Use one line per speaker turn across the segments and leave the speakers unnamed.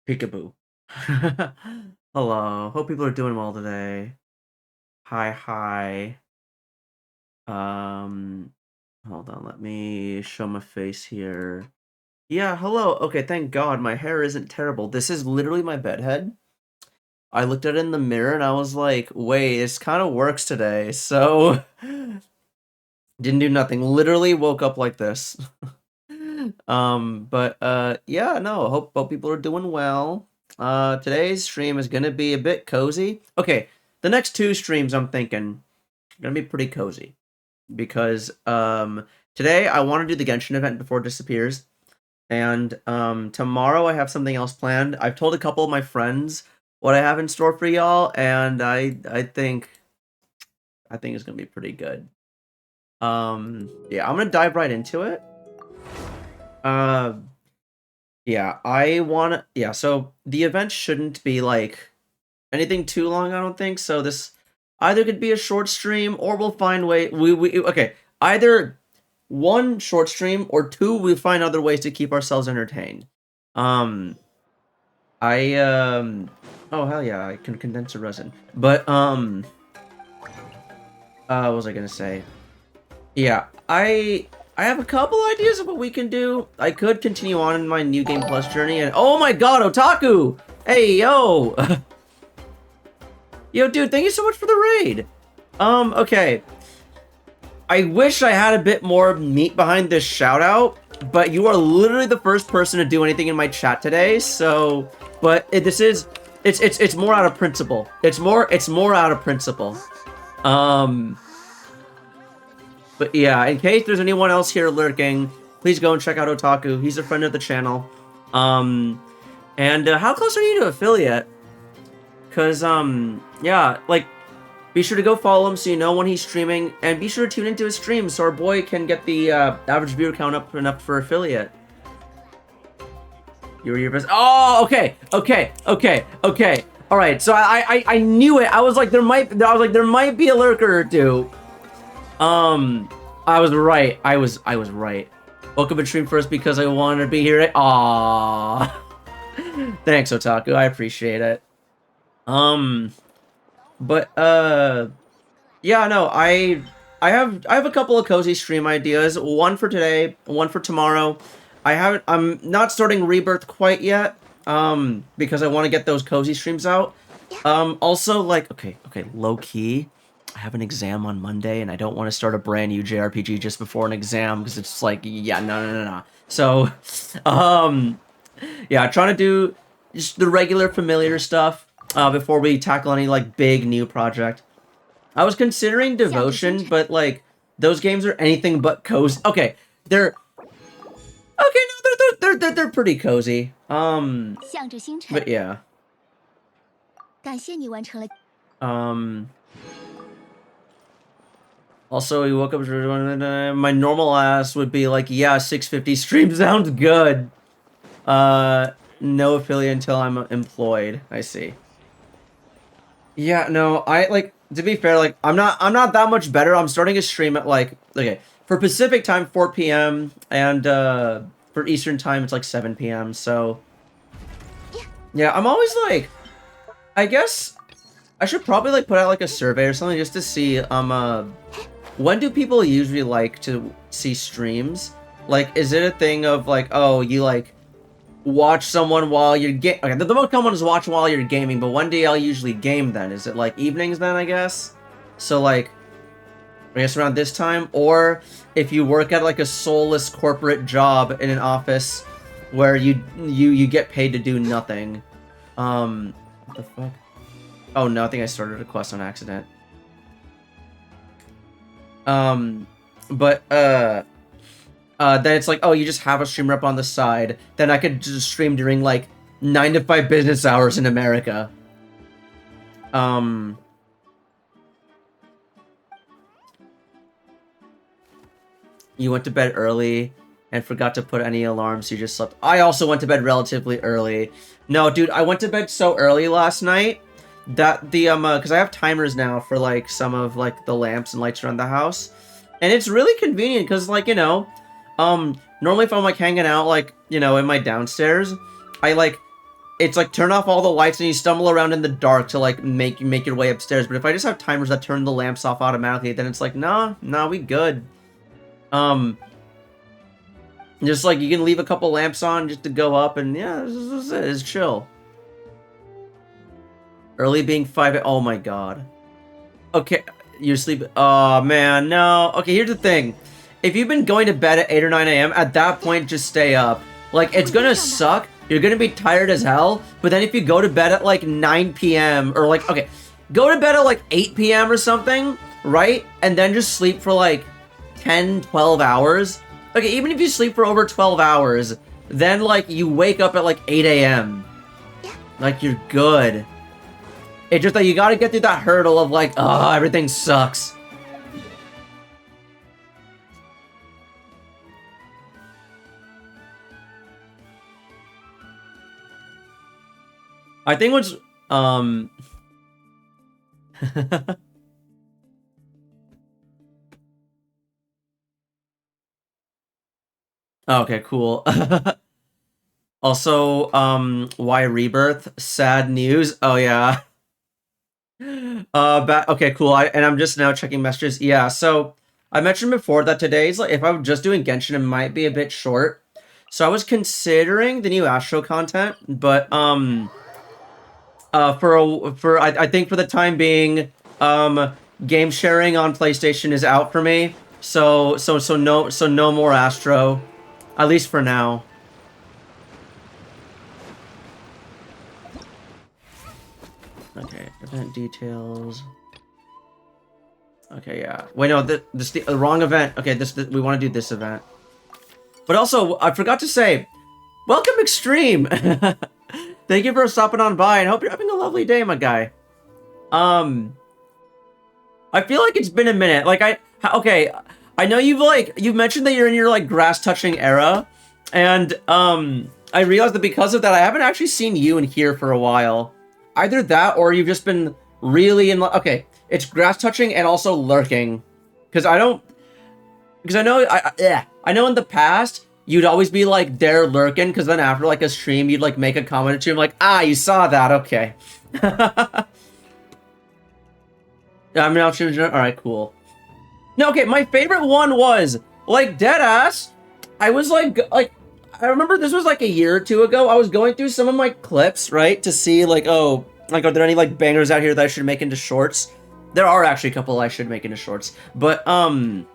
Peekaboo. Hello. Hope people are doing well today. Hi, hi. Um, Hold on. Let me show my face here. Yeah, hello. Okay, thank God my hair isn't terrible. This is literally my bedhead. I looked at it in the mirror and I was like, wait, this kind of works today. So, didn't do nothing. Literally woke up like this. Yeah, no, hope people are doing well. Today's stream is gonna be a bit cozy. Okay, the next two streams I'm thinking are gonna be pretty cozy because today I want to do the Genshin event before it disappears, and tomorrow I have something else planned. I've told a couple of my friends what I have in store for y'all, and I think it's gonna be pretty good. Yeah, I'm gonna dive right into it. Uh, Yeah, yeah, so the event shouldn't be like anything too long, I don't think. So this either could be a short stream or we'll find okay, either one short stream or two we find other ways to keep ourselves entertained. Um oh hell yeah, I can condense a resin. But what was I gonna say? Yeah, I have a couple ideas of what we can do. I could continue on in my New Game Plus journey and oh my god, Otaku! Hey yo! Yo dude, thank you so much for the raid! Okay. I wish I had a bit more meat behind this shout out, but you are literally the first person to do anything in my chat today, so it's more out of principle. It's more out of principle. But yeah, in case there's anyone else here lurking, please go and check out Otaku. He's a friend of the channel. And how close are you to affiliate? Cause yeah, like be sure to go follow him so you know when he's streaming, and be sure to tune into his streams so our boy can get the average viewer count up enough for affiliate. You were your best. Oh, okay. All right, so I knew it. I was like there might be a lurker or two. I was right. I was right. Woke up and streamed first because I wanted to be here. Aww. Thanks, Otaku. I appreciate it. But yeah, no, I have a couple of cozy stream ideas. One for today, one for tomorrow. I'm not starting Rebirth quite yet. Because I want to get those cozy streams out. Also, like, okay, low key. I have an exam on Monday, and I don't want to start a brand new JRPG just before an exam, because it's like, yeah, no. So, yeah, trying to do just the regular familiar stuff, before we tackle any, like, big new project. I was considering Devotion, but, like, those games are anything but cozy. Okay, they're pretty cozy. But yeah. Also, we woke up. My normal ass would be like, yeah, 650 stream sounds good. No affiliate until I'm employed. I see. Yeah, no, I like to be fair. Like, I'm not that much better. I'm starting a stream at like for Pacific time 4 p.m. and for Eastern time it's like 7 p.m. So yeah, I'm always like, I guess I should probably like put out like a survey or something just to see when do people usually like to see streams? Like, is it a thing of like, oh, you like watch someone while you're okay, the most common is watch while you're gaming, but when do y'all usually game then? Is it like evenings then, I guess? So like, I guess around this time, or if you work at like a soulless corporate job in an office where you get paid to do nothing. What the fuck? Oh no, I think I started a quest on accident. But then it's like, oh, you just have a streamer up on the side. Then I could just stream during like 9 to 5 business hours in America. You went to bed early and forgot to put any alarms, so you just slept. I also went to bed relatively early. No, dude, I went to bed so early last night that the because I have timers now for like some of like the lamps and lights around the house, and it's really convenient because like, you know, normally if I'm like hanging out like, you know, in my downstairs, I like, it's like turn off all the lights and you stumble around in the dark to like make your way upstairs. But if I just have timers that turn the lamps off automatically, then it's like, nah, we good. Just like you can leave a couple lamps on just to go up, and yeah, it's chill. Early being 5. Oh my god. Okay, you're sleeping. Oh man, no. Okay, here's the thing. If you've been going to bed at 8 or 9 a.m., at that point, just stay up. Like, it's gonna suck. You're gonna be tired as hell. But then if you go to bed at like 9 p.m. or like, okay, go to bed at like 8 p.m. or something, right? And then just sleep for like 10, 12 hours. Okay, even if you sleep for over 12 hours, then like you wake up at like 8 a.m. Like, you're good. It's just that you gotta get through that hurdle of like, oh, everything sucks. I think what's okay, cool. Also, why Rebirth? Sad news. Oh yeah. Okay, cool. I'm just now checking messages. Yeah, so I mentioned before that today's like if I'm just doing Genshin, it might be a bit short. So I was considering the new Astro content, but I think for the time being, game sharing on PlayStation is out for me. So no more Astro, at least for now. Okay, event details. Okay, yeah. Wait, no, this the wrong event. Okay, we want to do this event. But also, I forgot to say, welcome Extreme. Thank you for stopping on by, and hope you're having a lovely day, my guy. I feel like it's been a minute. Okay, I know you've mentioned that you're in your like grass touching era, and I realized that because of that, I haven't actually seen you in here for a while. Either that, or you've just been really in. Okay, it's grass touching and also lurking, because I know I know in the past you'd always be like there lurking, because then after like a stream you'd like make a comment or two, I'm like, you saw that, okay. Yeah, I mean, I'll choose. All right, cool. No, okay. My favorite one was like deadass. I was like I remember this was like a year or two ago. I was going through some of my clips, right, to see like, oh, like are there any like bangers out here that I should make into shorts? There are actually a couple I should make into shorts, but and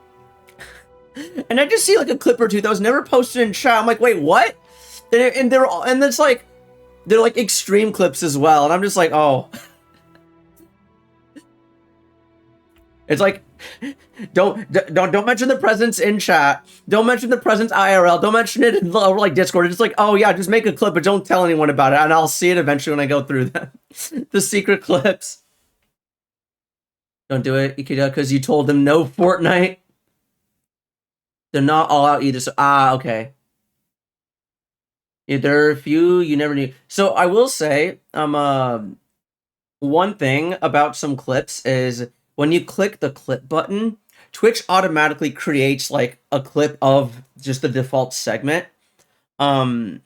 I just see like a clip or two that was never posted in chat. I'm like, wait, what? And they're all, and it's like they're like extreme clips as well, and I'm just like, oh. It's like, don't mention the presence in chat. Don't mention the presence IRL. Don't mention it in like Discord. It's just like, oh yeah, just make a clip, but don't tell anyone about it, and I'll see it eventually when I go through them. The secret clips. Don't do it, Ikeda, because you told them no Fortnite. They're not all out either. So okay. Yeah, there are a few you never knew. So I will say, one thing about some clips is when you click the clip button, Twitch automatically creates like a clip of just the default segment. And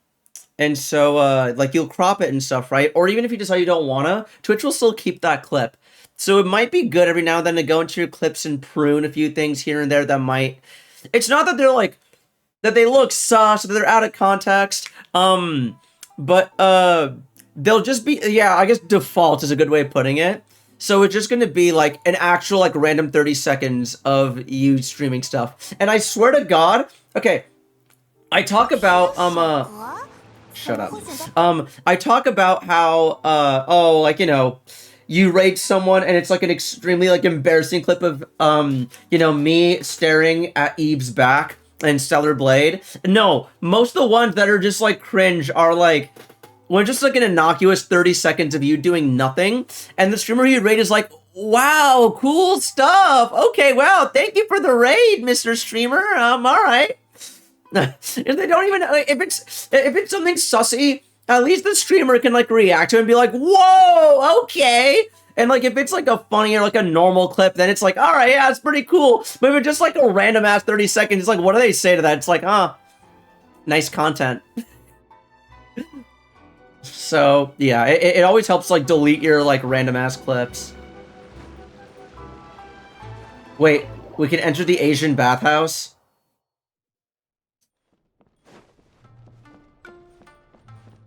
so like you'll crop it and stuff, right? Or even if you decide you don't wanna, Twitch will still keep that clip. So it might be good every now and then to go into your clips and prune a few things here and there that might. It's not that they're like that they look sus, that they're out of context. But they'll just be, yeah, I guess default is a good way of putting it. So it's just going to be like an actual like random 30 seconds of you streaming stuff. And I swear to God, okay, I talk about shut up. I talk about how oh, like, you know, you raid someone and it's like an extremely like embarrassing clip of you know, me staring at Eve's back and Stellar Blade. No, most of the ones that are just like cringe are like when just like an innocuous 30 seconds of you doing nothing, and the streamer you raid is like, wow, cool stuff. Okay, wow, thank you for the raid, Mr. Streamer. All right. If they don't even if it's something sussy, at least the streamer can like react to it and be like, whoa, okay. And like if it's like a funny or like a normal clip, then it's like, all right, yeah, it's pretty cool. But if it's just like a random ass 30 seconds, it's like, what do they say to that? It's like, nice content. So yeah, it always helps like delete your like random ass clips. Wait, we can enter the Asian bathhouse?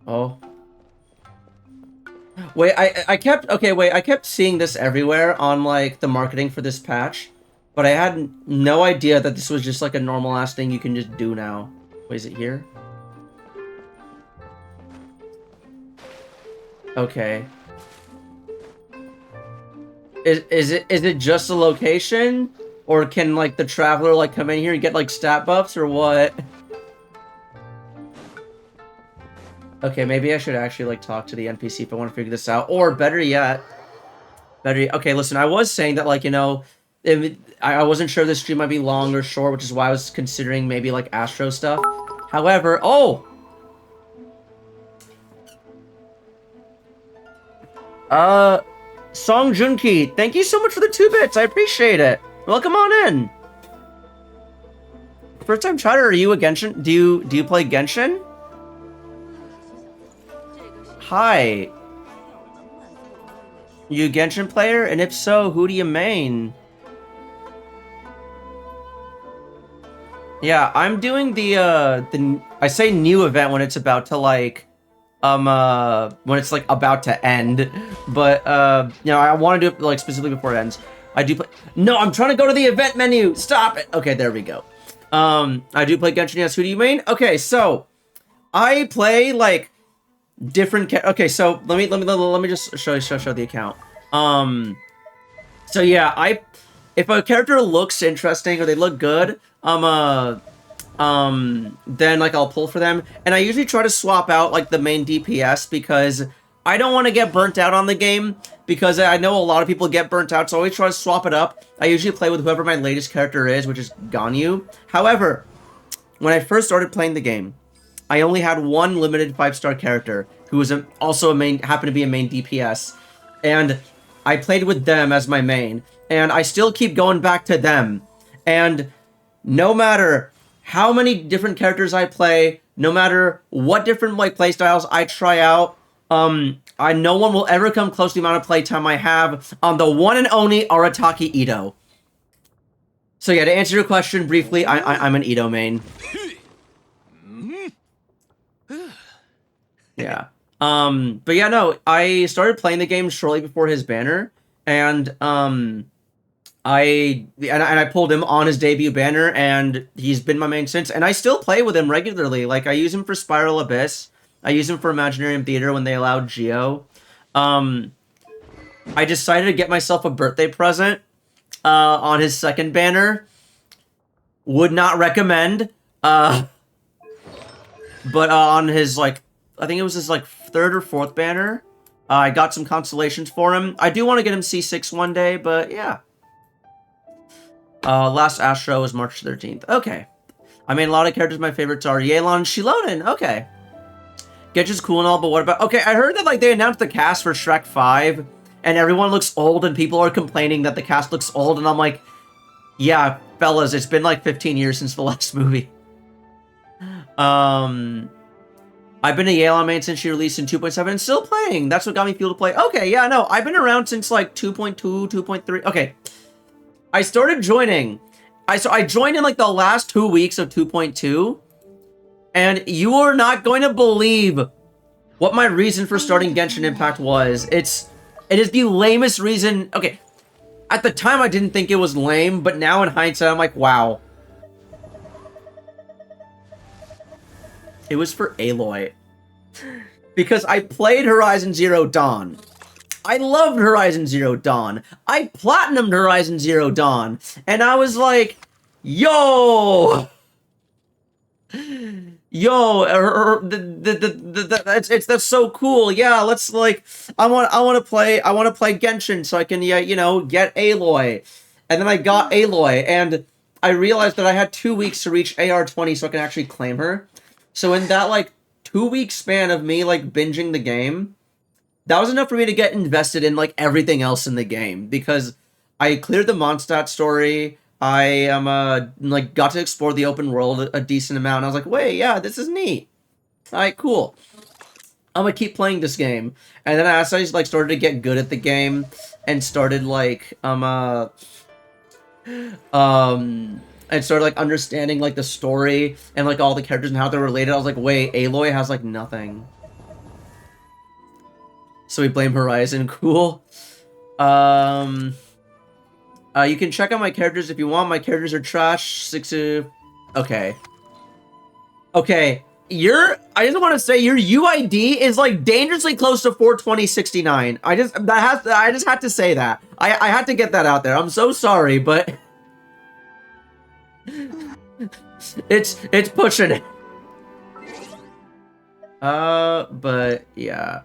Oh. Wait, I kept seeing this everywhere on like the marketing for this patch, but I had no idea that this was just like a normal ass thing you can just do now. Wait, is it here? Okay. Is it just a location? Or can like the traveler like come in here and get like stat buffs or what? Okay, maybe I should actually like talk to the NPC if I want to figure this out. Or better yet, okay, listen, I was saying that like, you know, I wasn't sure this stream might be long or short, which is why I was considering maybe like Astro stuff. However, oh! Song Junki, thank you so much for the 2 bits. I appreciate it. Welcome on in. First time chatter, are you a Genshin? Do you play Genshin? Hi. You a Genshin player? And if so, who do you main? Yeah, I'm doing the I say new event when it's about to like when it's like about to end, but you know, I want to do it like specifically before it ends. I do play. No, I'm trying to go to the event menu. Stop it. Okay, there we go. I do play Genshin. Yes, who do you main? Okay, so I play like different. Okay, so let me just show the account. So yeah, if a character looks interesting or they look good, then like I'll pull for them, and I usually try to swap out like the main DPS because I don't want to get burnt out on the game, because I know a lot of people get burnt out, so I always try to swap it up. I usually play with whoever my latest character is, which is Ganyu. However, when I first started playing the game, I only had one limited 5-star character who was also a main, happened to be a main DPS, and I played with them as my main, and I still keep going back to them. And no matter how many different characters I play, no matter what different like playstyles I try out, no one will ever come close to the amount of playtime I have on the one and only Arataki Ito. So yeah, to answer your question briefly, I'm an Ito main. Yeah. But yeah, no, I started playing the game shortly before his banner, and I pulled him on his debut banner, and he's been my main since, and I still play with him regularly. Like, I use him for Spiral Abyss, I use him for Imaginarium Theater when they allowed Geo. I decided to get myself a birthday present on his second banner. Would not recommend. But on his, like, I think it was his, like, 3rd or 4th banner, I got some constellations for him. I do want to get him C6 one day, but yeah. Last Astro was March 13th. Okay. I mean, a lot of characters my favorites are Yelan and Shilonen. Okay. Genshin's cool and all, but what about... Okay, I heard that, like, they announced the cast for Shrek 5, and everyone looks old, and people are complaining that the cast looks old, and I'm like, yeah, fellas, it's been, like, 15 years since the last movie. I've been a Yelan main since she released in 2.7 and still playing. That's what got me fueled to play. Okay, yeah, no, I've been around since, like, 2.2, 2.3. Okay. I started joining. I joined in, like, the last 2 weeks of 2.2, and you are not going to believe what my reason for starting Genshin Impact was. It is the lamest reason. Okay, at the time I didn't think it was lame, but now in hindsight I'm like, wow. It was for Aloy. Because I played Horizon Zero Dawn. I loved Horizon Zero Dawn. I platinumed Horizon Zero Dawn. And I was like, yo! Yo, that's so cool. Yeah, let's like, I want to play Genshin so I can, yeah, you know, get Aloy. And then I got Aloy, and I realized that I had 2 weeks to reach AR 20 so I can actually claim her. So in that, like, 2-week span of me, like, binging the game, that was enough for me to get invested in, like, everything else in the game. Because I cleared the Mondstadt story, I am, like, got to explore the open world a decent amount, and I was like, wait, yeah, this is neat. Alright, cool. I'm gonna keep playing this game. And then as I, like, started to get good at the game, and started, like, and started, like, understanding, like, the story and, like, all the characters and how they're related, I was like, wait, Aloy has, like, nothing. So we blame Horizon. Cool. You can check out my characters if you want. My characters are trash. Okay. Okay. I just want to say your UID is, like, dangerously close to 42069. I just had to say that. I had to get that out there. I'm so sorry, but it's pushing it. But yeah.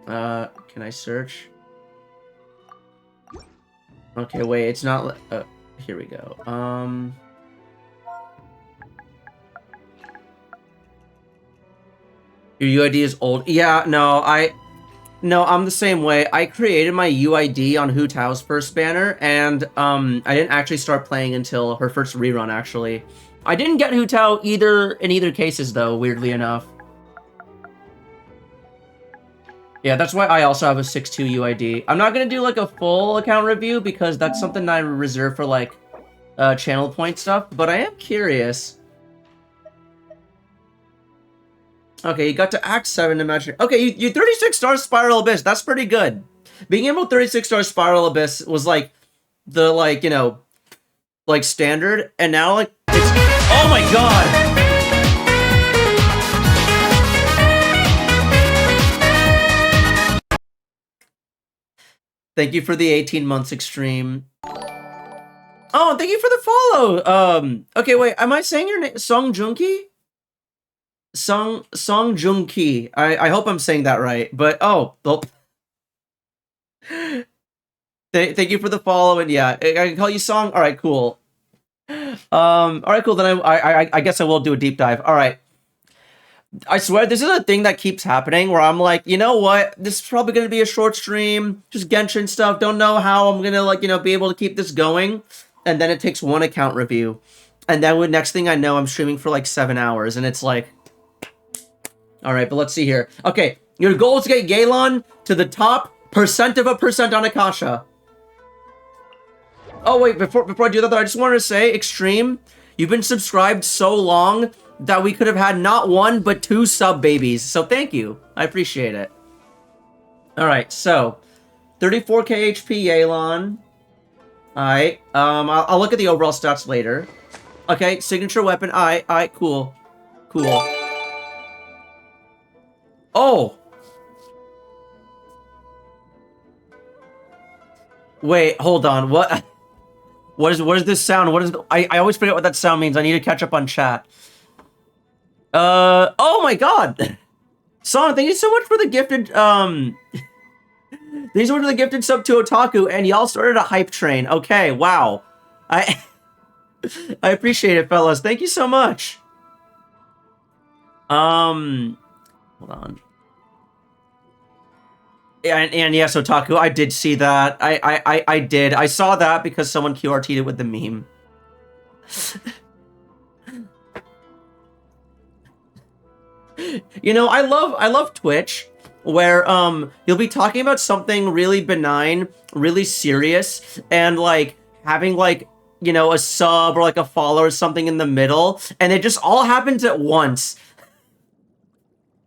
Can I search? Okay, wait, it's not. Here we go. Your UID is old. Yeah, no, I'm the same way. I created my UID on Hu Tao's first banner, and I didn't actually start playing until her first rerun. Actually, I didn't get Hu Tao in either cases though. Weirdly enough. Yeah, that's why I also have a 6.2 UID. I'm not gonna do like a full account review because that's something I reserve for like channel point stuff. But I am curious. Okay, you got to Act 7 Imagine. Okay, you 36-star Spiral Abyss. That's pretty good. Being able to 36-star Spiral Abyss was like the like standard, and now like it's oh my god. Thank you for the 18 months extreme. Oh, thank you for the follow. Okay, wait, am I saying your name? Song Junki? Song Junki. I hope I'm saying that right. But oh, well. Thank you for the follow, and yeah, I can call you Song. All right, cool. All right, cool. Then I guess I will do a deep dive. All right. I swear, this is a thing that keeps happening where I'm like, you know what? This is probably going to be a short stream, just Genshin stuff. Don't know how I'm going to, like, be able to keep this going. And then it takes one account review. And then next thing I know, I'm streaming for like 7 hours. And it's like, all right, but let's see here. Okay, your goal is to get Yelan to the top % of a % on Akasha. Oh, wait, before I do that, though, I just wanted to say, Extreme, you've been subscribed so long that we could have had not one, but 2 sub babies. So thank you. I appreciate it. All right, so 34k HP Yelan. All right, I'll look at the overall stats later. Okay, signature weapon. All right, cool. Oh. Wait, hold on. What? What is this sound? What is? I always forget what that sound means. I need to catch up on chat. Oh my god! Son, thank you so much for the gifted, thank you so much for the gifted sub to Otaku, and y'all started a hype train. Okay, wow. I appreciate it, fellas. Thank you so much. Hold on. And yes, Otaku, I did see that. I did. I saw that because someone QRT'd it with the meme. I love Twitch, where you'll be talking about something really benign, really serious, and like having like a sub or like a follow or something in the middle, and it just all happens at once.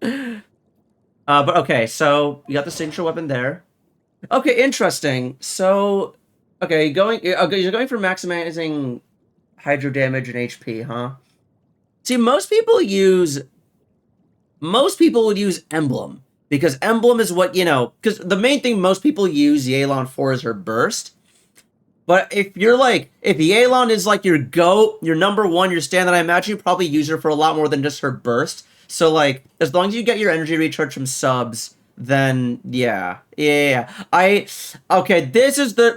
But okay, so you got the signature weapon there. Okay, interesting. So, okay, you're going for maximizing hydro damage and HP, huh? See, most people would use Emblem, because Emblem is what, because the main thing most people use Yelan for is her burst. But if Yelan is like your GOAT, your #1, your stand, then I imagine you probably use her for a lot more than just her burst. So, like, as long as you get your energy recharge from subs, then, yeah. Okay, this is the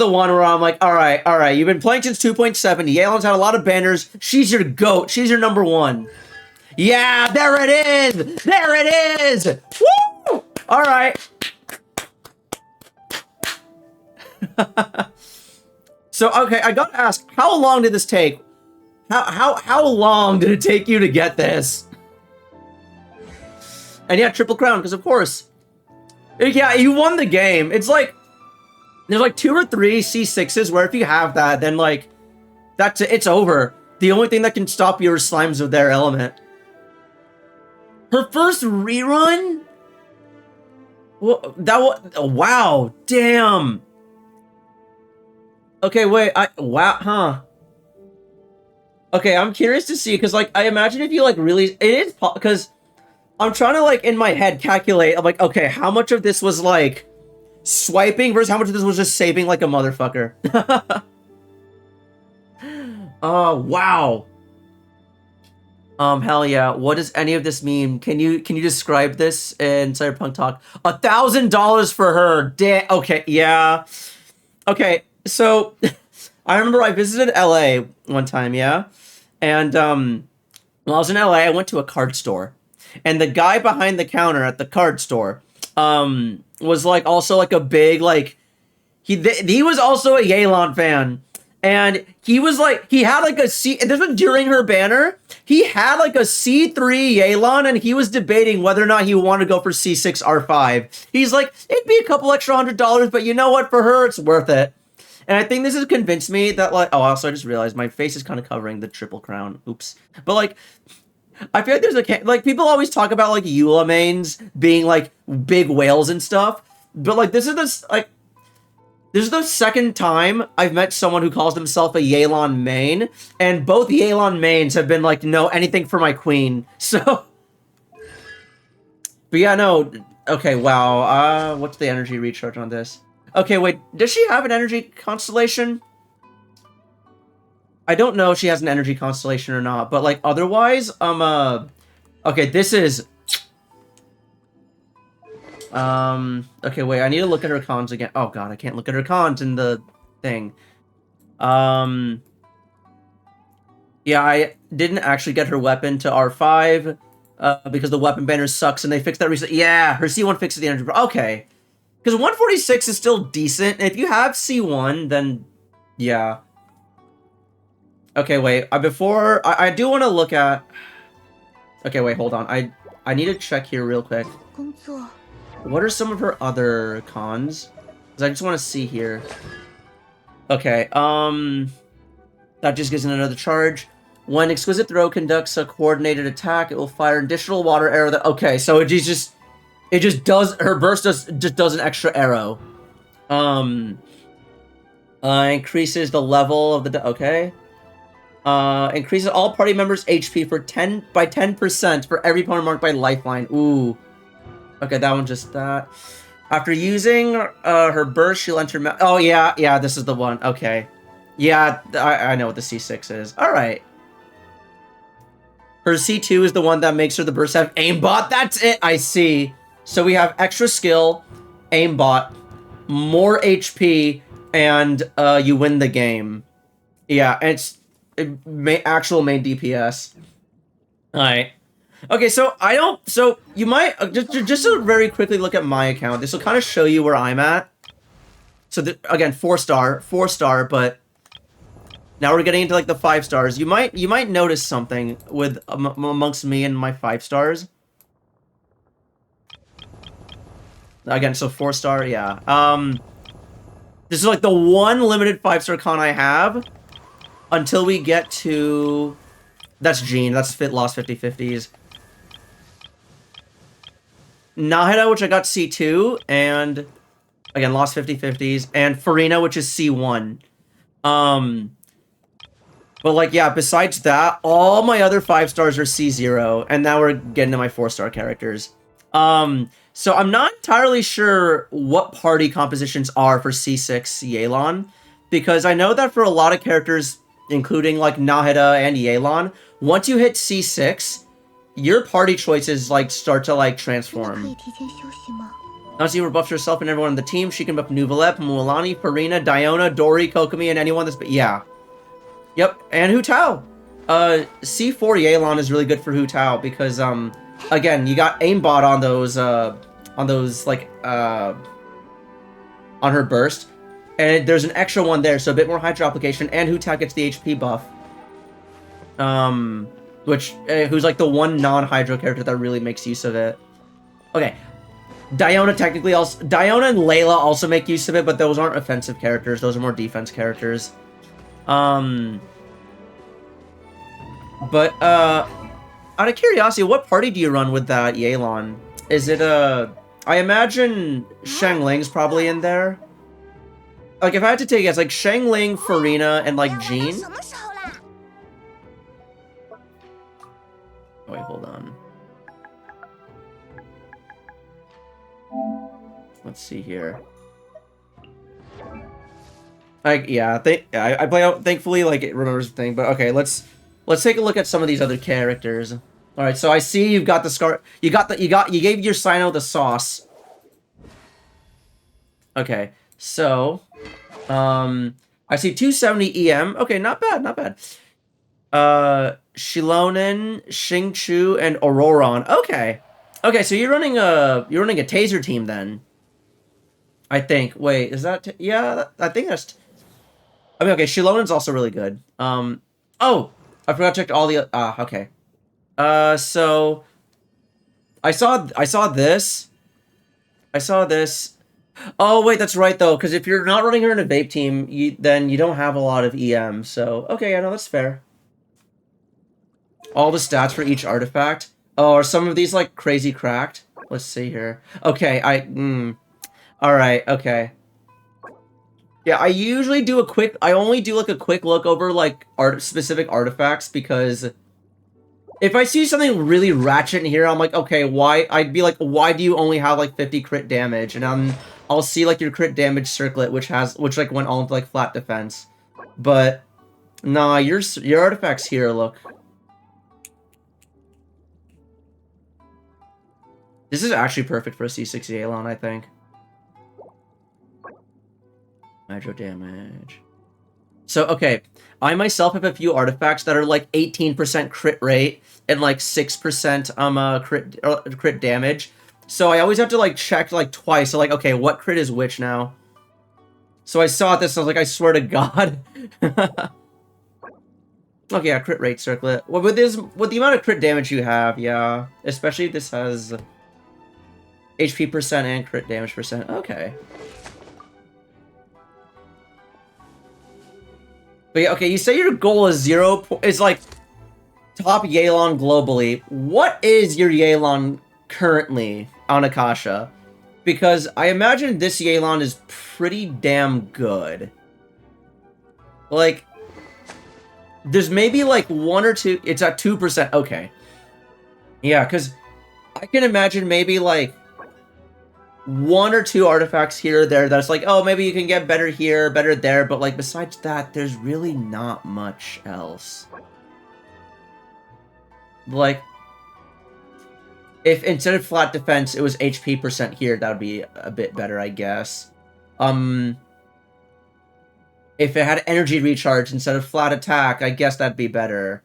one where I'm like, all right, you've been playing since 2.7, Yelan's had a lot of banners, she's your GOAT, she's your #1. Yeah, there it is! Woo! All right. So, okay, I gotta ask, how long did this take? How long did it take you to get this? And yeah, Triple Crown, because of course. Yeah, you won the game. It's like, there's like 2 or 3 C6s where if you have that, then like, it's over. The only thing that can stop you are slimes of their element. Her first rerun? Well, wow, damn. Okay, wait, wow, huh. Okay, I'm curious to see, because, like, I imagine if you, like, really... It is... Because I'm trying to, like, in my head calculate, I'm like, okay, how much of this was, like, swiping versus how much of this was just saving like a motherfucker? Oh, wow. Hell yeah. What does any of this mean? Can you describe this in Cyberpunk Talk? $1,000 for her. Okay, yeah. Okay, so... I remember I visited LA one time, yeah? And, When I was in LA, I went to a card store, and the guy behind the counter at the card store, was like also like a big like he was also a Yelan fan, and he was like he had like a C. This was during her banner. He had like a C3 Yelan, and he was debating whether or not he wanted to go for C6 R5. He's like, it'd be a couple extra $100, but you know what? For her, it's worth it. And I think this has convinced me that like also I just realized my face is kind of covering the triple crown. Oops. But like I feel like there's a like people always talk about like Eula mains being like big whales and stuff, but like this is the second time I've met someone who calls himself a Yelan main, and both Yelan mains have been like, no, anything for my queen. So, but yeah, no, okay, wow. What's the energy recharge on this? Okay, wait, does she have an energy constellation? I don't know if she has an energy constellation or not, but like otherwise, okay, this is, okay, wait, I need to look at her cons again. Oh god, I can't look at her cons in the thing. Yeah, I didn't actually get her weapon to R5, because the weapon banner sucks and they fixed that recently. Yeah, her C1 fixes the energy. Okay. Because 146 is still decent, and if you have C1, then, yeah. Okay, wait. Before I do want to look at. Okay, wait. Hold on. I need to check here real quick. What are some of her other cons? Because I just want to see here. Okay. That just gives it another charge. When Exquisite Throw conducts a coordinated attack, it will fire an additional water arrow. That okay. So it just does her burst just does an extra arrow. Increases the level of the okay. Increases all party members' HP by 10% for every opponent marked by lifeline. Ooh. Okay, that one just that. After using her burst, she'll enter. Oh yeah, this is the one. Okay. Yeah, I know what the C6 is. All right. Her C2 is the one that makes her the burst have aimbot. That's it. I see. So we have extra skill, aimbot, more HP, and you win the game. Yeah, and it's actual main DPS. All right. Okay, so so you might just to very quickly look at my account. This will kind of show you where I'm at. So again, 4-star, but now we're getting into like the 5 stars. You might notice something with amongst me and my 5 stars. Again, so 4-star, yeah. This is like the one limited 5-star con I have. Until we get to... That's Jean. That's lost 50/50s. Nahida, which I got C2. And... Again, lost 50/50s. And Farina, which is C1. But like, yeah, besides that, all my other 5 stars are C0. And now we're getting to my 4-star characters. So I'm not entirely sure what party compositions are for C6 Yelan. Because I know that for a lot of characters... including like Nahida and Yelan, once you hit C6, your party choices like start to like transform. Once you rebuff yourself and everyone on the team, she can buff Nuvalep, Mualani, Farina, Diona, Dori, Kokomi, and anyone that's... Yeah. Yep, and Hu Tao. C4 Yelan is really good for Hu Tao because, again, you got aimbot on those, like, on her burst. And there's an extra one there, so a bit more Hydro application, and Hu Tao gets the HP buff. Who's like the one non-Hydro character that really makes use of it. Okay. Diona technically also... Diona and Layla also make use of it, but those aren't offensive characters. Those are more defense characters. But, out of curiosity, what party do you run with that Yelan? Is it, I imagine Xiangling's probably in there. Like, if I had to take a guess, like, Xiangling, Farina, and, like, Jean. Oh, wait, hold on. Let's see here. Like, yeah, I play out, thankfully, like, it remembers the thing, but okay, let's take a look at some of these other characters. Alright, so I see you've got the scar... You gave your Sino the sauce. Okay, so... I see 270 EM. Okay, not bad, not bad. Shilonen, Xingqiu, and Auroron. Okay. Okay, so you're running a taser team then. I think. Wait, is that yeah, I think that's I mean, okay, Shilonen's also really good. Oh, I forgot to check all the okay. So I saw this. I saw this. Oh wait, that's right though, because if you're not running her in a vape team, then you don't have a lot of EM. So okay, I know that's fair. All the stats for each artifact. Oh, are some of these like crazy cracked? Let's see here. Okay, all right, okay. Yeah, I usually do a quick. I only do like a quick look over like specific artifacts because if I see something really ratchet in here, I'm like, okay, why? I'd be like, why do you only have like 50 crit damage? And I'll see like your crit damage circlet, which like went all into like flat defense. But nah, your artifacts here look. This is actually perfect for a C6 Yelan, I think. Hydro damage. So, okay, I myself have a few artifacts that are like 18% crit rate and like 6% crit damage. So I always have to like check like twice. So like, okay, what crit is which now? So I saw this, I was like, I swear to God. Okay, yeah, crit rate circlet. Well, with the amount of crit damage you have, yeah. Especially if this has HP percent and crit damage percent. Okay. But yeah, okay, you say your goal is is like top Yelan globally. What is your Yelan currently on Akasha? Because I imagine this Yelan is pretty damn good. Like, there's maybe like one or two. It's at 2%. Okay. Yeah, because I can imagine maybe like one or two artifacts here or there that's like, oh, maybe you can get better here, better there, but like besides that, there's really not much else. Like, if instead of flat defense, it was HP percent here, that would be a bit better, I guess. If it had energy recharge instead of flat attack, I guess that'd be better.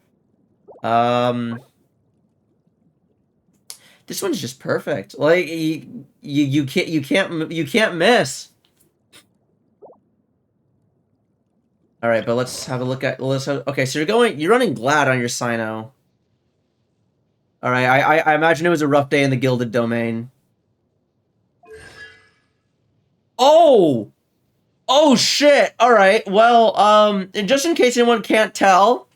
This one's just perfect. Like you can't miss. All right, but let's have a look at okay, so you're running Glad on your Sino. All right, I imagine it was a rough day in the Gilded Domain. Oh! Oh shit! All right. Well, just in case anyone can't tell.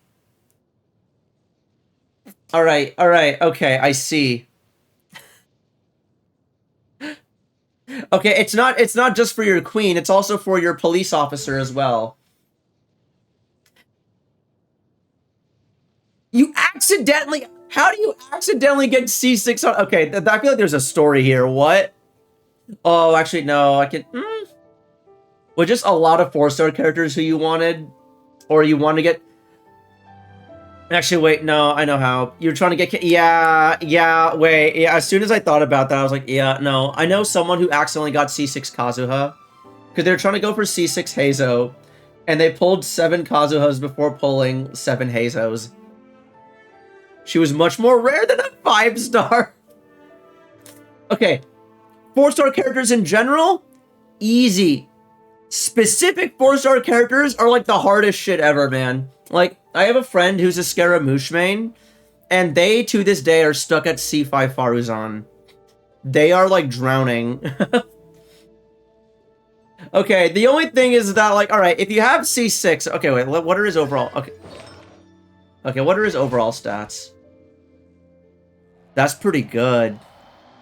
All right. All right. Okay, I see. Okay, it's not just for your queen, it's also for your police officer as well. You accidentally how do you accidentally get C6 on okay, I feel like there's a story here. What? Oh, actually no, I can Well, just a lot of 4-star characters who you wanted or you want to get Actually, wait, no, I know how. You're trying to get... Yeah, wait. Yeah, as soon as I thought about that, I was like, yeah, no. I know someone who accidentally got C6 Kazuha. Because they're trying to go for C6 Heizo. And they pulled 7 Kazuhas before pulling 7 Heizos. She was much more rare than a 5-star. Okay. 4-star characters in general? Easy. Specific 4-star characters are like the hardest shit ever, man. Like, I have a friend who's a Scaramouche main, and they, to this day, are stuck at C5 Faruzan. They are, like, drowning. Okay, the only thing is that, like, alright, if you have C6... Okay, wait, what are his overall... Okay. Okay, what are his overall stats? That's pretty good.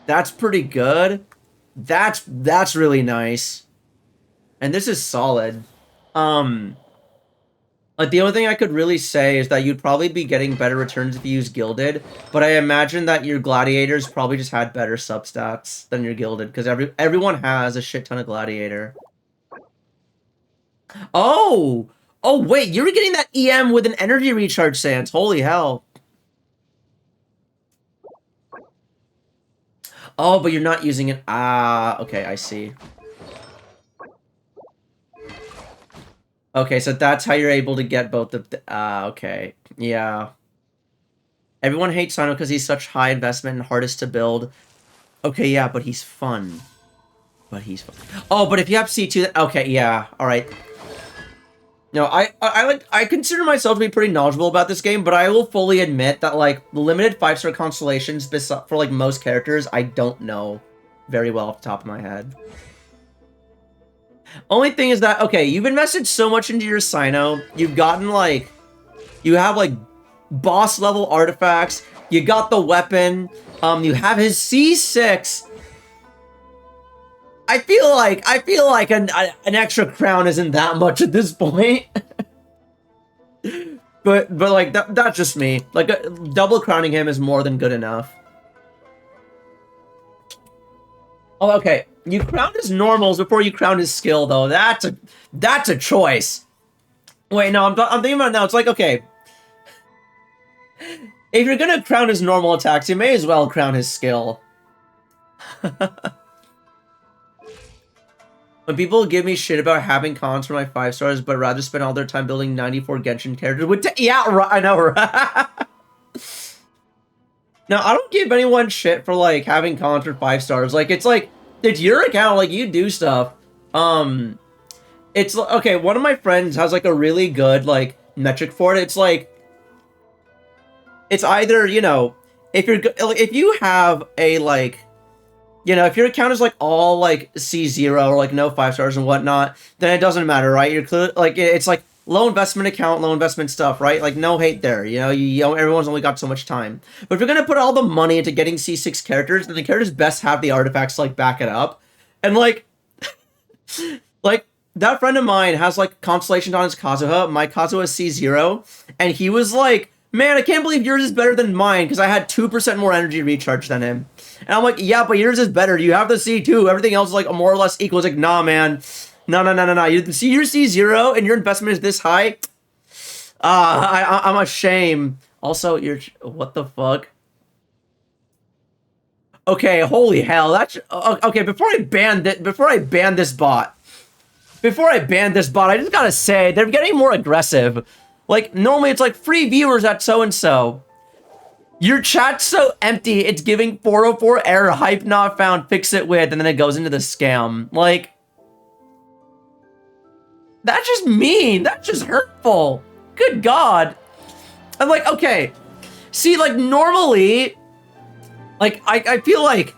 That's pretty good. That's really nice. And this is solid. Like, the only thing I could really say is that you'd probably be getting better returns if you use Gilded, but I imagine that your Gladiators probably just had better substats than your Gilded, because everyone has a shit ton of Gladiator. Oh! Oh, wait, you're getting that EM with an energy recharge, Sans. Holy hell. Oh, but you're not using it. Ah, okay, I see. Okay, so that's how you're able to get both of the... okay. Yeah. Everyone hates Sino because he's such high investment and hardest to build. Okay, yeah, but he's fun. But he's fun. Oh, but if you have C2... Okay, yeah. Alright. No, I consider myself to be pretty knowledgeable about this game, but I will fully admit that, like, limited 5-star constellations for, like, most characters, I don't know very well off the top of my head. Only thing is that, okay, you've invested so much into your Sino, you've gotten, like, you have, like, boss level artifacts, you got the weapon, you have his C6. I feel like an extra crown isn't that much at this point. but like, that's just me. Like, double crowning him is more than good enough. Oh, okay. You crowned his normals before you crowned his skill, though. That's a choice. Wait, no, I'm thinking about it now. It's like, okay, if you're gonna crown his normal attacks, you may as well crown his skill. When people give me shit about having cons for my 5 stars, but rather spend all their time building 94 Genshin characters, yeah, right, I know, right? Now, I don't give anyone shit for, like, having cons for 5 stars. Like, it's your account, like, you do stuff. It's, okay, one of my friends has, like, a really good, like, metric for it. It's, like, it's either, you know, if you have a, like, you know, if your account is, like, all, like, C0 or, like, no 5 stars and whatnot, then it doesn't matter, right? You're clear, like, it's, like, low investment account, low investment stuff, right? Like, no hate there, you know, everyone's only got so much time. But if you're gonna put all the money into getting C6 characters, then the characters best have the artifacts to, like, back it up. And, like, like, that friend of mine has, like, constellations on his Kazuha. My Kazuha is C0, and he was like, man, I can't believe yours is better than mine, because I had 2% more energy recharge than him. And I'm like, yeah, but yours is better. You have the C2. Everything else is, like, more or less equal. It's like, nah, man. No. You see your C0 and your investment is this high? I'm ashamed. Also, what the fuck? Okay, holy hell. That's... Okay, before I ban this bot, I just gotta say, they're getting more aggressive. Like, normally it's like, free viewers at so-and-so. Your chat's so empty, it's giving 404 error, hype not found, fix it with, and then it goes into the scam. Like, that's just mean. That's just hurtful. Good God. I'm like, okay. See, like, normally, like, I feel like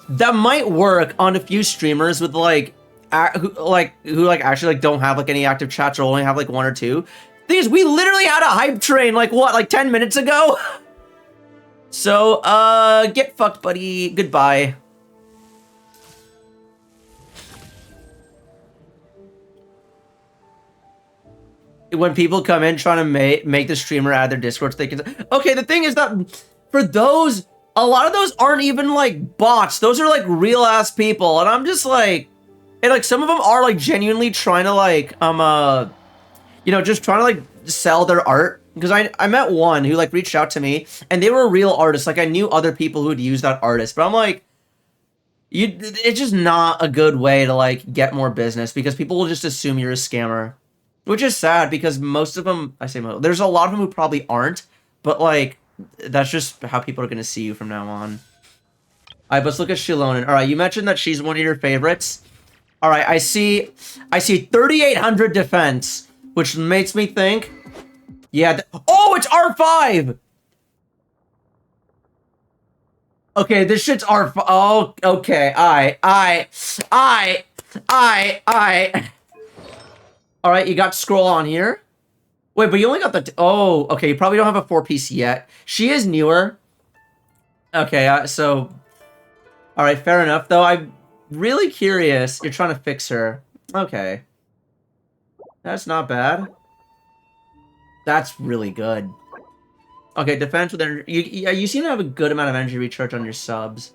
that might work on a few streamers with, like, who actually, like, don't have, like, any active chats or only have, like, 1 or 2. Thing is, we literally had a hype train, like, what, like 10 minutes ago? So, get fucked, buddy. Goodbye. When people come in trying to make the streamer add their Discord, they can... Okay, the thing is that for those, a lot of those aren't even, like, bots. Those are, like, real-ass people. And I'm just, like... And, like, some of them are, like, genuinely trying to, like, you know, just trying to, like, sell their art. Because I met one who, like, reached out to me, and they were a real artist. Like, I knew other people who would use that artist. But I'm like, it's just not a good way to, like, get more business, because people will just assume you're a scammer. Which is sad, because most of them, there's a lot of them who probably aren't, but, like, that's just how people are going to see you from now on. Alright, let's look at Shilonen. Alright, you mentioned that she's one of your favorites. Alright, I see 3,800 defense, which makes me think, yeah, oh, it's R5! Okay, this shit's R5, oh, okay, Alright, you got scroll on here. Wait, but you only got the... Oh, okay, you probably don't have a 4-piece yet. She is newer. Okay, so... Alright, fair enough, though. I'm really curious. You're trying to fix her. Okay. That's not bad. That's really good. Okay, defense with energy... You seem to have a good amount of energy recharge on your subs.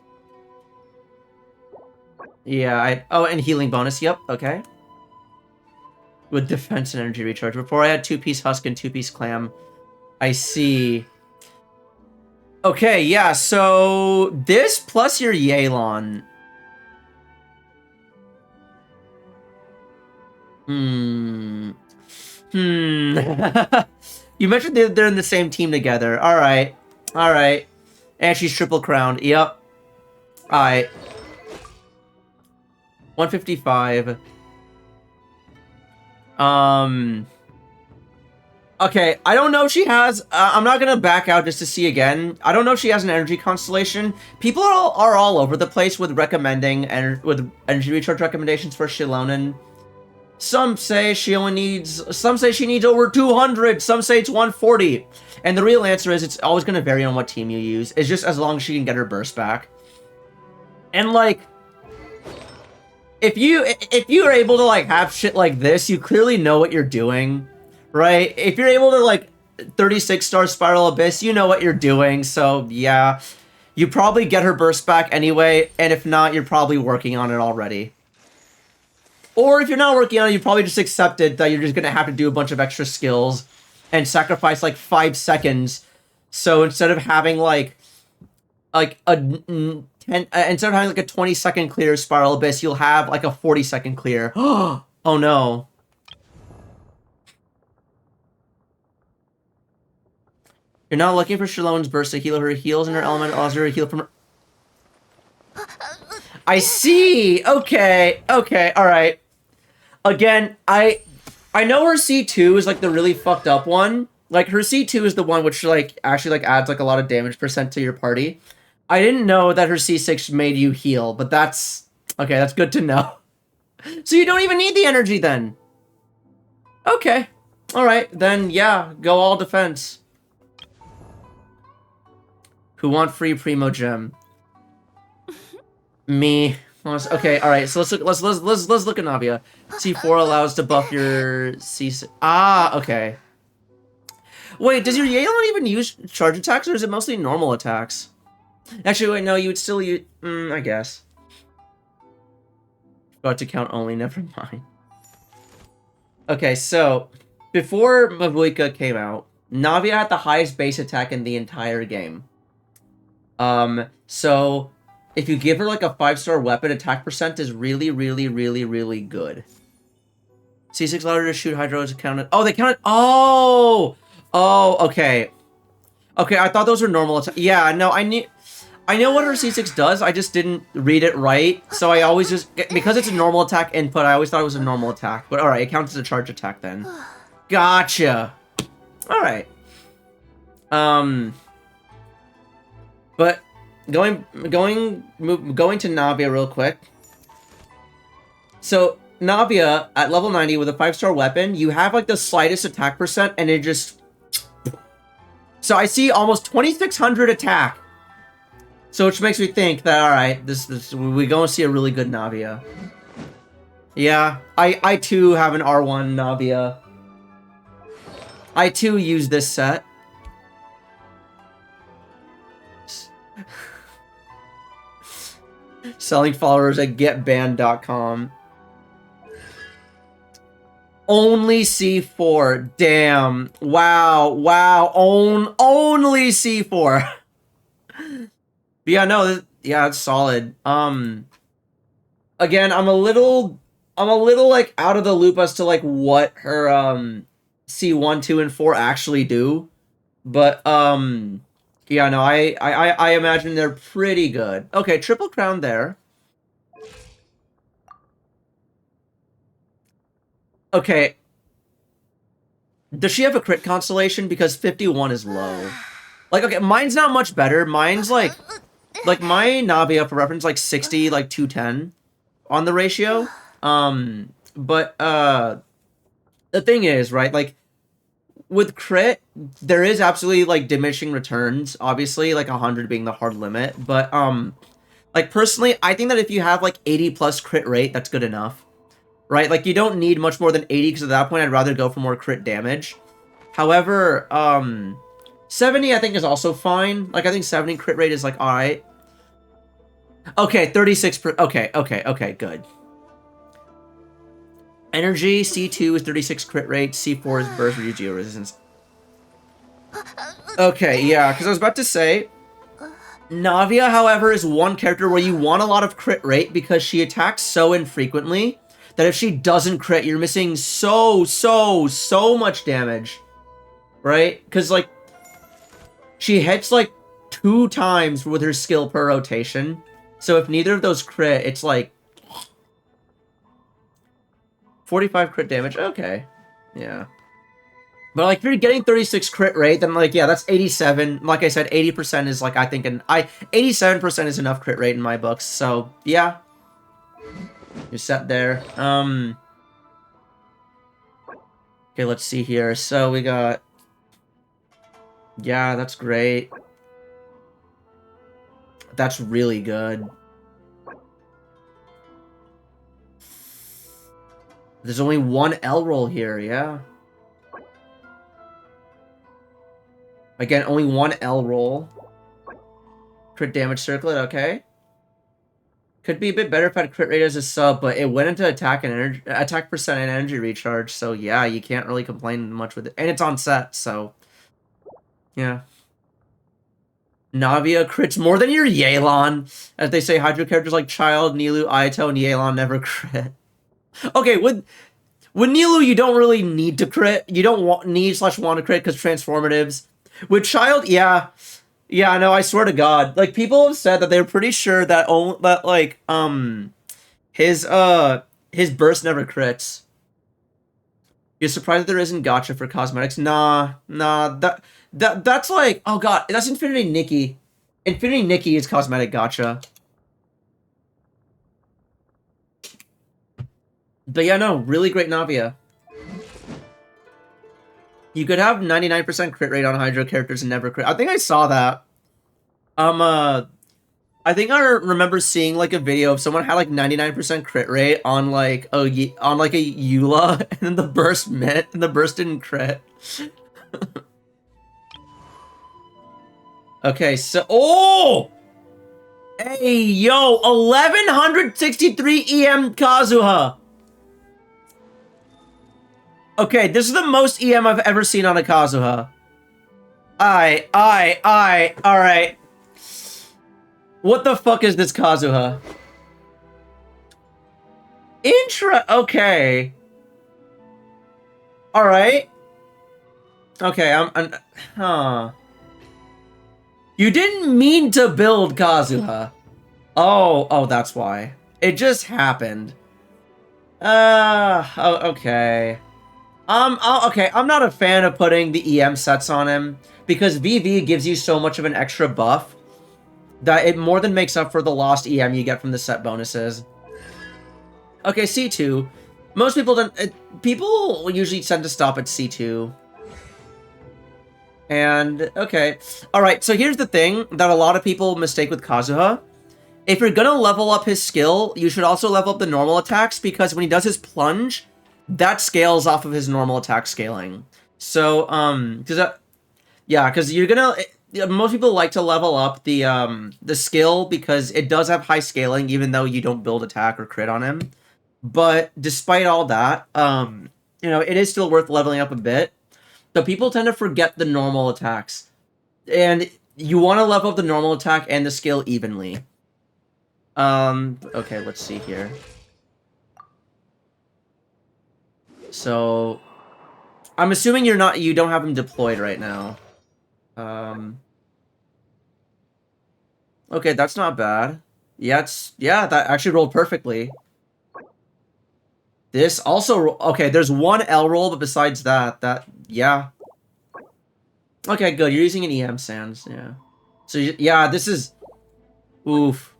Yeah, Oh, and healing bonus, yep, okay. With defense and energy recharge. Before I had 2-piece husk and 2-piece clam. I see. Okay, yeah, so this plus your Yelan. Hmm. You mentioned they're in the same team together. All right. All right. And she's triple crowned. Yep. All right. 155. Okay, I don't know if she has... I'm not gonna back out just to see again. I don't know if she has an energy constellation. People are all over the place with recommending... with energy recharge recommendations for Shilonen. Some say she only needs... Some say she needs over 200. Some say it's 140. And the real answer is it's always gonna vary on what team you use. It's just as long as she can get her burst back. And, like... If you are able to, like, have shit like this, you clearly know what you're doing. Right? If you're able to, like, 36-star Spiral Abyss, you know what you're doing, so, yeah. You probably get her burst back anyway, and if not, you're probably working on it already. Or if you're not working on it, you probably just accepted that you're just gonna have to do a bunch of extra skills and sacrifice, like, 5 seconds. So instead of having, like a 10... instead of having, like, a 20-second clear Spiral Abyss, you'll have, like, a 40-second clear. Oh, no. You're not looking for Shalon's burst to heal her heals and her element allows her to heal from her... I see! Okay, alright. Again, I know her C2 is, like, the really fucked up one. Like, her C2 is the one which, like, actually, like, adds, like, a lot of damage percent to your party. I didn't know that her C6 made you heal, but that's... Okay, that's good to know. So you don't even need the energy, then. Okay. Alright, then, yeah, go all defense. Who want free Primo Gem? Me. Okay, all right. So let's look at Navia. C4 allows to buff your C6. Ah, okay. Wait, does your Yelan even use charge attacks, or is it mostly normal attacks? Actually, wait, no. You would still use. I guess. Got to count only. Never mind. Okay, so before Mavuika came out, Navia had the highest base attack in the entire game. So if you give her like a 5-star weapon, attack percent is really, really, really, really good. C6 allowed her to shoot hydros counted. Oh, they counted. Oh, okay. Okay, I thought those were normal attacks. Yeah, no, I know what her C6 does. I just didn't read it right. So I always just, because it's a normal attack input, I always thought it was a normal attack. But all right, it counts as a charge attack then. Gotcha. All right. But going to Navia real quick. So Navia at level 90 with a 5-star weapon, you have like the slightest attack percent, and it just. So I see almost 2,600 attack. So which makes me think that all right, we're going to see a really good Navia. Yeah, I too have an R1 Navia. I too use this set. Selling followers at getbanned.com. Only C4. Damn. Wow. Only C4. But yeah, no, yeah, it's solid. Again, I'm a little like out of the loop as to like what her C1, 2, and 4 actually do. But yeah, no, I imagine they're pretty good. Okay, triple crown there. Okay. Does she have a crit constellation? Because 51 is low. Like, okay, mine's not much better. Mine's like my Navia, for reference, like 60, like 210 on the ratio. But the thing is, right, like, with crit, there is absolutely, like, diminishing returns, obviously, like, 100 being the hard limit, but, like, personally, I think that if you have, like, 80 plus crit rate, that's good enough, right? Like, you don't need much more than 80, because at that point, I'd rather go for more crit damage. However, 70, I think, is also fine. Like, I think 70 crit rate is, like, alright. Okay, 36 okay, good. Energy, C2 is 36 crit rate, C4 is burst geo resistance. Okay, yeah, because I was about to say, Navia, however, is one character where you want a lot of crit rate because she attacks so infrequently that if she doesn't crit, you're missing so much damage, right? Because like she hits like 2 times with her skill per rotation, so if neither of those crit, it's like 45 crit damage. Okay, yeah. But like if you're getting 36 crit rate, then like yeah, that's 87. Like I said, 80% is like I think 87% is enough crit rate in my books. So yeah, you're set there. Okay, let's see here. So we got, yeah, that's great. That's really good. There's only one L roll here, yeah. Again, only one L roll. Crit damage circlet, okay. Could be a bit better if I had crit rate as a sub, but it went into attack and energy, attack percent and energy recharge, so yeah, you can't really complain much with it. And it's on set, so yeah. Navia crits more than your Yelan. As they say, Hydro characters like Child, Nilu, Ayato, and Yelan never crit. Okay, with Nilu, you don't really need to crit. You don't want to crit because transformatives. With Child, yeah. Yeah, no, I swear to God. Like, people have said that they're pretty sure that his burst never crits. You're surprised that there isn't gacha for cosmetics? Nah, that's like, oh god, that's Infinity Nikki. Infinity Nikki is cosmetic gacha. But yeah, no, really great Navia. You could have 99% crit rate on Hydro characters and never crit. I think I saw that. I think I remember seeing like a video of someone had like 99% crit rate on like a Eula, and then the burst met, and the burst didn't crit. Okay, so hey yo, 1163 EM Kazuha. Okay, this is the most EM I've ever seen on a Kazuha. Alright. What the fuck is this Kazuha? Okay. Alright. Okay, huh. You didn't mean to build Kazuha. Oh, that's why. It just happened. Okay. Okay, I'm not a fan of putting the EM sets on him, because VV gives you so much of an extra buff that it more than makes up for the lost EM you get from the set bonuses. Okay, C2. Most people don't... people usually tend to stop at C2. And, okay. Alright, so here's the thing that a lot of people mistake with Kazuha. If you're gonna level up his skill, you should also level up the normal attacks, because when he does his plunge, that scales off of his normal attack scaling. So, because you're gonna... most people like to level up the skill because it does have high scaling, even though you don't build attack or crit on him. But despite all that, you know, it is still worth leveling up a bit. So people tend to forget the normal attacks. And you want to level up the normal attack and the skill evenly. Okay, let's see here. So, I'm assuming you don't have him deployed right now. Okay, that's not bad. Yeah, that actually rolled perfectly. This also, okay, there's one L roll, but besides that, yeah. Okay, good, you're using an EM Sans, yeah. So, yeah, this is, oof.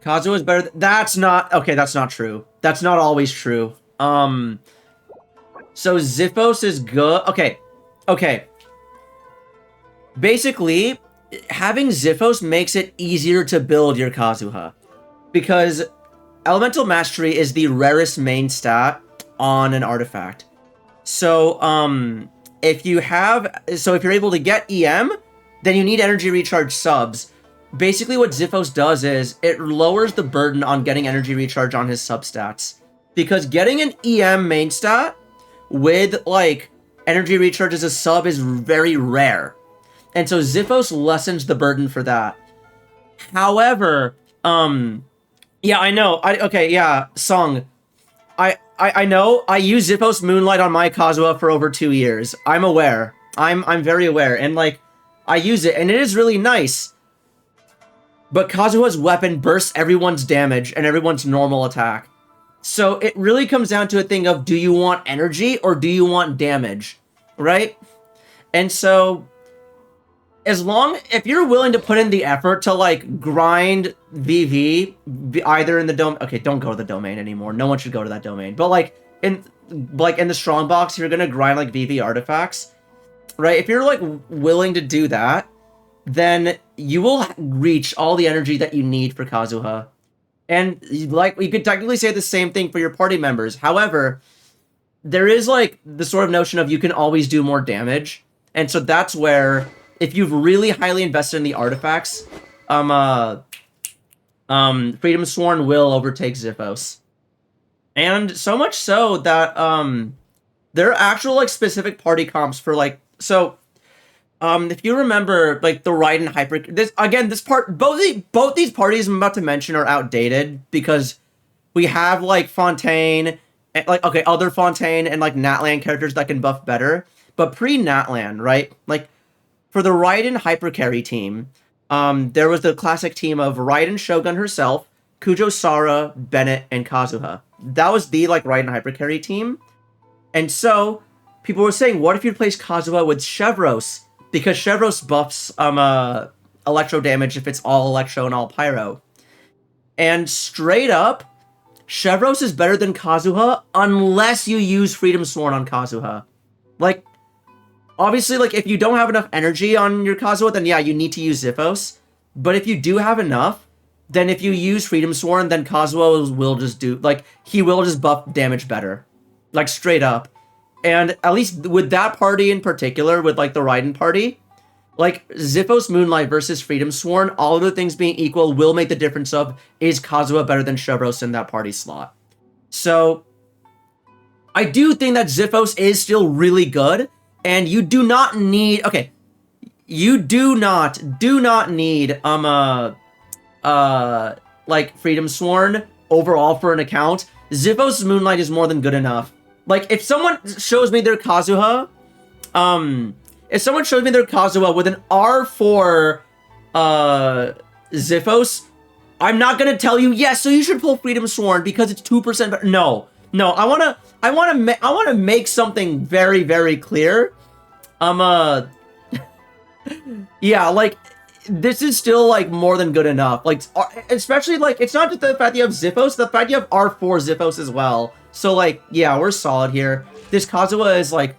Kazuha is better, that's not, okay, that's not true. That's not always true. So Ziphos is good, okay. Basically, having Ziphos makes it easier to build your Kazuha, because Elemental Mastery is the rarest main stat on an artifact. So, if you're able to get EM, then you need energy recharge subs. Basically, what Ziphos does is it lowers the burden on getting energy recharge on his substats, because getting an EM main stat with like energy recharge as a sub is very rare. And so Ziphos lessens the burden for that. However, yeah, I know. Okay, yeah, Sung. I know. I used Ziphos Moonlight on my Kazuha for over 2 years. I'm aware. I'm very aware. And, like, I use it, and it is really nice. But Kazuha's weapon bursts everyone's damage and everyone's normal attack. So it really comes down to a thing of, do you want energy or do you want damage? Right? And so, if you're willing to put in the effort to, like, grind VV, either in the domain, okay, don't go to the domain anymore. No one should go to that domain. But, like, in the strongbox, you're gonna grind, like, VV artifacts, right? If you're, like, willing to do that, then you will reach all the energy that you need for Kazuha. And, like, you could technically say the same thing for your party members. However, there is, like, the sort of notion of you can always do more damage. And so that's where, if you've really highly invested in the artifacts, Freedom Sworn will overtake Ziphos. And so much so that, there are actual, like, specific party comps for, like, so, if you remember, like, the Raiden Hyper... both these parties I'm about to mention are outdated, because we have, like, Fontaine, like, okay, other Fontaine and, like, Natlan characters that can buff better, but pre-Natlan, right? Like, for the Raiden Hyper Carry team, there was the classic team of Raiden Shogun herself, Kujo Sara, Bennett, and Kazuha. That was the, like, Raiden Hyper Carry team. And so, people were saying, what if you replace Kazuha with Chevros? Because Chevros buffs electro damage if it's all electro and all pyro. And straight up, Chevros is better than Kazuha unless you use Freedom Sworn on Kazuha. Like, obviously, like, if you don't have enough energy on your Kazuha, then yeah, you need to use Ziphos. But if you do have enough, then if you use Freedom Sworn, then Kazuha will just do, like, he will just buff damage better. Like, straight up. And at least with that party in particular, with, like, the Raiden party, like, Ziphos Moonlight versus Freedom Sworn, all other things being equal, will make the difference of, is Kazuha better than Chevros in that party slot? So, I do think that Ziphos is still really good, and you do not need, okay, you do not need, like, Freedom Sworn overall for an account. Ziphos Moonlight is more than good enough. Like, if someone shows me their Kazuha, with an R4, Ziphos, I'm not gonna tell you, yes, so you should pull Freedom Sworn because it's 2% better. No, I wanna make something very, very clear. Yeah, like, this is still, like, more than good enough. Like, especially, like, it's not just the fact that you have Ziphos, the fact you have R4 Ziphos as well. So, like, yeah, we're solid here. This Kazuha is, like...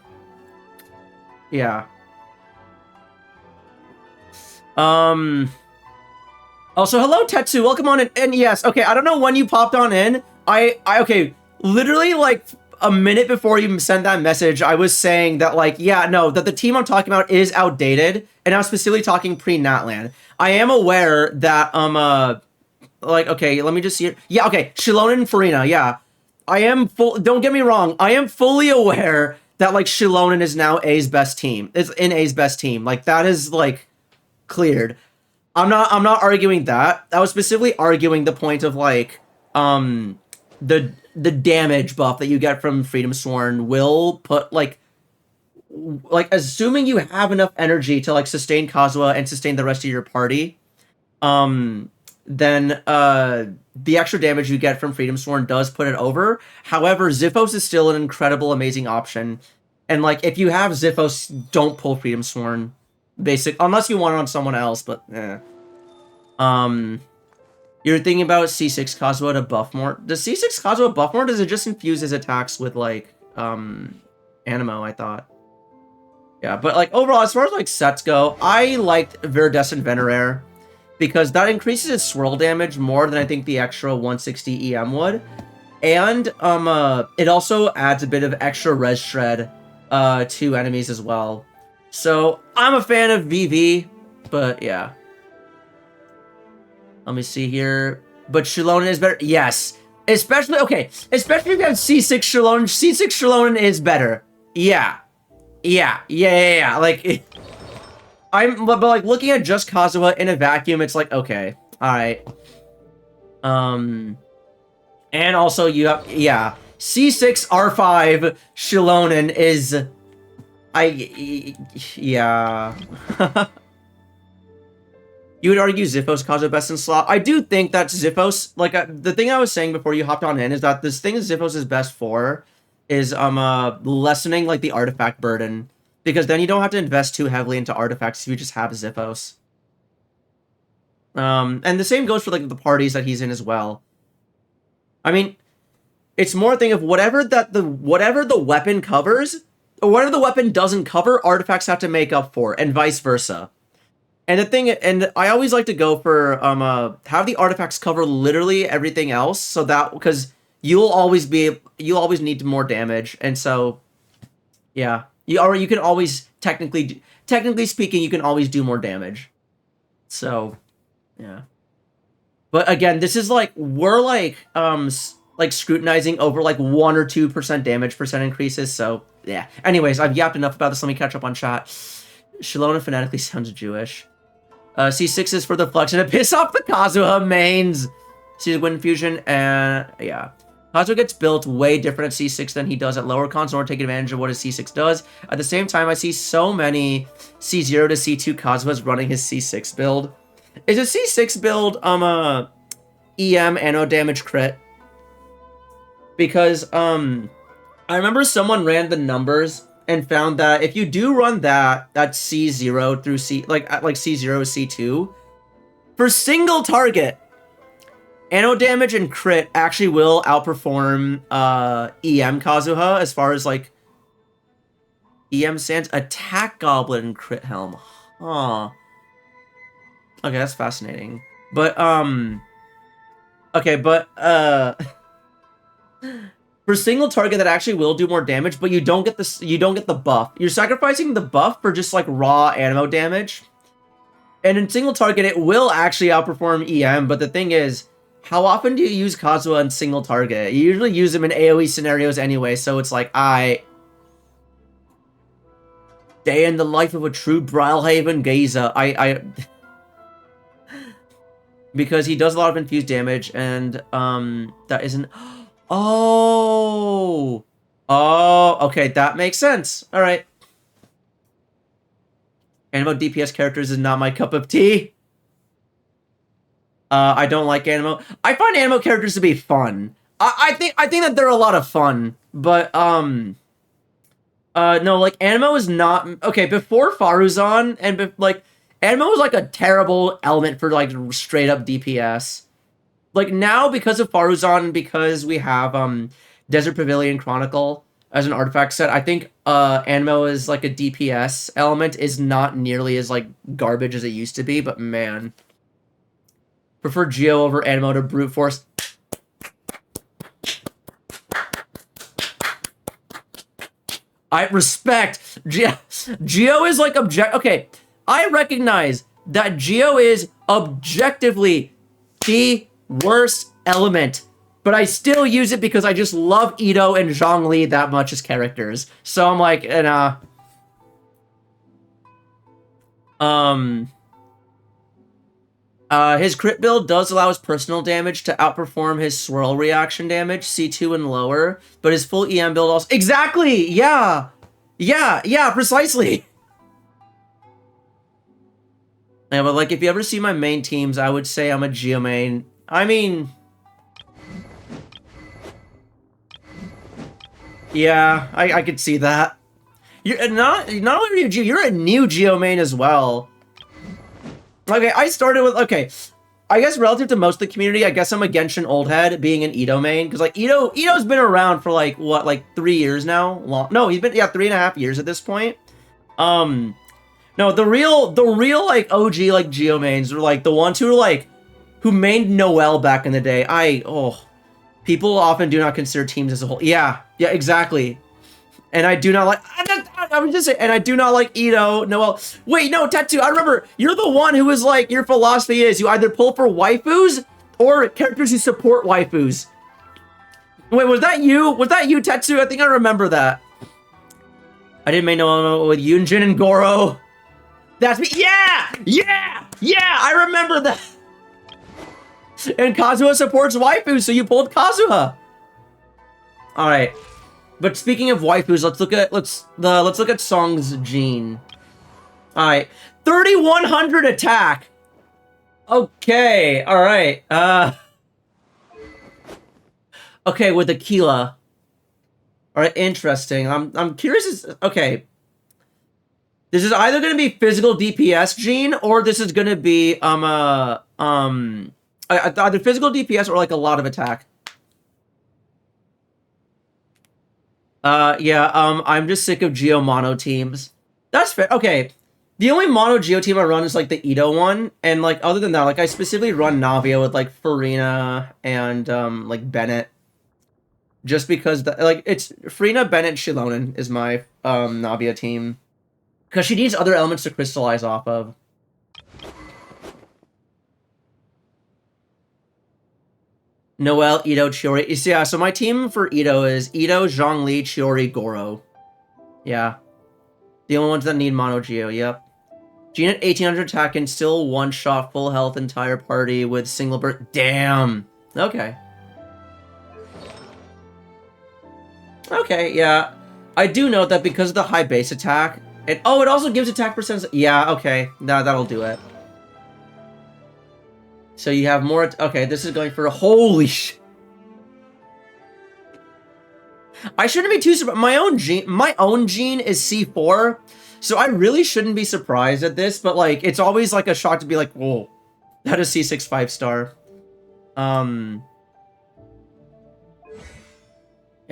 Yeah. Also, hello, Tetsu. Welcome on in. And yes, okay, I don't know when you popped on in. Okay, literally, like, a minute before you sent that message, I was saying that, like, yeah, no, that the team I'm talking about is outdated, and I'm specifically talking pre-Natlan. I am aware that, like, okay, let me just see it. Yeah, okay, Shilonen and Farina, yeah. Don't get me wrong, I am fully aware that, like, Shilonen is now A's best team. It's in A's best team. Like, that is, like, cleared. I'm not arguing that. I was specifically arguing the point of, like, the damage buff that you get from Freedom Sworn will put, like, assuming you have enough energy to, like, sustain Kazuha and sustain the rest of your party, then, the extra damage you get from Freedom Sworn does put it over. However, Ziphos is still an incredible, amazing option. And, like, if you have Ziphos, don't pull Freedom Sworn. Unless you want it on someone else, but, eh. You're thinking about C6 Kazuha to buff more. Does C6 Kazuha buff more, or does it just infuse his attacks with, like, Animo, I thought? Yeah, but, like, overall, as far as, like, sets go, I liked Viridescent Veneraire, because that increases its swirl damage more than I think the extra 160 EM would. And, it also adds a bit of extra res shred, to enemies as well. So, I'm a fan of VV, but, yeah. Let me see here. But Shilonen is better. Yes. Especially if you have C6 Shilonen. C6 Shilonen is better. Yeah. Like, but like, looking at just Kazuha in a vacuum, it's like, okay. Alright. And also, you have, yeah. C6 R5 Shilonen is... Yeah. You would argue Ziphos Kazuha best in slot. I do think that Ziphos, like, the thing I was saying before you hopped on in is that this thing Ziphos is best for is lessening, like, the artifact burden. Because then you don't have to invest too heavily into artifacts if you just have Ziphos. And the same goes for, like, the parties that he's in as well. I mean, it's more a thing of whatever the weapon covers, or whatever the weapon doesn't cover, artifacts have to make up for, and vice versa. And the thing, and I always like to go for have the artifacts cover literally everything else, so that because you'll always need more damage, and so yeah, you can always technically speaking, you can always do more damage. So yeah, but again, this is like we're like scrutinizing over like 1 or 2% damage percent increases. So yeah. Anyways, I've yapped enough about this. Let me catch up on chat. Shalona phonetically sounds Jewish. C6 is for the flex and to piss off the Kazuha mains. See Wind Fusion, and yeah. Kazuha gets built way different at C6 than he does at lower cons in order to take advantage of what his C6 does. At the same time, I see so many C0 to C2 Kazuhas running his C6 build. Is a C6 build EM anno damage crit? Because I remember someone ran the numbers and found that if you do run that's C0 through like C0 C2, for single target, anno damage and crit actually will outperform EM Kazuha as far as like EM Sans attack goblin and crit helm. Huh. Okay, that's fascinating. But okay, but for single target that actually will do more damage, but you don't get the buff. You're sacrificing the buff for just like raw ammo damage. And in single target, it will actually outperform EM, but the thing is, how often do you use Kazuha in single target? You usually use him in AoE scenarios anyway, so it's like, day in the life of a true Brilhaven Geyser. Because he does a lot of infused damage, and that isn't... Oh, okay, that makes sense. All right. Animo DPS characters is not my cup of tea. I don't like animo. I find animo characters to be fun. I think that they're a lot of fun, but no, like animo is not okay. Before Faruzan and like animo was like a terrible element for like straight up DPS. Like now, because of Faruzan, because we have Desert Pavilion Chronicle as an artifact set, I think Anmo as like a DPS element is not nearly as like garbage as it used to be, but man. Prefer Geo over Anmo to brute force. I respect Geo is like okay, I recognize that Geo is objectively the worst element, but I still use it because I just love Ito and Zhongli that much as characters. So I'm like, his crit build does allow his personal damage to outperform his swirl reaction damage, C2 and lower, but his full EM build also... Exactly! Yeah, precisely! Yeah, but like, if you ever see my main teams, I would say I'm a Geo main. I mean... Yeah, I could see that. You're not only are you Geo, you're a new Geo main as well. Okay, I started with, okay, I guess relative to most of the community, I guess I'm a Genshin old head being an Ito main, because like Ito's been around for like, what, like 3 years now? No, he's been, yeah, 3.5 years at this point. No, the real like OG like Geo mains are like the ones who are like, who mained Noelle back in the day. People often do not consider teams as a whole. Yeah, exactly. And I do not like, I was just saying, and I do not like Ito, Noelle. Wait, no, Tetsu, I remember, you're the one who was like, your philosophy is you either pull for waifus or characters who support waifus. Wait, was that you? Was that you, Tetsu? I think I remember that. I didn't make Noelle with Yunjin and Goro. That's me. Yeah, I remember that. And Kazuha supports waifus, so you pulled Kazuha. All right. But speaking of waifus, let's look at Song's Jean. All right, 3100 attack. Okay, all right. Okay, with Aquila. All right, interesting. I'm curious. Okay, this is either going to be physical DPS Jean or this is going to be either physical DPS or like a lot of attack. Yeah. I'm just sick of Geo mono teams. That's fair. Okay. The only mono Geo team I run is like the Ito one, and like other than that, like I specifically run Navia with like Farina and like Bennett, just because like it's Farina, Bennett, Shilonen is my Navia team, because she needs other elements to crystallize off of. Noelle, Ito, Chiori. Yeah, so my team for Ito is Ito, Zhongli, Chiori, Goro. Yeah, the only ones that need mono Geo. Yep. Jean at 1800 attack and still one-shot full health entire party with single burst. Damn. Okay. Okay, yeah. I do note that because of the high base attack, it also gives attack percentage. Yeah, okay. That'll do it. So you have more. Okay, this is going for a holy sh. I shouldn't be too surprised. My own Jean is C4. So I really shouldn't be surprised at this, but like it's always like a shock to be like, whoa, that is C6 5-star. And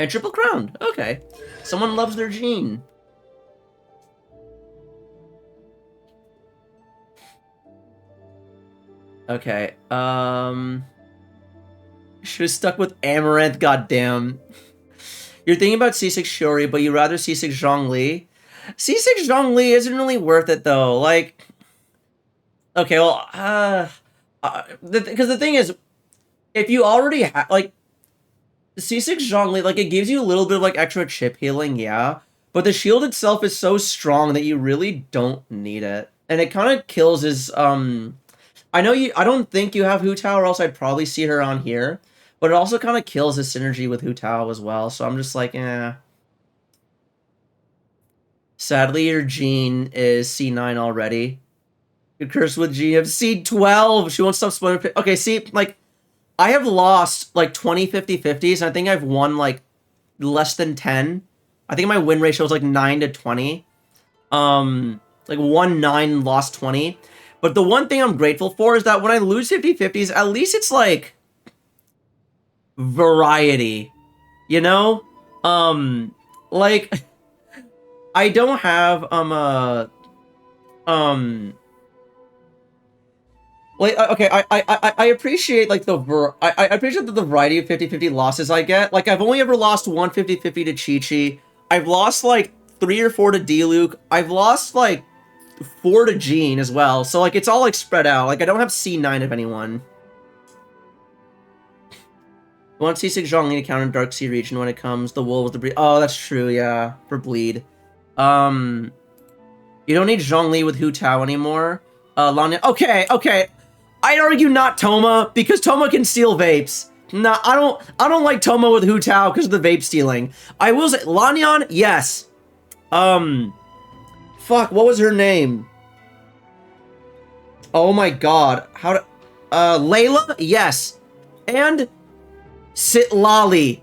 triple crown. Okay. Someone loves their Jean. Okay. Should have stuck with Amaranth, goddamn. You're thinking about C6 Shiori, but you'd rather C6 Zhongli. C6 Zhongli isn't really worth it though. Like, okay, well, because the thing is, if you already have like C6 Zhongli, like it gives you a little bit of like extra chip healing, yeah, but the shield itself is so strong that you really don't need it, and it kind of kills his I don't think you have Hu Tao, or else I'd probably see her on here, but it also kind of kills his synergy with Hu Tao as well. So I'm just like, eh. Sadly, your Jean is C9 already. You're cursed with Jean of C12. She won't stop splitting. Okay, see, like, I have lost, like, 20 50-50s, and I think I've won, like, less than 10. I think my win ratio is, like, 9 to 20. Like, 1-9, lost 20. But the one thing I'm grateful for is that when I lose 50-50s, at least it's, like, variety. You know? Like... I don't have, like, okay, I appreciate, like, I appreciate the variety of 50-50 losses I get. Like, I've only ever lost one 50-50 to Chi-Chi. I've lost, like, 3 or 4 to D-Luke. I've lost, like, 4 to Jean as well. So, like, it's all, like, spread out. Like, I don't have C9 of anyone. You want C6 Zhongli to counter Dark Sea region when it comes. The wool with the breed. Oh, that's true, yeah. For bleed. You don't need Zhongli with Hu Tao anymore. Lanya. Okay. I'd argue not Toma, because Toma can steal vapes. Nah, I don't like Toma with Hu Tao because of the vape stealing. I will say, Lanyan, yes. Fuck, what was her name? Oh my god. Layla? Yes. And Sitlali.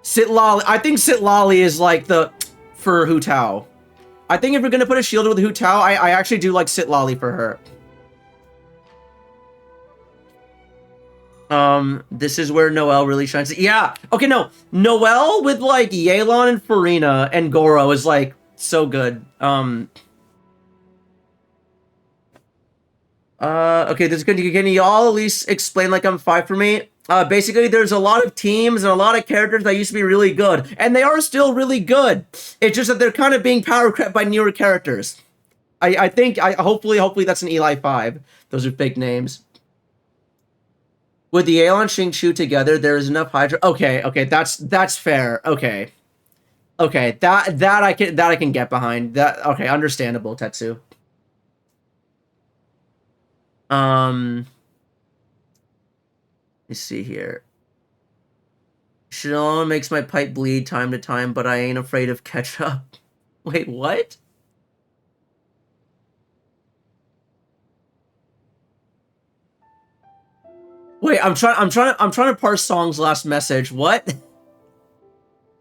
I think Sitlali is like the... for Hu Tao. I think if we're gonna put a shield with Hu Tao, I actually do like Sitlali for her. This is where Noelle really shines. Yeah, okay, no. Noelle with, like, Yelan and Farina and Goro is, like, so good. Okay, this is good. Can y'all at least explain, like, I'm 5 for me? Basically, there's a lot of teams and a lot of characters that used to be really good, and they are still really good. It's just that they're kind of being power crept by newer characters. I think, hopefully that's an Eli 5. Those are fake names. With the Aeon Xingqiu together, there is enough Hydra. Okay, that's fair. Okay, that I can get behind. That okay, understandable, Tetsu. Let's see here. Shalom makes my pipe bleed time to time, but I ain't afraid of ketchup. Wait, what? Wait, I'm trying to parse Song's last message. What?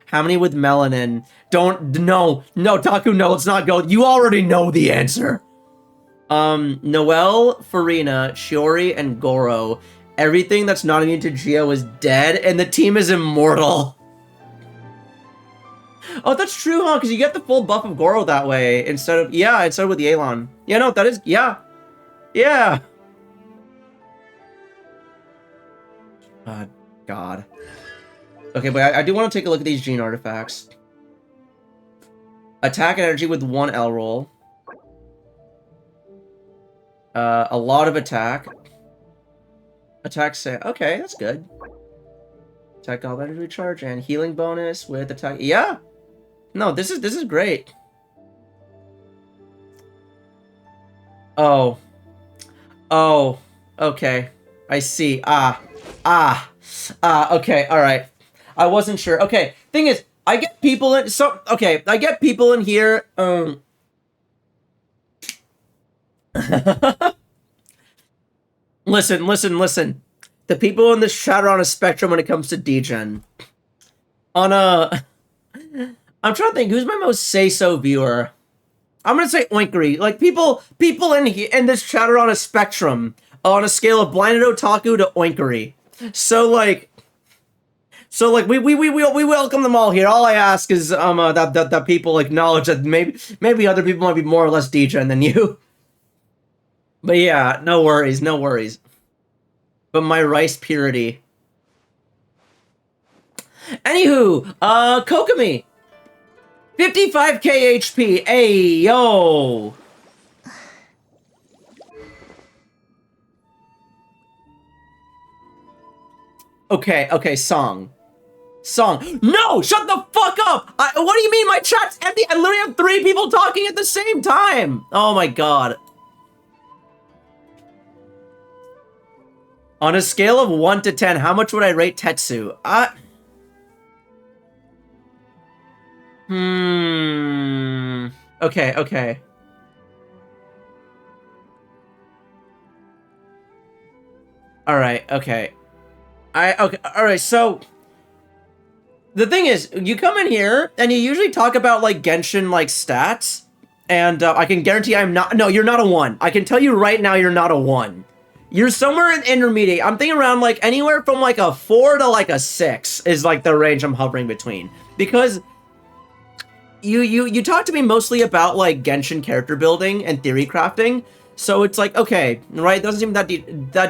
How many with melanin? No, Taku, no, let's not go. You already know the answer. Noelle, Farina, Shiori, and Goro. Everything that's not immune to Geo is dead, and the team is immortal. Oh, that's true, huh? Because you get the full buff of Goro that way instead of with Yelan. Yeah, no, that is yeah. God. Okay, but I do want to take a look at these gene artifacts. Attack energy with 1 L roll. A lot of attack. Attack say okay, that's good. Attack all energy recharge and healing bonus with attack. Yeah. No, this is great. Oh. Okay. I see. Okay, alright. I wasn't sure. Okay, thing is, I get people in here, Listen. The people in this chat are on a spectrum when it comes to degen. I'm trying to think, who's my most say-so viewer? I'm gonna say Oinkery. Like, people in this chat are on a spectrum. On a scale of blinded otaku to Oinkery. So we welcome them all here. All I ask is that people acknowledge that maybe other people might be more or less degen than you. But yeah, no worries. But my rice purity. Anywho, Kokomi. 55k HP. Hey, yo. Okay, Song. No, shut the fuck up! What do you mean my chat's empty? I literally have 3 people talking at the same time! Oh my god. On a scale of 1 to 10, how much would I rate Tetsu? Okay. Alright, okay. Alright, so... The thing is, you come in here, and you usually talk about, like, Genshin, like, stats, and I can guarantee I'm not... No, you're not a 1. I can tell you right now you're not a 1. You're somewhere in intermediate. I'm thinking around, like, anywhere from, like, a 4 to, like, a 6 is, like, the range I'm hovering between. Because you talk to me mostly about, like, Genshin character building and theory crafting, so it's like, okay, right, doesn't seem that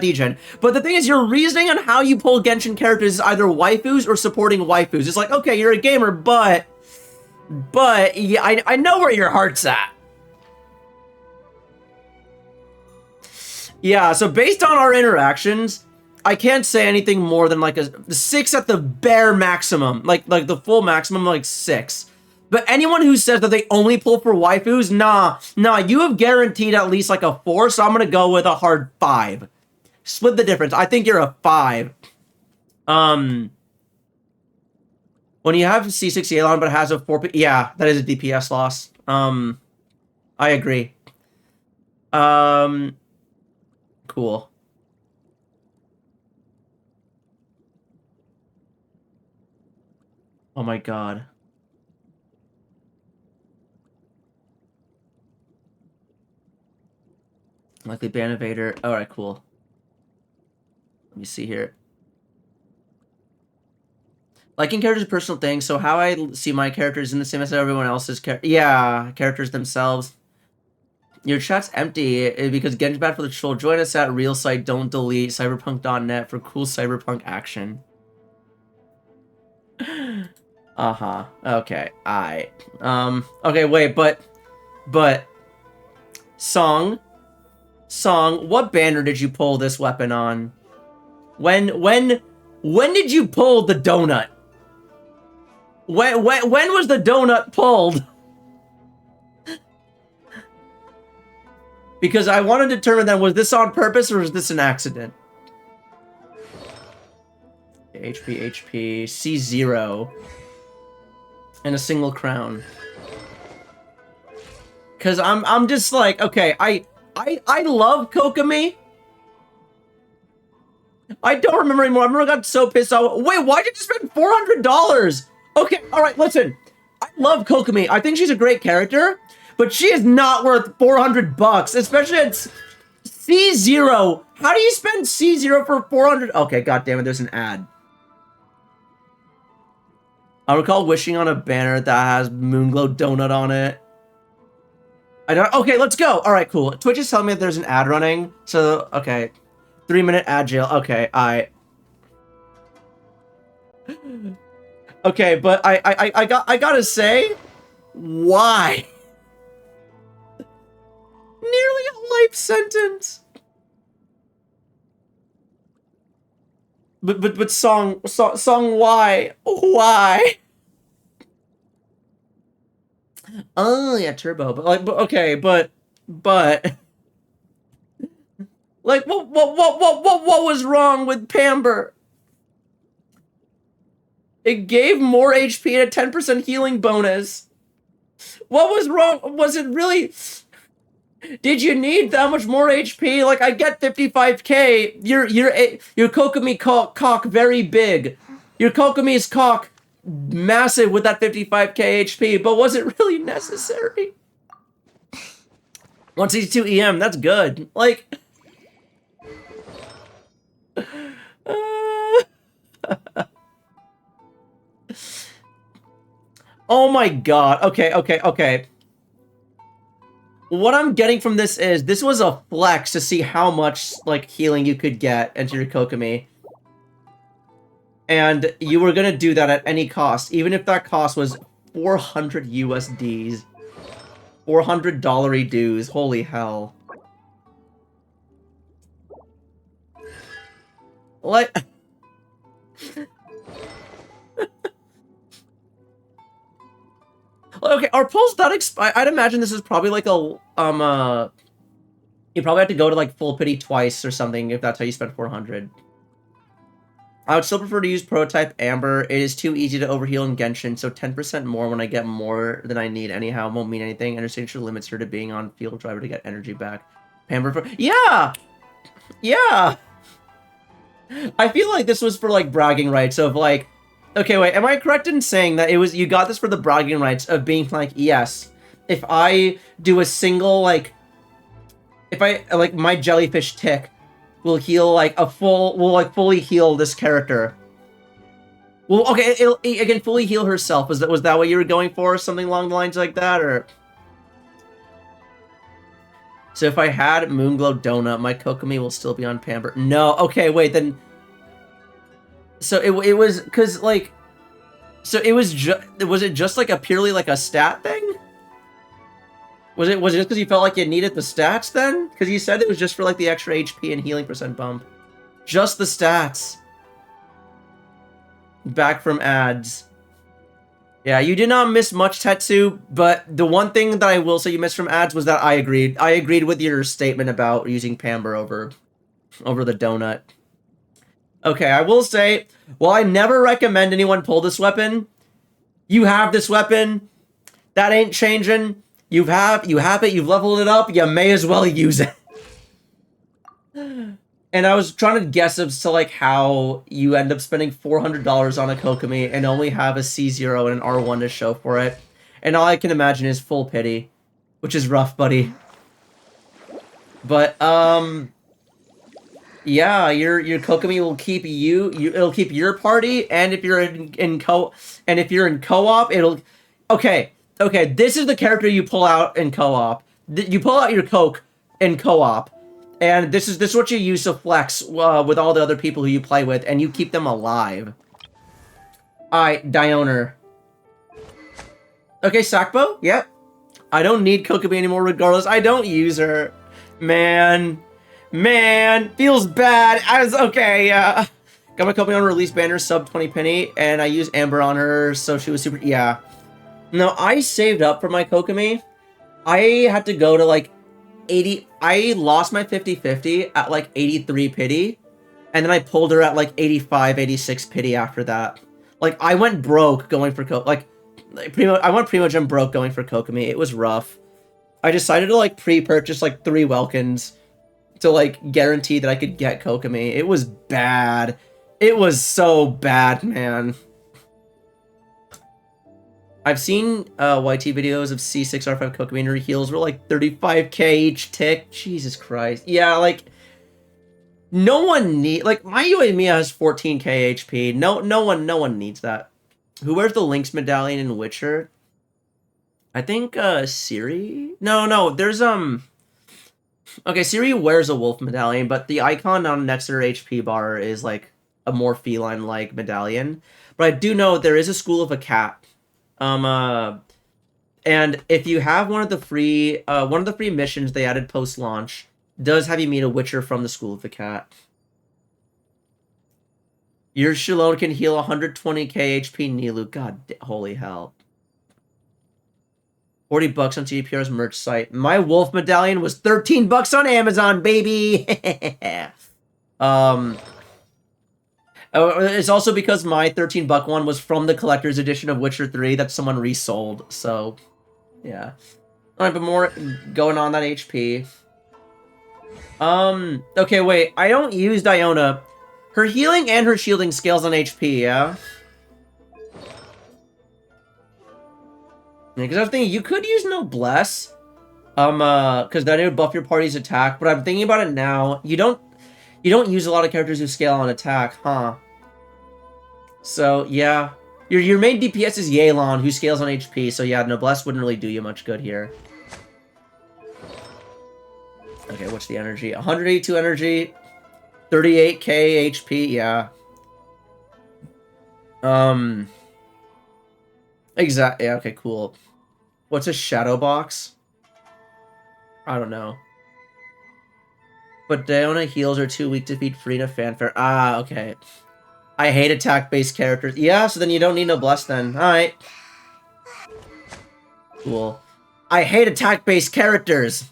degen. But the thing is, your reasoning on how you pull Genshin characters is either waifus or supporting waifus. It's like, okay, you're a gamer, but yeah, I know where your heart's at. Yeah, so based on our interactions, I can't say anything more than like a 6 at the bare maximum. Like the full maximum, like 6. But anyone who says that they only pull for waifus, nah, you have guaranteed at least like a 4, so I'm gonna go with a hard 5. Split the difference. I think you're a 5. When you have C6 Yelan but has a 4, yeah, that is a DPS loss. I agree. Cool. Oh my god. Likely ban evader. Alright, cool. Let me see here. Liking characters is a personal thing, so how I see my characters in the same as everyone else's characters themselves. Your chat's empty because Genshin bad for the troll. Join us at real site, don't delete cyberpunk.net for cool cyberpunk action. Uh-huh. Okay. Okay, wait, but Song, what banner did you pull this weapon on? When did you pull the donut? When was the donut pulled? Because I want to determine that, was this on purpose or was this an accident? HP, C0. And a single crown. Cause I'm just like, okay, I love Kokomi. I don't remember anymore. I remember I got so pissed off. Wait, why did you spend $400? Okay, alright, listen. I love Kokomi. I think she's a great character, but she is not worth $400, especially at C0. How do you spend C0 for 400? Okay, goddammit, there's an ad. I recall wishing on a banner that has Moonglow Donut on it. I don't. Okay, let's go. All right, cool. Twitch is telling me that there's an ad running. So, okay. 3-minute ad jail. Okay, okay, but I gotta say, why? Nearly a life sentence. But song, why? Why? Oh yeah, turbo. But like, okay, but like, what was wrong with Pamber? It gave more HP and a 10% healing bonus. What was wrong? Was it really? Did you need that much more HP? Like, I get 55k. Your Kokomi cock very big. Your Kokomi's cock massive with that 55k HP, but was it really necessary? 162 EM, that's good. Like, oh my god. Okay. What I'm getting from this is, this was a flex to see how much, like, healing you could get into your Kokomi. And you were gonna do that at any cost, even if that cost was 400 USDs. $400 dues, holy hell. Like... Okay, are pulls that I'd imagine this is probably like a, you probably have to go to like full pity twice or something if that's how you spend 400. I would still prefer to use prototype Amber. It is too easy to overheal in Genshin, so 10% more when I get more than I need anyhow won't mean anything. Understanding limits her to being on field driver to get energy back. Amber for yeah! I feel like this was for like bragging rights of like, okay, wait, am I correct in saying that it was, you got this for the bragging rights of being like, yes, if I do a single, like, if I, like, my jellyfish tick will heal, like, will, like, fully heal this character. Well, okay, it can fully heal herself. Was that what you were going for? Something along the lines like that, or? So if I had Moonglow Donut, my Kokomi will still be on Pamber. No, okay, wait, then... So it was, because, like... So it was it just, like, a purely, like, a stat thing? Was it just because you felt like you needed the stats, then? Because you said it was just for, like, the extra HP and healing percent bump. Just the stats. Back from ads. Yeah, you did not miss much, Tetsu, but the one thing that I will say you missed from ads was that I agreed. I agreed with your statement about using Pamber over the donut. Okay, I will say, while I never recommend anyone pull this weapon, you have this weapon. That ain't changing. You have it, you've leveled it up, you may as well use it. And I was trying to guess as to, like, how you end up spending $400 on a Kokomi and only have a C0 and an R1 to show for it. And all I can imagine is full pity, which is rough, buddy. But, yeah, your Kokomi will keep it'll keep your party, and if you're in co-op, it'll... Okay, this is the character you pull out in co-op. You pull out your Coke in co-op. And this is what you use to flex with all the other people who you play with, and you keep them alive. Alright, Dioner. Okay, Sakbo? Yep. I don't need Kokomi anymore regardless. I don't use her. Man, feels bad. Okay, got my Kokomi on release banner, sub 20 penny, and I used Amber on her, so she was super, yeah. No, I saved up for my Kokomi. I had to go to, like, 80, I lost my 50-50 at like 83 pity, and then I pulled her at like 85, 86 pity after that. Like, I went broke going for I went pretty much broke going for Kokomi. It was rough. I decided to, like, pre-purchase, like, 3 Welkins to, like, guarantee that I could get Kokomi. It was bad. It was so bad, man. I've seen YT videos of C6R5 Kokomi and her heals were like 35k each tick. Jesus Christ. Yeah, like, no one like, my Uemiya has 14k HP. No one needs that. Who wears the Lynx medallion in Witcher? I think Ciri? No, there's okay, Ciri wears a wolf medallion, but the icon on next to her HP bar is like a more feline-like medallion. But I do know there is a school of a cat. And if you have one of the free missions they added post-launch, does have you meet a Witcher from the School of the Cat. Your Shalone can heal 120k HP Nilu. God, holy hell. 40 bucks on TDPR's merch site. My wolf medallion was 13 bucks on Amazon, baby! It's also because my 13-buck one was from the collector's edition of Witcher 3 that someone resold, so yeah. Alright, but more going on that HP. Okay, wait, I don't use Diona. Her healing and her shielding scales on HP, yeah? Because I was thinking, you could use Noblesse. Because that would buff your party's attack, but I'm thinking about it now. You don't use a lot of characters who scale on attack, huh? So, yeah. Your main DPS is Yelan, who scales on HP, so yeah, Noblesse wouldn't really do you much good here. Okay, what's the energy? 182 energy, 38k HP, yeah. Exactly, yeah, okay, cool. What's a shadow box? I don't know. But Diona heals are too weak to defeat Frida Fanfare. Ah, okay. I hate attack-based characters. Yeah, so then you don't need Noblesse then. Alright. Cool. I hate attack-based characters.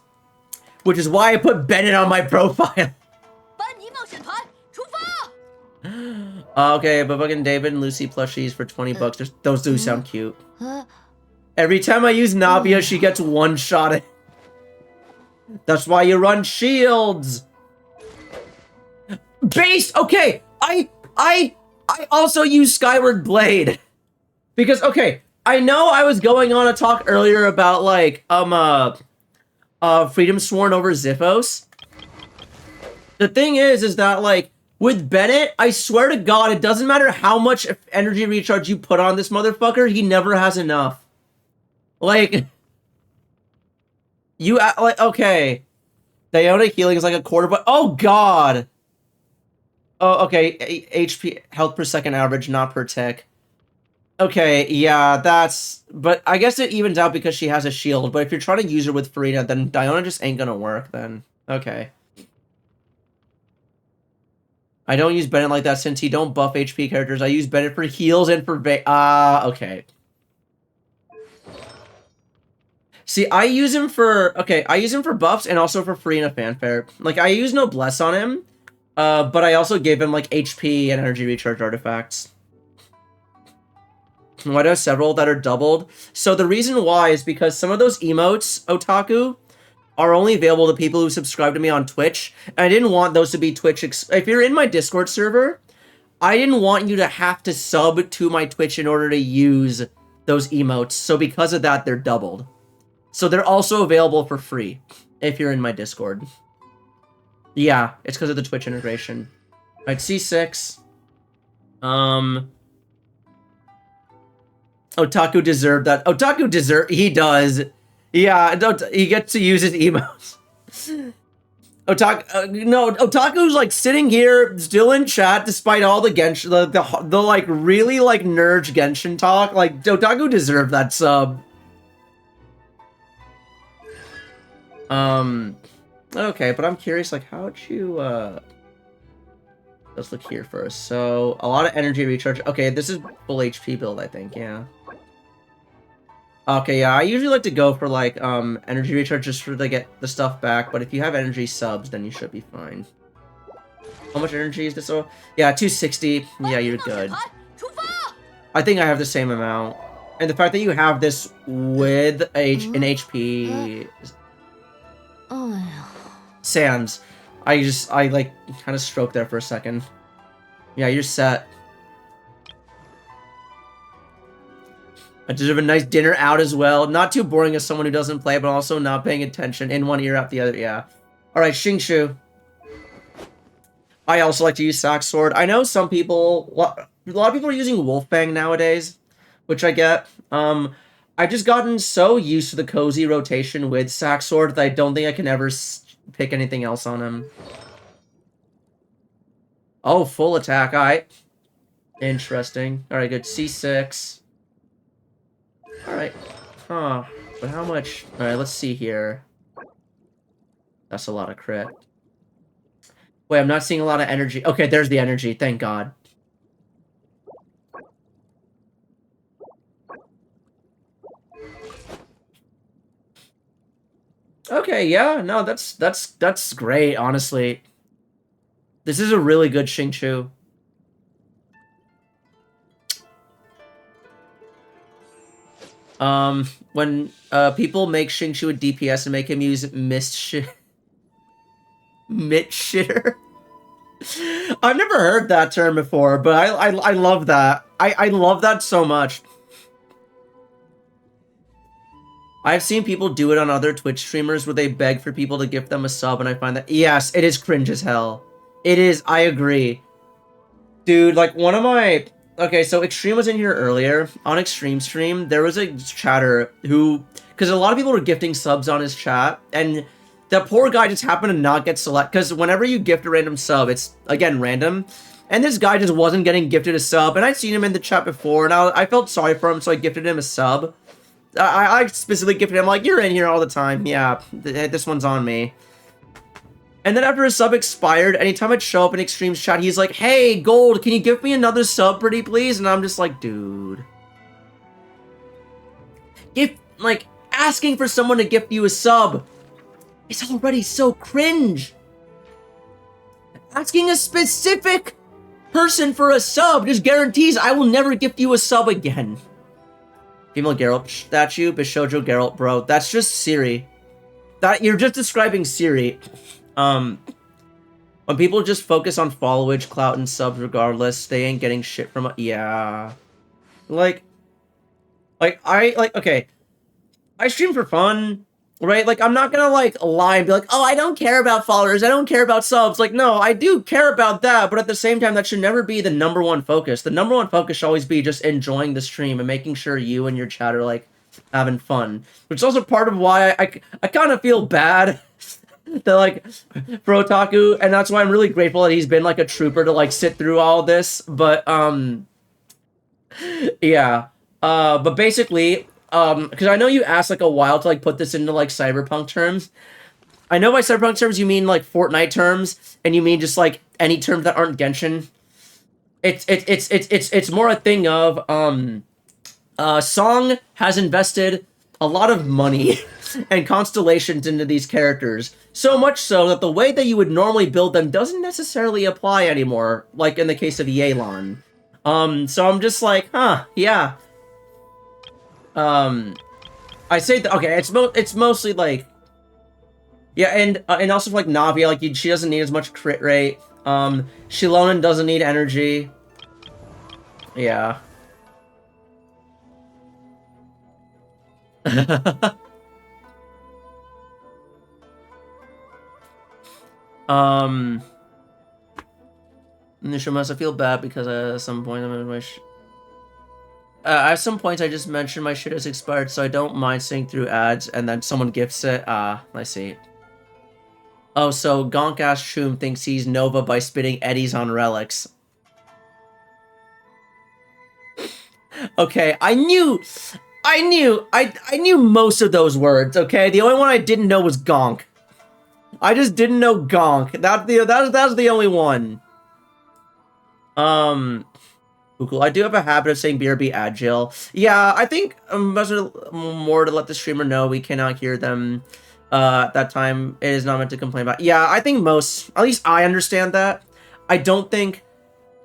Which is why I put Bennett on my profile. Okay, but fucking David and Lucy plushies for 20 bucks. Those do sound cute. Every time I use Nabia, she gets one-shotted. That's why you run shields. Base. Okay, I also use Skyward Blade because okay, I know I was going on a talk earlier about like Freedom Sworn over Ziphos. The thing is that like with Bennett, I swear to God, it doesn't matter how much energy recharge you put on this motherfucker, he never has enough. Like. You, like, okay. Diona healing is like a quarter, but oh god! Oh, okay, HP, health per second average, not per tick. Okay, yeah, that's... But I guess it evens out because she has a shield, but if you're trying to use her with Farina, then Diona just ain't gonna work, then. Okay. I don't use Bennett like that since he don't buff HP characters. I use Bennett for heals and for okay. See, I use him for... Okay, I use him for buffs and also for Farina Fanfare. Like, I use Noblesse on him, but I also gave him, like, HP and energy recharge artifacts. Why do I have several that are doubled? So the reason why is because some of those emotes, Otaku, are only available to people who subscribe to me on Twitch. And I didn't want those to be Twitch... If you're in my Discord server, I didn't want you to have to sub to my Twitch in order to use those emotes. So because of that, they're doubled. So they're also available for free if you're in my Discord. Yeah, it's because of the Twitch integration. Alright, C6. Otaku deserved that. Otaku he does. Yeah, he gets to use his emotes. Otaku's like sitting here, still in chat, despite all the Genshin, the like really like nerd Genshin talk. Like, Otaku deserved that sub. Okay, but I'm curious, like, how'd you, let's look here first. So, a lot of energy recharge. Okay, this is full HP build, I think, yeah. Okay, yeah, I usually like to go for, like, energy recharge just to get the stuff back, but if you have energy subs, then you should be fine. How much energy is this? Oh, yeah, 260. Yeah, you're good. I think I have the same amount. And the fact that you have this with an HP... Sans. I like, kind of stroked there for a second. Yeah, you're set. I deserve a nice dinner out as well. Not too boring as someone who doesn't play, but also not paying attention. In one ear, out the other, yeah. Alright, Xingshu. I also like to use Sax Sword. I know some people... A lot of people are using Wolfbang nowadays, which I get. I've just gotten so used to the cozy rotation with Sax Sword that I don't think I can ever pick anything else on him. Oh, full attack. Alright. Interesting. Alright, good. C6. Alright. Huh. But how much... Alright, let's see here. That's a lot of crit. Wait, I'm not seeing a lot of energy. Okay, there's the energy. Thank God. Okay, yeah. No, that's great, honestly. This is a really good Xingshu. When people make Xingshu a DPS and make him use Mist Shitter. I've never heard that term before, but I love that. I love that so much. I've seen people do it on other Twitch streamers where they beg for people to give them a sub, and I find that, yes, it is cringe as hell. It is, I agree. Dude, like, one of my... Okay, so Extreme was in here earlier. On Extreme stream, there was a chatter who... Because a lot of people were gifting subs on his chat, and that poor guy just happened to not get select. Because whenever you gift a random sub, it's, again, random. And this guy just wasn't getting gifted a sub, and I'd seen him in the chat before, and I felt sorry for him, so I gifted him a sub. I specifically gifted him, like, you're in here all the time. Yeah, this one's on me. And then after his sub expired, anytime I'd show up in Extreme's chat, he's like, hey, Gold, can you give me another sub pretty please? And I'm just like, dude. Like, asking for someone to gift you a sub is already so cringe. Asking a specific person for a sub just guarantees I will never gift you a sub again. Female Geralt statue, Bishojo Geralt, bro. That's just Siri. You're just describing Siri. When people just focus on followage, clout, and subs regardless, they ain't getting shit from... Yeah. Okay. I stream for fun, right? Like, I'm not gonna, like, lie and be like, oh, I don't care about followers, I don't care about subs. Like, no, I do care about that, but at the same time, that should never be the #1 focus. The #1 focus should always be just enjoying the stream and making sure you and your chat are, like, having fun. Which is also part of why I kind of feel bad that, like, for Otaku, and that's why I'm really grateful that he's been, like, a trooper to, like, sit through all this, but, yeah. But basically... because I know you asked, like, a while to, like, put this into, like, cyberpunk terms. I know by cyberpunk terms you mean, like, Fortnite terms, and you mean just, like, any terms that aren't Genshin. It's more a thing of, Song has invested a lot of money and constellations into these characters. So much so that the way that you would normally build them doesn't necessarily apply anymore, like in the case of Yelan. So I'm just like, huh, yeah. I say that, okay, it's mostly like, yeah, and also for like Navia, like she doesn't need as much crit rate. Shilonen doesn't need energy. Yeah. Nishimas, I feel bad because at some point I'm in my at some points I just mentioned my shit has expired, so I don't mind seeing through ads, and then someone gifts it. I see. Oh, so Gonk-ass Shroom thinks he's Nova by spitting eddies on relics. Okay, I knew most of those words, okay? The only one I didn't know was Gonk. I just didn't know Gonk. That was the only one. Cool. I do have a habit of saying BRB agile. Yeah, I think more to let the streamer know we cannot hear them at that time. It is not meant to complain about. Yeah, I think most, at least I understand that. I don't think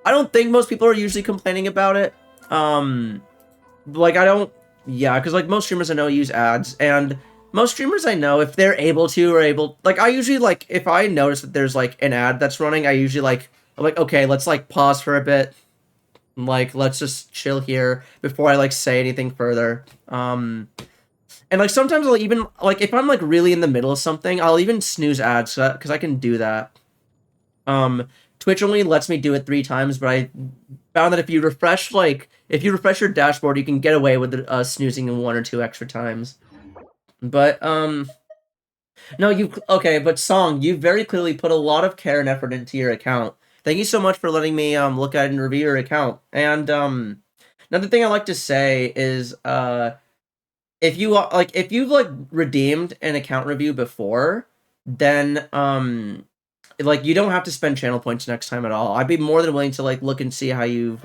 most people are usually complaining about it. Like I don't, yeah, because like most streamers I know use ads, and most streamers I know, if they're able to, are able, like I usually like, if I notice that there's like an ad that's running, I usually I'm like, okay, let's like pause for a bit. Like, let's just chill here before I like say anything further. And like sometimes I'll even like if I'm like really in the middle of something, I'll even snooze ads because I can do that. Twitch only lets me do it 3 times, but I found that if you refresh your dashboard, you can get away with snoozing in 1 or 2 extra times. But no, but Song, you very clearly put a lot of care and effort into your account. Thank you so much for letting me look at and review your account. And another thing I like to say is if you've like redeemed an account review before, then like you don't have to spend channel points next time at all. I'd be more than willing to like look and see how you've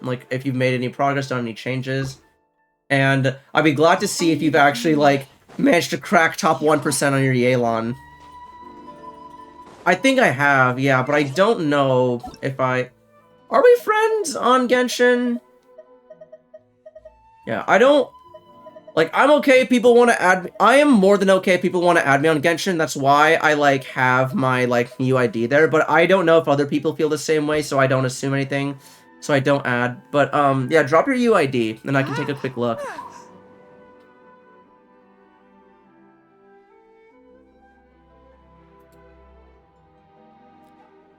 like if you've made any progress, done any changes. And I'd be glad to see if you've actually like managed to crack top 1% on your Yelan. I think I have, yeah, but I don't know if I... Are we friends on Genshin? Yeah, I don't... Like, I'm okay if people want to add me. I am more than okay if people want to add me on Genshin. That's why I, like, have my, like, UID there. But I don't know if other people feel the same way, so I don't assume anything. So I don't add. But, yeah, drop your UID, and I can take a quick look.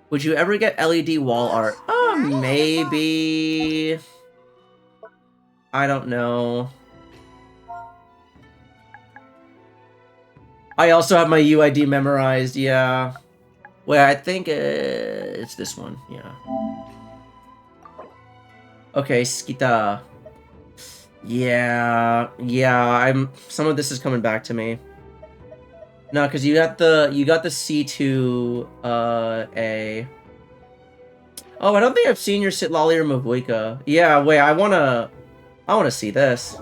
Would you ever get LED wall art? Maybe... I don't know. I also have my UID memorized, yeah. Wait, I think it's this one, yeah. Okay, Skita. Yeah, some of this is coming back to me. No, because you got the C2 A. Oh, I don't think I've seen your Sitlali or Mavuika. Yeah, wait, I wanna see this.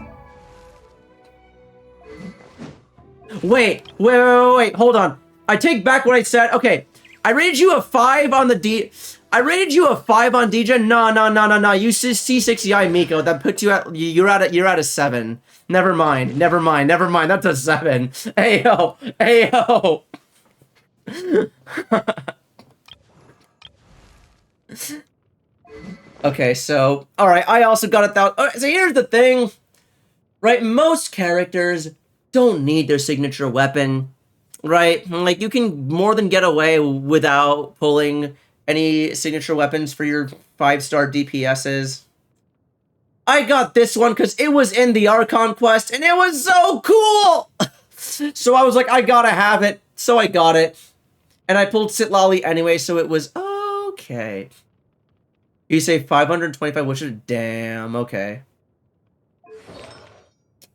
Wait, hold on. I take back what I said. Okay, I rated you a 5 on the D. I rated you a 5 on DJ. No. You C6EI Miko. That puts you at you're at a 7. Never mind. That's a 7. Ayo. Okay, so all right. I also got 1,000. Right, so here's the thing, right? Most characters don't need their signature weapon, right? Like you can more than get away without pulling any signature weapons for your 5-star DPSs. I got this one because it was in the Archon quest and it was so cool. So I was like, I gotta have it. So I got it. And I pulled Sitlali anyway, so it was okay. You say 525 wishes? Damn, okay.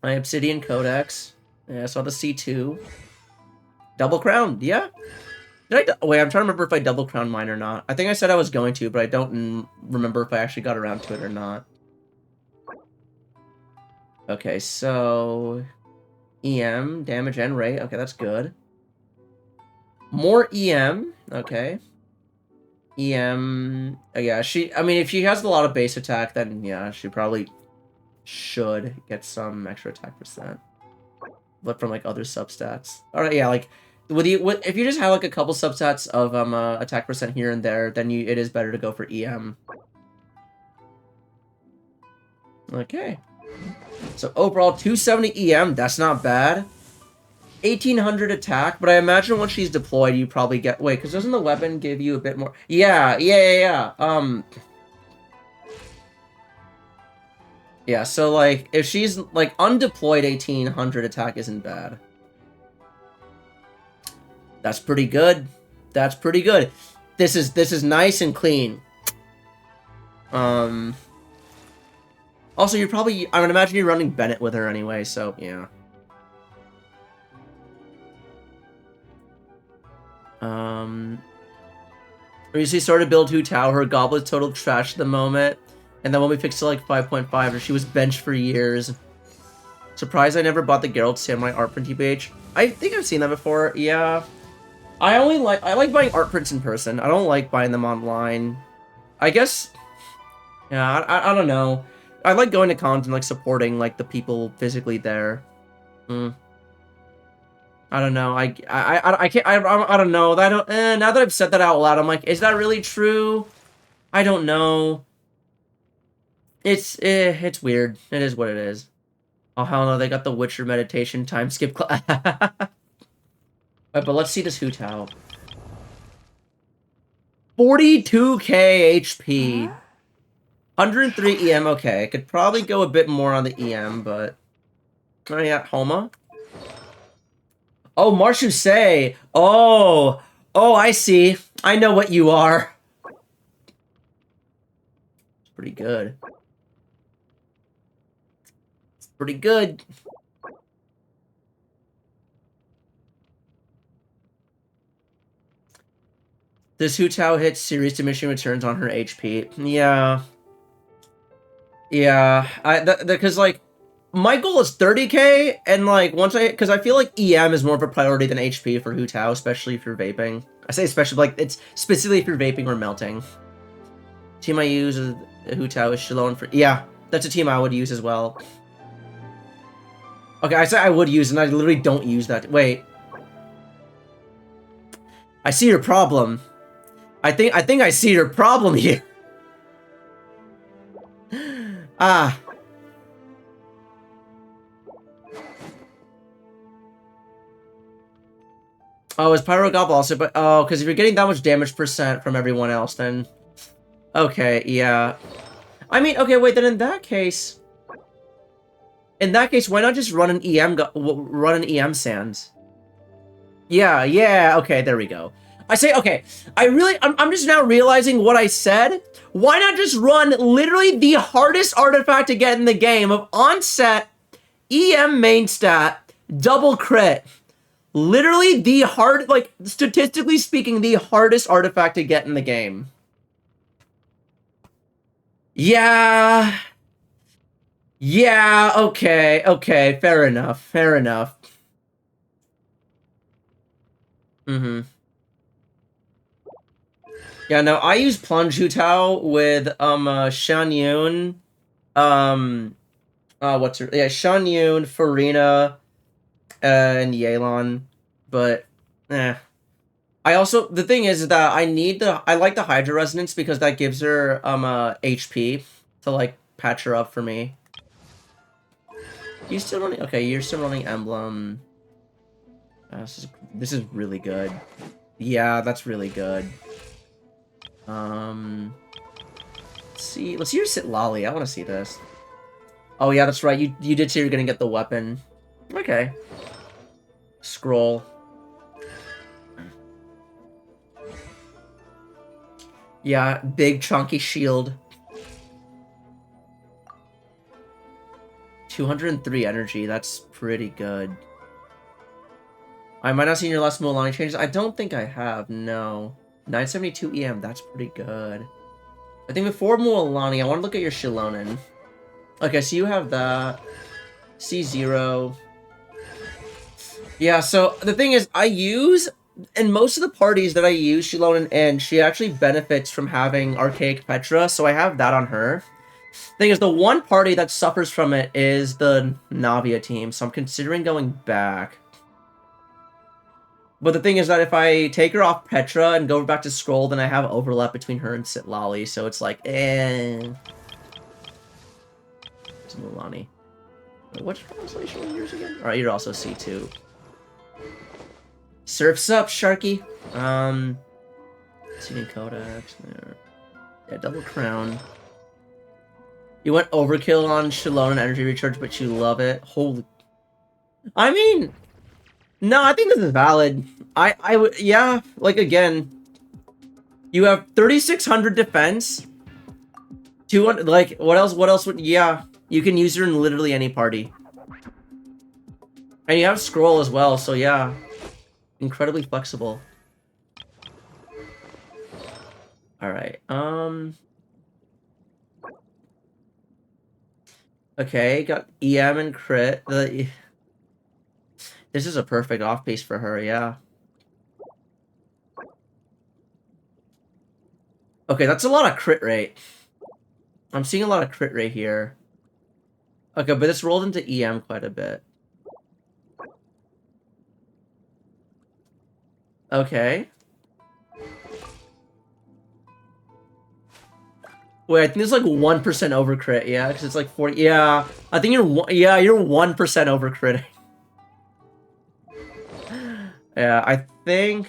My Obsidian Codex. Yeah, I saw the C2. Double Crown, yeah. Wait, I'm trying to remember if I double crowned mine or not. I think I said I was going to, but I don't remember if I actually got around to it or not. Okay, so... EM, damage and rate. Okay, that's good. More EM. Okay. EM... Oh, yeah, I mean, if she has a lot of base attack, then yeah, she probably should get some extra attack percent. But from, like, other substats. Alright, yeah, like... if you just have like a couple substats of attack percent here and there, then it is better to go for EM. Okay. So overall 270 EM, that's not bad. 1800 attack, but I imagine once she's deployed, you probably get because doesn't the weapon give you a bit more? Yeah. Yeah, so like if she's like undeployed, 1800 attack isn't bad. That's pretty good. That's pretty good. This is nice and clean. Also, you're probably... I would imagine you're running Bennett with her anyway, so, yeah. We see started build Hu Tao, her goblet's total trash at the moment. And then when we fixed to like 5.5, she was benched for years. Surprised I never bought the Geralt Samurai art print TBH. I think I've seen that before, yeah. I like buying art prints in person. I don't like buying them online. I guess, yeah, I don't know. I like going to cons and like supporting like the people physically there. I don't know. I can't. I don't know. I don't. Now that I've said that out loud, I'm like, is that really true? I don't know. It's weird. It is what it is. Oh hell no! They got the Witcher meditation time skip class. But let's see this Hu Tao. 42k HP. 103 EM. Okay, I could probably go a bit more on the EM, but oh yeah, Homa. Oh, Marchusei. Oh, I see. I know what you are. It's pretty good. It's pretty good. This Hu Tao hits serious diminishing returns on her HP. Yeah. Yeah. Because, like, my goal is 30k, and, like, because I feel like EM is more of a priority than HP for Hu Tao, especially if you're vaping. I say especially, like, it's specifically if you're vaping or melting. Team I use is Hu Tao is Shalon for... Yeah, that's a team I would use as well. Okay, I said I would use, and I literally don't use that. Wait. I see your problem. I think I see your problem here. Ah. Oh, is Pyro Gobble also? But oh, because if you're getting that much damage percent from everyone else, then okay, yeah. I mean, okay, wait. Then in that case, why not just run an EM Sands? Yeah. Okay, there we go. I say, okay, I'm just now realizing what I said. Why not just run literally the hardest artifact to get in the game of onset, EM main stat, double crit. Literally the statistically speaking, the hardest artifact to get in the game. Yeah. Yeah, okay, fair enough. Mm-hmm. Yeah, no, I use Plunge Hu Tao with Shan Yun, what's her? Yeah, Shan Yun, Farina, and Yelan, but I also the thing is that I like the Hydra Resonance because that gives her HP to like patch her up for me. You still running? Okay, you're still running Emblem. This is really good. Yeah, that's really good. Let's see your Sit Lolly. I want to see this. Oh yeah, that's right. You did say you're gonna get the weapon. Okay. Scroll. Yeah, big chunky shield. 203 energy. That's pretty good. I might not have seen your last Mulan changes. I don't think I have. No. 972 EM. That's pretty good. I think before Mualani, I want to look at your Shilonen. Okay, so you have that. C0. Yeah, so the thing is, in most of the parties that I use Shilonen in, she actually benefits from having Archaic Petra, so I have that on her. Thing is, the one party that suffers from it is the Navia team, so I'm considering going back. But the thing is that if I take her off Petra and go back to Scroll, then I have overlap between her and Sitlali, so it's like, It's Mulanni. Which translation are yours again? Alright, you're also C2. Surf's up, Sharky. Seating Codex. There. Yeah, double crown. You went overkill on Shalon and energy recharge, but you love it. Holy. I mean, no, I think this is valid. I would, yeah, like again, you have 3,600 defense. 200, like, what else would, yeah, you can use her in literally any party. And you have scroll as well, so yeah, incredibly flexible. Alright, okay, got EM and crit. This is a perfect off-base for her, yeah. Okay, that's a lot of crit rate. I'm seeing a lot of crit rate here. Okay, but it's rolled into EM quite a bit. Okay. Wait, I think it's like 1% over crit, yeah, because it's like 40. Yeah, I think you're you're 1% over crit. Yeah, I think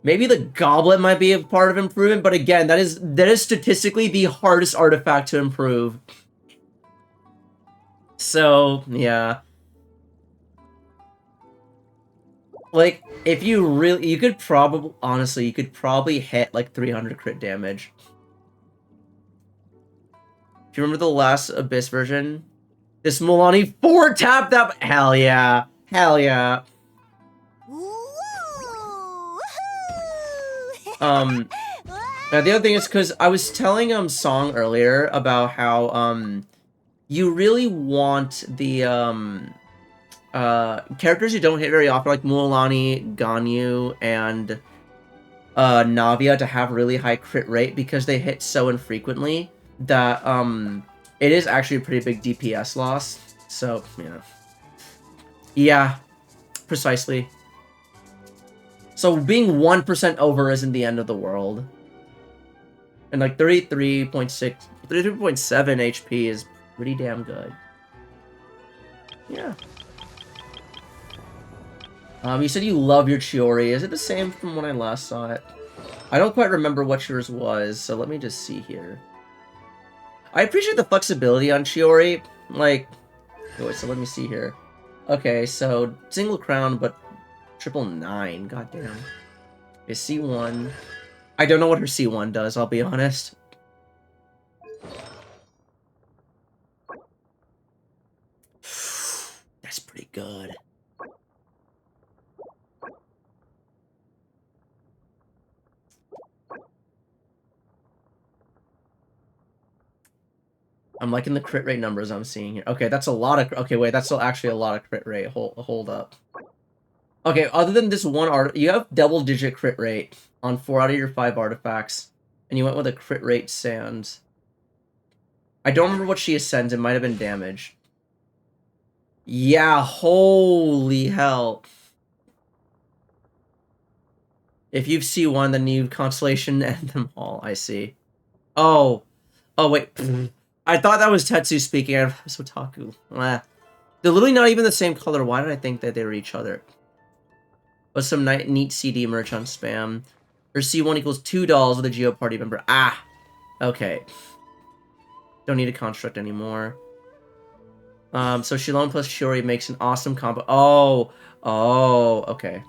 maybe the goblet might be a part of improvement, but again, that is statistically the hardest artifact to improve. So, yeah. Like, if you really, you could probably, honestly, you could probably hit like 300 crit damage. If you remember the last Abyss version, this Milani 4 tap that, hell yeah. Hell yeah. Now the other thing is because I was telling Song earlier about how you really want the characters you don't hit very often, like Mualani, Ganyu, and Navia, to have really high crit rate because they hit so infrequently that it is actually a pretty big DPS loss. So yeah, precisely. So being 1% over isn't the end of the world. And like 33.6, 33.7 HP is pretty damn good. Yeah. You said you love your Chiori. Is it the same from when I last saw it? I don't quite remember what yours was, so let me just see here. I appreciate the flexibility on Chiori. Like, wait, so let me see here. Okay, so single crown, but 999. Goddamn. Okay, C1. I don't know what her C1 does, I'll be honest. That's pretty good. I'm liking the crit rate numbers I'm seeing here. Okay, that's a lot of... Okay, wait, that's actually a lot of crit rate. Hold up. Okay, other than this one art, you have double-digit crit rate on 4 out of your 5 artifacts, and you went with a crit rate Sans. I don't remember what she ascends. It might have been damage. Yeah, holy hell. If you've C1, then you Constellation end them all. I see. Oh. Oh, wait. I thought that was Tetsu speaking. I was Otaku. They're literally not even the same color. Why did I think that they were each other? But some neat CD merch on spam. Her C1 equals $2 with a Geo Party member. Ah! Okay. Don't need a construct anymore. So Shilon plus Shiori makes an awesome combo. Oh! Oh, okay.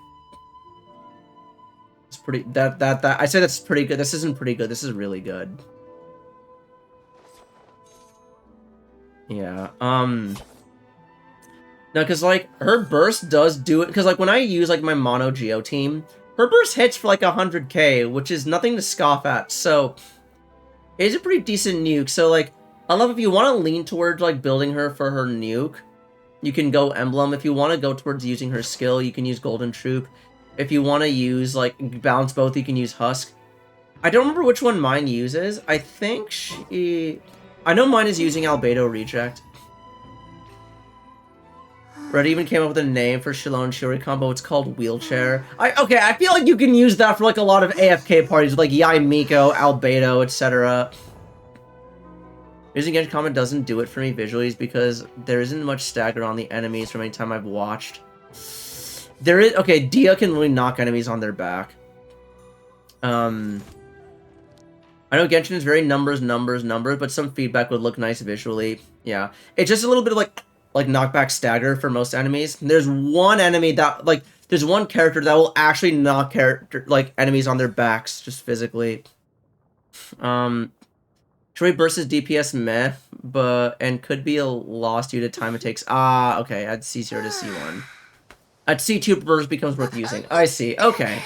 It's pretty... I said that's pretty good. This isn't pretty good. This is really good. Yeah, no, because, like, her burst does do it, because, like, when I use, like, my mono Geo team, her burst hits for, like, 100k, which is nothing to scoff at, so it's a pretty decent nuke. So, like, I love if you want to lean towards, like, building her for her nuke, you can go Emblem. If you want to go towards using her skill, you can use Golden Troop. If you want to use, like, balance both, you can use Husk. I don't remember which one mine uses. I think she... I know mine is using Albedo Reject. Red even came up with a name for Shilon Shiori combo. It's called Wheelchair. Okay, I feel like you can use that for like a lot of AFK parties with like Yai Miko, Albedo, etc. Using Genshin Comment doesn't do it for me visually because there isn't much stagger on the enemies from any time I've watched. There is... Okay, Dia can really knock enemies on their back. I know Genshin is very numbers, but some feedback would look nice visually. Yeah. It's just a little bit of, like knockback stagger for most enemies. There's one enemy that, like, there's one character that will actually knock enemies on their backs, just physically. Troy versus DPS meh, and could be a loss due to time it takes. Ah, okay, at C0 to C1. At C2, burst becomes worth using. I see, okay.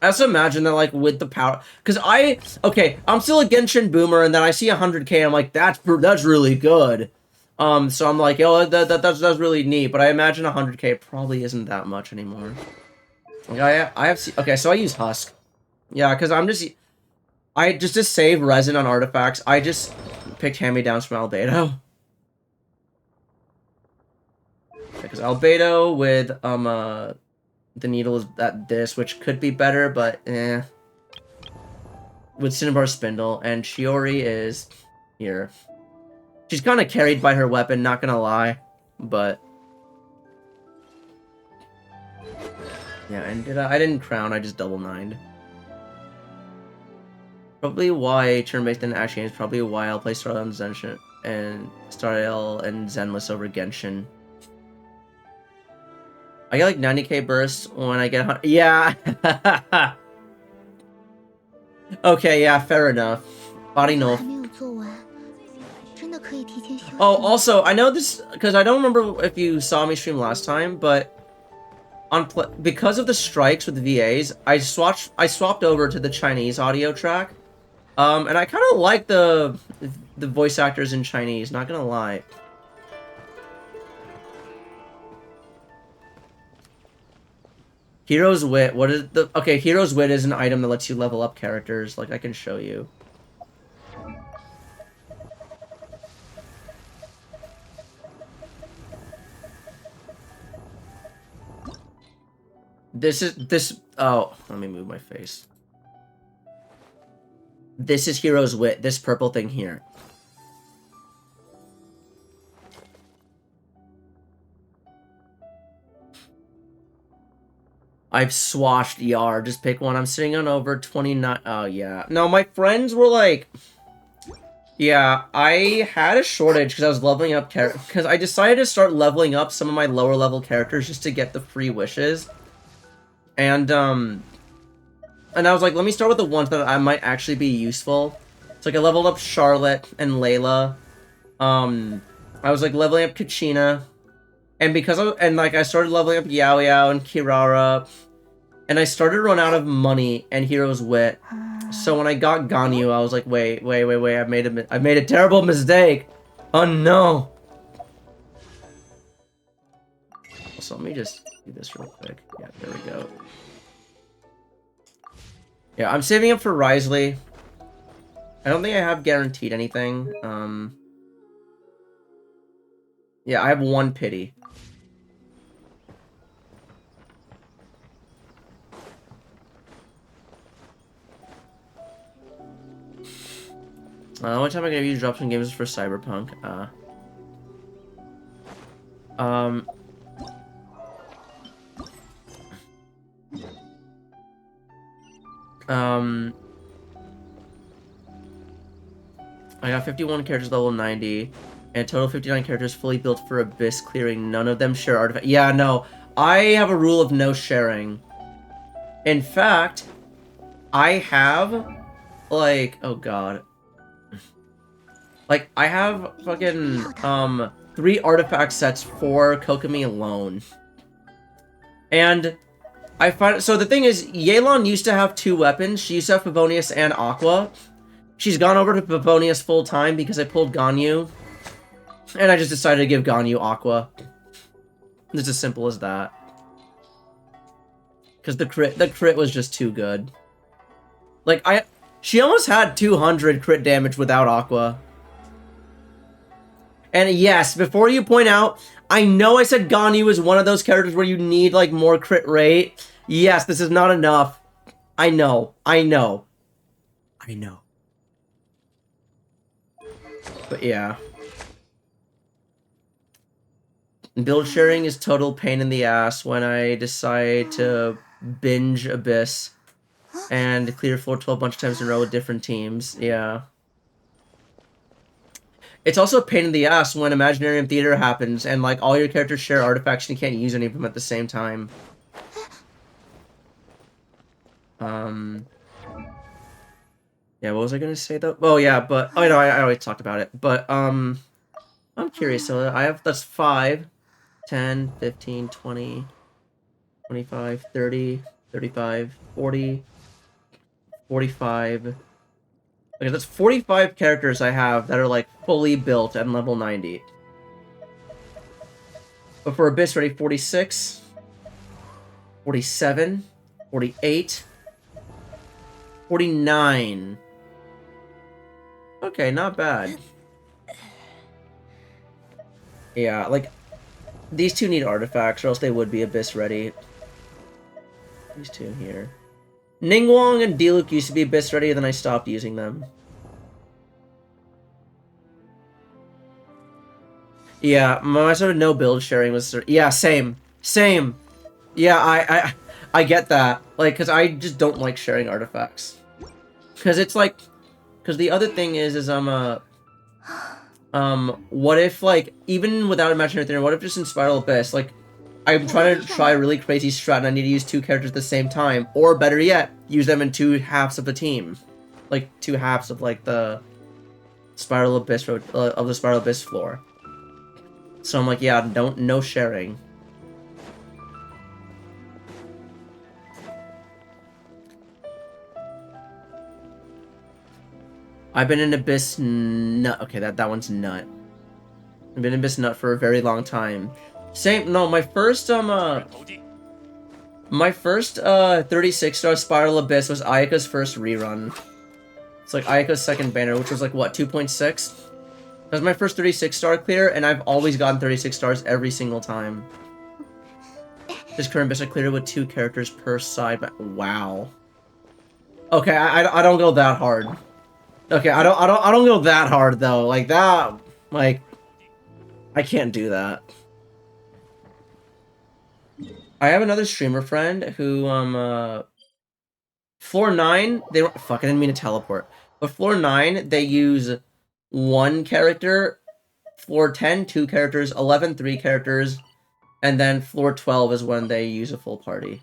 I also imagine that, like, with the power... Because okay, I'm still a Genshin boomer, and then I see 100k, I'm like, that's really good. So I'm like, yo, that's really neat, but I imagine 100k probably isn't that much anymore. Like, I have... Okay, so I use Husk. Yeah, because I just to save resin on artifacts, I just picked hand-me-downs from Albedo. Because Albedo with the needle is at this, which could be better, but eh. With Cinnabar Spindle, and Shiori is here. She's kind of carried by her weapon, not gonna lie, but yeah. And I didn't crown, I just double nined. Probably why turn-based in action is probably why I'll play Starlight on Zenshin and Starlight and Zenless over Genshin. I get like 90k bursts when I get 100. Yeah. Okay, yeah, fair enough. Body null. Oh, also, I know this because I don't remember if you saw me stream last time, but because of the strikes with the VAs, I swapped over to the Chinese audio track. And I kind of like the voice actors in Chinese, not gonna lie. Hero's Wit, what is the... Okay, Hero's Wit is an item that lets you level up characters, like I can show you. Oh, let me move my face. This is Hero's Wit, this purple thing here. I've swashed Yar. Just pick one. I'm sitting on over 29. Oh, yeah. No, my friends were like... Yeah, I had a shortage because I was leveling up because I decided to start leveling up some of my lower level characters just to get the free wishes. And I was like, let me start with the ones that I might actually be useful. So like I leveled up Charlotte and Layla. I was like leveling up Kachina. And because I started leveling up Yao Yao and Kirara, and I started to run out of money and Hero's Wit. So when I got Ganyu, I was like, wait, I made a terrible mistake. Oh no. So let me just do this real quick. Yeah, there we go. Yeah, I'm saving up for Risley. I don't think I have guaranteed anything. Yeah, I have one pity. One time I gave you drops in games for Cyberpunk. I got 51 characters level 90, and total 59 characters fully built for Abyss clearing. None of them share artifacts. Yeah, no. I have a rule of no sharing. In fact, I have, like, oh god. Like, I have fucking, 3 artifact sets for Kokomi alone. And I find... So the thing is, Yelan used to have 2 weapons. She used to have Favonius and Aqua. She's gone over to Favonius full time because I pulled Ganyu. And I just decided to give Ganyu Aqua. It's as simple as that. Because the crit was just too good. Like, she almost had 200 crit damage without Aqua. And yes, before you point out, I know I said Ganyu is one of those characters where you need, like, more crit rate. Yes, this is not enough. I know. But yeah. Build sharing is total pain in the ass when I decide to binge Abyss and clear floor 12 a bunch of times in a row with different teams. Yeah. It's also a pain in the ass when Imaginarium Theater happens and, like, all your characters share artifacts and you can't use any of them at the same time. Yeah, what was I gonna say, though? Oh, yeah, but... Oh, no, I already talked about it. But, I'm curious. So I have... That's 5, 10, 15, 20, 25, 30, 35, 40, 45... Okay, that's 45 characters I have that are, like, fully built at level 90. But for Abyss, ready? 46, 47, 48, 49. Okay, not bad. Yeah, like, these two need artifacts, or else they would be Abyss ready. These two here. Ningguang and Diluc used to be Abyss ready, then I stopped using them. Yeah, my sort of no build sharing was... Yeah, same. Same. Yeah, I get that. Like, because I just don't like sharing artifacts. Because it's like... Because the other thing is what if, like, even without Imaginary Theory, what if just in Spiral Abyss, like, I'm trying to try a really crazy strat and I need to use two characters at the same time, or better yet, use them in two halves of a team. Like, two halves of, like, the Spiral Abyss, of the Spiral Abyss floor. So I'm like, yeah, no sharing. I've been in Abyss Nut. Okay, that one's Nut. I've been in Abyss Nut for a very long time. Same, no, my first 36-star Spiral Abyss was Ayaka's first rerun. It's like Ayaka's second banner, which was like, what, 2.6? That was my first 36-star clear, and I've always gotten 36 stars every single time. This current Abyss I cleared with 2 characters per side, but wow. Okay, I don't go that hard. Okay, I don't go that hard though. Like that, like I can't do that. I have another streamer friend who floor 9, they don't fucking didn't mean to teleport. But floor 9, they use 1 character, floor 10, 2 characters, 11, 3 characters, and then floor 12 is when they use a full party.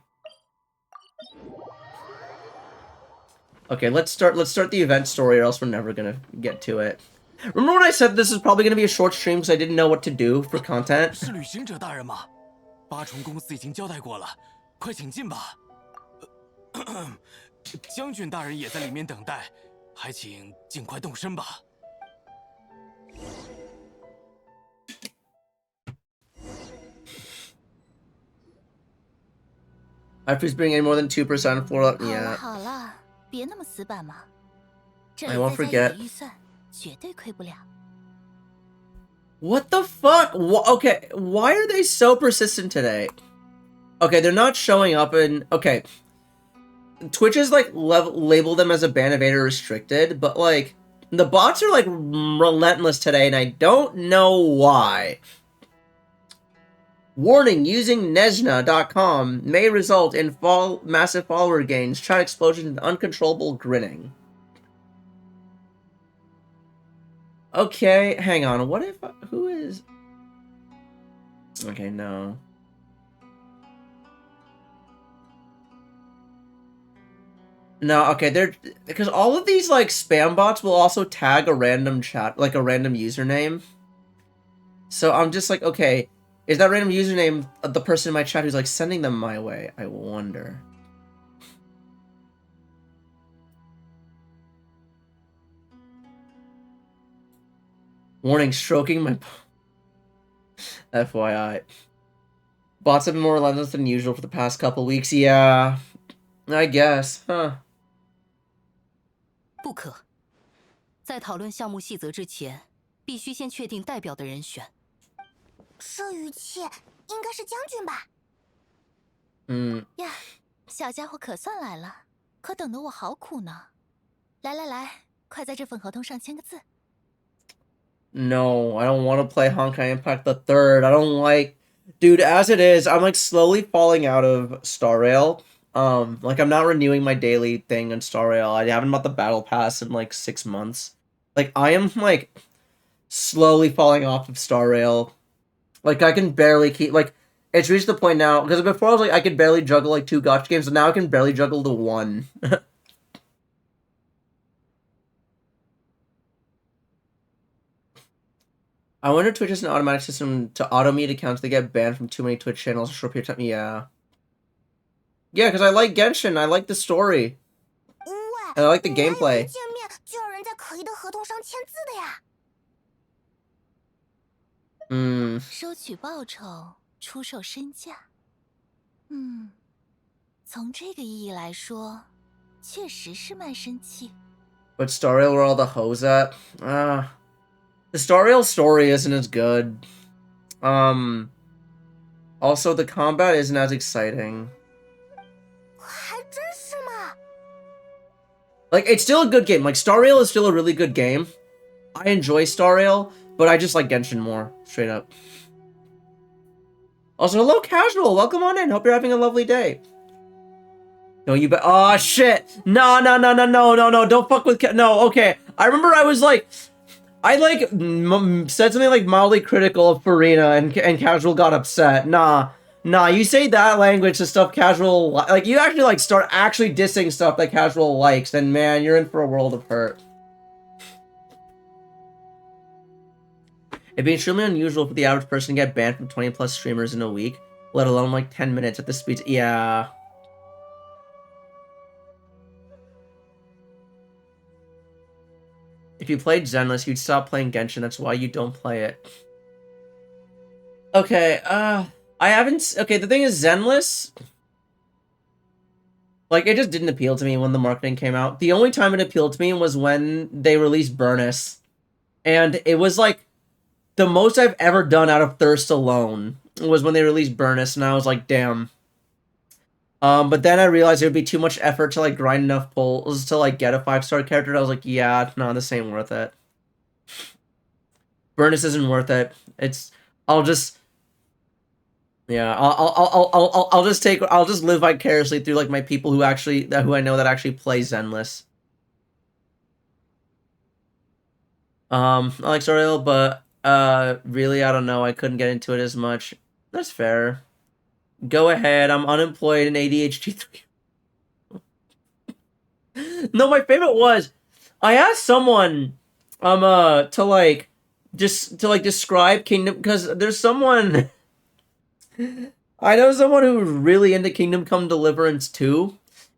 Okay, let's start the event story, or else we're never gonna get to it. Remember when I said this is probably gonna be a short stream because I didn't know what to do for content?
是旅行者大人吗？八重公司已经交代过了，快请进吧。将军大人也在里面等待，还请尽快动身吧。
I please bring any more than 2% floor up. Yeah.
好了，别那么死板嘛。这
I
里
won't
再加
forget.
一点预算，绝对亏不了。
What the fuck? Okay, why are they so persistent today? Okay, they're not showing up in... Okay. Twitch is, like, labeled them as a ban evader restricted, but, like, the bots are, like, relentless today, and I don't know why. Warning, using Nezna.com may result in massive follower gains, chat explosions, and uncontrollable grinning. Okay, hang on. What if... Who is... Okay, no. No, okay, they're... Because all of these, like, spam bots will also tag a random chat, like, a random username. So I'm just like, okay, is that random username the person in my chat who's, like, sending them my way? I wonder. Warning, stroking my... FYI. Bots have been more relentless than usual for the past couple weeks. Yeah, I guess. Huh.
不可，在讨论项目细则之前，必须先确定代表的人选。
这语气应该是将军吧？
呀，小家伙可算来了，可等得我好苦呢。来来来，快在这份合同上签个字。
No, I don't want to play Honkai Impact the Third. I don't like... Dude, as it is, I'm, like, slowly falling out of Star Rail. Like, I'm not renewing my daily thing on Star Rail. I haven't bought the Battle Pass in, like, 6 months. Like, I am, like, slowly falling off of Star Rail. Like, I can barely keep... Like, it's reached the point now... Because before I was like, I could barely juggle, like, 2 gacha games, and now I can barely juggle the 1. I wonder if Twitch has an automatic system to auto-mute accounts that get banned from too many Twitch channels for a short period of time. Yeah. Yeah, because I like Genshin. I like the story. I like the gameplay.
见面就有人在可疑的合同上签字的呀。
收取报酬，出售身价。从这个意义来说，确实是蛮生气。
But Star Rail, where all the hoes at? The Star Rail story isn't as good. Also, the combat isn't as exciting.
还真是吗？
Like, it's still a good game. Like, Star Rail is still a really good game. I enjoy Star Rail, but I just like Genshin more, straight up. Also, hello, Casual. Welcome on in. Hope you're having a lovely day. No, you bet. Oh, shit. No. Don't fuck with... No, okay. I remember I was like... I, like, said something, like, mildly critical of Farina, and Casual got upset. Nah, you say that language to stuff Casual... Like, you actually, like, start actually dissing stuff that Casual likes, then, man, you're in for a world of hurt. It'd be extremely unusual for the average person to get banned from 20 plus streamers in a week, let alone, like, 10 minutes at the speed... Yeah... If you played Zenless, you'd stop playing Genshin. That's why you don't play it. Okay, I haven't... Okay, the thing is, Zenless... Like, it just didn't appeal to me when the marketing came out. The only time it appealed to me was when they released Burnus. And it was, like, the most I've ever done out of Thirst alone was when they released Burnus, and I was like, damn. But then I realized it would be too much effort to, like, grind enough pulls to, like, get a 5-star character, and I was like, yeah, no, this ain't worth it. Burnus isn't worth it. I'll just... Yeah, I'll just live vicariously through, like, my people who I know that actually play Zenless. I like Star Rail, but, really, I don't know, I couldn't get into it as much. That's fair. Go ahead, I'm unemployed and ADHD 3. No, my favorite was, I asked someone, to, like, describe Kingdom, because there's someone, I know someone who's really into Kingdom Come Deliverance 2,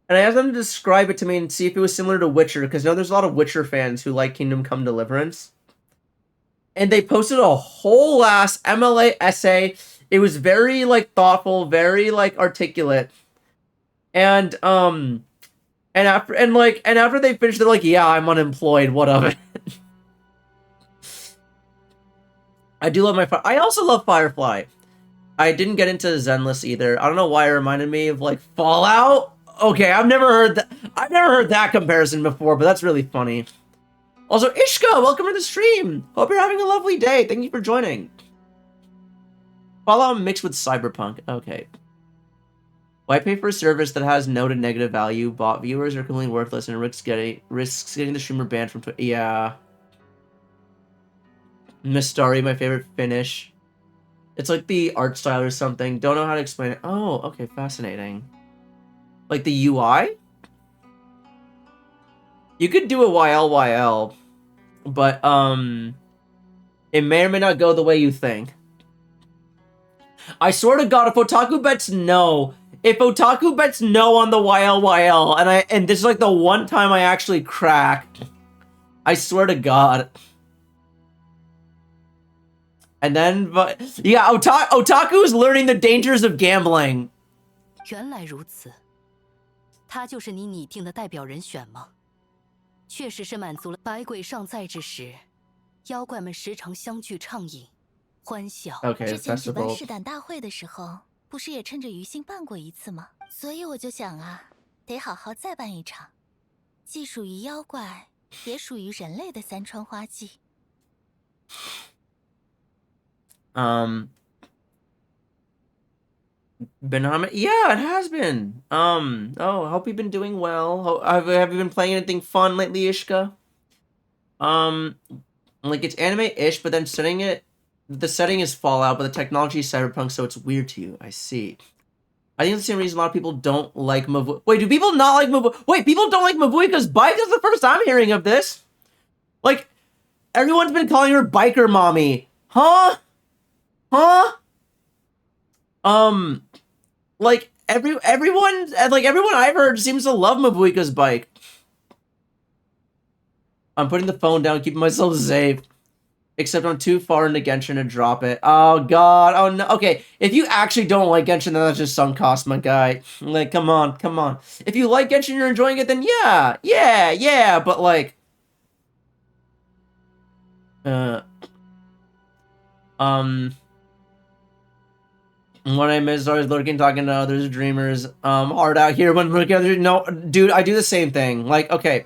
and I asked them to describe it to me and see if it was similar to Witcher, because I know there's a lot of Witcher fans who like Kingdom Come Deliverance. And they posted a whole ass MLA essay. It was very, like, thoughtful, very, like, articulate. And after they finished, they're like, yeah, I'm unemployed, what of it? I do love I also love Firefly. I didn't get into Zenless either. I don't know why it reminded me of, like, Fallout. Okay, I've never heard that comparison before, but that's really funny. Also, Ishka, welcome to the stream. Hope you're having a lovely day. Thank you for joining. Fallout mixed with Cyberpunk. Okay. Why pay for a service that has no to negative value? Bot viewers are completely worthless and risks getting the streamer banned from Twitter. Yeah. Miss Starry, my favorite Finnish. It's like the art style or something. Don't know how to explain it. Oh, okay, fascinating. Like the UI? You could do a YLYL, but it may or may not go the way you think. I swear to God, if Otaku bets no on the YLYL, and this is like the one time I actually crack, I swear to God. And then, but yeah, Otaku is learning the dangers of gambling.
原来如此，他就是你拟定的代表人选吗？确实是满足了百鬼尚在之时，妖怪们时常相聚畅饮，欢笑。
之前举办试胆大会的时候，不是也趁着鱼星办过一次吗？所以我就想啊，得好好再办一场，既属于妖怪，也属于人类的三川花季。
Benjamin, yeah, it has been. Oh, I hope you've been doing well. Have you been playing anything fun lately, Ishka? Like, it's anime-ish, but then the setting is Fallout, but the technology is Cyberpunk, so it's weird to you. I see. I think that's the same reason a lot of people don't like Mavui. Wait, do people not like Mavui? Wait, people don't like Mavuika's bike? This is the first I'm hearing of this. Like, everyone's been calling her Biker Mommy. Huh? Like, everyone I've heard seems to love Mavuika's bike. I'm putting the phone down, keeping myself safe. except I'm too far into Genshin to drop it. Oh god. Oh no. Okay, if you actually don't like Genshin, then that's just sunk cost, my guy. Like, come on, come on. If you like Genshin, you're enjoying it, then yeah. But like, what I miss is always lurking, talking to others, dreamers. Hard out here when looking at others. No, dude, I do the same thing. Like, okay,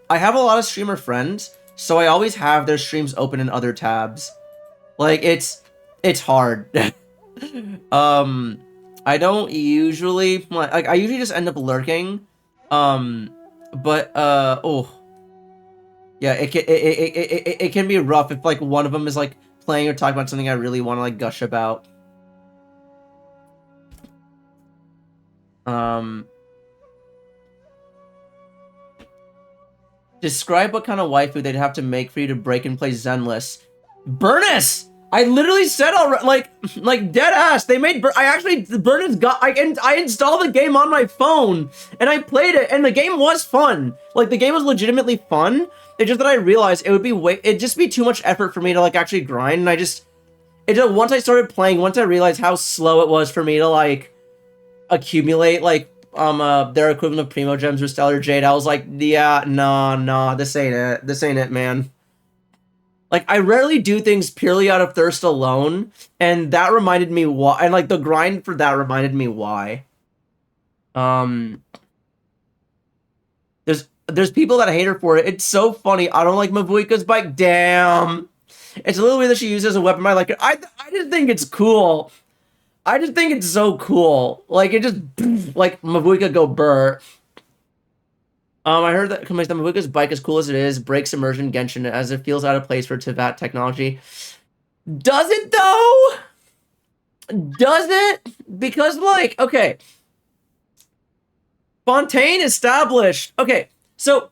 I have a lot of streamer friends, so I always have their streams open in other tabs. Like, it's hard. I don't usually like I usually just end up lurking. But oh yeah, it can be rough if like one of them is like playing or talking about something I really want to like gush about. Describe what kind of waifu they'd have to make for you to break and play Zenless. Burnus! I literally said already, like dead ass. They made. I actually Burnus got. I installed the game on my phone and I played it, and the game was fun. Like the game was legitimately fun. It's just that I realized it would be it'd just be too much effort for me to like actually grind. And I just, once I started playing, once I realized how slow it was for me to like accumulate like their equivalent of Primo Gems or Stellar Jade, I was like, yeah, nah, this ain't it, man. Like, I rarely do things purely out of thirst alone, and that reminded me why, and like the grind for that reminded me why. There's people that hate her for it. It's so funny. I don't like Mavuika's bike. Damn. It's a little weird that she uses it as a weapon. I like it. I just think it's cool. I just think it's so cool. Like, it just, like, Mavuika go burr. I heard that Mavuika's bike, as cool as it is, breaks immersion Genshin as it feels out of place for Teyvat technology. Does it, though? Does it? Because, like, okay. Fontaine established. Okay, so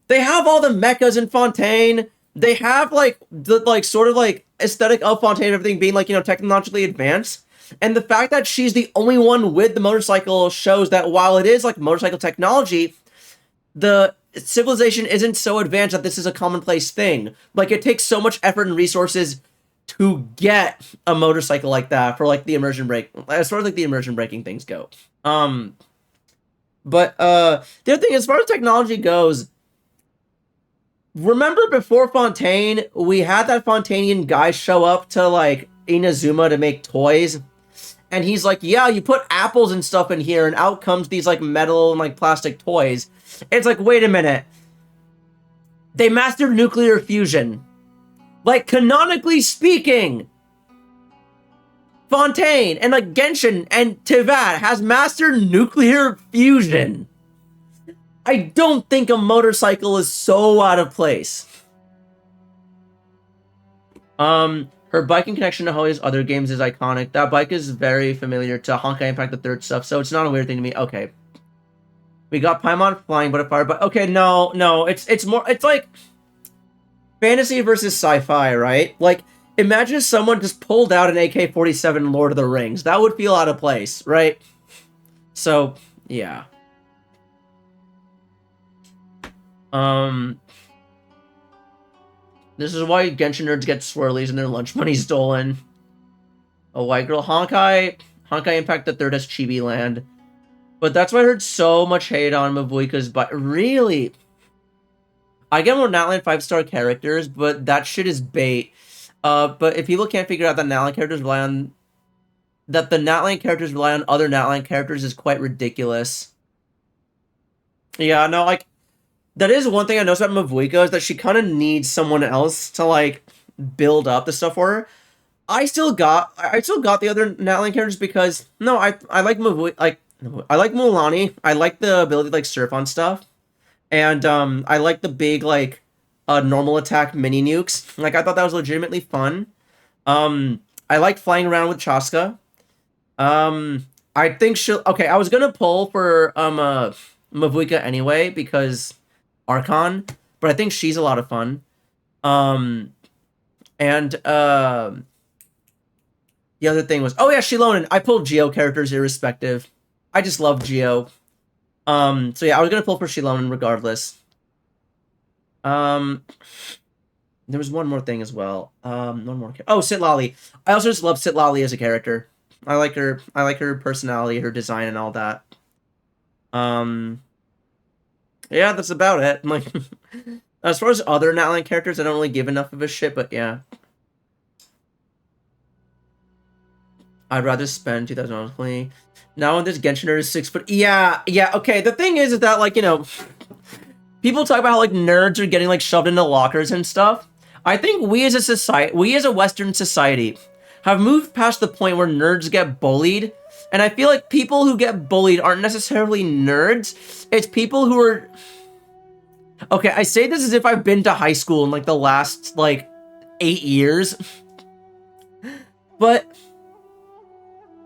they have all the mechas in Fontaine. They have, like, the, like, sort of, like, aesthetic of Fontaine, everything being, like, you know, technologically advanced. And the fact that she's the only one with the motorcycle shows that while it is, like, motorcycle technology, the civilization isn't so advanced that this is a commonplace thing. Like, it takes so much effort and resources to get a motorcycle like that for, like, the immersion break, as far as, like, the immersion breaking things go. But the other thing, as far as technology goes, remember before Fontaine, we had that Fontainian guy show up to, like, Inazuma to make toys. And he's like, yeah, you put apples and stuff in here, and out comes these, like, metal and, like, plastic toys. It's like, wait a minute. They mastered nuclear fusion. Like, canonically speaking, Fontaine and, like, Genshin and Teyvat has mastered nuclear fusion. I don't think a motorcycle is so out of place. Her biking connection to Holy's other games is iconic. That bike is very familiar to Honkai Impact the Third stuff, so it's not a weird thing to me. Okay. We got Paimon flying butterfly, but okay, no, it's more, it's like fantasy versus sci-fi, right? Like, imagine if someone just pulled out an AK-47 Lord of the Rings. That would feel out of place, right? So, yeah. This is why Genshin nerds get swirlies and their lunch money stolen. A white girl. Honkai Impact the Third has Chibi Land. But that's why I heard so much hate on Mavuika's bike. Really? I get more Natlan 5-star characters, but that shit is bait. But if people can't figure out that Natlan characters rely on... that the Natlan characters rely on other Natlan characters is quite ridiculous. Yeah, no, like... that is one thing I noticed about Mavuika, is that she kind of needs someone else to, like, build up the stuff for her. I still got the other Natlan characters because... no, I like Mavuika... like... I like Mulaney. I like the ability to, like, surf on stuff. And, I like the big, like, normal attack mini nukes. Like, I thought that was legitimately fun. I like flying around with Chaska. I think she'll... okay, I was gonna pull for, Mavuika anyway, because Archon. But I think she's a lot of fun. The other thing was... oh, yeah, Shilonen. I pulled Geo characters irrespective. I just love Geo. So yeah, I was gonna pull for Shilonen regardless. There was one more thing as well. One more. Oh, Sitlali. I also just love Sitlali as a character. I like her. I like her personality, her design, and all that. Yeah, that's about it. Like, as far as other Natlan characters, I don't really give enough of a shit. But yeah, I'd rather spend 2,000 clean. Now when this Genshin is 6 foot. Yeah, yeah. Okay. The thing is that like people talk about how like nerds are getting like shoved into lockers and stuff. I think we as a society, we as a Western society, have moved past the point where nerds get bullied. And I feel like people who get bullied aren't necessarily nerds. It's people who are... Okay, I say this as if I've been to high school in like the last like 8 years. But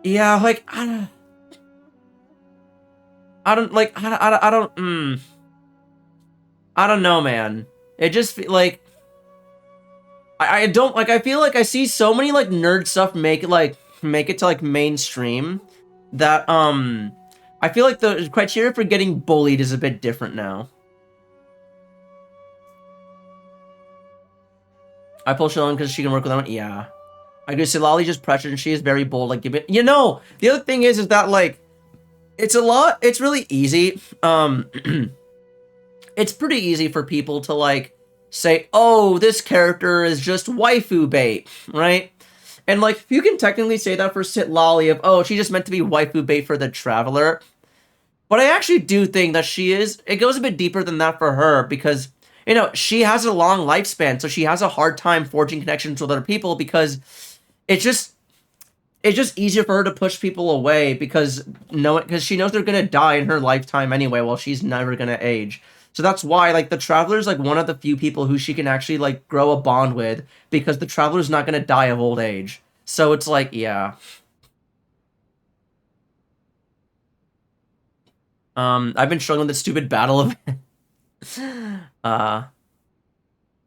yeah, like I don't know, man. It just like I don't like. I feel like I see so many like nerd stuff make it to like mainstream that I feel like the criteria for getting bullied is a bit different now. I pull Shilin because she can work with them. Yeah, I agree. Silali just pressured and she is very bold. Like give it. You know, the other thing is that like it's a lot. It's really easy. It's pretty easy for people to like say, oh, this character is just waifu bait, right? And like, you can technically say that for Sitlali of, oh, she just meant to be waifu bait for the Traveler. But I actually do think that it goes a bit deeper than that for her because, you know, she has a long lifespan, so she has a hard time forging connections with other people because it's just easier for her to push people away because she knows they're gonna die in her lifetime anyway, while she's never gonna age. So that's why, like, the Traveler's, like, one of the few people who she can actually, like, grow a bond with, because the Traveler's not gonna die of old age. So it's like, yeah. I've been struggling with the stupid battle of...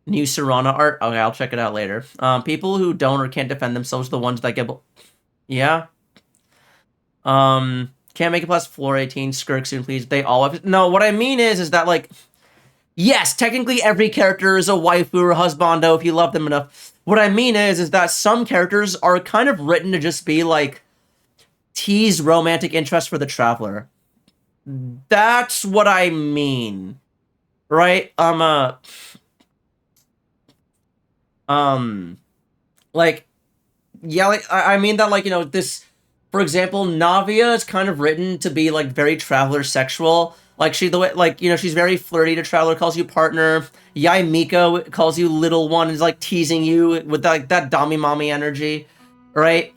new Serana art? Okay, I'll check it out later. People who don't or can't defend themselves are the ones that get... Yeah? Can't make it past floor 18. Skirk soon, please. They all have... No, what I mean is that, like... Yes, technically every character is a waifu or a husbando if you love them enough. What I mean is that some characters are kind of written to just be, like, tease romantic interest for the Traveler. That's what I mean. Right? Like, yeah, like, I mean that, like, you know, this... For example, Navia is kind of written to be, like, very Traveler sexual. Like, she's very flirty to Traveler, calls you partner. Yai Miko calls you little one, is, like, teasing you with, like, that Dami Mommy energy, right?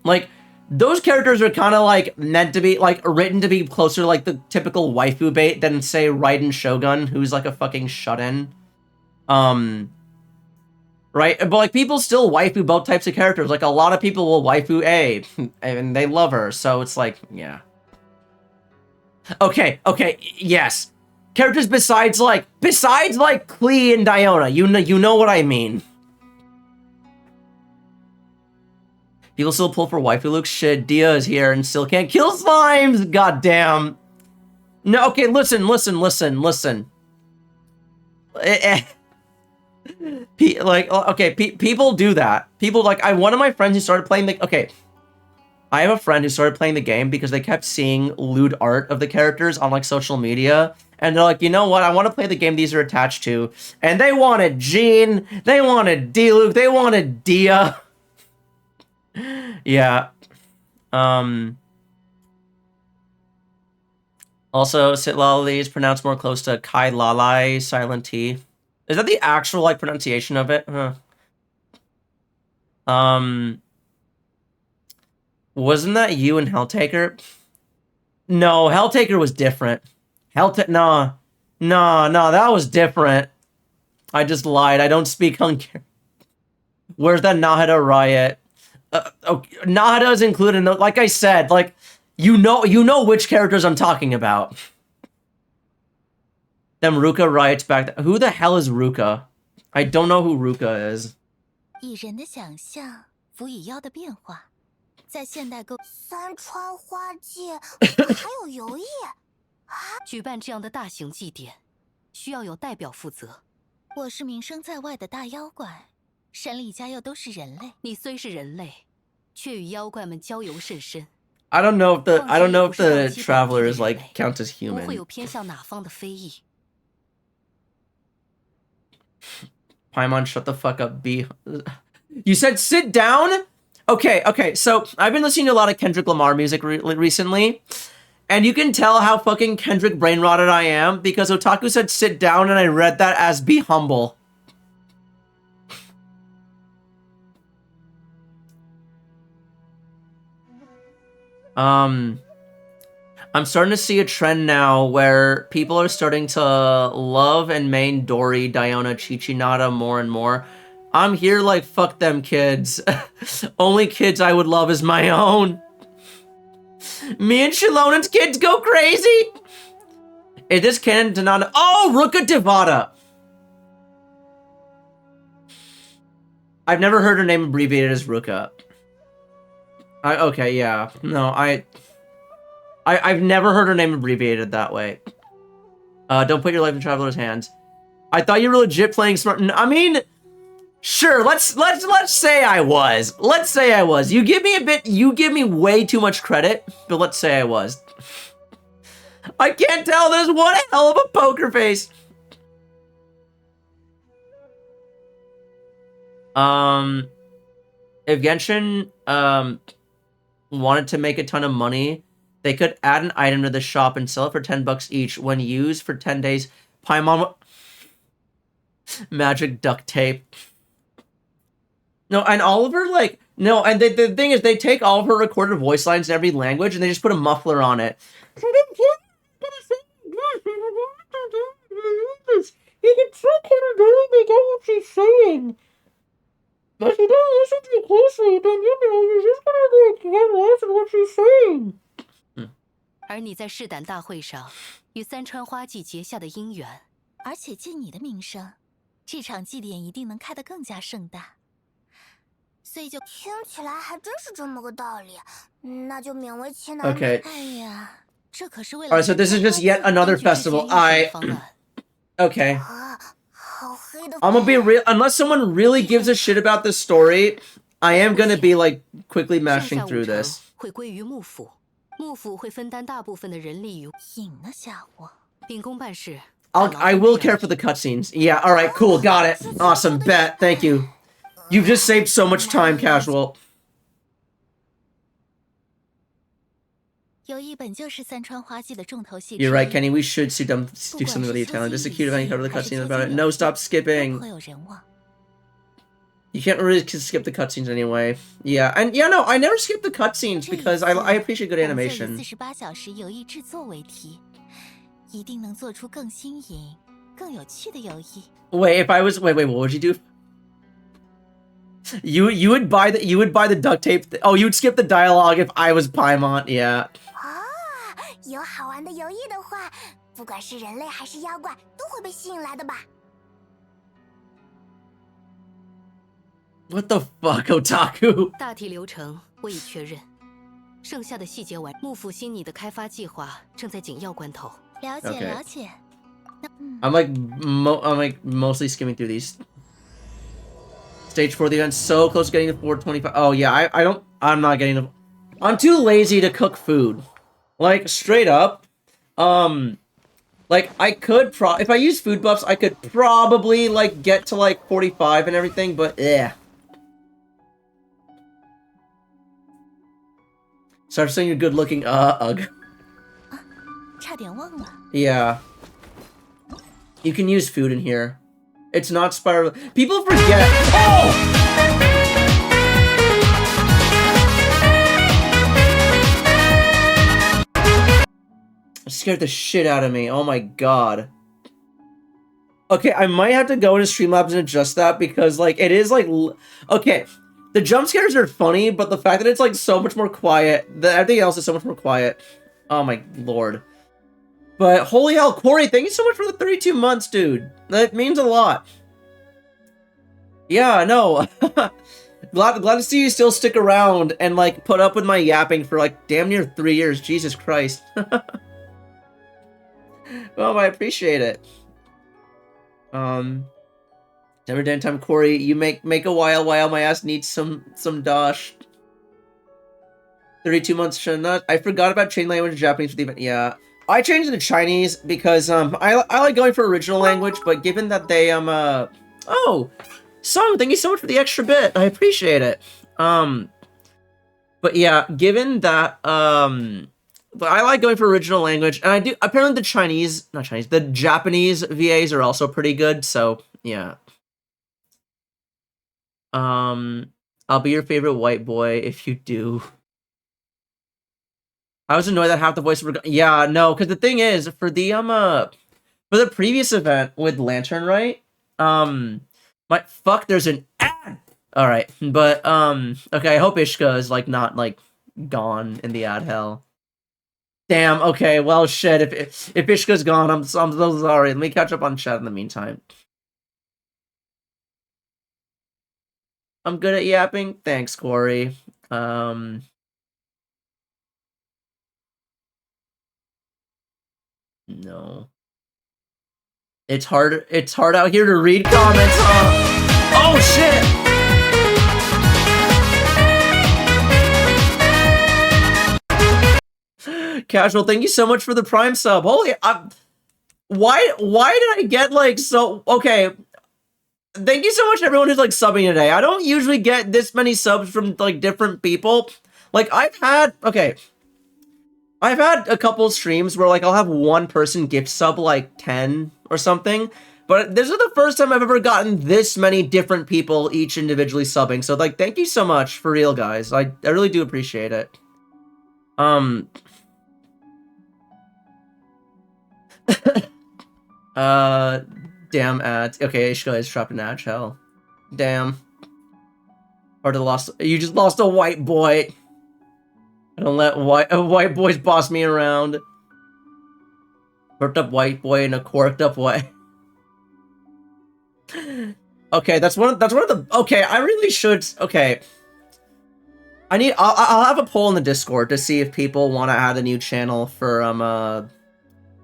Like, those characters are kind of, like, meant to be, like, written to be closer to, like, the typical waifu bait than, say, Raiden Shogun, who's, like, a fucking shut-in. Right? But, like, people still waifu both types of characters. Like, a lot of people will waifu A, and they love her, so it's like, yeah. Okay, yes. Characters besides Klee and Diona, you know what I mean. People still pull for waifu Luke. Shit, Dia is here and still can't kill slimes. Goddamn. No, okay, listen. People do that. People, like, one of my friends who started playing the... Okay. I have a friend who started playing the game because they kept seeing lewd art of the characters on, like, social media. And they're like, you know what? I want to play the game these are attached to. And they wanted Jean. They wanted D-Luke. They wanted Dia. Yeah. Also, Sitlali is pronounced more close to Kai Lalai, silent T. Is that the actual, like, pronunciation of it? Huh. Wasn't that you and Helltaker? No, Helltaker was different. No, that was different. I just lied. I don't speak Hungarian. Where's that Nahida riot? Okay, Nahida is included in the, like I said, like, you know which characters I'm talking about. Them Ruka riots back. Who the hell is Ruka? I don't know who Ruka is.
以人的想象辅以妖的变化，在现代构
三川花界还有游艺，
举办这样的大型祭典，需要有代表负责。
我是名声在外的大妖怪，山里家又都是人类。
你虽是人类，却与妖怪们交游甚深。
I don't know if the
况且也不是道基本地的
travelers
人
like
类，
count as
不会
human.
有偏向哪方的非议。
Paimon, shut the fuck up, B. You said sit down? Okay, so I've been listening to a lot of Kendrick Lamar music recently, and you can tell how fucking Kendrick brain rotted I am because Otaku said sit down and I read that as be humble. I'm starting to see a trend now where people are starting to love and main Dory, Diona, Chichinada more and more. I'm here like, fuck them kids. Only kids I would love is my own. Me and Shalonen's kids go crazy. Is this canon to not... Oh, Ruka Devada. I've never heard her name abbreviated as Ruka. Okay, yeah. No, I've never heard her name abbreviated that way. Don't put your life in traveler's hands. I thought you were legit playing smart. I mean, sure. Let's say I was. Let's say I was. You give me way too much credit, but let's say I was. I can't tell. There's one hell of a poker face. If Genshin wanted to make a ton of money, they could add an item to the shop and sell it for $10 each. When used for 10 days, Paimon magic duct tape. No, and Oliver, like, no, and the thing is, they take all of her recorded voice lines in every language and they just put a muffler on it. You can trick her and barely get what she's saying. But if you don't listen too closely, then you're just gonna get lost in what she's saying.
而你在试胆大会上与三川花季结下的姻缘，
而且借你的名声，这场祭典一定能开得更加盛大。所以就
听起来还真是这么个道理，那就勉为其难。
Okay.
哎呀，这可是为了。
Alright, so this is just yet another festival. Okay. I'm gonna be real. Unless someone really gives a shit about this story, I am gonna be like quickly mashing through this.
会归于幕府，幕府会分担大部分的人力与
引了家伙。
秉公办事。
I will care for the cutscenes. Yeah. All right. Cool. Got it. Awesome. Bet. Thank you. You've just saved so much time, Casual.
有一本就是三川花季的重头戏。
You're right, Kenny. We should do something with the Italian. Just a cute event. Cover the cutscenes about it. No, stop skipping.
颇有人望。
You can't really skip the cutscenes anyway. Yeah, and yeah, no, I never skip the cutscenes because I appreciate good animation.
48小时游艺制作为题，一定能做出更新颖、更有趣的游艺。
Wait, if I was wait, what would you do? You would buy the duct tape. Oh, you would skip the dialogue if I was Paimon. Yeah.
有好玩的游艺的话，不管是人类还是妖怪，都会被吸引来的吧。
What the fuck, Otaku?
大体流程我已确认，剩下的细节幕府新拟的开发计划正在紧要关头。
了解
Okay.
了解。
I'm like mostly skimming through these. Stage 4 of the event, so close to getting to 425. Oh yeah, I'm not getting the. I'm too lazy to cook food. Like straight up. Like I could if I use food buffs, I could probably like get to like 45 and everything, but yeah. Start saying you're good looking. Ugh.
差点忘了。
Yeah. You can use food in here. It's not spiral. People forget. Oh! It scared the shit out of me. Oh my god. Okay, I might have to go into Streamlabs and adjust that because, like, it is, like... Okay, the jump scares are funny, but the fact that it's, like, so much more quiet... Everything else is so much more quiet. Oh my lord. But, holy hell, Corey, thank you so much for the 32 months, dude. That means a lot. Yeah, no. glad to see you still stick around and, like, put up with my yapping for, like, damn near 3 years. Jesus Christ. Well, I appreciate it. Every day time, Corey, you make a while my ass needs some dosh. 32 months Shana. I forgot about changing language to Japanese for the event. Yeah. I changed it to Chinese because I like going for original language, but given that they oh, Song, thank you so much for the extra bit. I appreciate it. But yeah, given that but I like going for original language, and I do apparently the Japanese VAs are also pretty good, so yeah. I'll be your favorite white boy if you do. I was annoyed that half the voices were yeah, no, because the thing is, for the previous event with Lantern, right? My fuck, there's an ad. All right, but okay. I hope Ishka is like not like gone in the ad hell. Damn. Okay. Well, shit. If Ishka's gone, I'm so sorry. Let me catch up on chat in the meantime. I'm good at yapping. Thanks, Corey. No. It's hard out here to read comments, huh? Oh shit! Casual, thank you so much for the Prime sub. Holy, why did I get like so okay? Thank you so much everyone who's like subbing today. I don't usually get this many subs from like different people. Like I've had a couple streams where like I'll have one person gift sub like 10 or something, but this is the first time I've ever gotten this many different people each individually subbing. So like thank you so much for real, guys. I really do appreciate it. Damn ads. Okay, Ishka is trapped in ad hell. Damn. Or you just lost a white boy. I don't let white boys boss me around. Corked up white boy in a corked up way. Okay, that's one of the okay, I really should okay. I'll have a poll in the Discord to see if people want to add a new channel for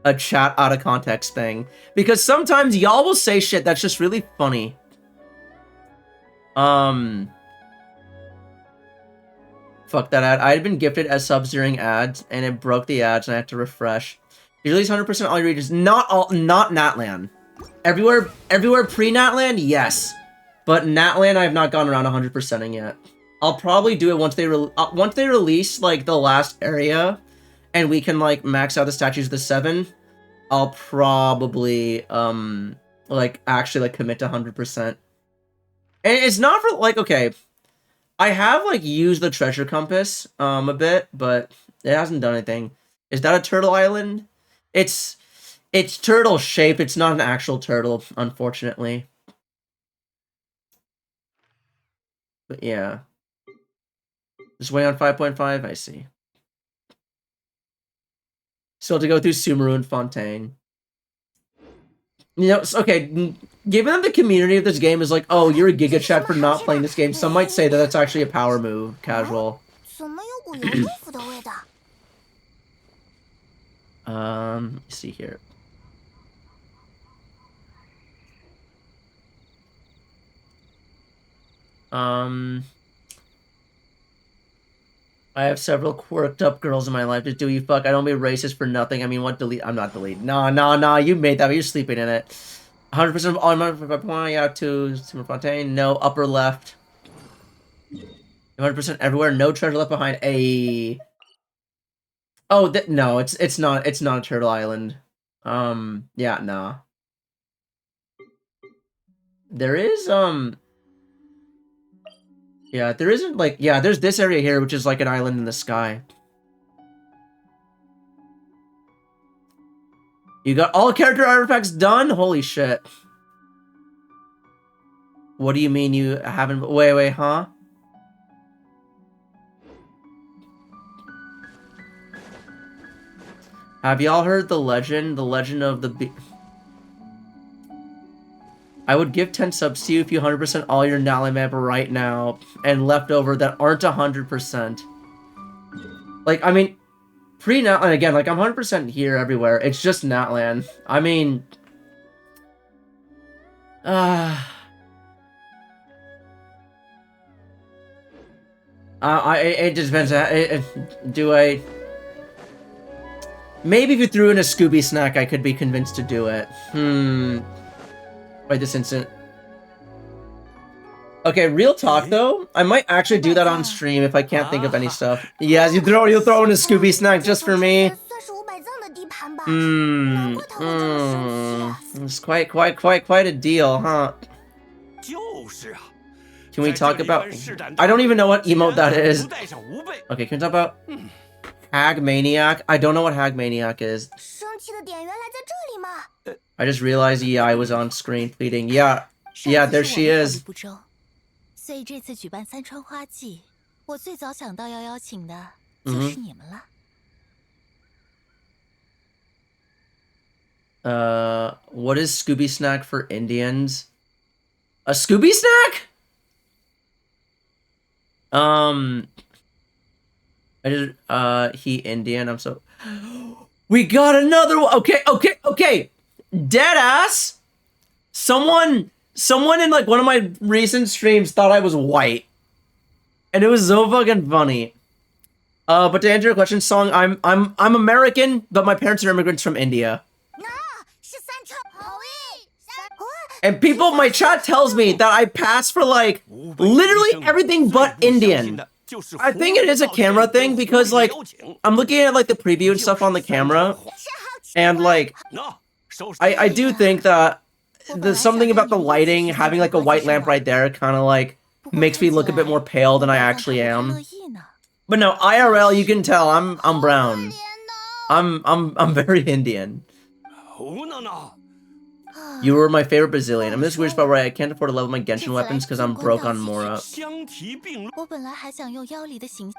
a chat out of context thing, because sometimes y'all will say shit that's just really funny. Fuck that ad. I had been gifted as subs during ads, and it broke the ads, and I had to refresh. Usually it's 100% all your regions. Not Natlan. Everywhere pre-Natlan, yes. But Natlan, I have not gone around 100%ing yet. I'll probably do it once they release, like, the last area, and we can, like, max out the statues of the 7. I'll probably, like, actually, like, commit to 100%. And it's not for, like, okay, I have, like, used the treasure compass, a bit, but it hasn't done anything. Is that a turtle island? It's turtle shape. It's not an actual turtle, unfortunately. But yeah. Just wait on 5.5, I see. Still have to go through Sumeru and Fontaine. You know, okay, given that the community of this game is like, oh, you're a Giga Chat for not playing this game, some might say that that's actually a power move, casual. Let's see here. I have several quirked up girls in my life. Just do you fuck? I don't be racist for nothing. I mean, what delete? I'm not delete. Nah. You made that. You're sleeping in it. 100% of all my pointing out to Simon Fontaine. No upper left. 100% everywhere. No treasure left behind. A. Oh, no. It's not a turtle island. Yeah, nah. There is yeah, there isn't like yeah. There's this area here, which is like an island in the sky. You got all character artifacts done? Holy shit. What do you mean you haven't... Wait, huh? Have y'all heard the legend? The legend of the... I would give 10 subs to you if you 100% all your Nally map right now, and leftover that aren't 100%. Like, I mean... Pre-Natlan, again, like, I'm 100% here everywhere. It's just Natlan. I mean... It just depends. Do I? Maybe if you threw in a Scooby snack, I could be convinced to do it. Wait, this instant. Okay, real talk though, I might actually do that on stream if I can't think of any stuff. Yes, you throw in a Scooby snack just for me.
算是500藏的地盘吧。
Hmm.
难怪他会这么生气。
It's quite a deal, huh?
就是啊。
Can we talk about? I don't even know what emote that is.
不带上无备。
Okay, can we talk about Hag Maniac? I don't know what Hag Maniac is.
生气的点原来在这里吗？
I just realized EI was on screen pleading. Yeah, there she
上次
is.
是我们考虑不周，所以这次举办三川花季，我最早想到要邀请的就是你们了。
What is Scooby snack for Indians? A Scooby snack? I just, he Indian, I'm so... We got another one! Okay! Deadass! Someone in, like, one of my recent streams thought I was white. And it was so fucking funny. But to answer your question, Song, I'm American, but my parents are immigrants from India.
那是三川好运。
And people, my chat tells me that I pass for, like, literally everything but Indian. I think it is a camera thing because, like, I'm looking at, like, the preview and stuff on the camera. And, like, I do think that there's something about the lighting, having, like, a white lamp right there kind of, like, makes me look a bit more pale than I actually am. But no, IRL, you can tell I'm brown. I'm very Indian. You were my favorite Brazilian. I'm in this weird spot where I can't afford to level my Genshin weapons because I'm broke on Mora.
我本来还想用妖离的形，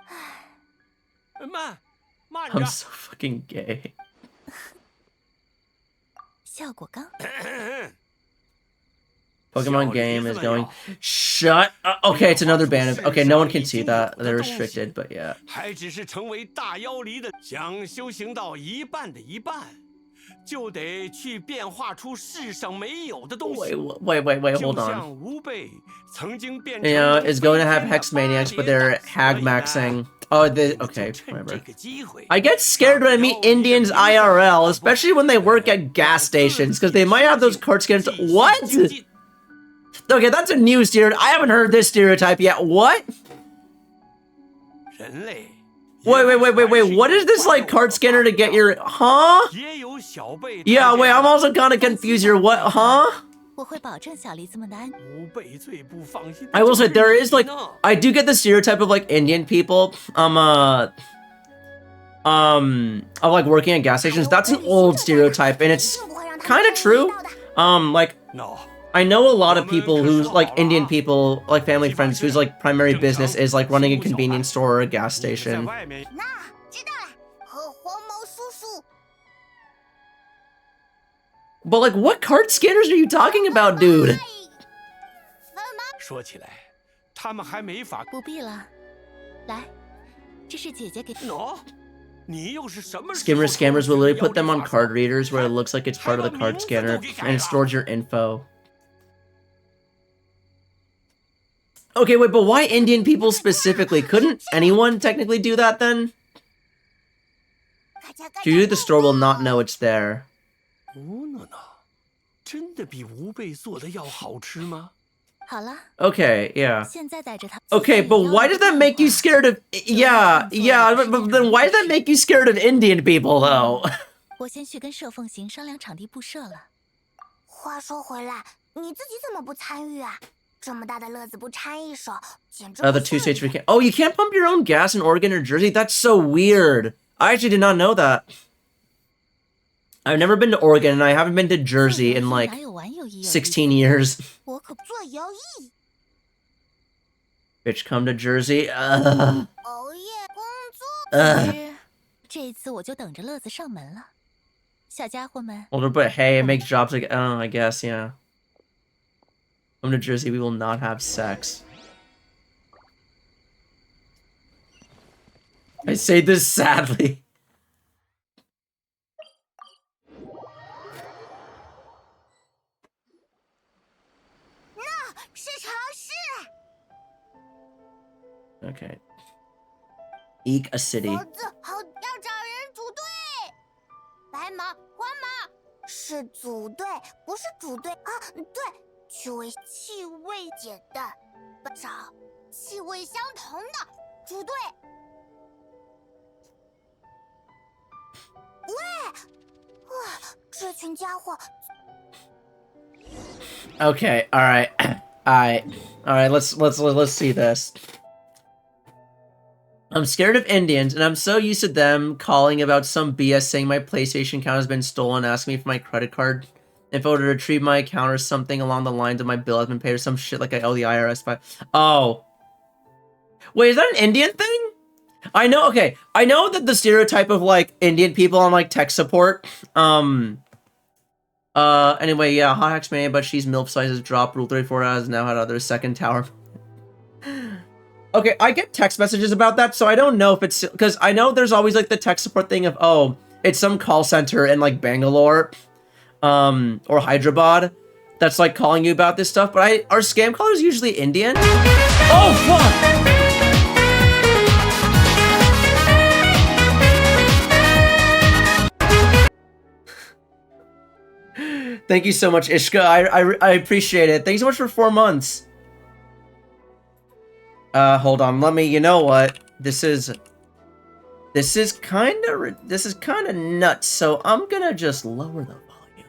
I'm so fucking gay.
效果刚。
Pokemon game is going. Shut up. Okay, it's another ban of. Okay, no one can see that. They're restricted, but yeah.
还只是成为大妖离的，想修行到一半的一半，就得去变化出世上没有的东西。
Wait, hold
就
on.
像无辈曾经变成
You know, it's going to have Hex Maniacs, but they're hag maxing. Oh, okay, whatever. I get scared when I meet Indians IRL, especially when they work at gas stations, because they might have those cart scans. What? Okay, that's a new stereotype. I haven't heard this stereotype yet. What?
人类
Wait. What is this, like, cart scanner to get your... Huh?
也有小辈
Yeah, wait, I'm also kind of confused here. What? Huh?
我会保证小梨子们的安。
无辈最不放心的
I will say, there is, like...
就是你呢
I do get the stereotype of, like, Indian people. Of, like, working at gas stations. That's an old stereotype, and it's kind of true. Like...
No.
I know a lot of people who's, like, Indian people, like, family friends, whose, like, primary business is, like, running a convenience store or a gas
在
station.
外面
那知道了，和黄毛叔叔。
But, like, what cart scanners are you talking about, dude?
说起来，他们还没法。
不必了，来，这是姐姐给。
喏，你又是什么时候
Scammers will literally put them on
妖力
card readers where it looks like it's part of the card scanner and it stores your info. Okay, wait, but why Indian people specifically? Couldn't anyone technically do that then? Usually the store will not know it's there.
无呢呢，真的比无辈做的要好吃吗？
好了，
Okay, yeah.
现在带着他。
Okay, but why does that make you scared of... Yeah, but then why does that make you scared of Indian people, though?
我先去跟社奉行商量场地布设了。
话说回来，你自己怎么不参与啊？这么大的乐子不掺一手，简直不
The 2
像
states we
你
can't... Oh, you can't pump your own gas in Oregon or Jersey? That's so weird. I actually did not know that. I've never been to Oregon, and I haven't been to Jersey in, like,
哪有玩有意有意
16 years.
我可
做摇曳，
Bitch, come to Jersey.
熬夜工作。
是，这一次我就等着乐子上门了。小家伙们，
Older, but hey, it makes jobs like... Oh, I guess, yeah. Come to Jersey, we will not have sex. I say this sadly.
是尝试。
Okay. Eek a city.
猴子好，要找人组队。白马、黄马是组队，不是组队啊。对，去为气味简单，找气味相同的组队。喂，哇，这群家伙。
Okay, all right, all right. Let's see this. I'm scared of Indians, and I'm so used to them calling about some BS saying my PlayStation account has been stolen, asking me for my credit card info to retrieve my account or something along the lines of my bill has been paid or some shit like I owe the IRS by. Oh, wait, is that an Indian thing? I know. Okay, I know that the stereotype of like Indian people on like tech support. Anyway, yeah, Hot Hacks Mania, but she's MILF sizes drop. Rule 34 has now had other second tower. Okay, I get text messages about that, so I don't know if it's... Because I know there's always, like, the tech support thing of, oh, it's some call center in, like, Bangalore, or Hyderabad that's, like, calling you about this stuff, but are scam callers usually Indian? Oh, fuck! Thank you so much, Ishka. I appreciate it. Thanks so much for 4 months. Hold on. Let me. You know what? This is kind of nuts. So I'm gonna just lower the volume.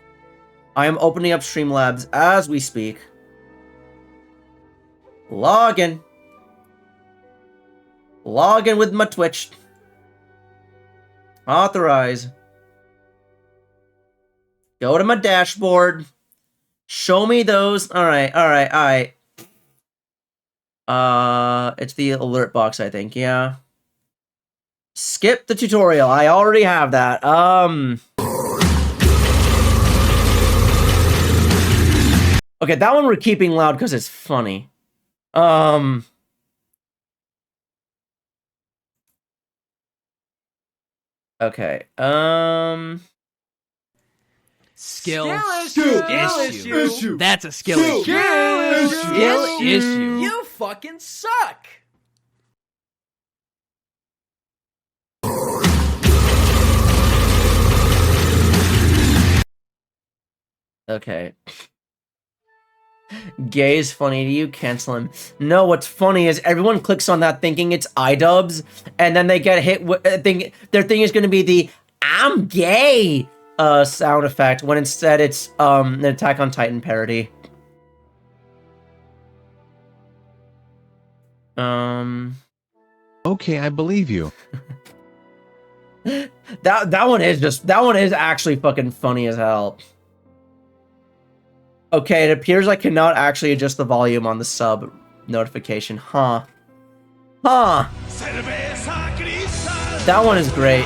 I am opening up Streamlabs as we speak. Login. Login with my Twitch. Authorize. Go to my dashboard. Show me those. All right. It's the alert box, I think. Yeah. Skip the tutorial. I already have that. Okay, that one we're keeping loud because it's funny. Okay.
Skill issue. That's a skill issue. Skill issue.
You fucking suck.
Okay. Gay is funny to you, cancel him. No, what's funny is everyone clicks on that thinking it's iDubbbz, and then they get hit with their thing is gonna be the I'm gay sound effect, when instead it's an Attack on Titan parody.
Okay, I believe you.
that one is actually fucking funny as hell. Okay, it appears I cannot actually adjust the volume on the sub notification. Huh. That one is great.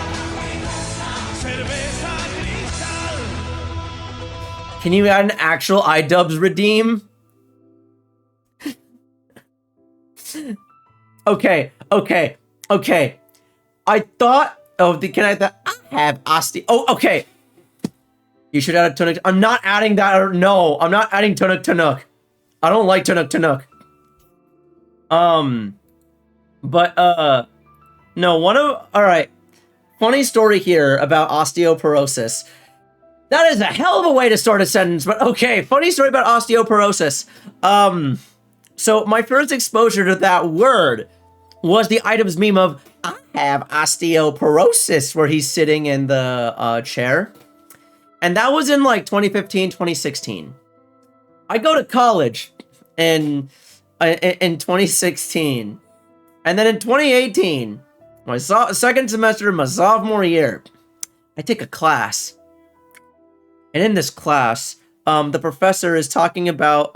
Can you add an actual iDubbbz redeem? Okay. I thought... Oh, can I have Asti... Oh, okay. You should add a Tunuk. I'm not adding that. Or no, I'm not adding Tunuk. I don't like Tunuk. No, alright. Funny story here about osteoporosis. That is a hell of a way to start a sentence, but okay. Funny story about osteoporosis. So my first exposure to that word was the iDubbbz meme of, I have osteoporosis, where he's sitting in the chair. And that was in like 2015, 2016. I go to college in 2016. And then in 2018, my second semester of my sophomore year, I take a class. And in this class, the professor is talking about,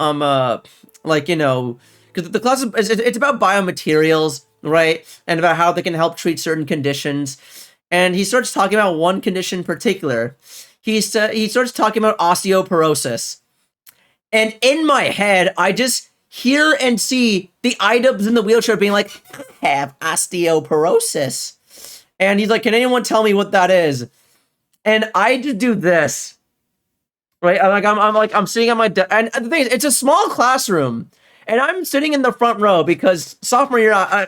like, you know, because the class it's about biomaterials, right? And about how they can help treat certain conditions. And he starts talking about one condition in particular. He starts talking about osteoporosis. And in my head, I just hear and see the iDubbbz in the wheelchair being like, I have osteoporosis. And he's like, can anyone tell me what that is? And I just do this. Right? I'm sitting on my desk. And the thing is, it's a small classroom. And I'm sitting in the front row because sophomore year, I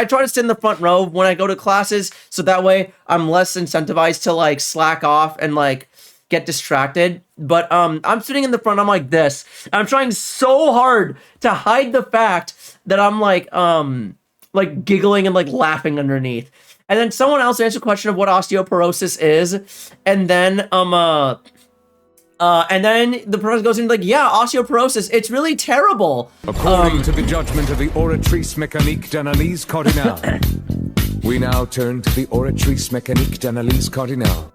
try to sit in the front row when I go to classes, so that way I'm less incentivized to like slack off and like get distracted. But I'm sitting in the front. I'm like this. I'm trying so hard to hide the fact that I'm like giggling and like laughing underneath. And then someone else answered a question of what osteoporosis is, and then the person goes in like, yeah, osteoporosis, it's really terrible.
According to the judgment of the oratrice mécanique d'analyse cardinale, we now turn to the oratrice mécanique d'analyse cardinale.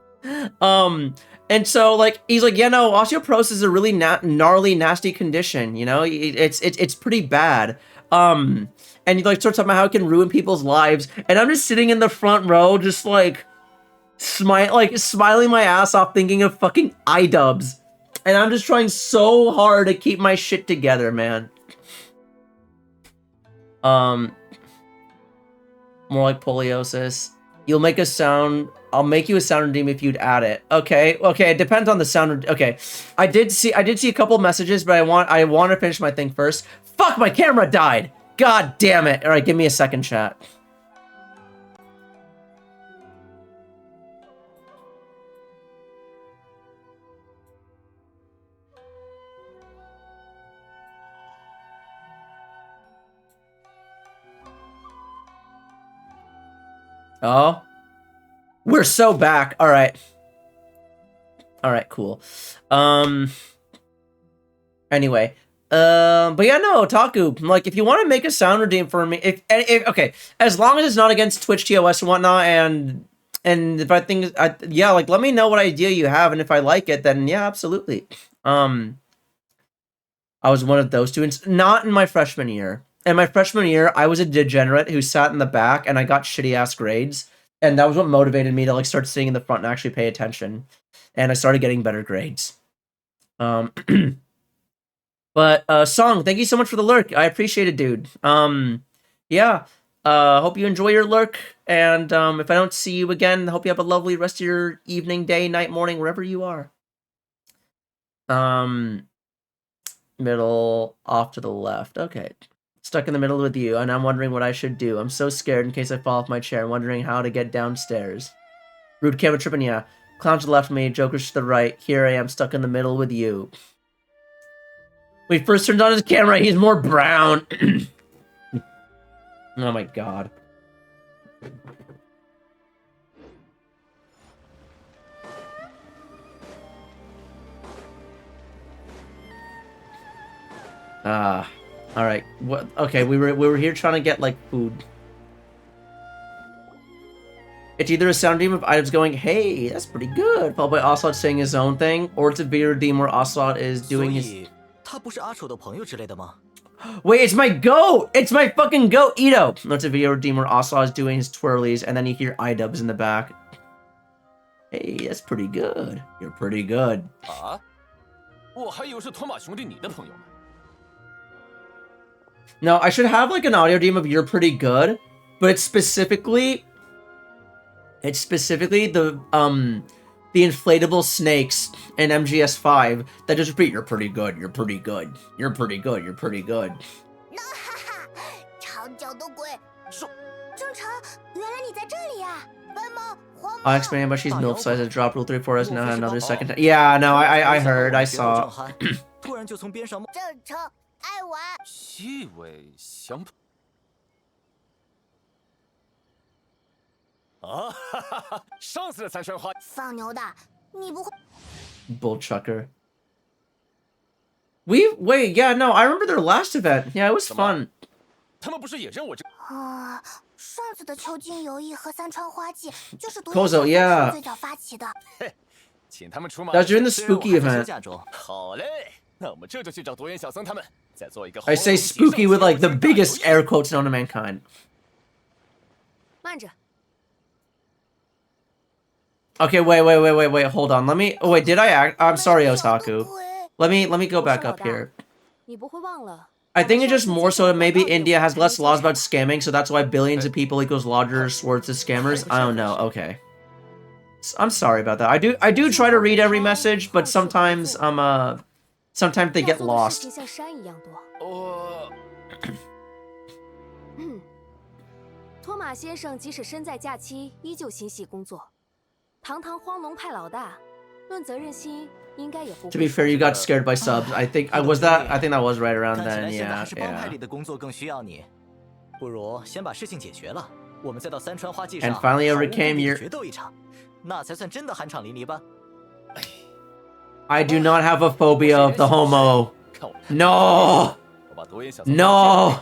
And so like he's like, yeah, no, osteoporosis is a really gnarly, nasty condition. You know, it's pretty bad. And he like starts talking about how it can ruin people's lives, and I'm just sitting in the front row, just like smiling my ass off, thinking of fucking iDubbbz, and I'm just trying so hard to keep my shit together, man. More like poliosis. You'll make a sound. I'll make you a sound redeem if you'd add it. Okay, it depends on the sound. Okay, I did see a couple messages, but I want to finish my thing first. Fuck, my camera died. God damn it. All right, give me a second, chat. Oh, we're so back. All right, cool. Anyway, but yeah, no, Otaku, like, if you want to make a sound redeem for me, if okay, as long as it's not against Twitch TOS and whatnot, and if I think, yeah, like, let me know what idea you have, and if I like it, then yeah, absolutely. I was one of those students, not in my freshman year. In my freshman year, I was a degenerate who sat in the back, and I got shitty-ass grades, and that was what motivated me to, like, start sitting in the front and actually pay attention, and I started getting better grades. But, Song, thank you so much for the lurk. I appreciate it, dude. Yeah. Hope you enjoy your lurk. And, if I don't see you again, hope you have a lovely rest of your evening, day, night, morning, wherever you are. Middle, off to the left. Okay. Stuck in the middle with you, and I'm wondering what I should do. I'm so scared in case I fall off my chair, wondering how to get downstairs. Rude camera tripping, yeah. Clowns to the left of me, Joker's to the right. Here I am, stuck in the middle with you. When he first turned on his camera, he's more brown. Oh my god. All right. What? Okay, we were here trying to get like food. It's either a sound redeem of items going, hey, that's pretty good, followed by Ocelot saying his own thing, or it's a video redeem where Ocelot is doing his. Wait, it's my goat! It's my fucking goat, Ito! That's a video redeem where Ocelot is doing his twirlies, and then you hear iDubbbz in the back. Hey, that's pretty good. You're pretty good. No, I should have like an audio redeem of you're pretty good, but it's specifically the inflatable snakes in MGS5 that just repeat, you're pretty good, you're pretty good, you're pretty good, you're pretty good. I explained but she's milk size a drop rule 3-4 has now another second time. Yeah, no, I heard, I saw. Bull chucker. Wait, yeah, no, I remember their last event. Yeah, it was fun. Kozo, yeah. That was during the spooky event. I say spooky with like the biggest air quotes known to mankind. Okay, wait, hold on. Let me. Oh wait, did I act? I'm sorry, Otaku. Let me go back up here. I think it's just more so maybe India has less laws about scamming, so that's why billions of people equals larger swords to scammers. I don't know. Okay. I'm sorry about that. I do try to read every message, but sometimes sometimes they get lost.
托马先生即使身在假期，依旧心系工作。堂堂荒龙派老大，论责任心，应该也不会。
To be fair, you got scared by subs. I think I think that was right around then.
看起来现在
Yeah,
还是帮派
yeah.
里的工作更需要你，不如先把事情解决了，我们再到三川花季
And
上
finally
毫无
overcame
顾忌地
your-
决斗一场，那才算真的酣畅淋漓吧。
I do not have a phobia of the homo.
看我
No,
我把多言小藏
no.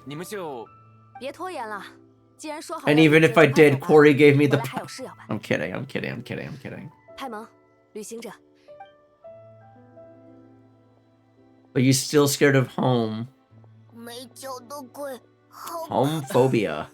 你们就
别拖延了，既然说好。
And even if I did, Corey gave me the.
我还有事要办。
I'm kidding. I'm kidding. I'm kidding. I'm kidding.
派蒙，旅行者。
But you still scared of home.
没脚的鬼，好
Home phobia.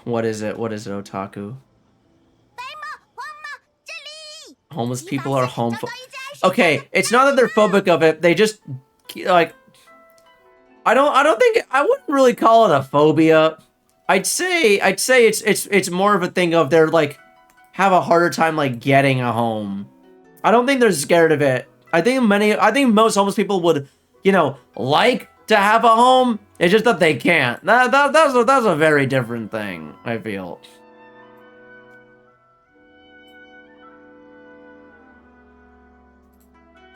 What is it? What is it, otaku? Homeless people are Okay, it's not that they're phobic of it. They just like I don't think I wouldn't really call it a phobia. I'd say it's more of a thing of they're like have a harder time like getting a home. I don't think they're scared of it. I think most homeless people would, you know, like to have a home. It's just that they can't. That's a very different thing, I feel.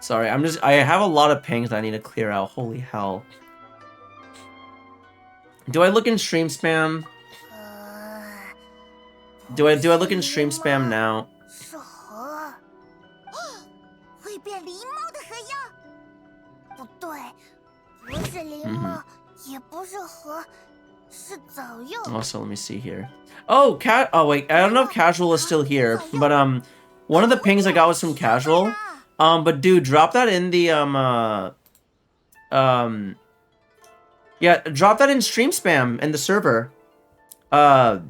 Sorry, I have a lot of pings that I need to clear out. Holy hell. Do I look in stream spam? Do I look in stream spam now?
是河，会变狸猫的河妖。不对，不是狸猫，也不是河，是早幼。
Also, let me see here. Oh, oh wait, I don't know if casual is still here, but one of the pings I got was from casual. But dude, drop that in the yeah, drop that in stream spam in the server. Yeah,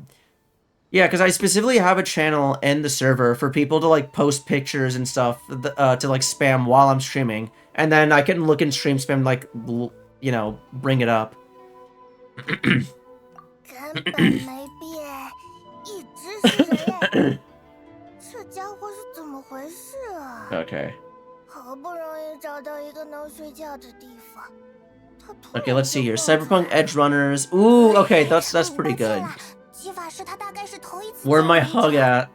because I specifically have a channel in the server for people to like post pictures and stuff to like spam while I'm streaming, and then I can look in stream spam like you know bring it up.
根本没变，一直是人类。这家伙是怎么回事啊？
Okay.
好不容易找到一个能睡觉的地方。
Okay, let's see here. Cyberpunk Edge Runners. Ooh, okay, that's pretty good. Where my hug at?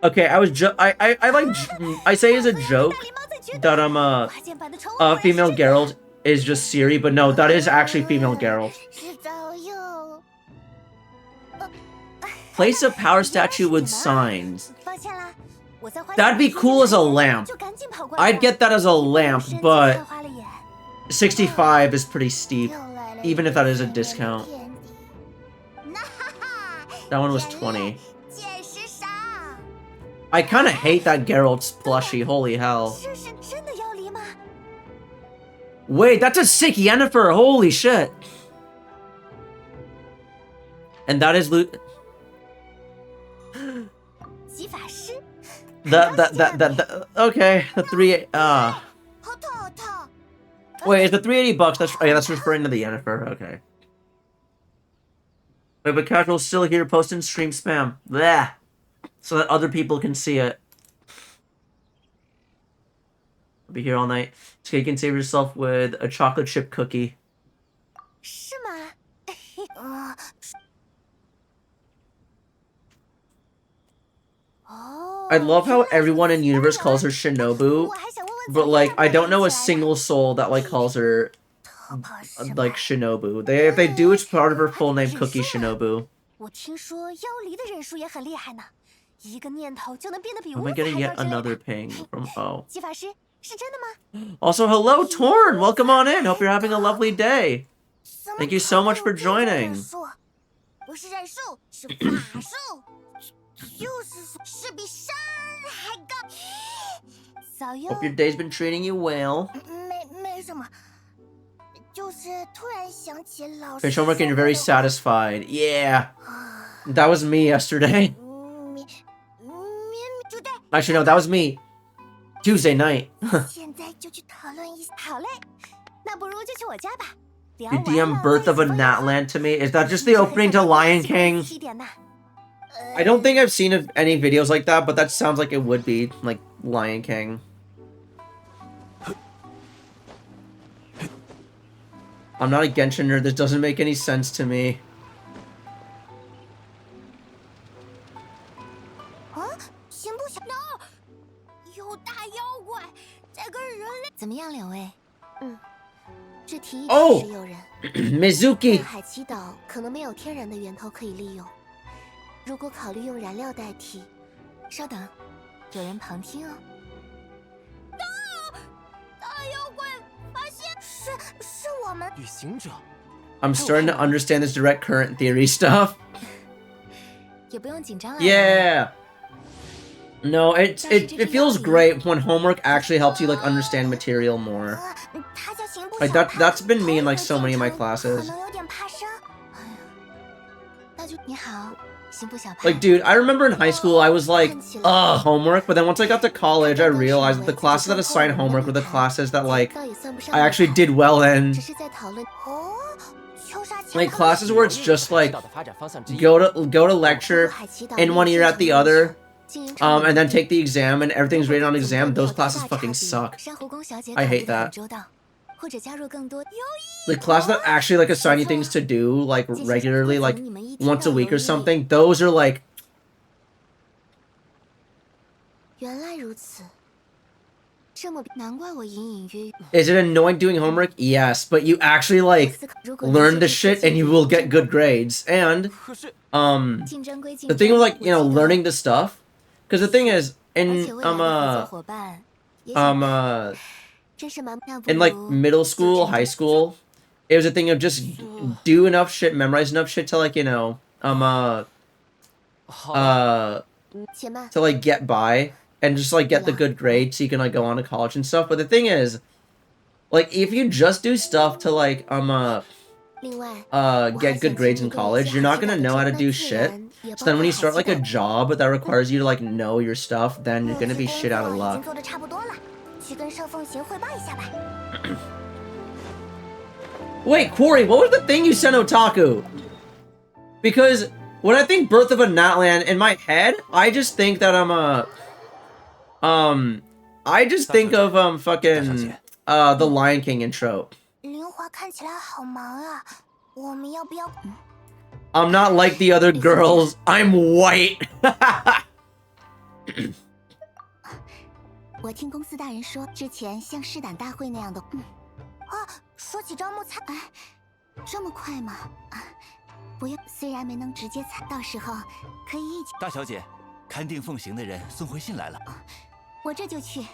Okay, I say as a joke that female Geralt is just Siri, but no, that is actually female Geralt. Place a power statue with signs. That'd be cool as a lamp. I'd get that as a lamp, but 65 is pretty steep, even if that is a discount. That one was 20. I kind of hate that Geralt's plushie, holy hell. Wait, that's a sick Yennefer, holy shit. And that is loot. Okay, the 3 Wait, is the 380 bucks? That's that's referring to the Yennefer. Okay. Wait, but casual's still here posting stream spam. Bleh. So that other people can see it. I'll be here all night. So you can save yourself with a chocolate chip cookie.
是吗？I
love how everyone in universe calls her Shinobu, but like I don't know a single soul that like calls her like Shinobu. If they do, it's part of her full name, Cookie Shinobu.
我听说妖离的忍术也很厉害呢，一个念头就能变得比
Am
无
I
法
getting
还
yet
高之类的。
another ping from oh?
姬法师，是真的吗？
Also, hello Torn, welcome on in. Hope you're having a lovely day. Thank you so much for joining.
不是忍术，是法术，就是比山还高。早幼
Hope your day's been treating you well.
没什么，就是突然想起老师。
Finish homework and you're very satisfied. Yeah, that was me yesterday. Actually, no, that was me Tuesday night.
现在就去讨论一下。好嘞，那不如就去我家吧。
You DM Birth of a Natland to me? Is that just the opening to Lion King? I don't think I've seen any videos like that, but that sounds like it would be, like, Lion King. I'm not a Genshin nerd, this doesn't make any sense to me.
行不行 ？No， 有大妖怪在跟人类。
怎么样，两位？
这提议
哦
确实诱人。
Mizuki
但海奇岛可能没有天然的源头可以利用。如果考虑用燃料代替，
稍等，有人旁听哦。
大妖怪发现是我们
旅行者。
I'm starting to understand this direct current theory stuff.
也不用紧张啊。
Yeah. No, it feels great when homework actually helps you like understand material more.
他叫刑部
Like that's been me in like so many of my classes.
可能有点怕生。
那就你好，刑部小派。
Like, dude, I remember in high school I was like, homework, but then once I got to college, I realized that the classes that assigned homework were the classes that like I actually did well in.
只是在讨论哦，秋沙前
Like classes where it's just like
道的发展方向之一。
go to lecture in one ear at the other, and then take the exam and everything's rated on exam. Those classes fucking suck.
珊瑚宫小姐
I hate
考虑得很
that.
周到，或者加入更多
The classes that actually like assign you things to do like regularly, like once a week or something, those are like
原来如此，这么难怪我隐隐约约
is it annoying doing homework? Yes, but you actually like
如果
learn the shit and you will get good grades. And
可是
竞争归竞
the
争
thing with like, you know,
我记得
learning the stuff, because the thing is
而
in
且未来的合作伙伴也许
真是蛮那不
in like
如
middle school, high school, it was a thing of just do enough shit, memorize enough shit to like, you know,
且慢
to like get by and just like get the good grades so you can like go on to college and stuff. But the thing is, like if you just do stuff to like
另外
get good grades in college, you're not gonna know how to do shit. So then when you start like a job that requires you to like know your stuff, then you're gonna be shit out of
已经
luck.
做得差不多了，去跟圣凤行汇报一下吧。
Wait, Quarry, what was the thing you sent Otaku? Because when I think Birth of a Natland, in my head, I just think that I just think of fucking the Lion King intro.
林华看起来好忙啊，我们要不要？
I'm not like the other girls. I'm white.
我听公司大人说，之前像试胆大会那样的，说起招募参，这么快吗？不用，虽然没能直接参，到时候可以一起。
大小姐，看定奉行的人送回信来了。
我这就去。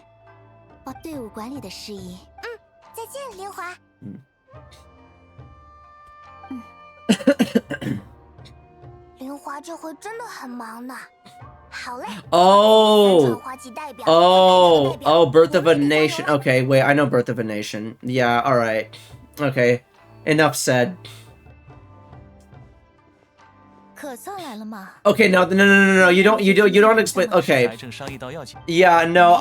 队伍管理的事宜。再见，林华。林华这回真的很忙呢。好嘞。
Oh, Birth of a Nation. Okay, wait, I know Birth of a Nation. Yeah, all right. Okay, enough said.
可算来了嘛。
Okay, no, you don't explain. Okay. Yeah, no,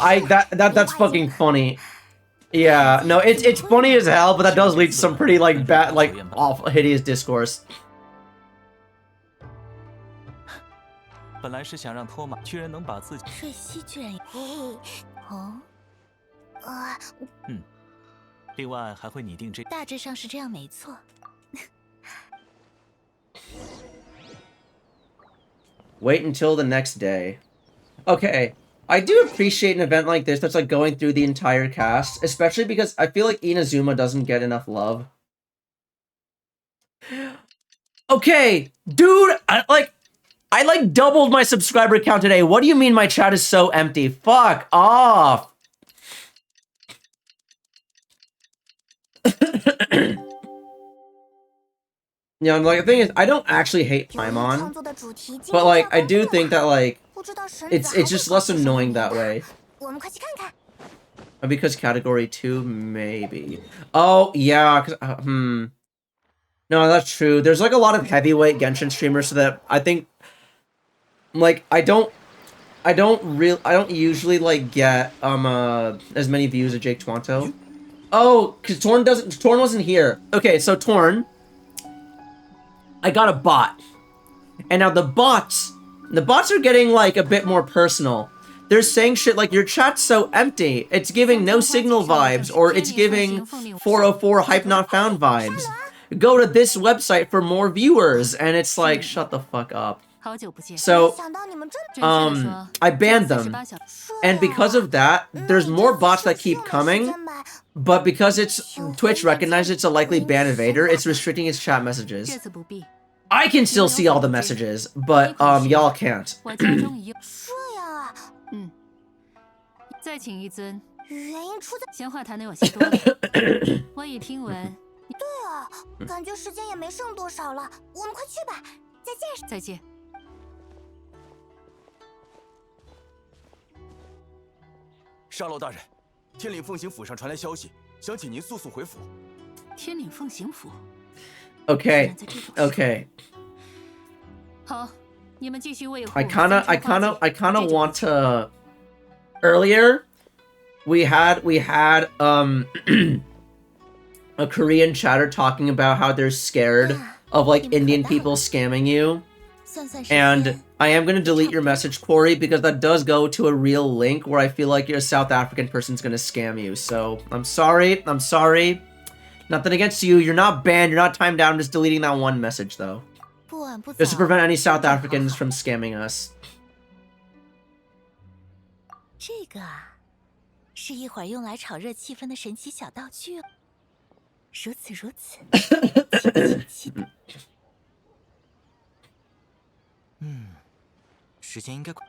that's fucking funny. Yeah, no, it's funny as hell, but that does lead to some pretty like bad, like awful, hideous discourse.
本来是想让托马居然能把自己
睡西居然哦，
另外还会拟定这
大致上是这样没错。
Wait until the next day. Okay, I do appreciate an event like this that's like going through the entire cast, especially because I feel like Inazuma doesn't get enough love. Okay, dude, I doubled my subscriber count today. What do you mean my chat is so empty? Fuck off. Yeah, like the thing is, I don't actually hate Paimon, but like I do think that like it's just less annoying that way. Because category 2, maybe. Oh yeah, cause no, that's true. There's like a lot of heavyweight Genshin streamers, so that I think like I don't usually like get as many views as Jake Twanto. Oh, cause Torn wasn't here. Okay, so Torn, I got a bot. And now the bots The bots are getting, like, a bit more personal. They're saying shit like, your chat's so empty, it's giving no signal vibes, or it's giving 404 hype not found vibes. Go to this website for more viewers, and it's like, shut the fuck up. So, I banned them, and because of that, there's more bots that keep coming, but because it's Twitch recognizes it's a likely ban evader, it's restricting its chat messages. I can still see all the messages, but y'all can't.
再请一尊。
原因出在
闲话谈的有些多了，我已听闻。
对啊，感觉时间也没剩多少了，我们快去吧。再见。
再见。
沙漏大人，天岭奉行府上传来消息，想请您速速回府。
天岭奉行府。
Okay. Okay.
好，你们继续维护。
I kinda want to. Earlier, we had a Korean chatter talking about how they're scared of like Indian people scamming you. And I am going to delete your message, Corey, because that does go to a real link where I feel like your South African person's going to scam you. So I'm sorry. Nothing against you. You're not banned. You're not timed down. I'm just deleting that one message, though. Just to prevent any South Africans from scamming us.
这个啊，是一会儿用来炒热气氛的神奇小道具哦。如此如此，期待。
时间应该快。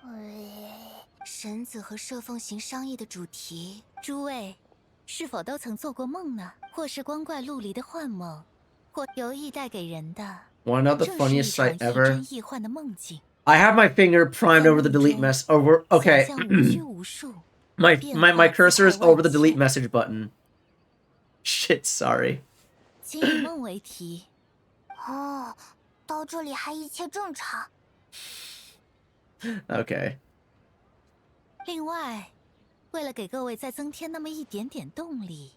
神子和射凤行商议的主题，诸位是否都曾做过梦呢？或是光怪陆离的幻梦，或有意带给人的，
Wanna know the
正是一
funniest
场
sight
亦
ever?
真亦幻的梦境。
I have my finger primed over the delete mess. Over. Okay. my cursor is over the delete message button. Shit, sorry.
请以梦为题。
哦，到这里还一切正常。
Okay.
另外，为了给各位再增添那么一点点动力，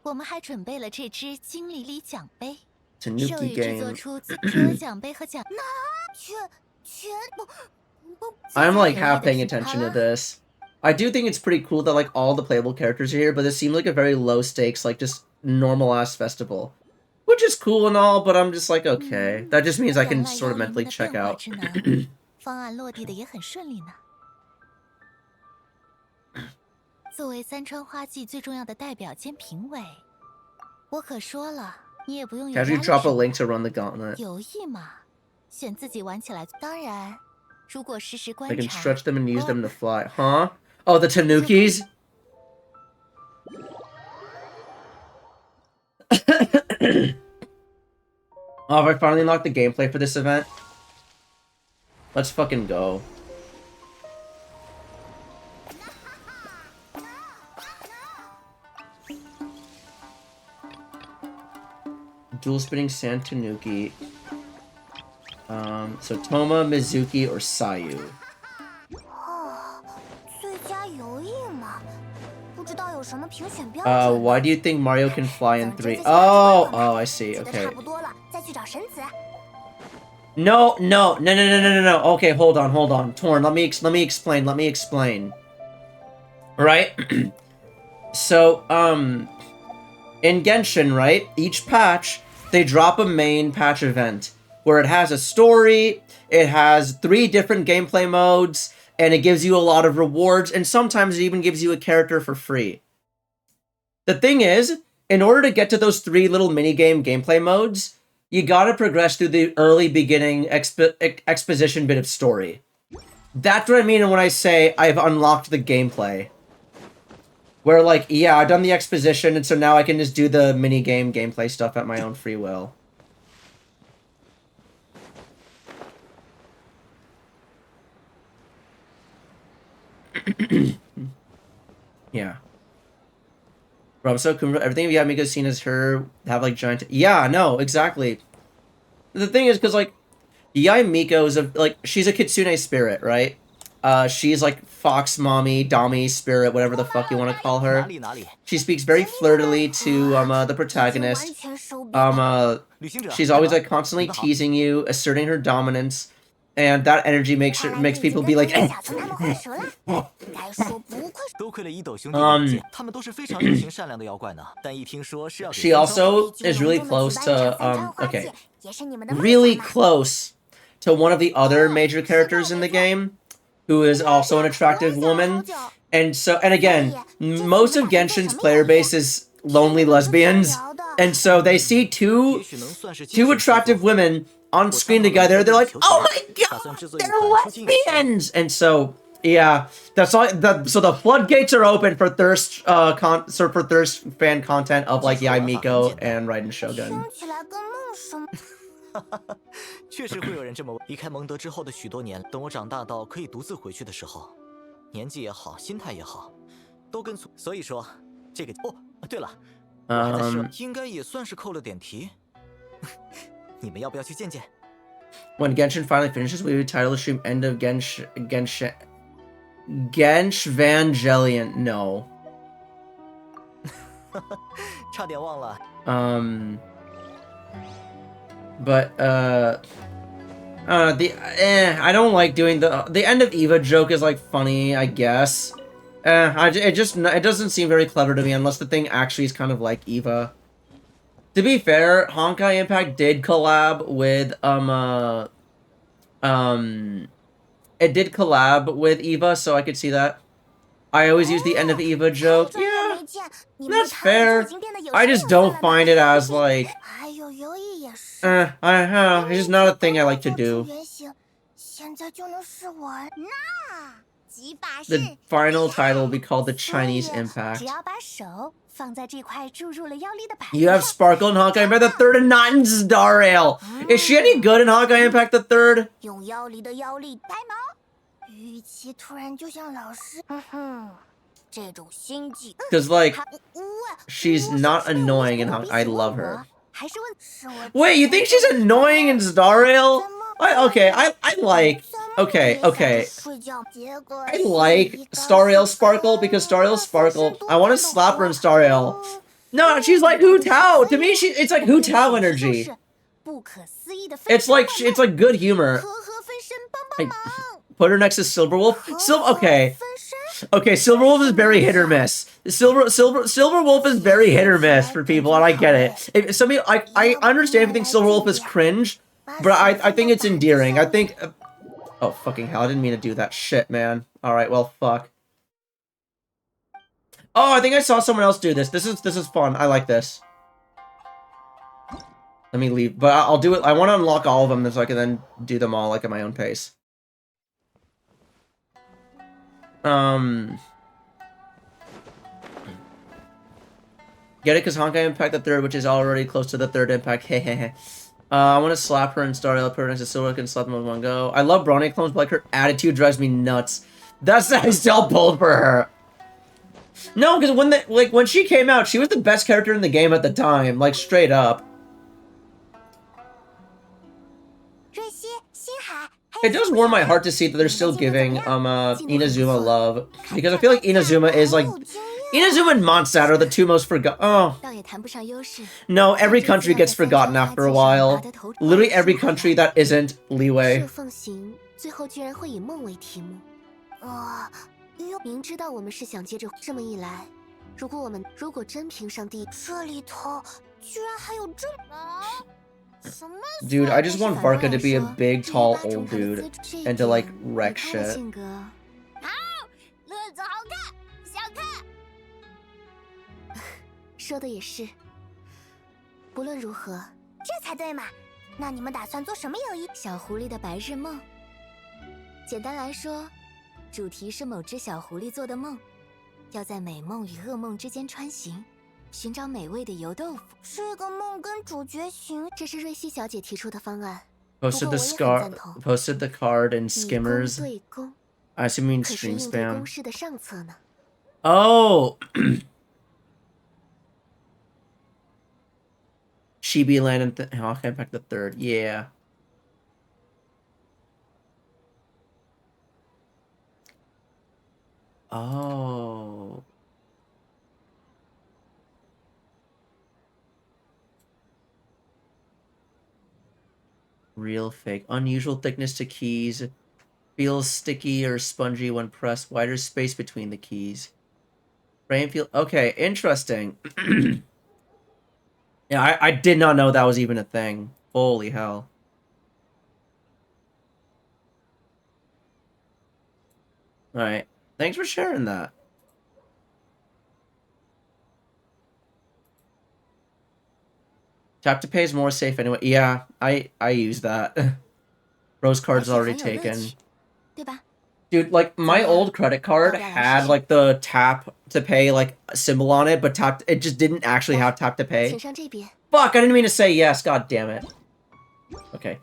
我们还准备了这只精力力奖杯。
Tanuki
授予制作
game.
出除奖杯和奖。
全部。
I'm like half paying attention to this. I do think it's pretty cool that like all the playable characters are here, but it seems like a very low stakes, like just normal ass festival. Which is cool and all, but I'm just like, okay. That just means I can sort of mentally check out.
方案落地的也很顺利呢。作为三川花季最重要的代表兼评委，我可说了，你也不用有压
Have you
力。
drop a link to run the gauntlet?
有意嘛，选自己玩起来。当然，如果实时观
I can
察，
stretch them and use them to fly. Huh? Oh, the Tanukis? Oh, have I finally unlocked the gameplay for this event? Let's fucking go. Dual spinning sand Tanuki. So Toma, Mizuki, or Sayu.
最佳游艺嘛，不知道有什么评选标准。
Why do you think Mario can fly in 3? Oh, I see.
觉得
Okay.
差不多了，再去找神子。
No. Okay, hold on. Torn, let me explain. Right? So, in Genshin, right? Each patch, they drop a main patch event where it has a story, it has 3 different gameplay modes, and it gives you a lot of rewards, and sometimes it even gives you a character for free. The thing is, in order to get to those 3 little minigame gameplay modes, you gotta progress through the early beginning exposition bit of story. That's what I mean when I say I've unlocked the gameplay. Where, like, yeah, I've done the exposition, and so now I can just do the minigame gameplay stuff at my own free will. Yeah. Bro, I'm so cool. Everything Yamika's seen as her have, like, giant... Yeah, no, exactly. The thing is, because, like, Yae Miko is, like, she's a Kitsune spirit, right? She's like Fox Mommy, Dommy, Spirit, whatever the fuck you want to call her. She speaks very flirtily to the protagonist. She's always like constantly teasing you, asserting her dominance, and that energy makes people be like.
多亏了一斗兄弟引荐，他们都是非常热情善良的妖怪呢。但一听说是要给
She also is really close to okay, really close to one of the other major characters in the game, who is also an attractive woman. And so, and again, most of Genshin's player base is lonely lesbians, and so they see two attractive women on screen together. They're like, "Oh my god, they're lesbians!" And so, yeah, that's all. So the floodgates are open for thirst, for thirst fan content of like Yai Miko and Raiden Shogun.
确实会有人这么离开蒙德之后的许多年，等我长大到可以独自回去的时候，年纪也好，心态也好，都跟随。所以说，这个哦，对了，我还在设，应该也算是扣了点题。你们要不要去见见
？When Genshin finally finishes, we would title the stream "End of Genshvangelion." No.
差点忘了。
But I don't like doing the end of Eva joke is like funny, I guess. It doesn't seem very clever to me unless the thing actually is kind of like Eva. To be fair, Honkai Impact did collab with it did collab with Eva, so I could see that. I always use the end of Eva joke. Yeah, that's fair. I just don't find it as like. I don't know. It's just not a thing I like to do. The final title will be called the Chinese Impact. You have Sparkle in Honkai Impact the Third and not in Zdarrail. Is she any good in Honkai Impact the Third? Because like, she's not annoying and I love her. Wait, you think she's annoying in Zdarrail? I like. Okay. I like Stariel Sparkle because Stariel Sparkle. I want to slap her in Stariel. No, she's like Hu Tao. To me, it's like Hu Tao energy. It's like good humor. Like, put her next to Silverwolf. Okay, Silverwolf is very hit or miss. Silverwolf is very hit or miss for people, and I get it. If some people, I understand if you think Silverwolf is cringe, but I think it's endearing. I think. Oh fucking hell! I didn't mean to do that shit, man. All right, well, fuck. Oh, I think I saw someone else do this. This is fun. I like this. Let me leave, but I'll do it. I want to unlock all of them so I can then do them all like at my own pace. Get it? Because Honkai Impact the Third, which is already close to the third Impact. Hehehe. I want to slap her and start up her next to Silver and slap them in one go. I love Brony clones, but like her attitude drives me nuts. That's I still pulled for her. No, because when she came out, she was the best character in the game at the time, like straight up. It does warm my heart to see that they're still giving Inazuma love, because I feel like Inazuma is like Inazuma and Mondstadt are the two most forgotten. Oh no, every country gets forgotten after a while. Literally every country that isn't Liyue.
明知道我们是想接着这么一来，如果真评上第一，这里头居然还有这么。
Dude, I just want Barca to be a big, tall, old dude and to like wreck shit.
说的也是。不论如何，
这才对嘛。那你们打算做什么有意？
小狐狸的白日梦。简单来说，主题是某只小狐狸做的梦，要在美梦与噩梦之间穿行。 寻找美味的油豆腐。
这个梦跟主角寻，
这是瑞希小姐提出的方案。
Posted the card in Skimmers. I assume you mean stream spam.
公式的上册呢？
Oh. Chibi Land and Honkai Impact the Third. Yeah. Oh. Real fake. Unusual thickness to keys. Feels sticky or spongy when pressed. Wider space between the keys. Frame feel. Okay, interesting. Yeah, I did not know that was even a thing. Holy hell. Alright. Thanks for sharing that. Tap to pay is more safe anyway. Yeah, I use that. Rose card's already taken. Dude, like, my old credit card had, like, the tap to pay, like, symbol on it, but it just didn't actually have tap to pay. Fuck, I didn't mean to say yes, god damn it. Okay.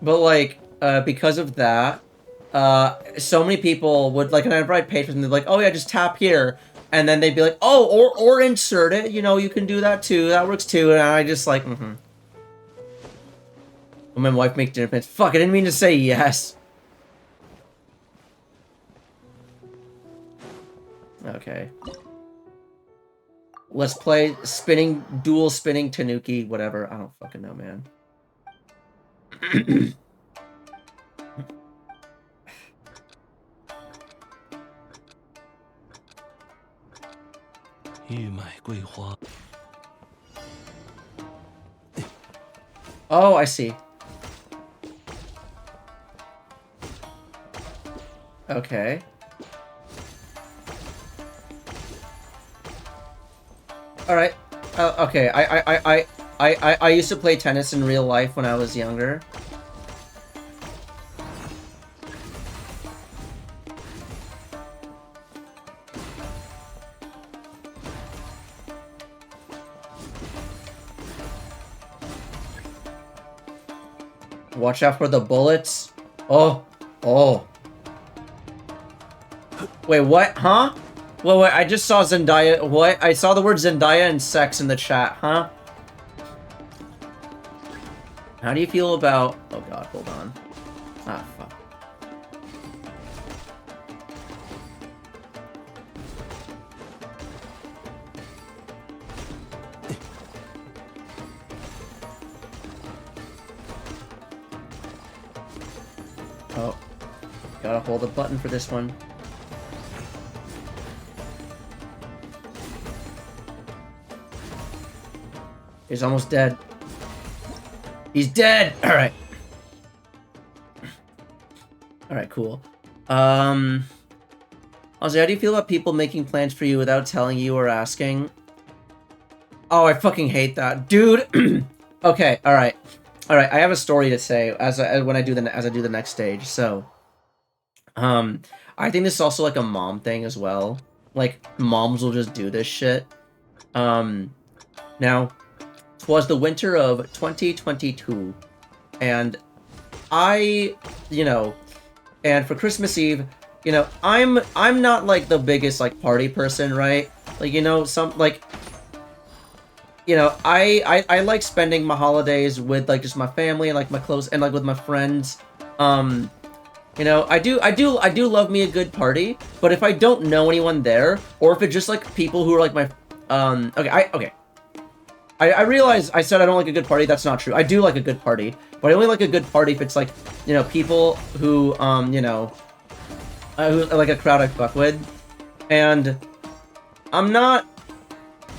But like, because of that, so many people would, like, whenever I paid for them, they'd be like, oh yeah, just tap here. And then they'd be like, oh, or insert it, you know, you can do that too, that works too. And I just like, When my wife makes dinner plans, fuck, I didn't mean to say yes. Okay. Let's play dual spinning Tanuki, whatever. I don't fucking know, man. Oh, I see. Okay. All right. Okay. I used to play tennis in real life when I was younger. Watch out for the bullets. Oh. Wait, what? Huh? Wait, I just saw Zendaya. What? I saw the word Zendaya and sex in the chat, huh? How do you feel about... Oh god, hold on. Ah, fuck. Oh. Gotta hold the button for this one. He's almost dead. He's dead! Alright. Alright, cool. Also, how do you feel about people making plans for you without telling you or asking? Oh, I fucking hate that. Dude! Okay, alright. Alright, I have a story to say as I do the next stage, so... I think this is also, like, a mom thing as well. Like, moms will just do this shit. Now... 'Twas the winter of 2022, and and for Christmas Eve, you know, I'm not, like, the biggest, like, party person, right? Like, you know, I like spending my holidays with, like, just my family and, like, my close, and, like, with my friends. You know, I do love me a good party, but if I don't know anyone there, or if it's just, like, people who are, like, my, I realize I said I don't like a good party. That's not true. I do like a good party, but I only like a good party if it's, like, you know, people who, who like a crowd I fuck with. And I'm not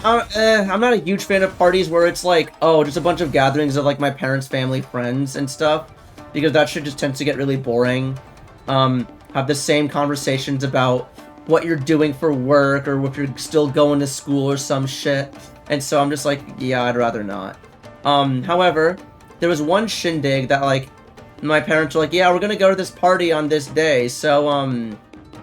a huge fan of parties where it's like, oh, just a bunch of gatherings of, like, my parents' family, friends, and stuff, because that shit just tends to get really boring. Have the same conversations about what you're doing for work, or if you're still going to school or some shit. And so I'm just like, yeah, I'd rather not. However, there was one shindig that, like, my parents were like, yeah, we're gonna go to this party on this day. So,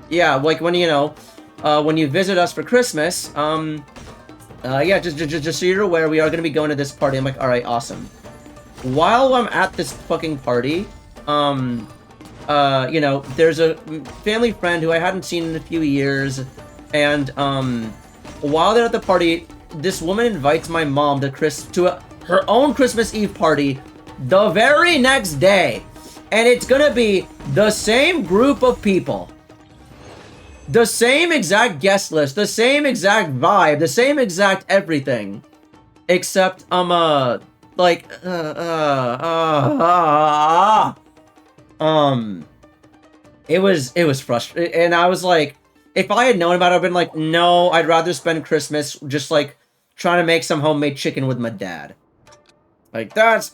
yeah, like, when you visit us for Christmas, yeah, just so you're aware, we are gonna be going to this party. I'm like, alright, awesome. While I'm at this fucking party, you know, there's a family friend who I hadn't seen in a few years, and, while they're at the party, this woman invites my mom to her own Christmas Eve party the very next day. And it's gonna be the same group of people. The same exact guest list, the same exact vibe, the same exact everything. Except, it was frustrating, and I was like, if I had known about it, I'd been like, no, I'd rather spend Christmas just like trying to make some homemade chicken with my dad. Like that's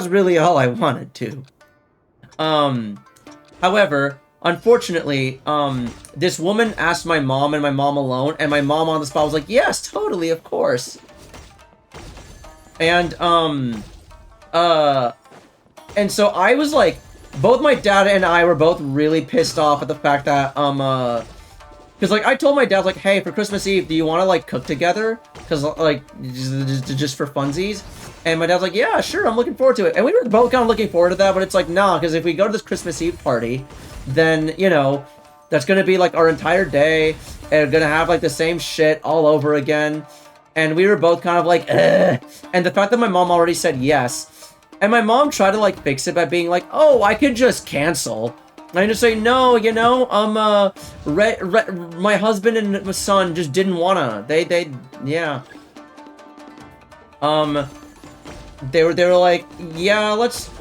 really all I wanted to. However, unfortunately, this woman asked my mom and my mom alone, and my mom on the spot was like, yes, totally, of course. And so I was like, both my dad and I were both really pissed off at the fact that, because, like, I told my dad, like, hey, for Christmas Eve, do you want to, like, cook together? Because, like, just for funsies? And my dad's like, yeah, sure, I'm looking forward to it. And we were both kind of looking forward to that, but it's like, nah, because if we go to this Christmas Eve party, then, you know, that's going to be, like, our entire day, and we're going to have, like, the same shit all over again. And we were both kind of like, ugh. And the fact that my mom already said yes, and my mom tried to, like, fix it by being like, oh, I could just cancel. And I just say, no, you know, my husband and my son just didn't wanna. Yeah. They were like, yeah, let's just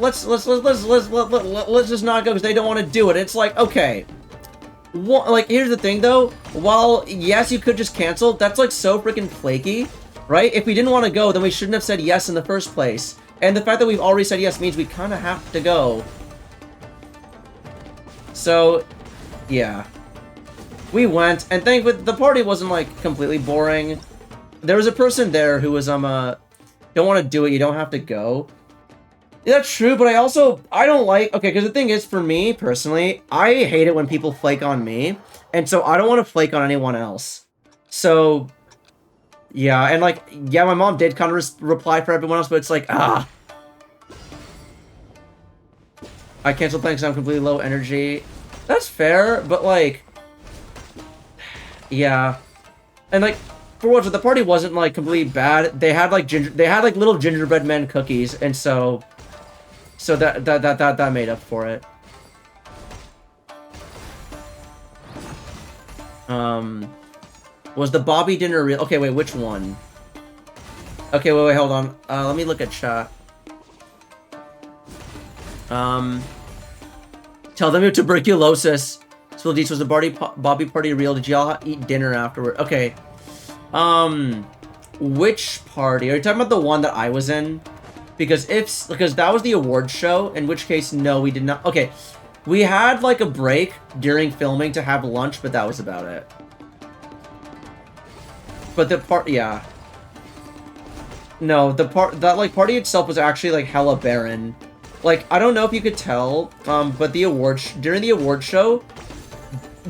not go because they don't want to do it. It's like, okay. Like, here's the thing, though. While, yes, you could just cancel, that's, like, so freaking flaky, right? If we didn't want to go, then we shouldn't have said yes in the first place. And the fact that we've already said yes means we kind of have to go. So, yeah. We went, and the party wasn't, like, completely boring. There was a person there who was, don't want to do it, you don't have to go. Yeah, that's true, but I don't like, okay, because the thing is, for me, personally, I hate it when people flake on me, and so I don't want to flake on anyone else. So, yeah, and like, yeah, my mom did kind of reply for everyone else, but it's like, I canceled plans because I'm completely low energy. That's fair, but like, yeah. And like, for what, the party wasn't like completely bad. They had like little gingerbread men cookies, and so that made up for it. Was the Bobby dinner real? Okay, wait, which one? Okay, wait, hold on. Let me look at chat. Tell them you have tuberculosis. Spill Deets, was the Bobby party real? Did y'all eat dinner afterward? Okay. Which party? Are you talking about the one that I was in? Because that was the awards show, in which case, no, we did not. Okay, we had, like, a break during filming to have lunch, but that was about it. But yeah. No, that party itself was actually, like, hella barren. Like, I don't know if you could tell, but during the awards show,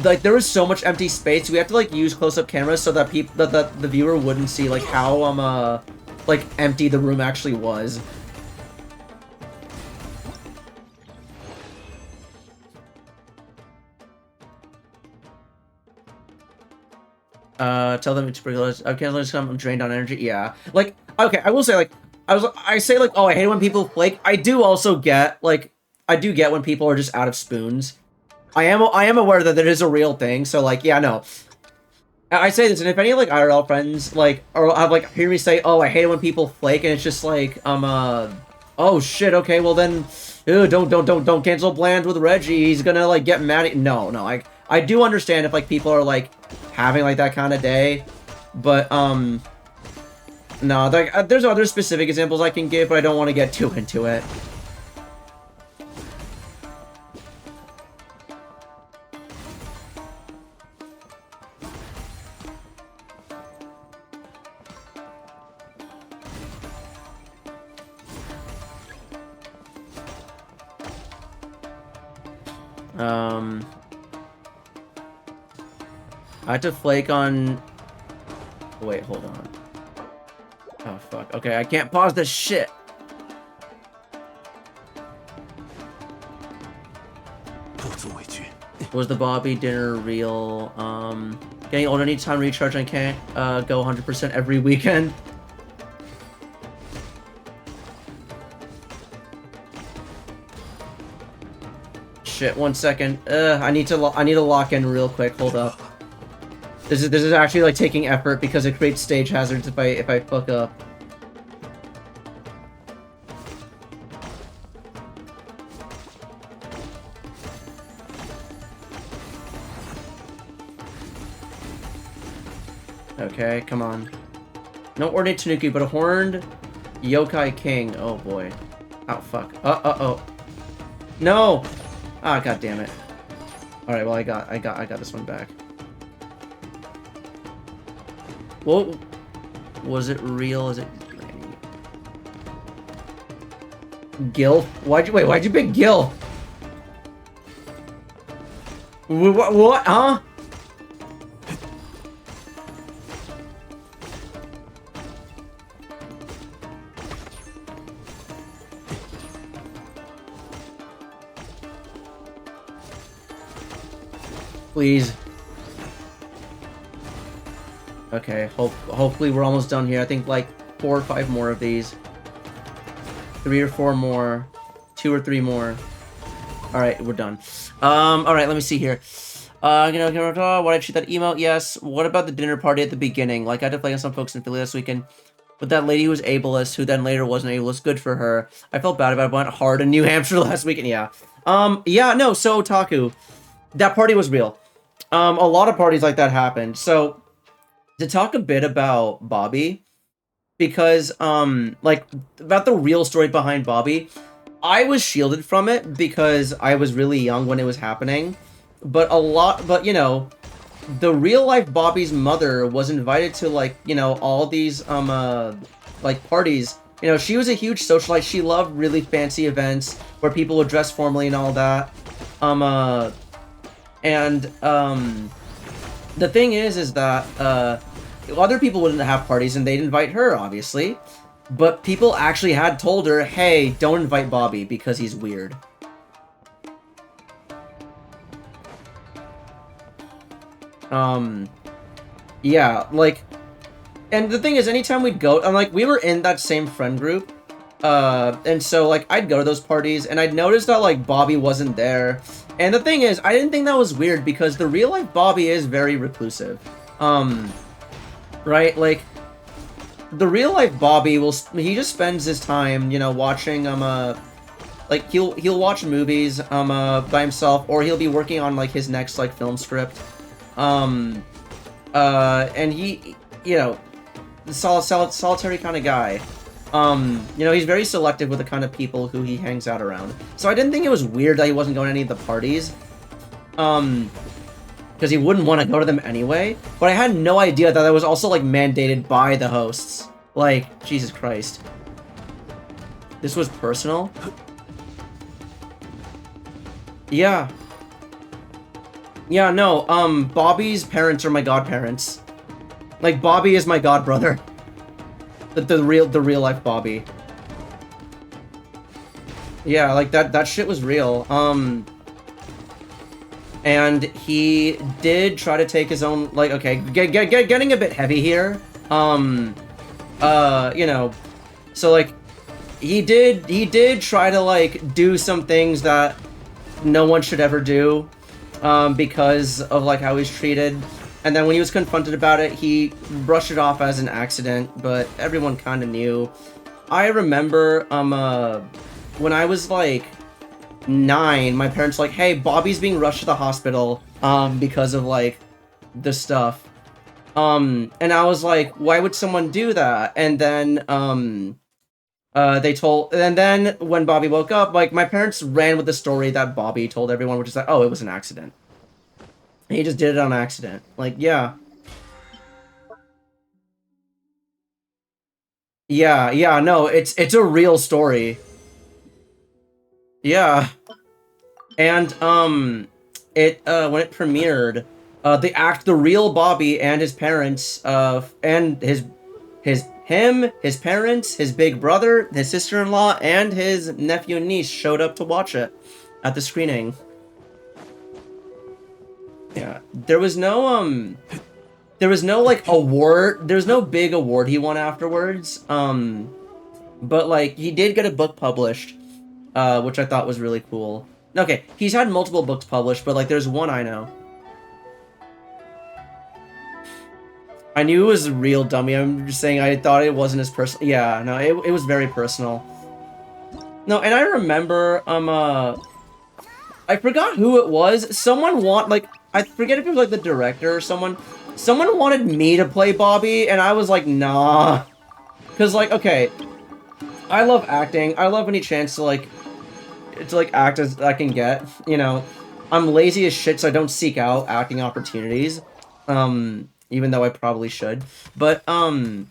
like, there was so much empty space, we have to, like, use close-up cameras so that the viewer wouldn't see, like, how, like, empty the room actually was. Tell them it's pretty close. Okay, I'm drained on energy. Yeah. Like, okay, I will say, like, I say, like, oh, I hate when people flake. I do also get, like, when people are just out of spoons. I am aware that that is a real thing, so, like, yeah, no. I say this, and if any, like, IRL friends, like, or have, like, hear me say, oh, I hate it when people flake, and it's just like, oh, shit, okay, well then, ew, don't cancel plans with Reggie, he's gonna, like, get mad at, no, I do understand if, like, people are, like, having, like, that kind of day, but, no, like, there's other specific examples I can give, but I don't want to get too into it. I had to flake on... Wait, hold on. Oh, fuck. Okay, I can't pause this shit. Was the Bobby dinner real? Getting older, need time to recharge, and I can't go 100% every weekend. shit, 1 second. I need to lock in real quick. Hold up. This is actually like taking effort because it creates stage hazards if I fuck up. Okay, come on. No ordinary Tanuki, but a horned yokai king. Oh boy. Oh fuck. Oh. No! Ah, god damn it. Alright, well I got this one back. Well, was it real? Is it Gil? Why'd you pick Gil? What? Huh? Please. Okay, hopefully we're almost done here. I think like 4 or 5 more of these. 3 or 4 more. 2 or 3 more. Alright, we're done. Alright, let me see here. Why did I shoot that email? Yes. What about the dinner party at the beginning? Like, I had to play with some folks in Philly this weekend. But that lady who was ableist, who then later wasn't ableist, good for her. I felt bad about it. Went hard in New Hampshire last weekend, yeah. Yeah, no, so Otaku. That party was real. A lot of parties like that happened. So, to talk a bit about Bobby, because, like, about the real story behind Bobby, I was shielded from it because I was really young when it was happening. But you know, the real-life Bobby's mother was invited to, like, you know, all these, like, parties. You know, she was a huge socialite. She loved really fancy events where people would dress formally and all that. The thing is that, other people wouldn't have parties and they'd invite her, obviously. But people actually had told her, hey, don't invite Bobby because he's weird. Yeah, like, and the thing is, anytime we'd go, and like, we were in that same friend group, and so, like, I'd go to those parties, and I'd notice that, like, Bobby wasn't there, and the thing is, I didn't think that was weird, because the real-life Bobby is very reclusive, right, like, the real-life Bobby he just spends his time, you know, watching, like, he'll watch movies, by himself, or he'll be working on, like, his next, like, film script, and he, you know, solitary kind of guy. You know, he's very selective with the kind of people who he hangs out around. So I didn't think it was weird that he wasn't going to any of the parties. Because he wouldn't want to go to them anyway. But I had no idea that was also, like, mandated by the hosts. Like, Jesus Christ. This was personal? Yeah. Yeah, no, Bobby's parents are my godparents. Like, Bobby is my godbrother. The real life Bobby. Yeah, like, that shit was real. And he did try to take his own, like, okay, getting a bit heavy here. You know, so, like, he did try to, like, do some things that no one should ever do. Because of, like, how he's treated. And then when he was confronted about it, he brushed it off as an accident, but everyone kind of knew. I remember, when I was, like, 9, my parents were like, hey, Bobby's being rushed to the hospital, because of, like, the stuff. And I was like, why would someone do that? And then, and then when Bobby woke up, like, my parents ran with the story that Bobby told everyone, which is like, oh, it was an accident. He just did it on accident. Like, yeah. Yeah, no, it's a real story. Yeah. And, when it premiered, the real Bobby and his parents, and his parents, his big brother, his sister-in-law, and his nephew and niece showed up to watch it at the screening. Yeah, there was no, like, award, there's no big award he won afterwards, but, like, he did get a book published, which I thought was really cool. Okay, he's had multiple books published, but like there's one I know. I knew it was a real dummy. I'm just saying I thought it wasn't as personal. Yeah, no, it was very personal. No, and I remember, I forgot who it was. Someone I forget if it was like the director or someone wanted me to play Bobby, and I was like, nah. Cause like, okay, I love acting. I love any chance to act as I can get, you know. I'm lazy as shit, so I don't seek out acting opportunities. Even though I probably should. But, no,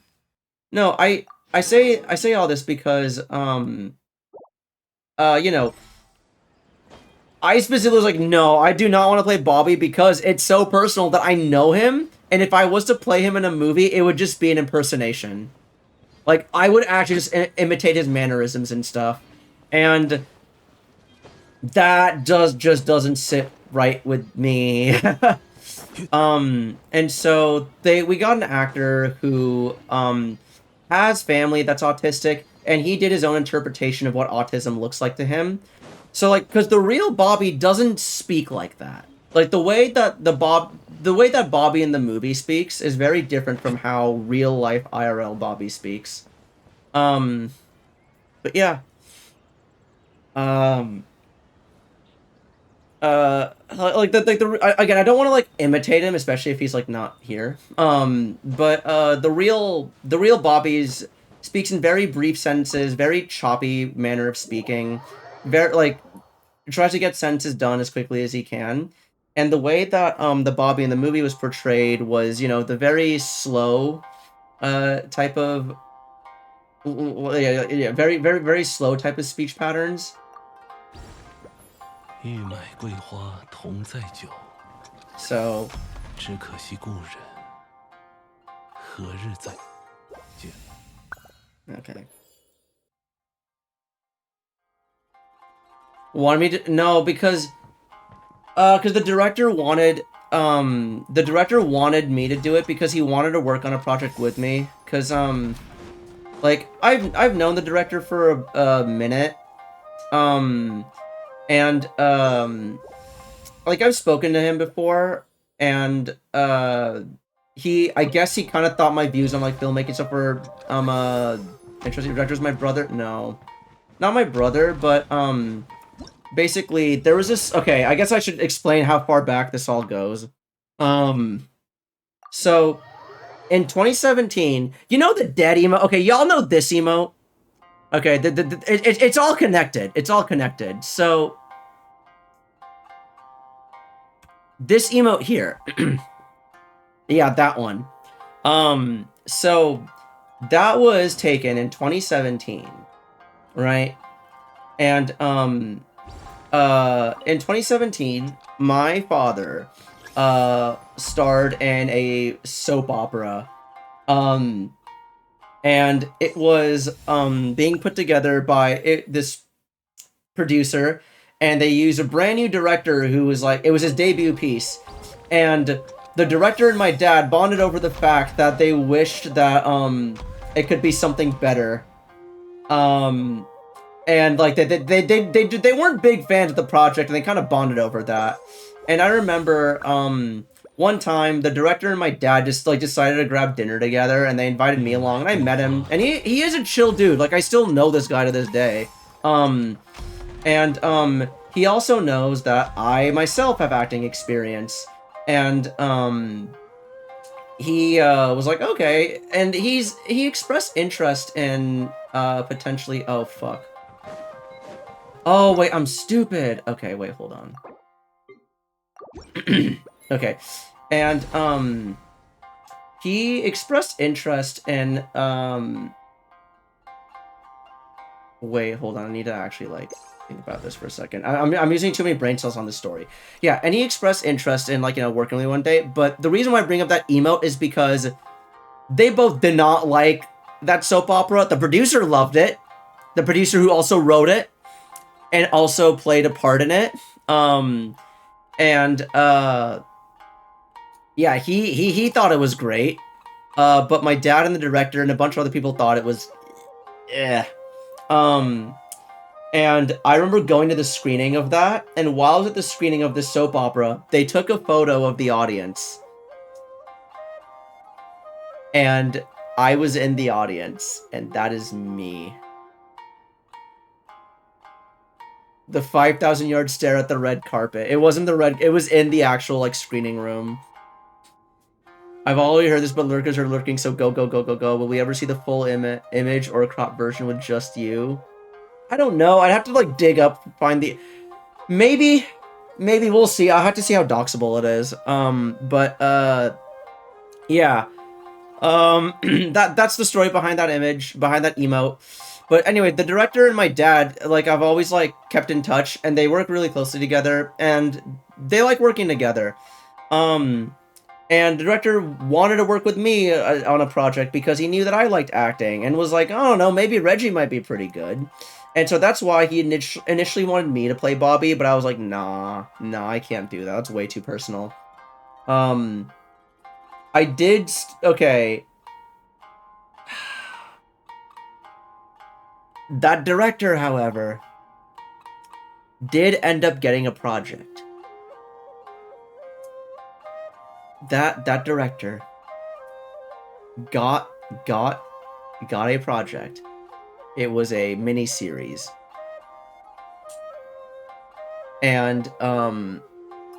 I say all this because, you know, I specifically was like, no, I do not want to play Bobby because it's so personal that I know him, and if I was to play him in a movie, it would just be an impersonation. Like, I would actually just imitate his mannerisms and stuff. And that just doesn't sit right with me. And so we got an actor who, has family that's autistic, and he did his own interpretation of what autism looks like to him. So, like, because the real Bobby doesn't speak like that. Like, the way that Bobby in the movie speaks is very different from how real-life IRL Bobby speaks. But yeah. Again, I don't want to like imitate him, especially if he's like not here. But the real Bobby's speaks in very brief sentences, very choppy manner of speaking, very like tries to get sentences done as quickly as he can. And the way that the Bobby in the movie was portrayed was, you know, the very slow type of very very very slow type of speech patterns. So, okay. Want me to? No, because the director wanted me to do it because he wanted to work on a project with me. Cause like I've known the director for a minute, and like I've spoken to him before, and I guess he kind of thought my views on like filmmaking stuff were interesting. Director's my brother. No, not my brother, but basically there was this. Okay, I guess I should explain how far back this all goes. So in 2017, you know the dead emote. Okay, y'all know this emote. Okay, it's all connected. It's all connected. So this emote here, yeah, that one. So that was taken in 2017, right? And in 2017, my father starred in a soap opera, and it was being put together by this producer, and they used a brand new director who was like, it was his debut piece, and the director and my dad bonded over the fact that they wished that it could be something better, and like they weren't big fans of the project, and they kind of bonded over that. And I remember one time the director and my dad just like decided to grab dinner together, and they invited me along, and I met him, and he is a chill dude. Like, I still know this guy to this day. And he also knows that I myself have acting experience, and he was like, okay, and he expressed interest in potentially. Oh fuck. Oh wait, I'm stupid. Okay, wait, hold on. Okay, and he expressed interest in wait, hold on, I need to actually like think about this for a second. I'm using too many brain cells on this story. Yeah, and he expressed interest in, like, you know, working with me one day, but the reason why I bring up that emote is because they both did not like that soap opera. The producer loved it. The producer who also wrote it and also played a part in it. Yeah, he thought it was great. But my dad and the director and a bunch of other people thought it was And I remember going to the screening of that, and while I was at the screening of this soap opera, they took a photo of the audience. And I was in the audience, and that is me. The 5,000-yard stare at the red carpet. It wasn't the red, it was in the actual, like, screening room. I've already heard this, but lurkers are lurking, so go, go, go, go, go. Will we ever see the full image or a crop version with just you? I don't know. I'd have to, like, dig up, find the... Maybe we'll see. I'll have to see how doxable it is. Yeah. That's the story behind that image, behind that emote. But anyway, the director and my dad, like, I've always, like, kept in touch, and they work really closely together, and they like working together. And the director wanted to work with me on a project because he knew that I liked acting, and was like, I don't know, maybe Reggie might be pretty good. And so that's why he initially wanted me to play Bobby, but I was like, nah, I can't do that. That's way too personal. I did... Okay. That director, however, did end up getting a project. That director got a project. It was a mini-series. And, I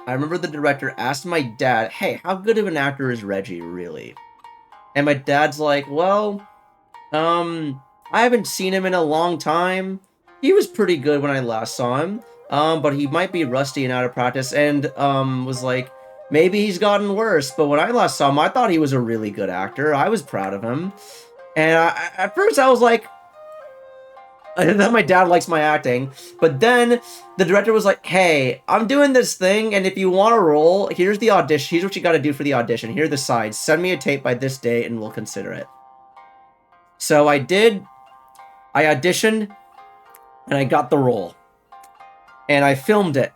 remember the director asked my dad, hey, how good of an actor is Reggie, really? And my dad's like, well, I haven't seen him in a long time. He was pretty good when I last saw him, but he might be rusty and out of practice, and, was like, maybe he's gotten worse, but when I last saw him, I thought he was a really good actor. I was proud of him. And at first I was like, that my dad likes my acting, but then the director was like, hey, I'm doing this thing, and if you want a role, here's the audition, here's what you gotta do for the audition, here are the sides, send me a tape by this date and we'll consider it. So I auditioned, and I got the role. And I filmed it.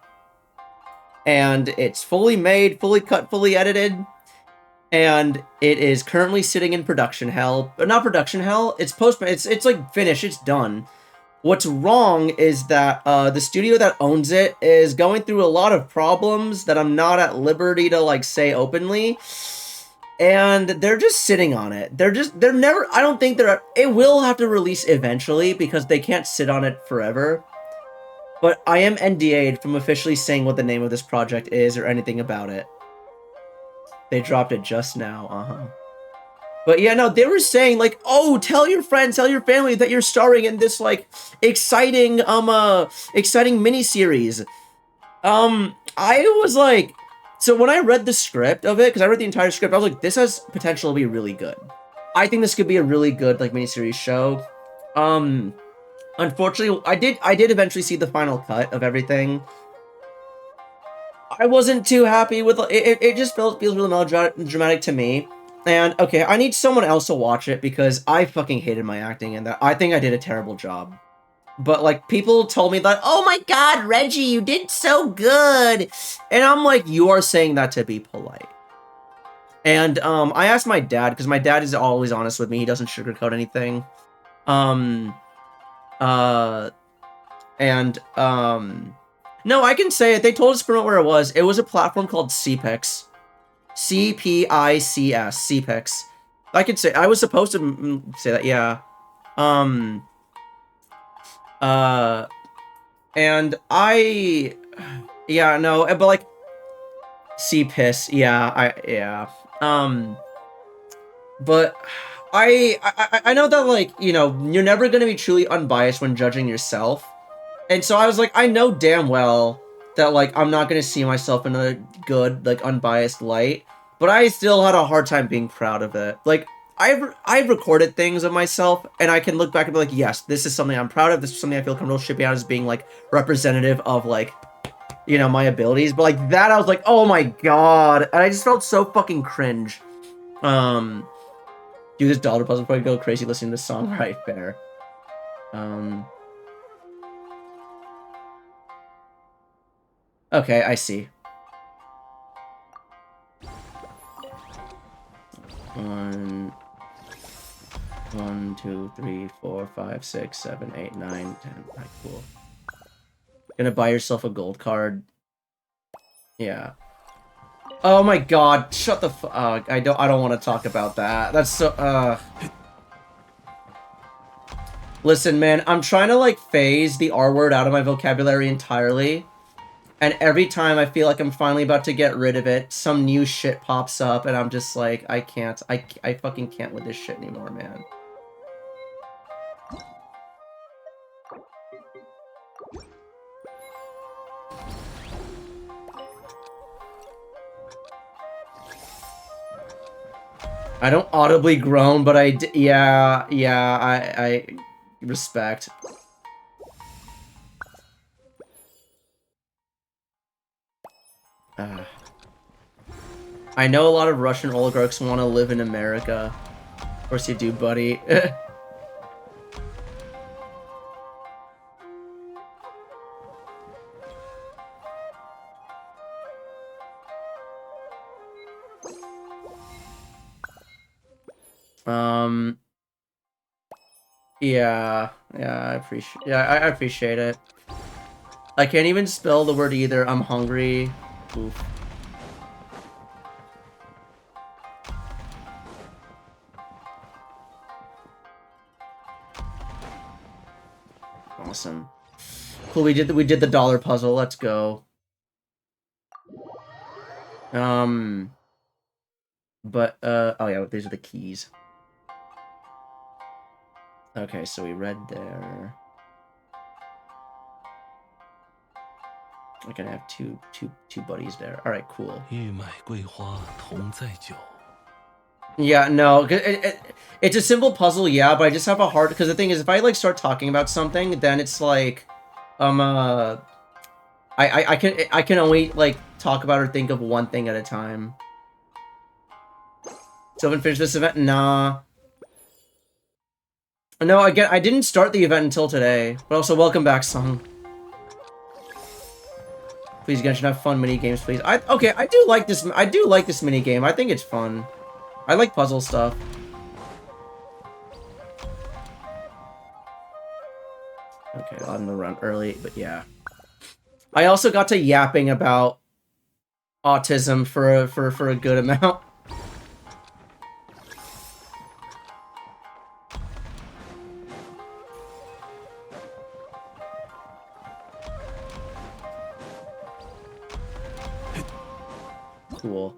And it's fully made, fully cut, fully edited, and it is currently sitting in production hell. Not production hell, it's it's like finished, it's done. What's wrong is that the studio that owns it is going through a lot of problems that I'm not at liberty to, like, say openly. And they're just sitting on it. They're never, I don't think it will have to release eventually because they can't sit on it forever. But I am NDA'd from officially saying what the name of this project is or anything about it. They dropped it just now, But yeah, no, they were saying, like, oh, tell your friends, tell your family that you're starring in this, like, exciting miniseries. I was like, so when I read the script of it, because I read the entire script, I was like, this has potential to be really good. I think this could be a really good, like, miniseries show. Unfortunately, I did eventually see the final cut of everything. I wasn't too happy with it. It just feels really melodramatic to me. And, okay, I need someone else to watch it because I fucking hated my acting in that. I think I did a terrible job. But, like, people told me that, oh my god, Reggie, you did so good! And I'm like, you are saying that to be polite. And, I asked my dad, because my dad is always honest with me, he doesn't sugarcoat anything. No, I can say it, they told us to promote where it was. It was a platform called CPIX. CPICS, CPIX. I could say, I was supposed to say that, yeah. And yeah, no, but like, CPIS, yeah, but I know that, like, you know, you're never gonna be truly unbiased when judging yourself. And so I was like, I know damn well that, like, I'm not gonna see myself in a good, like, unbiased light, but I still had a hard time being proud of it. Like, I've recorded things of myself, and I can look back and be like, yes, this is something I'm proud of, this is something I feel comfortable shipping out as being, like, representative of, like, you know, my abilities, but, like, that I was like, oh my god, and I just felt so fucking cringe. Do this dollar puzzle before I go crazy listening to this song, right, fair. Okay, I see. 1, 2, 3, 4, 5, 6, 7, 8, 9, 10. Alright, cool. Gonna buy yourself a gold card. Yeah. Oh my god, shut the I don't want to talk about that. That's so, Listen, man, I'm trying to, like, phase the R word out of my vocabulary entirely. And every time I feel like I'm finally about to get rid of it, some new shit pops up, and I'm just like, I can't. I fucking can't with this shit anymore, man. I don't audibly groan, but yeah, I respect. I know a lot of Russian oligarchs want to live in America. Of course you do, buddy. Yeah, I appreciate it. I can't even spell the word either. I'm hungry. Oof. Awesome. Cool, we did the dollar puzzle. Let's go. But oh yeah, these are the keys. Okay, so we read there. We're gonna have two buddies there. All right, cool. Yeah, no, it's a simple puzzle, yeah, but I just have a hard, because the thing is, if I like start talking about something, then it's like, I can only like talk about or think of one thing at a time. So haven't finished this event? Nah. No, again, I didn't start the event until today. But also, welcome back, Sung. Please, Genshin, have fun mini games, please. Okay, I do like this. I do like this mini game. I think it's fun. I like puzzle stuff. Okay, I'm gonna run early, but yeah. I also got to yapping about autism for a good amount. Cool.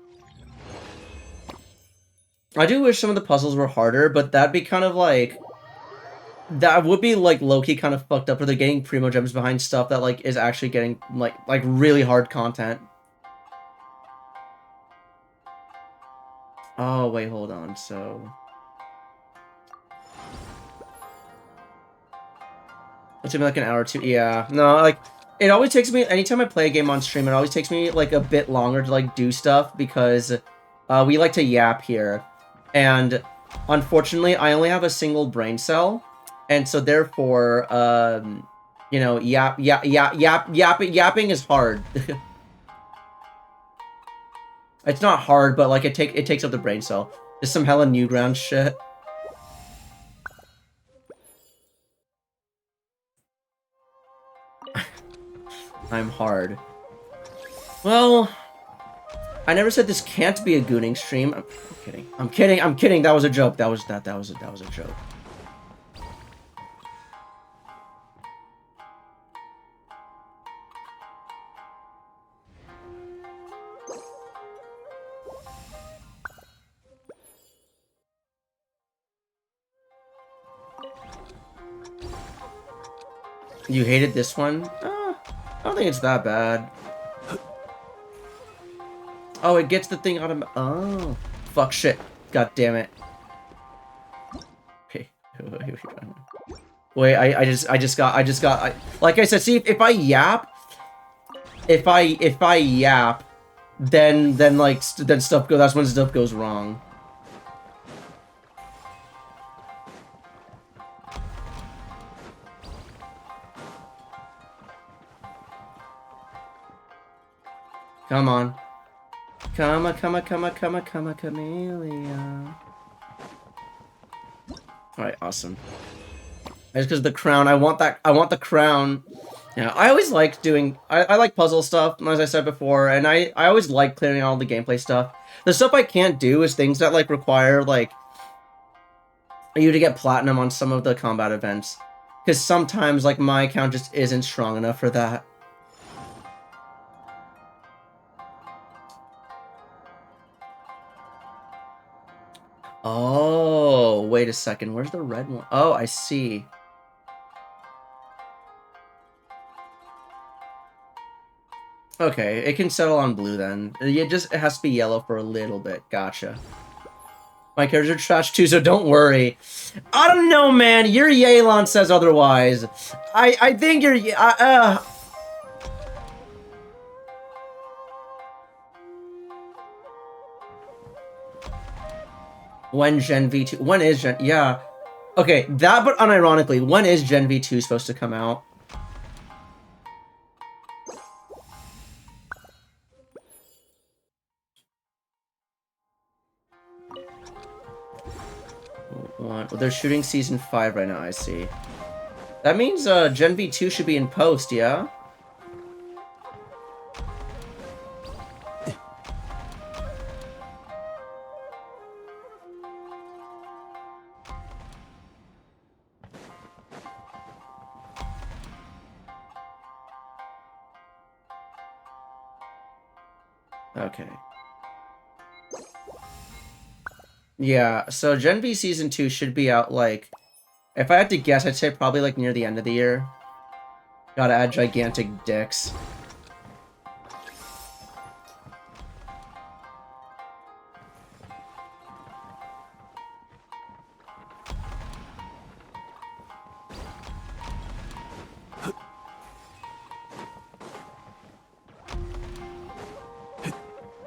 I do wish some of the puzzles were harder, but that'd be kind of like... That would be, like, low-key kind of fucked up, where they're getting Primo Gems behind stuff that, like, is actually getting, like really hard content. Oh, wait, hold on, so... It's gonna be like an hour or two. Yeah, no, like, it always takes me, anytime I play a game on stream, it always takes me, like, a bit longer to, like, do stuff, because we like to yap here. And, unfortunately, I only have a single brain cell, and so therefore, you know, yapping is hard. It's not hard, but, like, it takes up the brain cell. Just some hella Newground shit. I'm hard. Well, I never said this can't be a gooning stream. I'm kidding. I'm kidding. I'm kidding. That was a joke. That was a joke. You hated this one? I don't think it's that bad. Oh, it gets the thing out of... Oh. Fuck, shit. God damn it. Okay. Wait, I just got... like I said, see, if I yap... If I yap, then stuff goes... That's when stuff goes wrong. Come on. Come on, chameleon. Alright, awesome. Just because the crown, I want the crown. Yeah, I always like doing... I like puzzle stuff, as I said before, and I always like clearing all the gameplay stuff. The stuff I can't do is things that, like, require, like, you to get platinum on some of the combat events. Because sometimes, like, my account just isn't strong enough for that. Oh, wait a second. Where's the red one? Oh, I see. Okay, it can settle on blue then. It has to be yellow for a little bit. Gotcha. My characters are trash too, so don't worry. I don't know, man. Your Yelan says otherwise. I think you're... When Gen V2... When is Gen... Yeah. Okay, that, but unironically, when is Gen V2 supposed to come out? Well, they're shooting Season 5 right now, I see. That means Gen V2 should be in post, yeah? Okay. Yeah, so Gen V Season 2 should be out, like... If I had to guess, I'd say probably, like, near the end of the year. Gotta add gigantic dicks.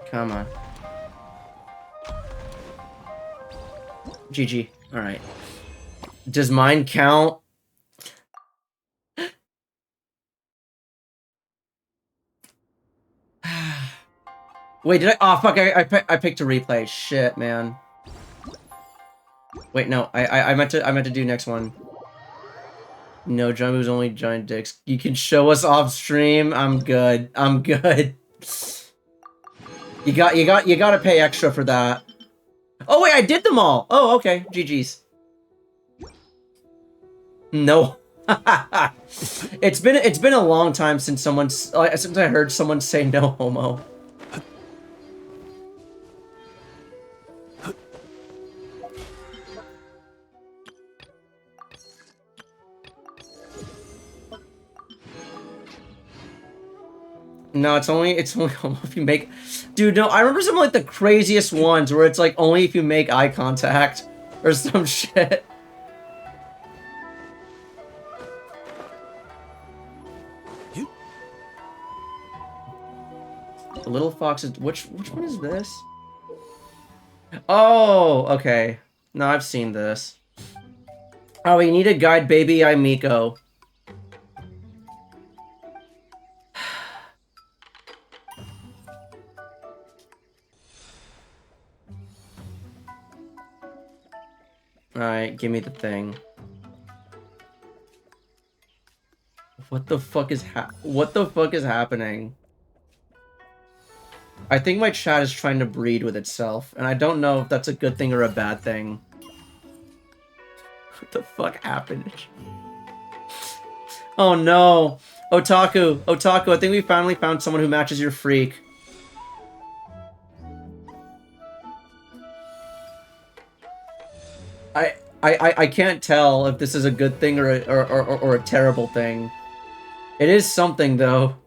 Come on. GG. Alright. Does mine count? Wait, did I? Oh, fuck, I picked a replay. Shit, man. Wait, no, I meant to do next one. No, Jumbo's only giant dicks. You can show us off stream. I'm good. I'm good. You gotta pay extra for that. Oh wait, I did them all. Oh, okay. GG's. No. It's been a long time since I heard someone say no homo. No, it's only homo if you make... Dude, no, I remember some of, like, the craziest ones where it's, like, only if you make eye contact or some shit. The little foxes... Which one is this? Oh, okay. No, I've seen this. Oh, we need to guide baby I Miko. Alright, give me the thing. What the fuck is happening? I think my chat is trying to breed with itself, and I don't know if that's a good thing or a bad thing. What the fuck happened? Oh no! Otaku! Otaku, I think we finally found someone who matches your freak. I can't tell if this is a good thing or a terrible thing. It is something, though.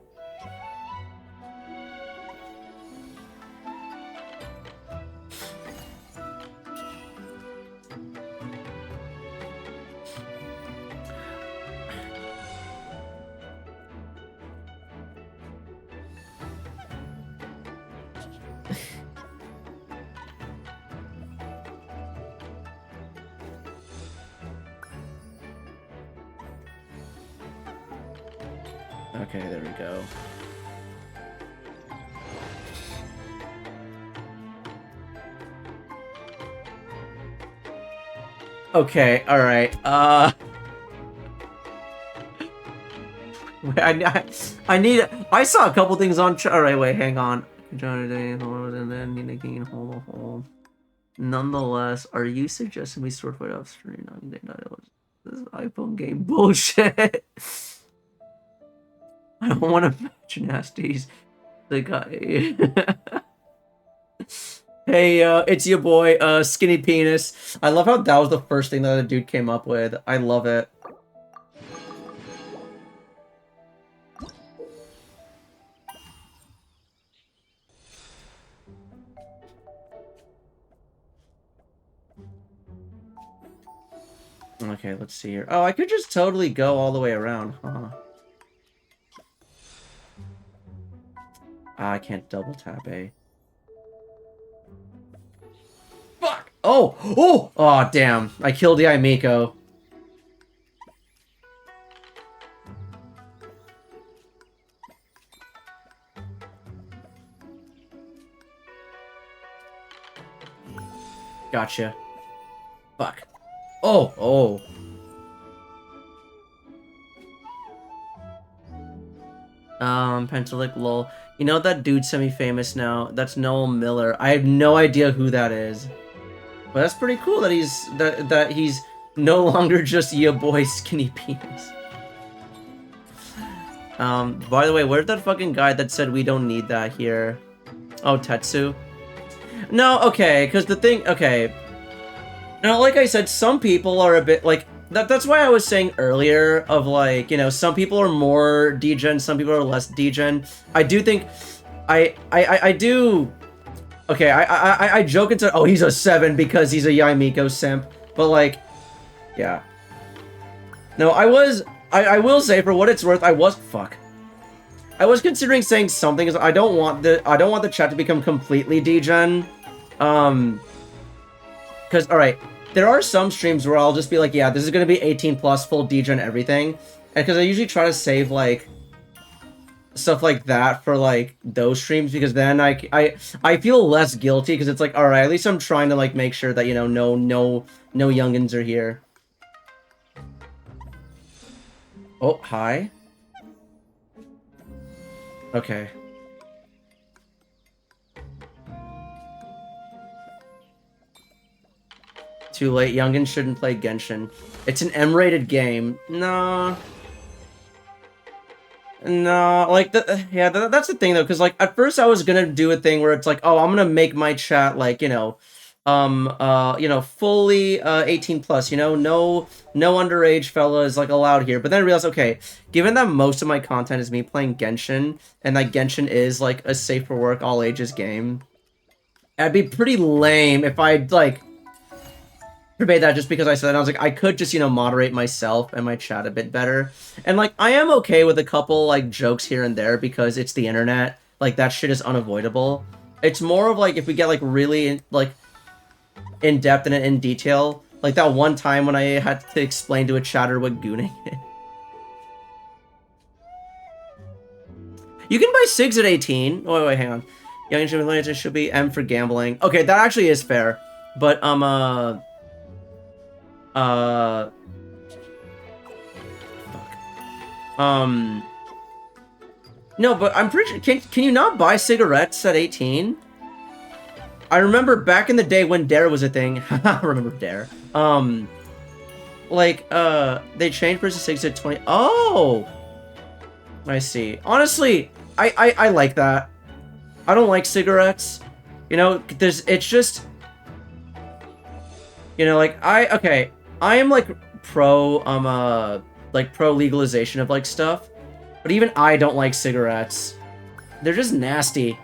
Okay, there we go. Okay, alright, I saw a couple things on. All right, wait, hang on. Nonetheless, are you suggesting we sort it off stream? This iPhone game bullshit. I don't want to match nasties. The guy. Hey, it's your boy, Skinny Penis. I love how that was the first thing that the dude came up with. I love it. Okay, let's see here. Oh, I could just totally go all the way around, huh? I can't double tap A. Fuck! Oh! Oh! Oh, damn. I killed the Aimiko. Gotcha. Fuck. Oh! Oh. Pentalic lol. You know that dude semi-famous now? That's Noel Miller. I have no idea who that is. But that's pretty cool that he's no longer just your boy Skinny Penis. By the way, where's that fucking guy that said we don't need that here? Oh, Tetsu? No, okay, because the thing, okay. Now, like I said, some people are a bit, like, that's why I was saying earlier of, like, you know, some people are more degen, some people are less degen. I do think, I do, okay, I joke and say, oh, he's a 7 because he's a Yaimiko simp, but, like, yeah. No, I will say, for what it's worth, I was considering saying something, because I don't want the chat to become completely degen, because, alright, there are some streams where I'll just be like, yeah, this is gonna be 18 plus, full degen everything, and because I usually try to save, like, stuff like that for, like, those streams, because then I feel less guilty, because it's like, alright, at least I'm trying to, like, make sure that, you know, no youngins are here. Oh, hi. Okay. Too late. Youngins shouldn't play Genshin. It's an M-rated game. No. No, like, yeah, that's the thing, though, because, like, at first I was gonna do a thing where it's like, oh, I'm gonna make my chat, like, you know, fully, 18 plus, you know, no underage fellas, like, allowed here, but then I realized, okay, given that most of my content is me playing Genshin, and that Genshin is, like, a safe for work, all ages game, it'd be pretty lame if I'd, like, debate that just because I said that. I was like, I could just, you know, moderate myself and my chat a bit better. And, like, I am okay with a couple, like, jokes here and there because it's the internet. Like, that shit is unavoidable. It's more of, like, if we get, like, really, like, in-depth and in detail. Like, that one time when I had to explain to a chatter what gooning is. You can buy SIGs at 18. Oh, wait, hang on. Young and Jimmy should be M for gambling. Okay, that actually is fair. But, fuck. No, but I'm pretty sure, can you not buy cigarettes at 18? I remember back in the day when Dare was a thing. I remember Dare. Like, they changed versus 6 at 20. Oh! I see. Honestly, I like that. I don't like cigarettes. You know, it's just, you know, like, okay, I am, like, pro legalization of, like, stuff, but even I don't like cigarettes. They're just nasty.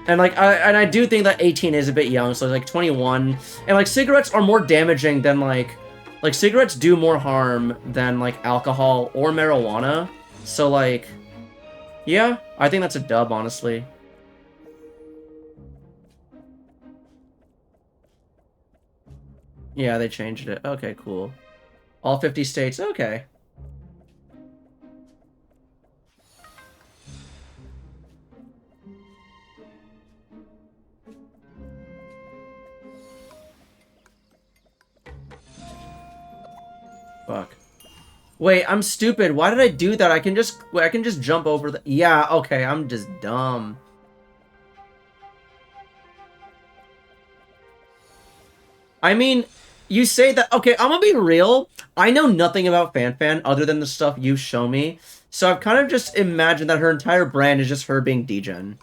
And, like, I do think that 18 is a bit young, so, like, 21, and, like, cigarettes are more damaging than, like, cigarettes do more harm than, like, alcohol or marijuana, so, like, yeah, I think that's a dub, honestly. Yeah, they changed it. Okay, cool. All 50 states. Okay. Fuck. Wait, I'm stupid. Why did I do that? I can just jump over the... Yeah, okay, I'm just dumb. I mean, you say that... Okay, I'm gonna be real. I know nothing about Fan other than the stuff you show me. So I've kind of just imagined that her entire brand is just her being degen.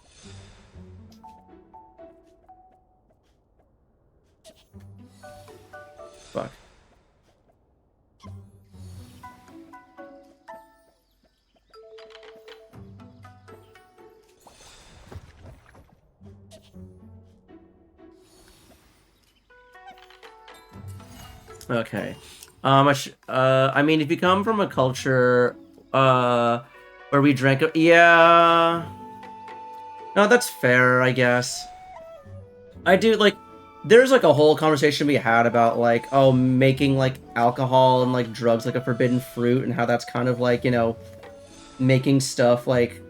Fuck. Okay. I mean, if you come from a culture, where we drank... Yeah... No, that's fair, I guess. I do, like... There's, like, a whole conversation we had about, like, oh, making, like, alcohol and, like, drugs, like, a forbidden fruit, and how that's kind of, like, you know, making stuff, like...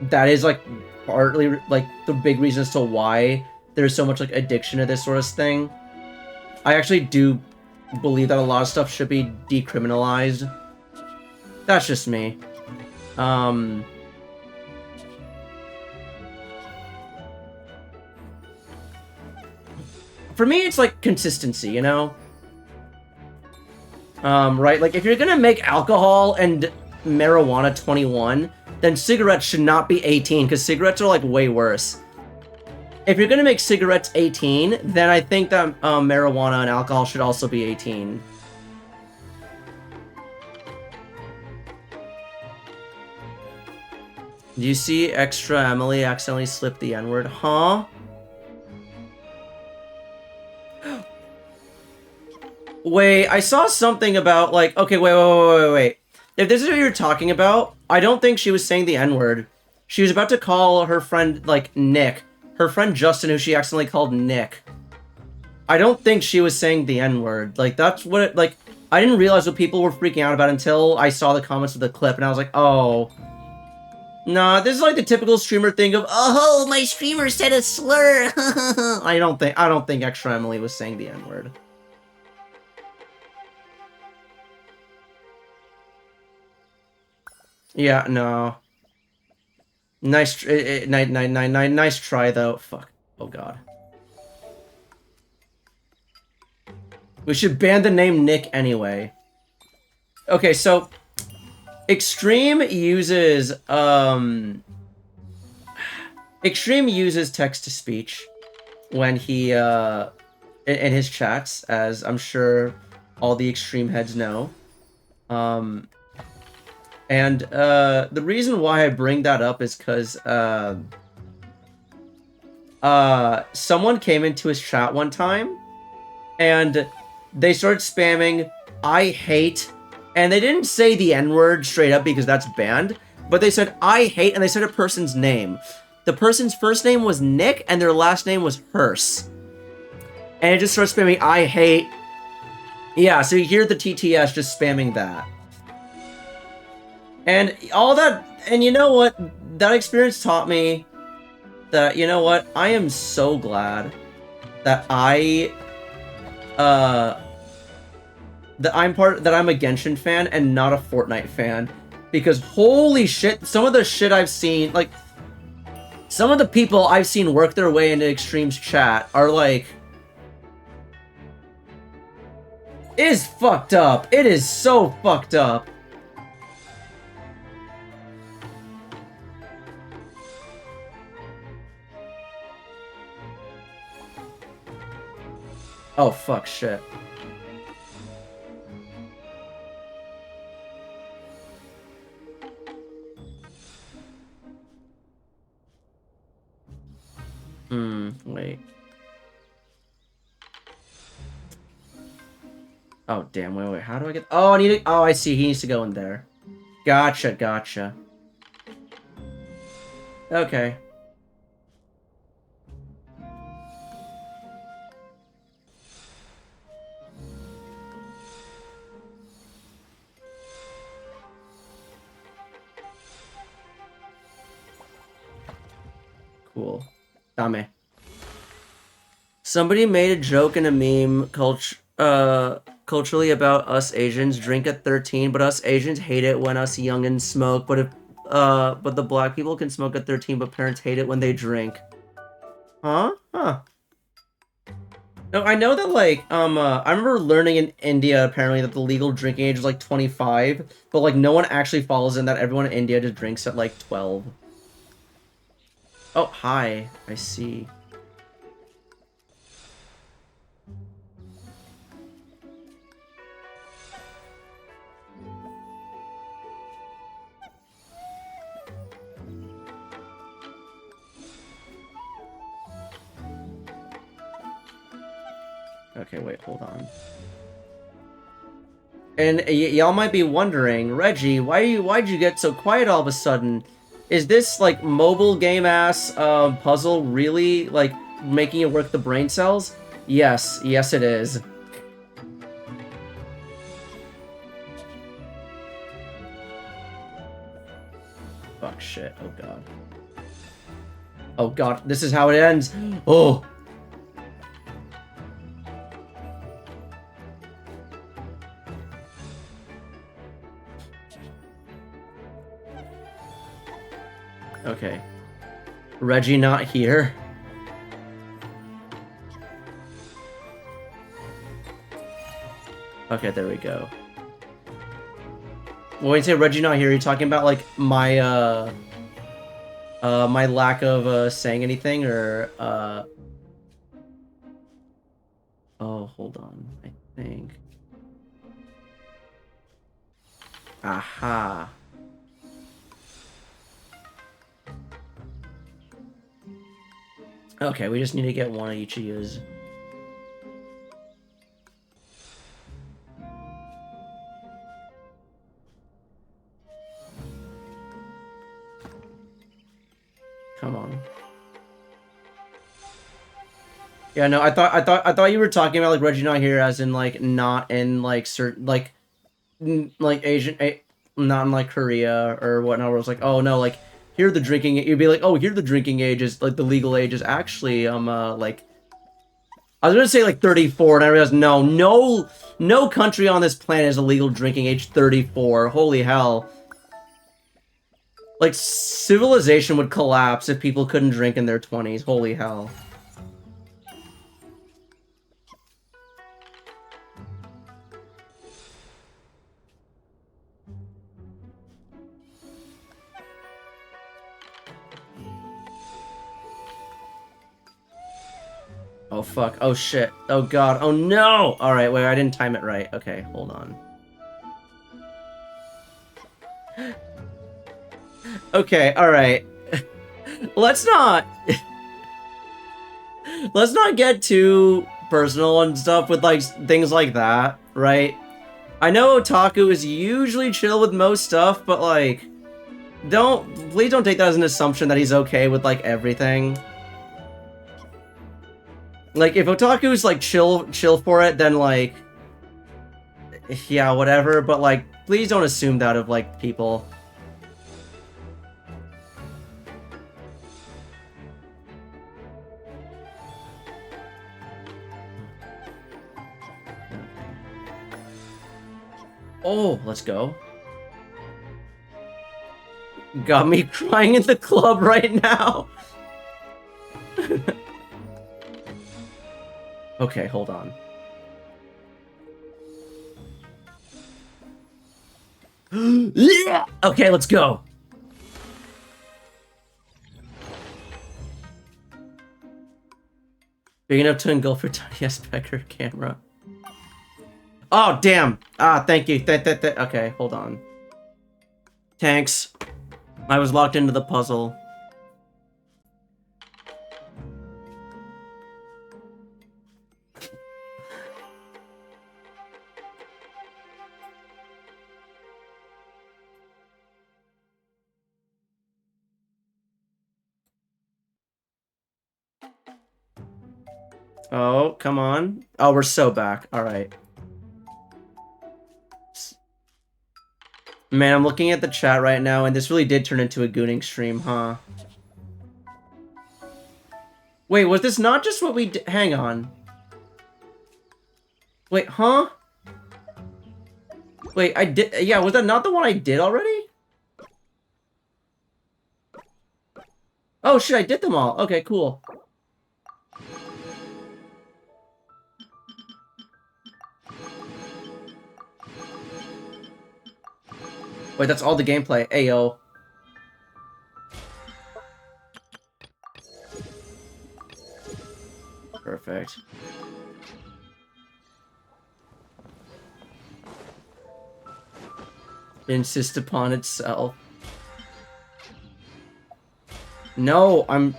That is, like, partly, like, the big reason as to why there's so much, like, addiction to this sort of thing. I actually do believe that a lot of stuff should be decriminalized. That's just me. For me, it's like consistency, you know? Right? Like, if you're gonna make alcohol and marijuana 21, then cigarettes should not be 18, because cigarettes are, like, way worse. If you're gonna make cigarettes 18, then I think that marijuana and alcohol should also be 18. Do you see extra Emily accidentally slipped the N-word? Huh? Wait, I saw something about, like... Okay, wait. If this is what you're talking about, I don't think she was saying the N-word. She was about to call her friend, like, Nick. Her friend Justin, who she accidentally called Nick. I don't think she was saying the N-word. Like, that's what it... Like, I didn't realize what people were freaking out about until I saw the comments of the clip, and I was like, oh... Nah, this is like the typical streamer thing of, oh, my streamer said a slur. I don't think Extra Emily was saying the N-word. Yeah, no. Nice, nice try though. Fuck. Oh god. We should ban the name Nick anyway. Okay, so Extreme uses text-to-speech when he in his chats, as I'm sure all the Extreme heads know. And the reason why I bring that up is because someone came into his chat one time and they started spamming "I hate," and they didn't say the N-word straight up because that's banned, but they said "I hate," and they said a person's name. The person's first name was Nick and their last name was Hearse. And it just starts spamming "I hate." Yeah, so you hear the TTS just spamming that. And all that, and you know what? That experience taught me that, you know what? I am so glad that I'm a Genshin fan and not a Fortnite fan. Because holy shit, some of the shit I've seen, like, some of the people I've seen work their way into Extreme's chat are like... It is fucked up. It is so fucked up. Oh, fuck, shit. Wait. Oh, damn, wait, how do I get... Oh, I need to... Oh, I see, he needs to go in there. Gotcha. Okay. Cool. Dame. Somebody made a joke in a meme culturally about us Asians drink at 13, but us Asians hate it when us youngins smoke. But the black people can smoke at 13, but parents hate it when they drink. Huh? Huh. No, I know that, like, I remember learning in India, apparently, that the legal drinking age is, like, 25, but, like, no one actually follows in that. Everyone in India just drinks at, like, 12. Oh, hi. I see. Okay, wait, hold on. And y'all might be wondering, Reggie, why'd you get so quiet all of a sudden? Is this, like, mobile game-ass puzzle really, like, making it work the brain cells? Yes, yes it is. Fuck, shit, oh god. Oh god, this is how it ends! Oh! Okay. Reggie not here. Okay, there we go. When you say Reggie not here, you're talking about, like, my, my lack of, saying anything, or, Oh, hold on. I think... Aha. Okay, we just need to get one of each of yous. Come on. Yeah, no, I thought you were talking about, like, Reggie not here as in, like, not in, like, certain, like, like, not in, like, Korea or whatnot, where it was like, oh, no, like, here the drinking, you'd be like, oh, here the drinking age is, like, the legal age is actually, like, I was gonna say, like, 34, and I realized, no country on this planet is a legal drinking age 34, holy hell. Like, civilization would collapse if people couldn't drink in their 20s, holy hell. Oh, fuck. Oh, shit. Oh, God. Oh, no! Alright, wait, I didn't time it right. Okay, hold on. Okay, alright. Let's not... Let's not get too personal and stuff with, like, things like that, right? I know Otaku is usually chill with most stuff, but, like... Please don't take that as an assumption that he's okay with, like, everything. Like, if Otaku's, like, chill for it, then, like... Yeah, whatever, but, like, please don't assume that of, like, people. Oh, let's go. Got me crying in the club right now. Okay, hold on. Yeah! Okay, let's go. Big enough to engulf your tiny ass pecker camera. Oh, damn. Ah, thank you. Okay, hold on. Thanks. I was locked into the puzzle. Oh, come on. Oh, we're so back. Alright. Man, I'm looking at the chat right now, and this really did turn into a gooning stream, huh? Wait, was this not just what we did? Hang on. Wait, huh? Wait, I did. Yeah, was that not the one I did already? Oh shit, I did them all. Okay, cool. Wait, that's all the gameplay. Ayo. Perfect. Insist upon itself. No, I'm...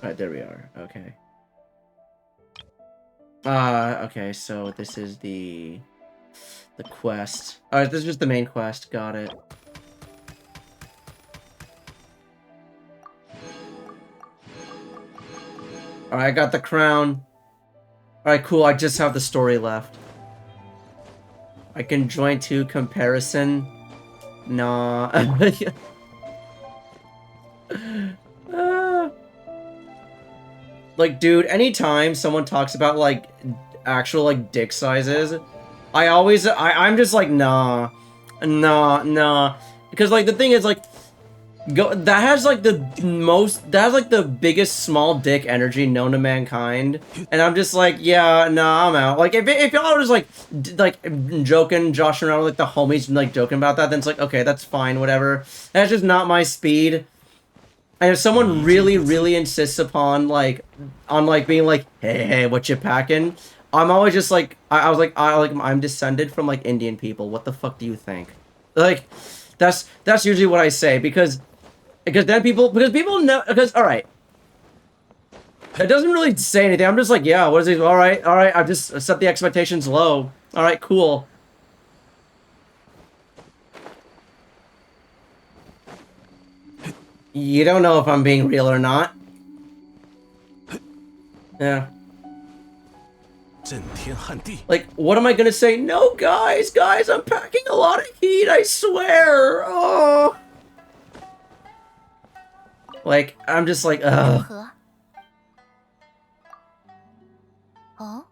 Alright, there we are. Okay. Okay, so this is the quest. Alright, this is just the main quest. Got it. Alright, I got the crown. Alright, cool. I just have the story left. I can join to comparison. Nah. Like, dude, anytime someone talks about, like, actual, like, dick sizes, I'm just like, nah. Because, like, the thing is, like, that has, like, the biggest small dick energy known to mankind. And I'm just like, yeah, nah, I'm out. Like, if y'all are just, like, joking, joshing around with, like, the homies, and, like, joking about that, then it's like, okay, that's fine, whatever. That's just not my speed. And if someone really, really insists upon, like, being like, hey, what you packing? I'm always just like, I'm descended from, like, Indian people. What the fuck do you think? Like, that's usually what I say, because people know, alright. It doesn't really say anything. I'm just like, yeah, what is it? Alright, I've just set the expectations low. Alright, cool. You don't know if I'm being real or not. Yeah. Like, what am I gonna say? No, guys, I'm packing a lot of heat, I swear. Oh. Like, I'm just like, ugh.
Oh?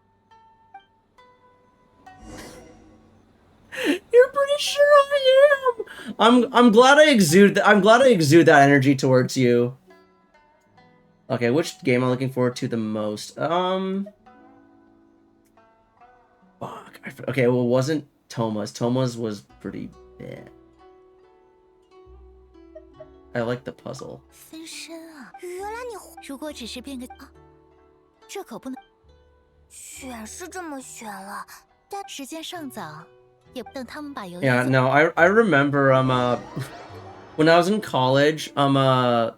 You're pretty sure I am. I'm glad I exude that energy towards you. Okay, which game am I looking forward to the most? Fuck. Okay, well, it wasn't Toma's. Toma's was pretty bad. I like the puzzle.
分身啊！原来你如果只是变个啊，这可不能。
选是这么选了，
但时间尚早。
Yeah, no, I remember when I was in college, someone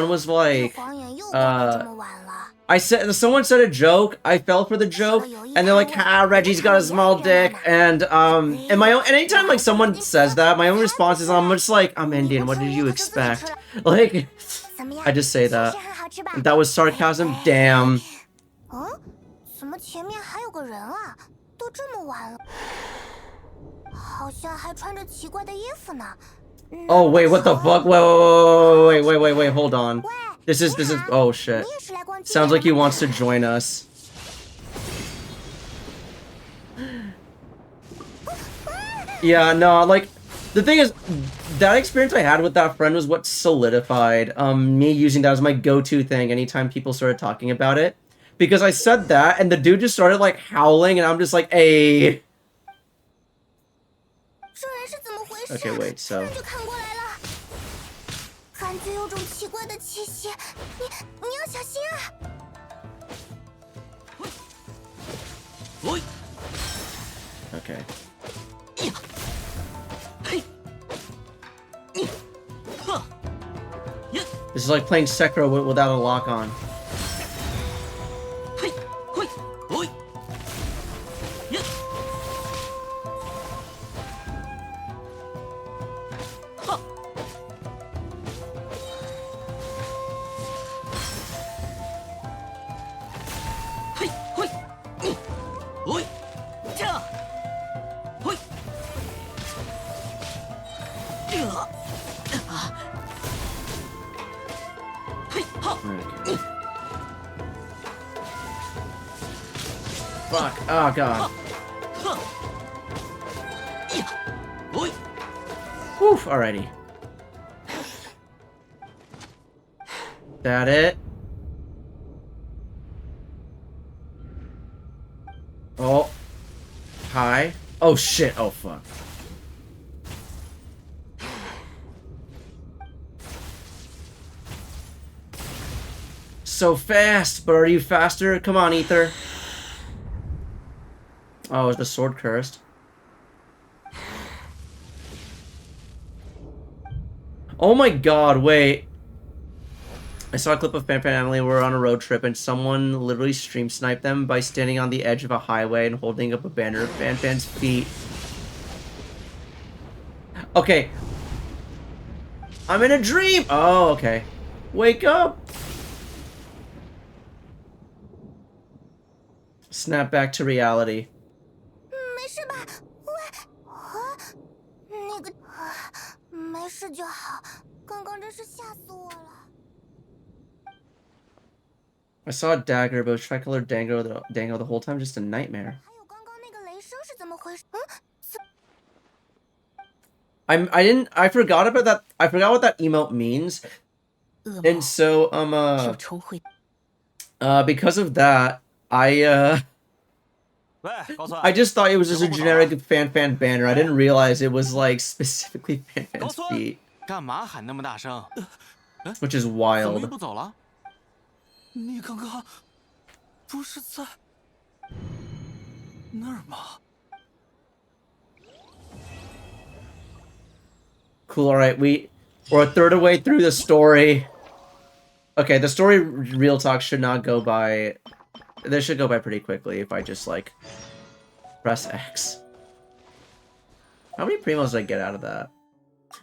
was like, someone said a joke, I fell for the joke, and they're like, ha, Reggie's got a small dick, and anytime like someone says that, my own response is, I'm just like, I'm Indian, what did you expect? Like, I just say that. That was sarcasm, damn.
怎么前面还有个人啊？ 都这么晚了，好像还穿着奇怪的衣服呢。
Oh wait, what the fuck? Wait, hold on. This is oh shit. Sounds like he wants to join us. Yeah, no, like the thing is that experience I had with that friend was what solidified me using that as my go-to thing anytime people started talking about it. Because I said that, and the dude just started, like, howling, and I'm just like, hey. Okay, wait, so... Okay. This is like playing Sekiro without a lock on. Fuck. Oh, God. Oof, alrighty. That it? Oh. Hi. Oh, shit. Oh, fuck. So fast, but are you faster? Come on, Ether. Oh, is the sword cursed? Oh my god, wait. I saw a clip of Fan Fan and Emily were on a road trip and someone literally stream sniped them by standing on the edge of a highway and holding up a banner of Fan Fan's feet. Okay. I'm in a dream! Oh, okay. Wake up! Snap back to reality.
没事吧？那个，没事就好。刚刚真是吓死我了。
I saw a dagger, but it was tricolor dango the whole time, just a nightmare.
还有刚刚那个雷声是怎么回事？I
forgot about that. I forgot what that emote means. And so, because of that, I just thought it was just a generic Fan Fan banner. I didn't realize it was like specifically Fan Fan's feet.
干嘛喊那么大声？
Which is
怎么
wild.
又不走了？你刚刚不是在那儿吗？
Cool, alright, we're a third of the way through the story. Okay, the story, real talk, should not go by... This should go by pretty quickly if I just, like, press X. How many primos did I get out of that?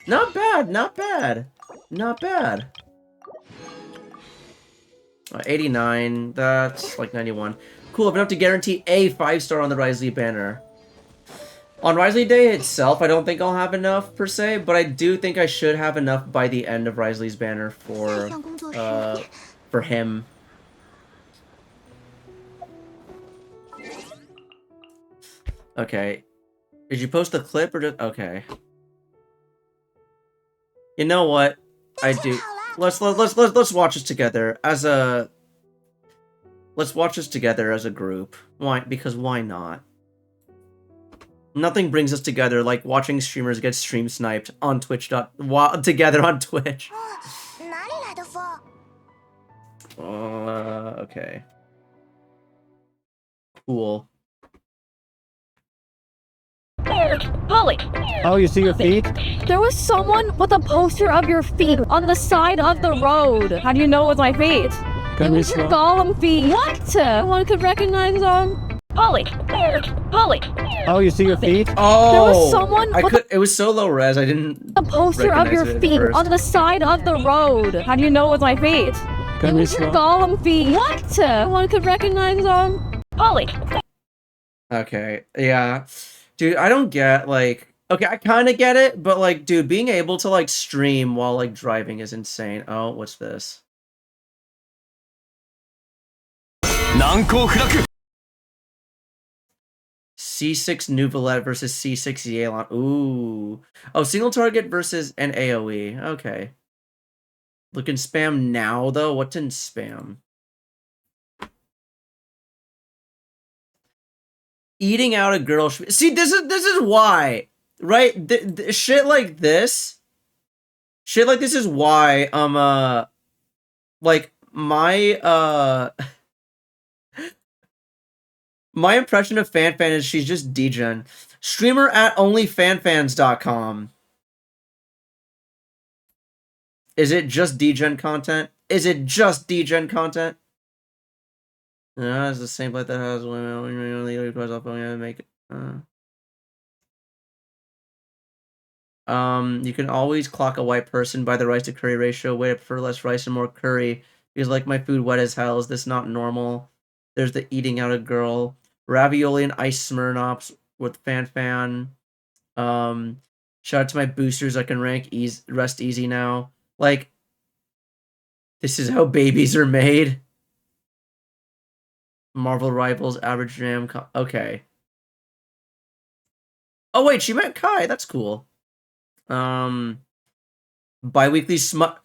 Not bad, not bad. Not bad. 89, that's like 91. Cool, I've enough to guarantee a 5-star on the Risley banner. On Risley Day itself, I don't think I'll have enough, per se, but I do think I should have enough by the end of Risley's banner for him. Okay. Did you post the clip or just... Okay. You know what? I do. Let's watch this together as a... Let's watch this together as a group. Why? Because why not? Nothing brings us together like watching streamers get stream sniped on Twitch. Together on Twitch.
哪里来的风？
Okay. Cool.
Polly!
Oh, you see your feet?
There was someone with a poster of your feet on the side of the road. How do you know it was my feet? It was your golem feet. What? No one could recognize them. Polly! Polly!
Oh, you see your feet?
Oh!
There was someone
it was so low res, I didn't
a poster of your feet on the side of the road. How do you know it was my feet? It was your golem feet. What? No one could recognize them. Polly!
Okay, yeah. Dude, I don't get, like... Okay, I kind of get it, but, like, dude, being able to, like, stream while, like, driving is insane. Oh, what's this? C6 Nuvolette versus C6 Yelan. Ooh. Oh, single target versus an AoE. Okay. Looking spam now, though? What's in spam? Eating out a girl. See, this is why, right? Shit like this. Shit like this is why, like, my, my impression of Fan Fan is she's just degen. Streamer at onlyfanfans.com. Is it just degen content? Is it just degen content? No, it's the same plate that has women request off make it. You can always clock a white person by the rice to curry ratio. Wait, I prefer less rice and more curry. Because like my food wet as hell. Is this not normal? There's the eating out a girl. Ravioli and ice Smirnoffs with Fan Fan. Shout out to my boosters. I can rest easy now. Like, this is how babies are made. Marvel Rivals, Average Jam. Okay. Oh wait, she met Kai. That's cool. Biweekly smut.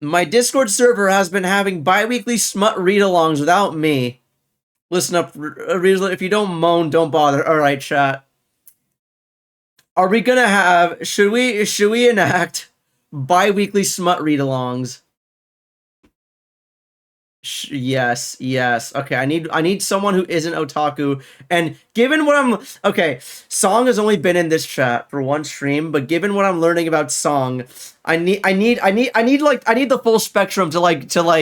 My Discord server has been having bi-weekly smut read-alongs without me. Listen up, if you don't moan, don't bother. All right, chat. Are we gonna have? Should we enact bi-weekly smut read-alongs? Yes, yes. Okay, I need someone who isn't otaku. And given what I'm okay, Song has only been in this chat for one stream, but given what I'm learning about Song, I need the full spectrum to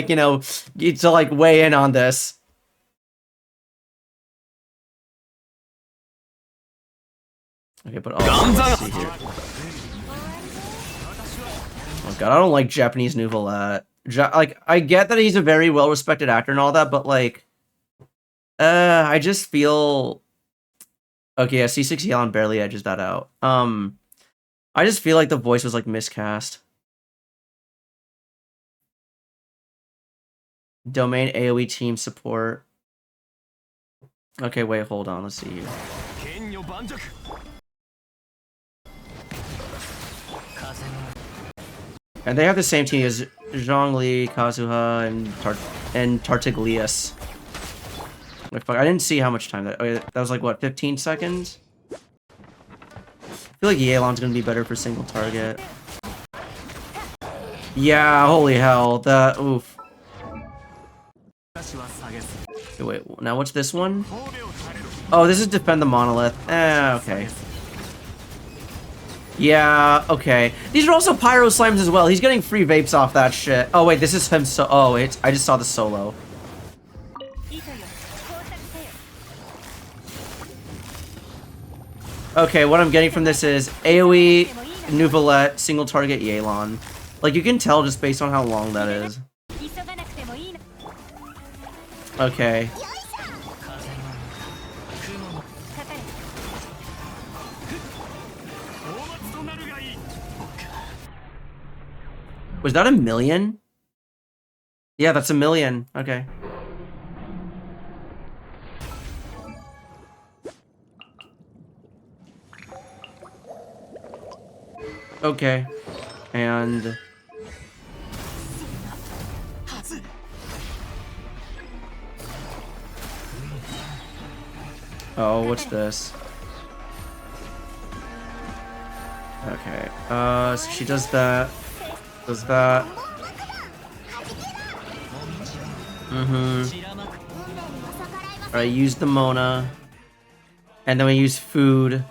you know to like weigh in on this. Okay, but let's see here. Oh god, I don't like Japanese Nouvellette. Like, I get that he's a very well-respected actor and all that, but like, I just feel. Okay, yeah, C6 Yeon barely edges that out. I just feel like the voice was like miscast. Domain AoE team support. Okay, wait, hold on. Let's see here. And they have the same team as Zhongli, Kazuha, and Tartaglias. Like, fuck, I didn't see how much time that. Okay, that was like what, 15 seconds? I feel like Yelan's gonna be better for single target. Yeah, holy hell, that oof. Okay, wait, now what's this one? Oh, this is defend the monolith. Okay. Yeah, okay. These are also pyro slimes as well. He's getting free vapes off that shit. Oh wait, this is him. Oh, I just saw the solo. Okay, what I'm getting from this is AoE, Nouvellette, single target Yelan. Like, you can tell just based on how long that is. Okay. Was that 1,000,000? Yeah, that's 1,000,000. Okay. Okay. And... oh, what's this? Okay. So she does that. Does that. Alright, use the Mona. And then we use food.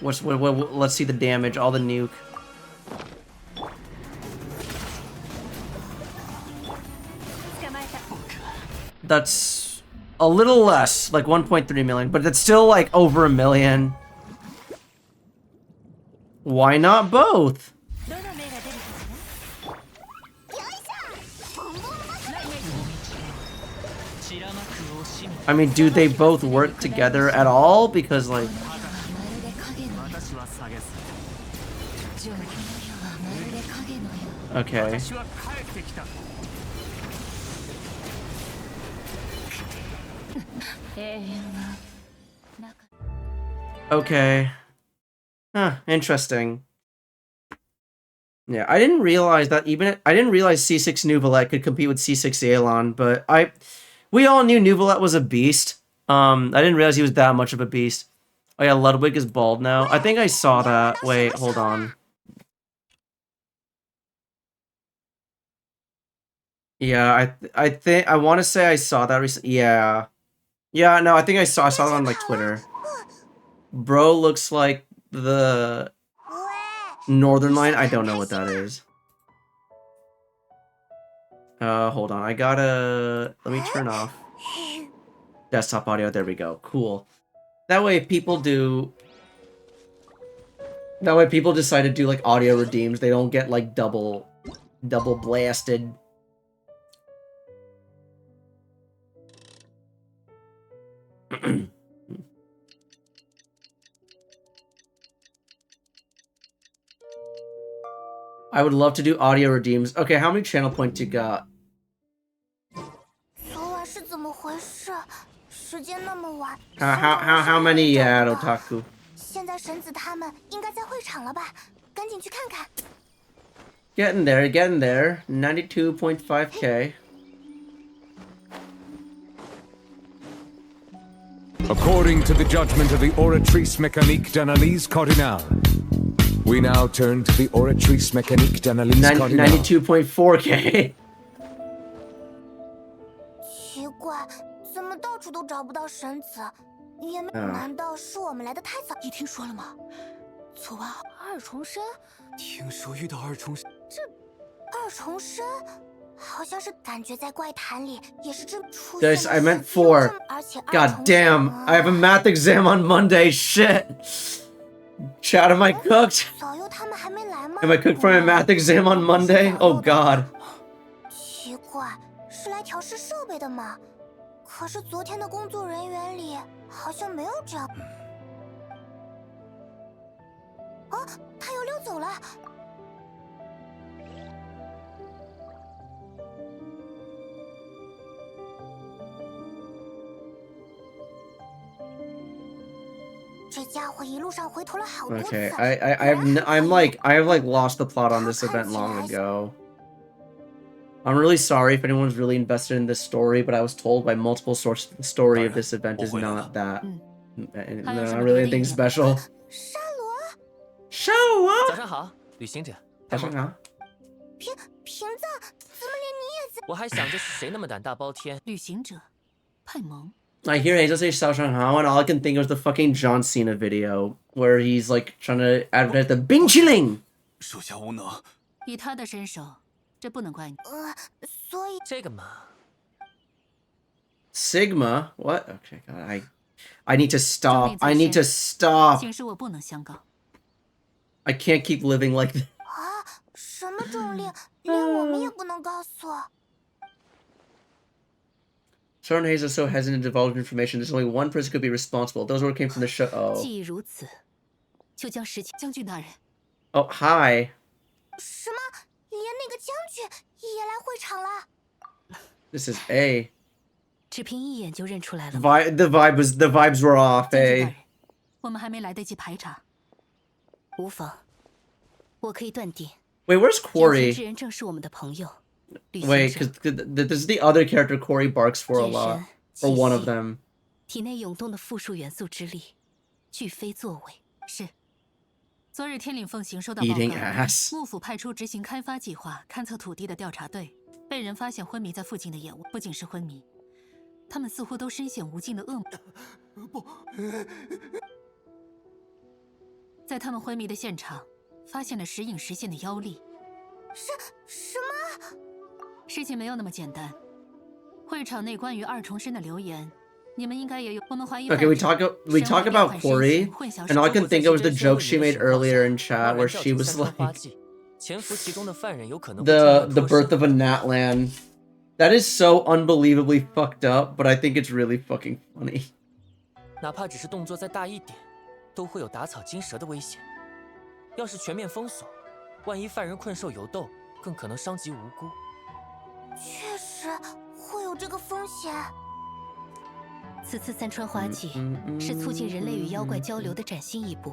What, let's see the damage, all the nuke. That's a little less, like 1.3 million, but that's still like over 1,000,000. Why not both? I mean, do they both work together at all? Because like... okay. Okay. Huh, interesting. Yeah, I didn't realize that I didn't realize C6 Nouvellette could compete with C6 Yelan, but we all knew Nouvellette was a beast. I didn't realize he was that much of a beast. Oh yeah, Ludwig is bald now. I think I saw that. Wait, hold on. Yeah, I think I want to say I saw that recently. Yeah. Yeah, no, I think I saw it on like Twitter. Bro looks like the Northern Line. I don't know what that is. Hold on. I gotta... let me turn off desktop audio. There we go. Cool. That way people do... that way people decide to do like audio redeems. They don't get like double blasted. I would love to do audio redeems. Okay, how many channel points you got?
昨晚是怎么回事？时间那么晚，
How many yet, Otaku?
现在神子他们应该在会场了吧？赶紧去看看。
Getting there. 92.5k.
According to the judgment of the Oratrice Mécanique d'Analyse Cardinale, we now turn to the Oratrice Mécanique d'Analyse Cardinale.
92.4k.
奇怪，怎么到处都找不到神子？也没……难道是我们来的太早？
你听说了吗？昨晚
二重身？
听说遇到二重身。
这二重身，好像是感觉在怪谈里也是这出
This I meant 4. God damn! I have a math exam on Monday. Shit. Chat, am I cooked?
早优他们还没来吗？
Am I cooked for my math exam on Monday? Oh God.
奇怪，是来调试设备的吗？可是昨天的工作人员里好像没有这样。哦，他又溜走了。这家伙一路上回头了好多次。
Okay, I'm like lost the plot on this event long ago. I'm really sorry if anyone's really invested in this story, but I was told by multiple sources the story of this event is not that. Not really anything special.
沙
早上好，旅行者。
早上好。
瓶子，怎么连你也在？
我还想着是谁那么胆大包天。
旅行者，派蒙。
I hear Hazel say Xiao Shanghao, and all I can think of is the fucking John Cena video where he's like trying to advertise the Bing Chilling.
属下无能。
以他的身手，这不能怪你。
所以
这个嘛。
Sigma? What? Okay, God, I need to stop. I need to stop.
形势我不能相告。
I can't keep living like this.
啊，什么重力，连我们也不能告诉。
Certain Hazel is so hesitant to divulge information. There's only one person who could be responsible. Those who came from the show. Oh.
既已如此，就将实情。将军大人。
Oh, hi.
什么？连那个将军也来会场了？
This is A.
只凭一眼就认出来了。
The vibes were off. A.
我们还没来得及排查。无妨，我可以断定。
Wait, where's Quarry?
之人正是我们的朋友。
Wait, because this is the other character Corey barks for a lot, or one of them.
体内涌动的复数元素之力，俱非作为。是。昨日天岭奉行收到报告，幕府派出执行开发计划、勘测土地的调查队，被人发现昏迷在附近的野屋。不仅是昏迷，他们似乎都深陷无尽的噩梦。
不，
在他们昏迷的现场，发现了时隐时现的妖力。
什么？
事情没有那么简单。会场内关于二重身的留言，你们应该也有。我们怀疑。
Okay, we talk about Corey, and all I can think of was the joke she made earlier in chat, where she was like, the birth of a Natlan. That is so unbelievably fucked up, but I think it's really fucking funny.
哪怕只是动作再大一点，都会有打草惊蛇的危险。要是全面封锁，万一犯人困兽犹斗，更可能伤及无辜。
确实会有这个风险。
此次三川花季是促进人类与妖怪交流的崭新一步，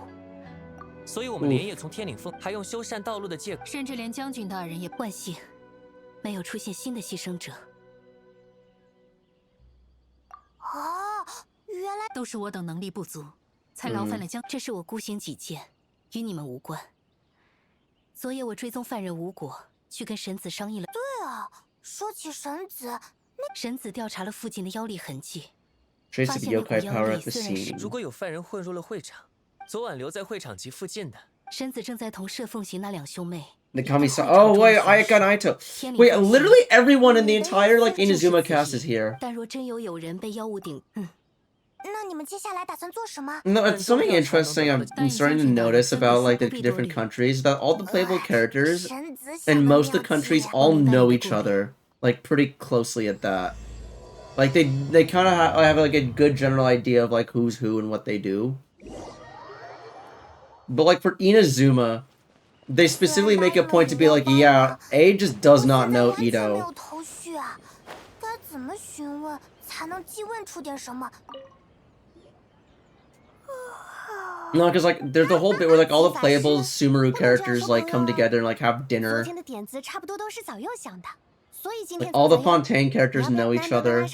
所以我们连夜从天岭峰，还用修缮道路的借口，
甚至连将军大人也万幸没有出现新的牺牲者。
哦，原来
都是我等能力不足，才劳烦了将。这是我孤行己见，与你们无关。昨夜我追踪犯人无果，去跟神子商议了。
对啊。 说起神子，那
神子调查了附近的妖力痕迹，
Trace the yokai power at the scene.
如果有犯人混入了会场，昨晚留在会场及附近的，
神子正在同摄奉行那两兄妹。
The Kami-san. Oh wait, Ayaka Naito. Wait, literally everyone in the entire like Inazuma cast is here.
但若真有人被妖物顶，
那你们接下来打算做什么？
No, it's something interesting I'm starting to notice about like the different countries, that all the playable characters in most of the countries all know each other, like pretty closely at that. Like they kind of have like a good general idea of like who's who and what they do. But like for Inazuma, they specifically make a point to be like, yeah, A just does not know Ito.
头绪啊，该怎么询问才能既问出点什么？
No, because like there's the whole bit where like all the playable Sumeru characters like come together and like have dinner. Like all the Fontaine characters know each other.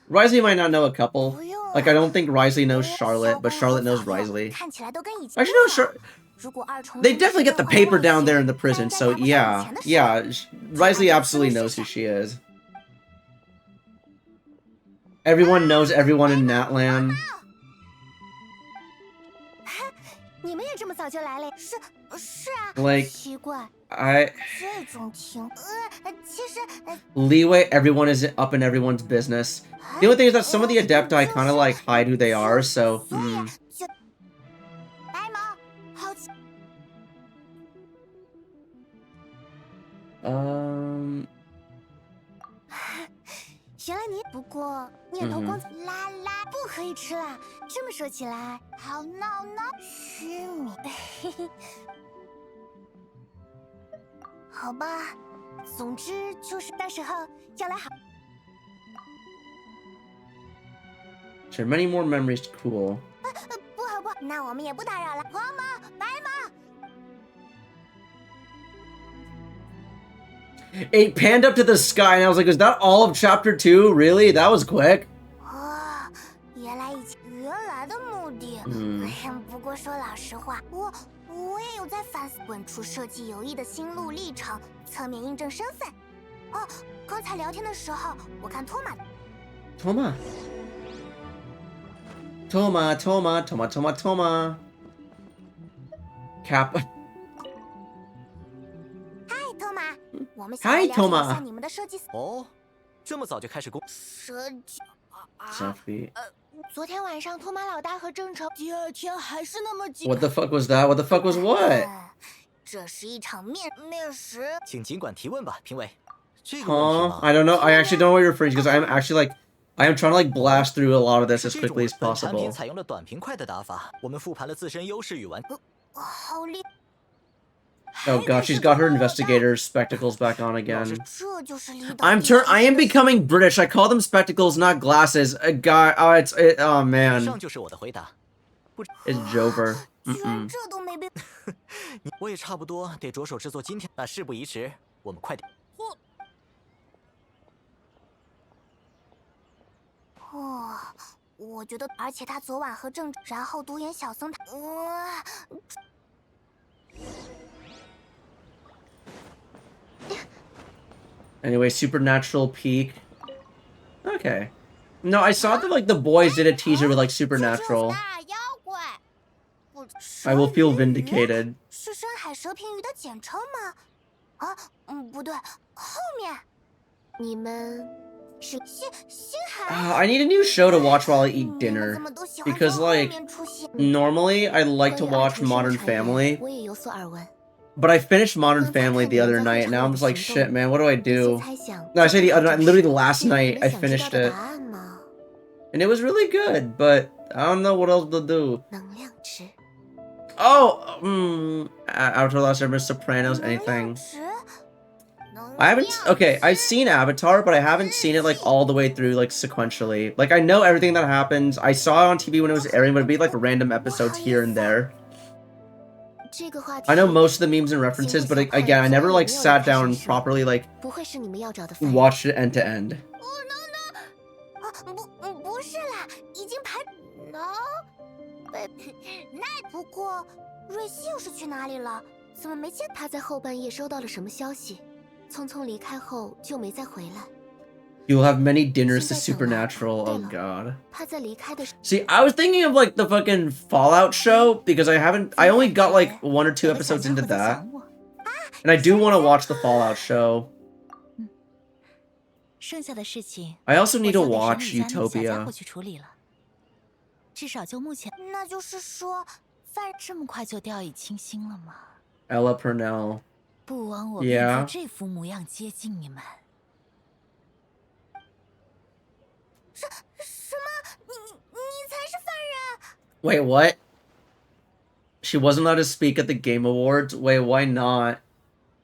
Risley might not know a couple. Like I don't think Risley knows Charlotte, but Charlotte knows Risley. Actually, no, they definitely get the paper down there in the prison. So yeah, Risley absolutely knows who she is. Everyone knows everyone in Natland.
你们也这么早就来了？是啊。
Like
奇怪，这种情，其实
leeway, everyone is up in everyone's business. The only thing is that some of the Adepti kind of like hide who they are, so.
白毛，好奇。原来你不过念头光啦啦，不可以吃啦。这么说起来，好闹闹，虚名。好吧，总之就是到时候要来好。
Sure, many more memories. Cool.
不好，那我们也不打扰了。黄毛，白毛。
It panned up to the sky, and I was like, "Is that all of Chapter 2? Really? That was quick."
原来的目的。不过说老实话，我也有在反思滚出设计游艺的心路历程，侧面印证身份。哦，刚才聊天的时候，我看托马。
Toma. Cap. Hi, Toma.
你们的设计
哦，这么早就开始工
设计
Sophie.
昨天晚上托马老大和郑成，第二天还是那么紧。
What the fuck was that? What the fuck was what?
这是一场面食。
请尽管提问吧，评委。
I don't know. I actually don't know what you're referring to because I'm actually like, I am trying to like blast through a lot of this as quickly as
产品
possible.
采用了短平快的打法，我们复盘了自身优势与完。
好厉。
Oh god, she's got her investigator spectacles back on again. I am becoming British. I call them spectacles, not glasses. A guy. Oh man. It's Jover.
这都没被。
我也差不多得着手制作今天。那事不宜迟，我们快点。
我觉得，而且他昨晚和郑，然后独眼小僧他，Anyway,
Supernatural Peak. Okay. No, I saw that like the boys did a teaser with like Supernatural. I will feel vindicated.
是深海蛇平鱼的简称吗？不对，后面。你们是星海。
I need a new show to watch while I eat dinner because like normally I like to watch Modern Family.
我也有所耳闻。
But I finished Modern Family the other night, and now I'm just like, shit, man, what do I do? No, I say the other night, literally the last night I finished it. And it was really good, but I don't know what else to do. Oh, Avatar Last Airbender, Sopranos, anything. I haven't, okay, I've seen Avatar, but I haven't seen it like all the way through, like sequentially. Like I know everything that happens. I saw it on TV when it was airing, but it'd be like random episodes here and there. I know most of the memes and references, but again, I never like sat down and properly like watched it end to end.
不是啦，已经排那不过瑞希又是去哪里了？怎么没见
他在后半夜收到了什么消息？匆匆离开后就没再回来。
You'll have many dinners to Supernatural. Oh god. See, I was thinking of like the fucking Fallout show because I only got like 1 or 2 episodes into that. And I do want to watch the Fallout show. I also need to watch Utopia.
至少就目前，
那就是说，
这么快就掉以轻心了吗？
Ella Purnell.
不枉我变作这副模样接近你们。
什么？你才是犯人
Wait, what? She wasn't allowed to speak at the Game Awards. Wait, why not?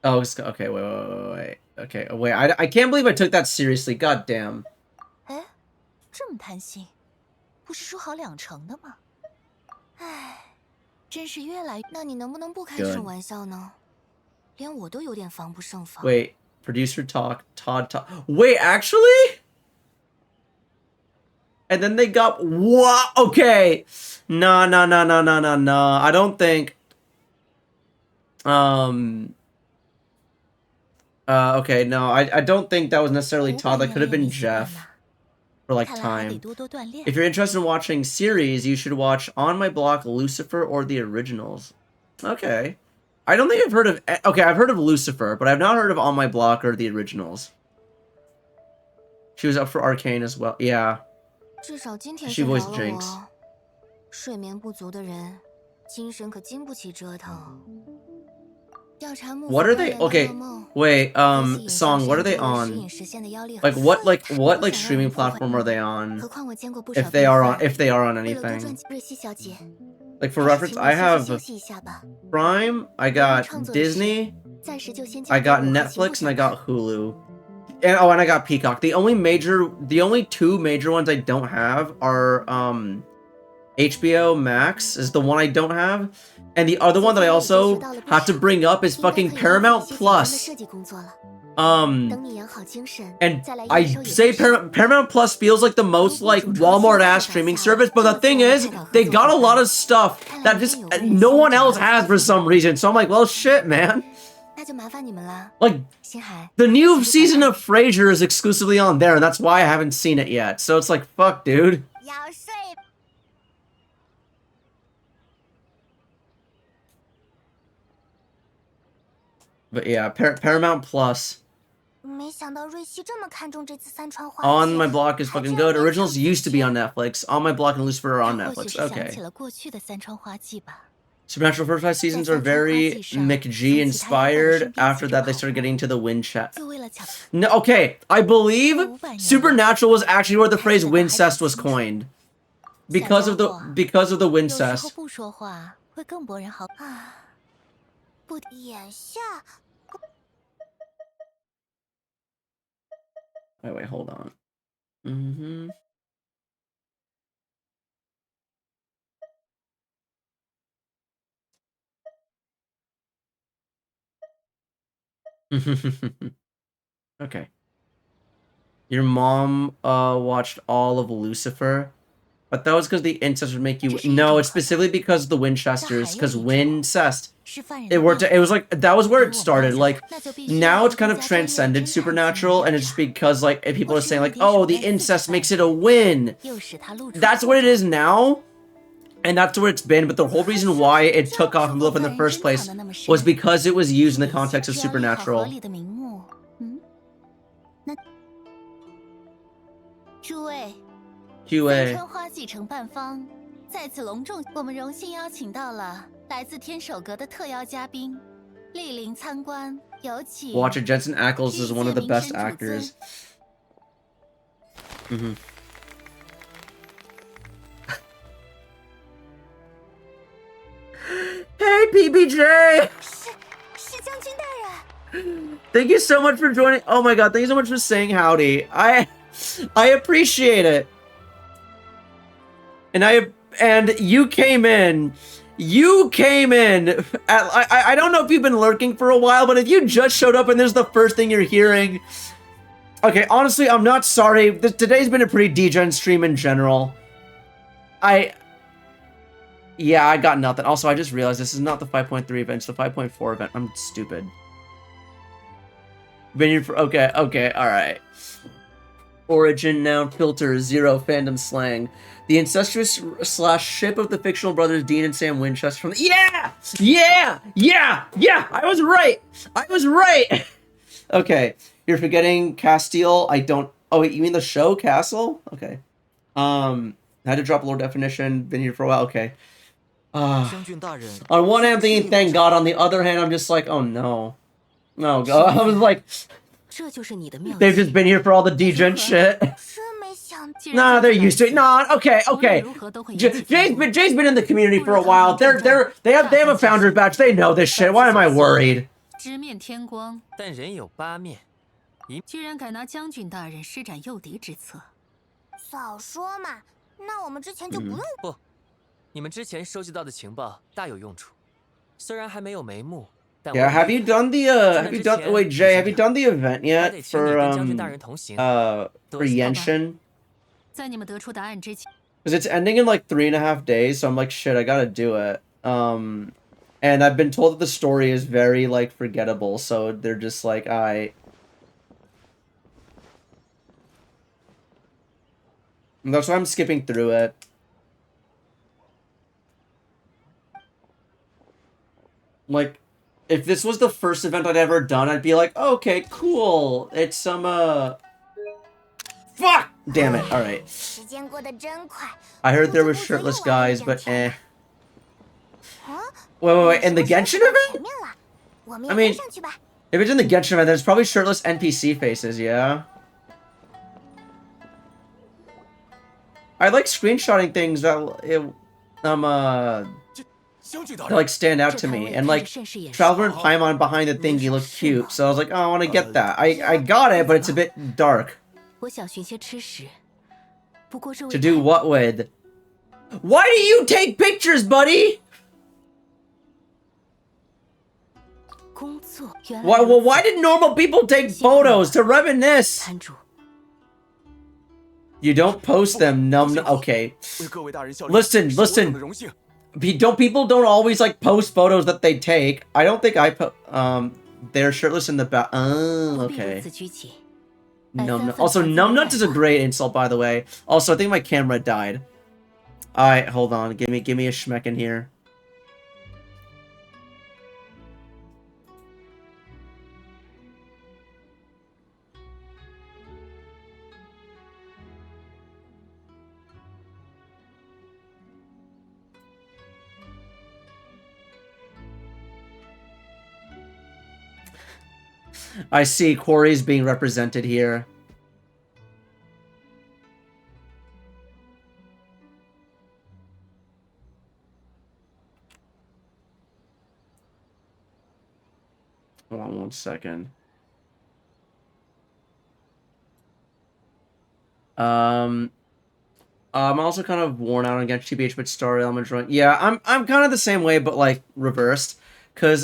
Oh, okay, wait. Okay, wait, I can't believe I took that seriously. God damn.
哎，这么贪心，不是说好2成的吗？唉，真是越来……
那你能不能不开这种玩笑呢？连我都有点防不胜防。
Wait, producer talk, Todd talk. Wait, actually? And then they got what? Okay, no. I don't think. Okay, no, I don't think that was necessarily Todd. That could have been Jeff for like time. If you're interested in watching series, you should watch On My Block, Lucifer, or the originals. Okay. I don't think I've heard of... Okay, I've heard of Lucifer, but I've not heard of On My Block or the originals. She was up for Arcane as well. Yeah.
至少今天
She
是饶
voiced
了
Jinx.
我。睡眠不足的人，精神可经不起折腾。调查幕
What are they? Okay, wait. Song. What are they on? Like what? Like streaming platform are they on? If they are on anything. Like for reference, I have Prime. I got Disney. I got Netflix, and I got Hulu. And I got Peacock. The only 2 major ones I don't have are HBO Max is the one I don't have. And the other one that I also have to bring up is fucking Paramount Plus. And I say Paramount Plus feels like the most like Walmart-ass streaming service, but the thing is, they got a lot of stuff that just no one else has for some reason. So I'm like, well, shit, man. Like, the new season of Frasier is exclusively on there, and that's why I haven't seen it yet. So it's like, fuck, dude. But yeah, Paramount Plus. On My Block is fucking good. Originals used to be on Netflix. On My Block and Lucifer are on Netflix. Okay. Supernatural first 5 seasons are very McG inspired. After that, they started getting into the Winchest. No, okay, I believe Supernatural was actually where the phrase Wincest was coined. Because of the Wincest. Wait, hold on. Okay. Your mom watched all of Lucifer, but that was because the incest would make you. No, it's specifically because of the Winchesters. Because Wincest, it worked. It was like that was where it started. Like now it's kind of transcended Supernatural, and it's because like people are saying like, oh, the incest makes it a win. That's what it is now. And that's where it's been, but the whole reason why it took off and blew up in the first place was because it was used in the context of Supernatural.
诸位，三川花季承办方再次隆重，我们荣幸邀请到了来自天守阁的特邀嘉宾莅临参观，有请。
Watch it. Jensen Ackles is one of the best actors. Hey, PBJ! Thank you so much for joining. Oh my god, thank you so much for saying howdy. I appreciate it. And you came in. You came in. I don't know if you've been lurking for a while, but if you just showed up and this is the first thing you're hearing. Okay, honestly, I'm not sorry. Today's been a pretty degen stream in general. Yeah, I got nothing. Also, I just realized this is not the 5.3 event, it's the 5.4 event. I'm stupid. Vineyard for okay, alright. Origin, noun, filter, 0, fandom slang. The incestuous / ship of the fictional brothers Dean and Sam Winchester from Yeah! I was right! Okay. You're forgetting Castile. I don't oh wait, you mean the show Castle? Okay. I had to drop a little definition, been here for a while, okay. On one hand I'm thinking thank God, on the other hand I'm just like, oh no. No, God. I was like they've just been here for all the degen shit. Nah, they're used to it. Nah, okay. Jay's been in the community for a while. They have a founder's badge. They know this shit. Why am I worried?
直面天光，
但人有八面，
居然敢拿将军大人施展诱敌之策。
早说嘛，那我们之前就不用。
不，你们之前收集到的情报大有用处，虽然还没有眉目。
Yeah, have you done the wait, Jay, have you done the event yet for Yenshin?
在你们得出答案之前
Because it's ending in like 3.5 days, so I'm like, shit, I gotta do it. And I've been told that the story is very like forgettable, so they're just like, I. That's why I'm skipping through it. Like, if this was the first event I'd ever done, I'd be like, oh, okay, cool. It's some, Fuck! Damn it. Alright. I heard there was shirtless guys, but eh. Wait. In the Genshin event? I mean, if it's in the Genshin event, there's probably shirtless NPC faces, yeah? I like screenshotting things that, that like stand out to me, and like Traveler and Paimon behind the thingy looked cute, so I was like, oh, I want to get that. I got it, but it's a bit dark. To do what with? Why do you take pictures, buddy? Why did normal people take photos to reminisce? You don't post them, okay. Listen. People don't always like post photos that they take. I don't think they're shirtless in the back. Oh, okay. Also, numbnuts is a great insult, by the way. Also, I think my camera died. Alright, hold on. Give me a schmeck in here. I see Quarry's being represented here. Hold on 1 second. I'm also kind of worn out on Genshin TBH, but Star Element Run. Yeah, I'm kind of the same way, but like reversed. Cause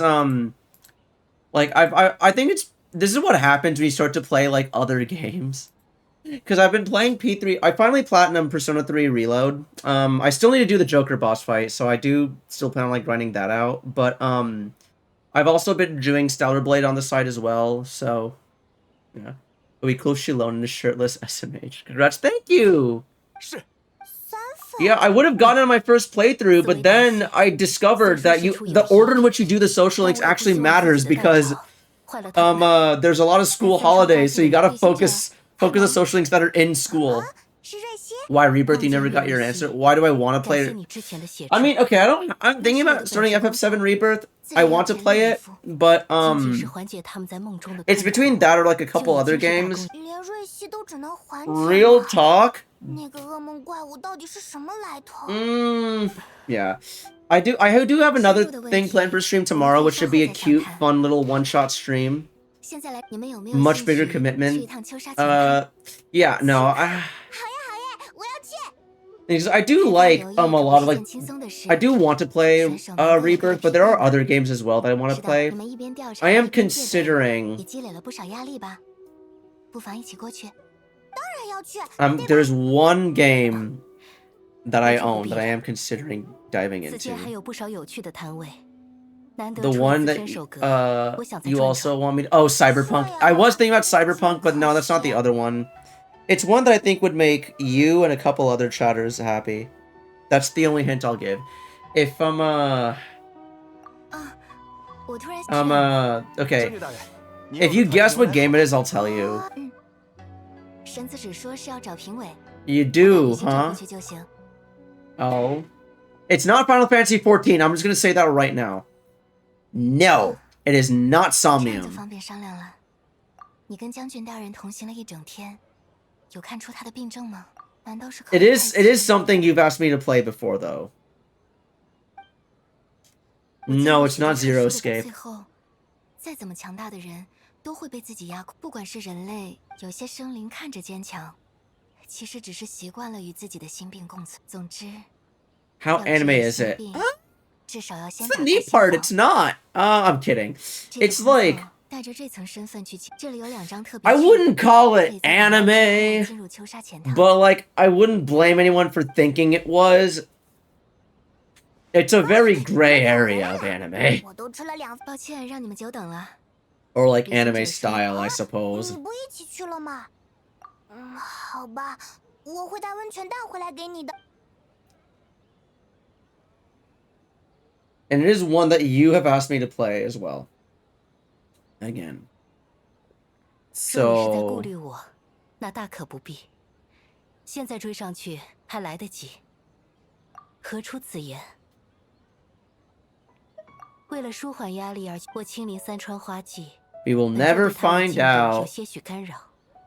like I think this is what happens when you start to play like other games. Because I've been playing P3. I finally platinum Persona 3 Reload. I still need to do the Joker boss fight, so I do still plan on like grinding that out. But I've also been doing Stellar Blade on the side as well. So yeah, we close Shilone in the shirtless SMH. Congrats, thank you. Yeah, I would have gotten on my first playthrough, but then I discovered that the order in which you do the social links actually matters because there's a lot of school holidays, so you gotta focus the social links that are in school. Why Rebirth? You never got your answer. Why do I want to play it? I mean, okay, I'm thinking about starting FF7 Rebirth. I want to play it, but it's between that or like a couple other games. Real talk. Yeah. I do have another thing planned for stream tomorrow, which should be a cute, fun little one-shot stream. Much bigger commitment. Yeah, no, I do like a lot of like I do want to play Rebirth, but there are other games as well that I want to play. I am considering there's one game that I own that I am considering diving into. The one that you also want me to... Oh, Cyberpunk. I was thinking about Cyberpunk, but no, that's not the other one. It's one that I think would make you and a couple other chatters happy. That's the only hint I'll give. If okay. If you guess what game it is, I'll tell you. You do, huh? Oh. It's not Final Fantasy XIV. I'm just gonna say that right now. No, it is not Somnium. It is something you've asked me to play before, though. No, it's not Zero Escape.
再怎么强大的人，都会被自己压垮。不管是人类，有些生灵看着坚强，其实只是习惯了与自己的心病共存。总之
How anime is it?
至少要先
It's the neat part. It's not. I'm kidding. It's like
带着这层身份去。这里有2张特别。
I wouldn't call it anime, but like I wouldn't blame anyone for thinking it was. It's a very gray area of anime.
我都吃了2。
抱歉，让你们久等了。
Or like anime style, I suppose.
你不一起去了吗？好吧，我会带温泉蛋回来给你的。
And it is one that you have asked me to play as well. Again.
若你是在
So
顾虑我，那大可不必。现在追上去还来得及。何出此言？为了舒缓压力而我亲临三川花季。
we will never find
有
out.
些许干扰。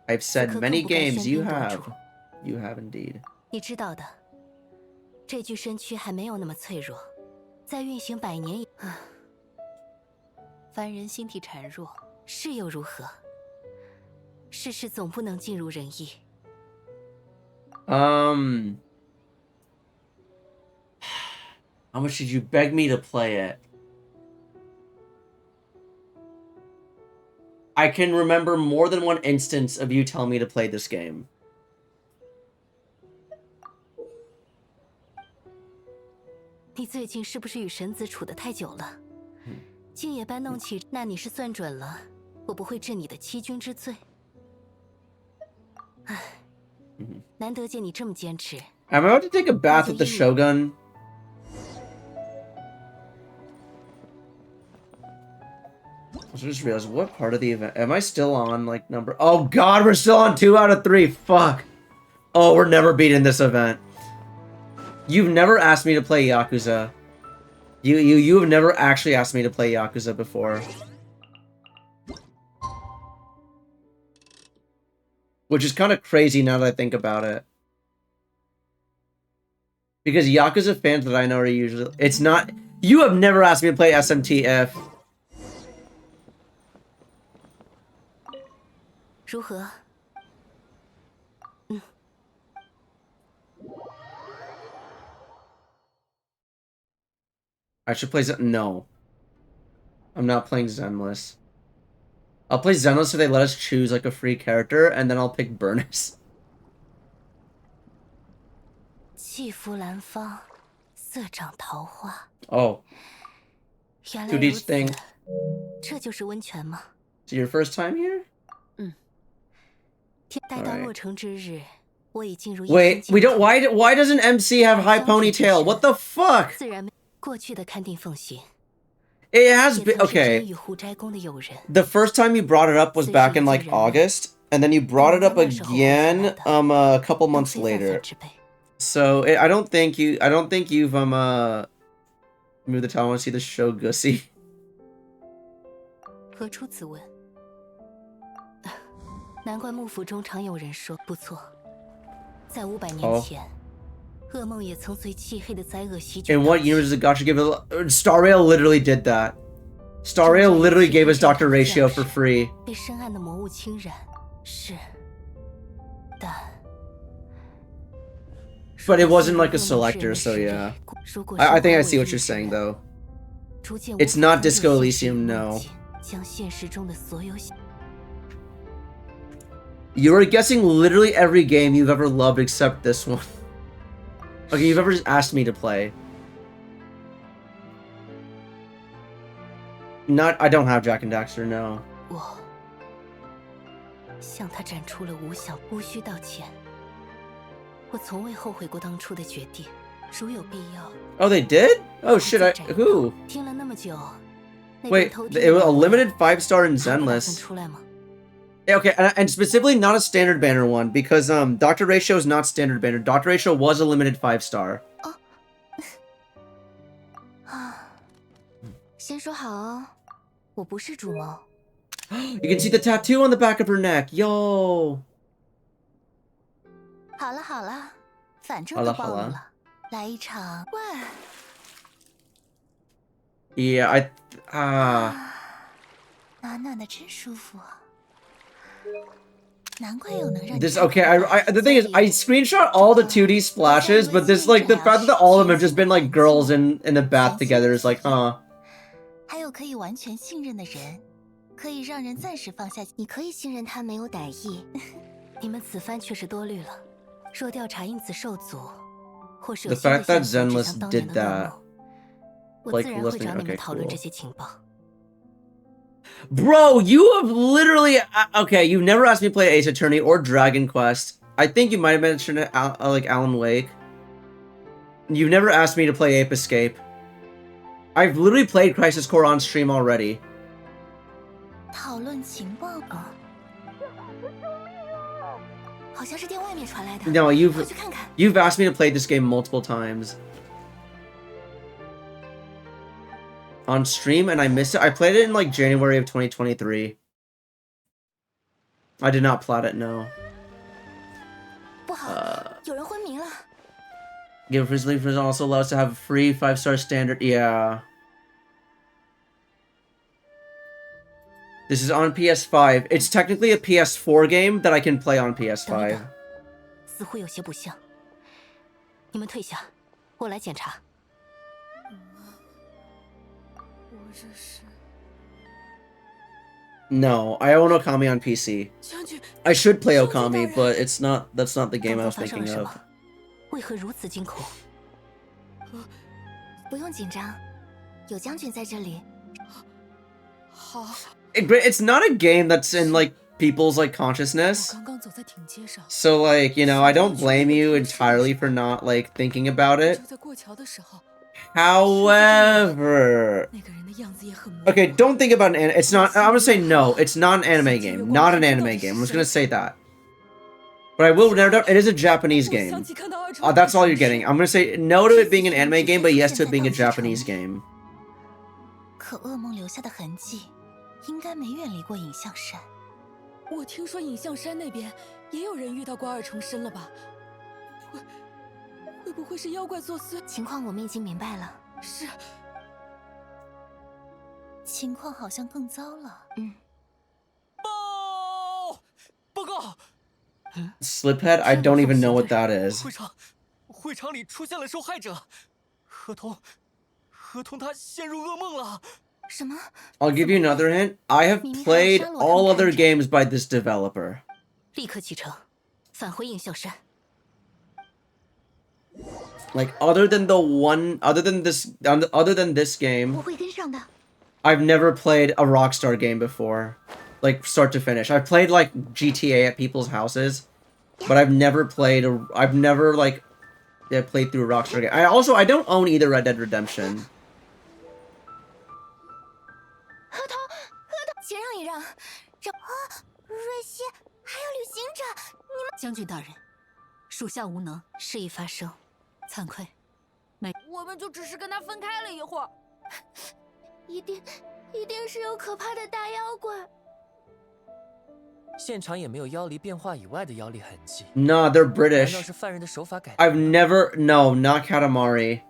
I've said
此刻
many
更不该
games
喧
you
宾夺
have.
主
You have indeed.
你知道的，这具身躯还没有那么脆弱，在运行100年以凡人心体孱弱，是又如何？世事总不能尽如人意。
How much did you beg me to play it? I can remember more than one instance of you telling me to play this game.
你最近是不是与神子处得太久了？竟也搬弄起，那你是算准了，我不会治你的欺君之罪。唉，难得见你这么坚持。
I'm about to take a bath with the Shogun. I just realized, what part of the event? Am I still on, like, number... Oh, God, we're still on 2 out of 3. Fuck. Oh, we're never beating this event. You've never asked me to play Yakuza. You have never actually asked me to play Yakuza before. Which is kind of crazy now that I think about it. Because Yakuza fans that I know are usually... It's not... You have never asked me to play SMTF.
如何？
I should play Zen... No. I'm not playing Zenless. I'll play Zenless if they let us choose, like, a free character, and then I'll pick Burnus.
气浮兰芳，色长桃花。
Oh.
原来
To
如
each
此
thing.
这就是温泉吗？
Is it your first time here?
待到落成之日，我已进入。
Wait, we don't... Why doesn't MC have high ponytail? What the fuck?
自然过去的勘定奉行。
It has been... Okay.
与胡斋公的友人。
The first time you brought it up was back in, like, August. And then you brought it up again, a couple months later. So, I don't think you've, moved the towel. I want to see the show Gussie.
何出此文？难怪幕府中常有人说不错，在500年前，噩梦也曾随漆黑的灾厄席卷。
In what universe did Gotcha give it? Star Rail literally did that. Star Rail literally gave us Dr. Ratio for free.
被深暗的魔物侵染，是，但。
But it wasn't like a selector, so yeah. I think I see what you're saying, though. It's not Disco Elysium, no.
将现实中的所有。
You are guessing literally every game you've ever loved except this one. Okay, you've ever just asked me to play. I don't have Jack and Daxter, no.
我向他展出了无想，无需道歉。我从未后悔过当初的决定，如有必要。
Oh, they did? Oh shit! Who?
听了那么久。
Wait, it was a limited 5-star in Zenless. Okay, and specifically not a standard banner one, because Dr. Ratio is not standard banner. Dr. Ratio was a limited 5-star.
先说好哦，我不是主谋。
You can see the tattoo on the back of her neck. Yo.
好了好了，反正
好了
都暴露
好了
了，来一场。喂，
Yeah,
暖暖的真舒服。难怪有能让你
This okay. The thing is, I screenshot all the 2D splashes, but this like the fact that all of them have just been like girls in a bath together is like, huh.
还有可以完全信任的人，可以让人暂时放下。
你可以信任他没有歹意。你们此番确实多虑了。若调查因此受阻，或是有
The
新的
fact that
线索指
Zenless
向当
did
年的噩
that,
梦，我
like
自然会
listening.
找你们
Okay,
讨论
cool.
这些情报。
Bro, you have literally okay. You've never asked me to play Ace Attorney or Dragon Quest. I think you might have mentioned like Alan Wake. You've never asked me to play Ape Escape. I've literally played Crisis Core on stream already.
讨论情报啊，
好像是店外面传来的。
No,
快去看看。
you've asked me to play this game multiple times. On stream, and I missed it. I played it in like January of 2023. I did not plat it, no.
不好，有人昏迷了。
Give Grizzly also allows to have free 5-star standard. Yeah. This is on PS5. It's technically a PS4 game that I can play on PS5.
似乎有些不像。你们退下，我来检查。
No, I own Okami on PC. I should play Okami, but it's not. That's not the game I was thinking of.
为何如此惊恐？不用紧张，有将军在这里。
好。
It's not a game that's in like people's like consciousness.
刚刚走在亭阶上。
So like, you know, I don't blame you entirely for not like thinking about it.
就在过桥的时候。
However, okay, don't think about an. It's not. I'm gonna say no. It's not an anime game. Not an anime game. I'm just gonna say that. But I will never. It is a Japanese game. That's all you're getting. I'm gonna say no to it being an anime game, but yes to it being a Japanese game.
可噩梦留下的痕迹，应该没远离过影像山。
我听说影像山那边也有人遇到过二重身了吧？会不会是妖怪作祟？
情况我们已经明白了。
是。
情况好像更糟了。
报告。
Sliphead, I don't even know what that is.
会场里出现了受害者，合同他陷入噩梦了。
什么
I'll give you another hint. I have played all other games by this developer.
立刻启程，返回影像山。
Like other than this game,
我会跟上的。
I've never played a Rockstar game before, like start to finish. I've played like GTA at people's houses, but I've never played like played through a Rockstar game. I don't own either Red Dead Redemption.
合同，请让一让，
瑞希，还有旅行者，你们。
将军大人，属下无能，事已发生，惭愧。
我们就只是跟他分开了一会儿，一定是有可怕的大妖怪。
现场也没有妖离变化以外的妖力痕迹。
Nah, they're
难
British.
道是犯人的手法改？
I've never, no, not Katamari.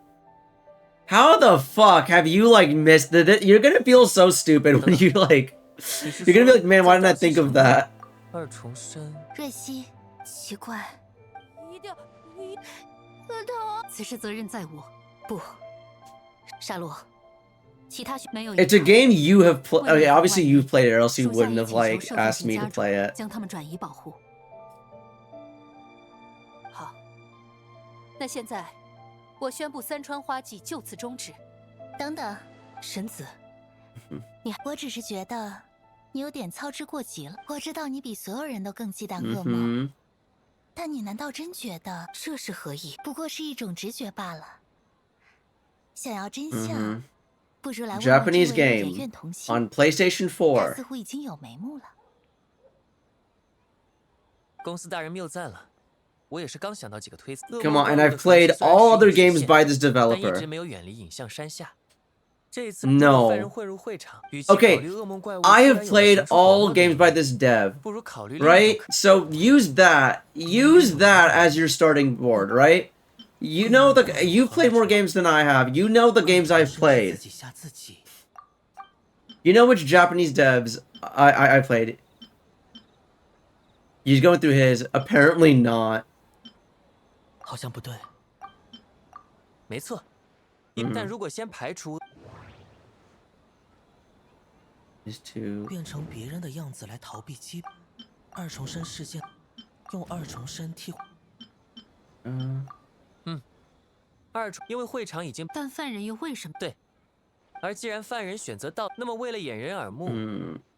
How the fuck have you like missed the? You're gonna feel so stupid when you like. You're gonna be like, man, why didn't I think of that?
二重身。
瑞希，奇怪。
一定，合同。
此事责任在我。不，沙洛，其他没有。
It's a game you have played. Okay, obviously you've played it, or else you wouldn't have like asked me to play it.
将他们转移保护。好，那现在我宣布三川花季就此终止。
等等，
神子，
我只是觉得你有点操之过急了。我知道你比所有人都更忌惮噩梦，但你难道真觉得
这是何意？
不过是一种直觉罢了。想要真相，不如来问问
Japanese
这位
game
人愿同心
on PlayStation 4.
他似乎已经有眉目了。
公司大人谬赞了，我也是刚想到几个推测。
Come on, and I've played all other games by this
但一
developer.
直没有远离影像山下。
No. Okay, I have played all games by this dev, right? So use that as your starting board, right? You know you've played more games than I have. You know the games I've played. You know which Japanese devs I played. He's going through his. Apparently not.
好像不对。没错，但如果先排除
Is to
变成别人的样子来逃避羁绊，二重身事件，用二重身替换。
因为会场已经，
但犯人又为什么？
对，而既然犯人选择到，那么为了掩人耳目，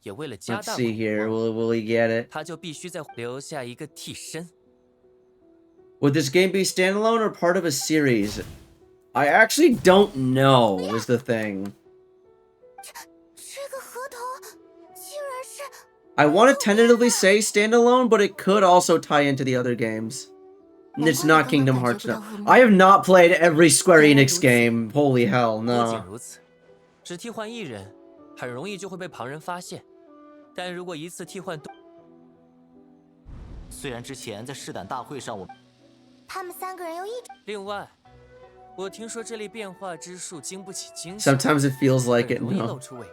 也为了加
Let's
大
see here. Will he get it?
他就必须再留下一个替身。
Would this game be standalone or part of a series? I actually don't know. Is the thing.
这个河头竟然是
I want to tentatively say standalone, but it could also tie into the other games. It's not Kingdom Hearts. No. I have not played every Square Enix game. Holy hell,
不仅
no.
如此，只替换一人，很容易就会被旁人发现。但如果一次替换多，
虽然之前在试胆大会上
他们三个人又一直。
另外，我听说这类变化之术经不起精细，
Sometimes it feels like it.
容易
No.
露出尾巴。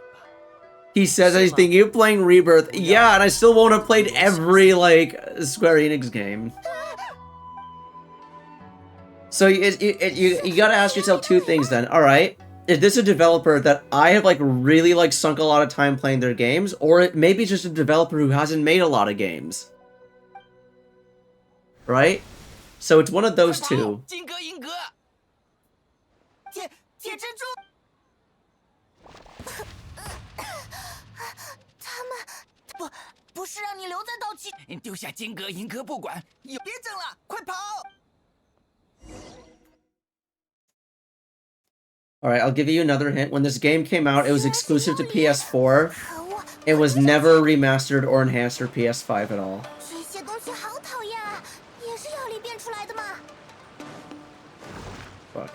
He says, I think you're playing Rebirth. Yeah, and I still won't have played every, like, Square Enix game. So you gotta ask yourself two things then. Alright, is this a developer that I have, like, really, like, sunk a lot of time playing their games? Or maybe it's just a developer who hasn't made a lot of games? Right? So it's one of those two.
金戈银戈，铁珍珠。
他们不是让你留在岛期，
丢下金戈银戈不管，别争了，快跑！
Alright, I'll give you another hint. When this game came out, it was exclusive to PS4. It was never remastered or enhanced for PS5 at all.
这些东西好讨厌啊，也是药里变出来的嘛。
Fuck.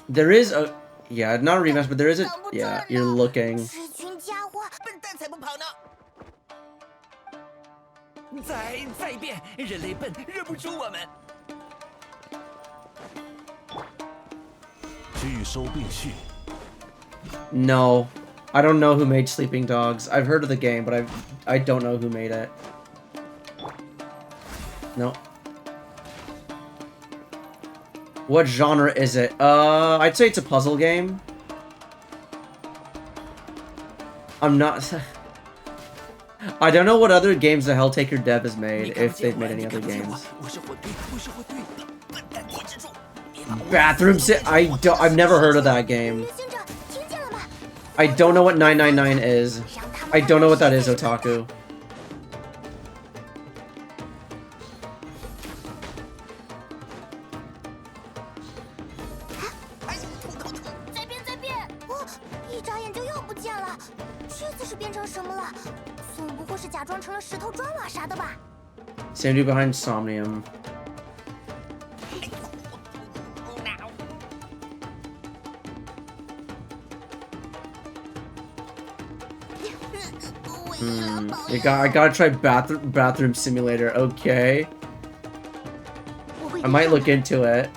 There is a... Yeah, not a remaster, but there is a... Yeah, you're looking.
这群家伙，
笨蛋才不跑呢！再一遍，人类笨，认不出我们。
拒收并蓄。
No. I don't know who made Sleeping Dogs. I've heard of the game, but I don't know who made it. No. What genre is it? I'd say it's a puzzle game. I'm not... I don't know what other games the Helltaker dev has made, if they've made any other games. Bathroom Sit... I've never heard of that game. I don't know what 999 is. I don't know what that is, Otaku. Same dude behind Somnium. I gotta try bathroom simulator. Okay. I might look into it.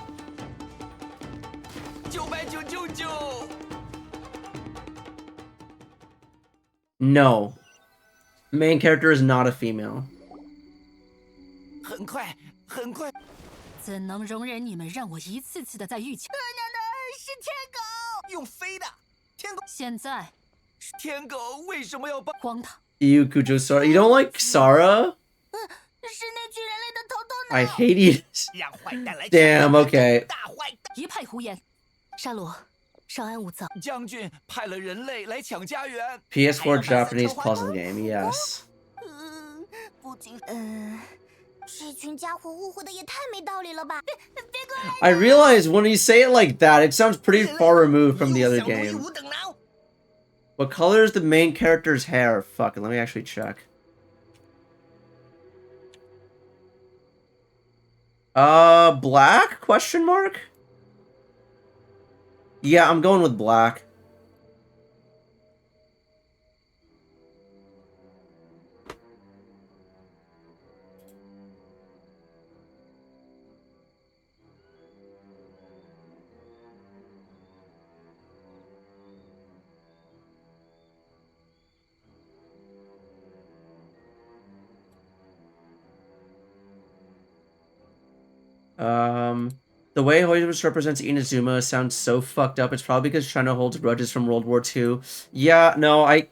No. Main character is not a female.
很快，很快。
怎能容忍你们让我一次次的在狱前？
是天狗，用飞的。天狗。
现在，
天狗为什么要帮？
荒唐。
You Kujo Sara. You don't like Sara? I hate you. Damn, okay.
一派胡言！沙罗，稍安勿躁。
将军派了人类来抢家园。
PS4 Japanese puzzle game, yes.
不仅，这群家伙误会的也太没道理了吧！别过来！
I realize when you say it like that, it sounds pretty far removed from the other game. What color is the main character's hair? Fuck it, let me actually check. Black? Question mark? Yeah, I'm going with black. The way Hoyos represents Inazuma sounds so fucked up. It's probably because China holds grudges from World War II. Yeah, no, I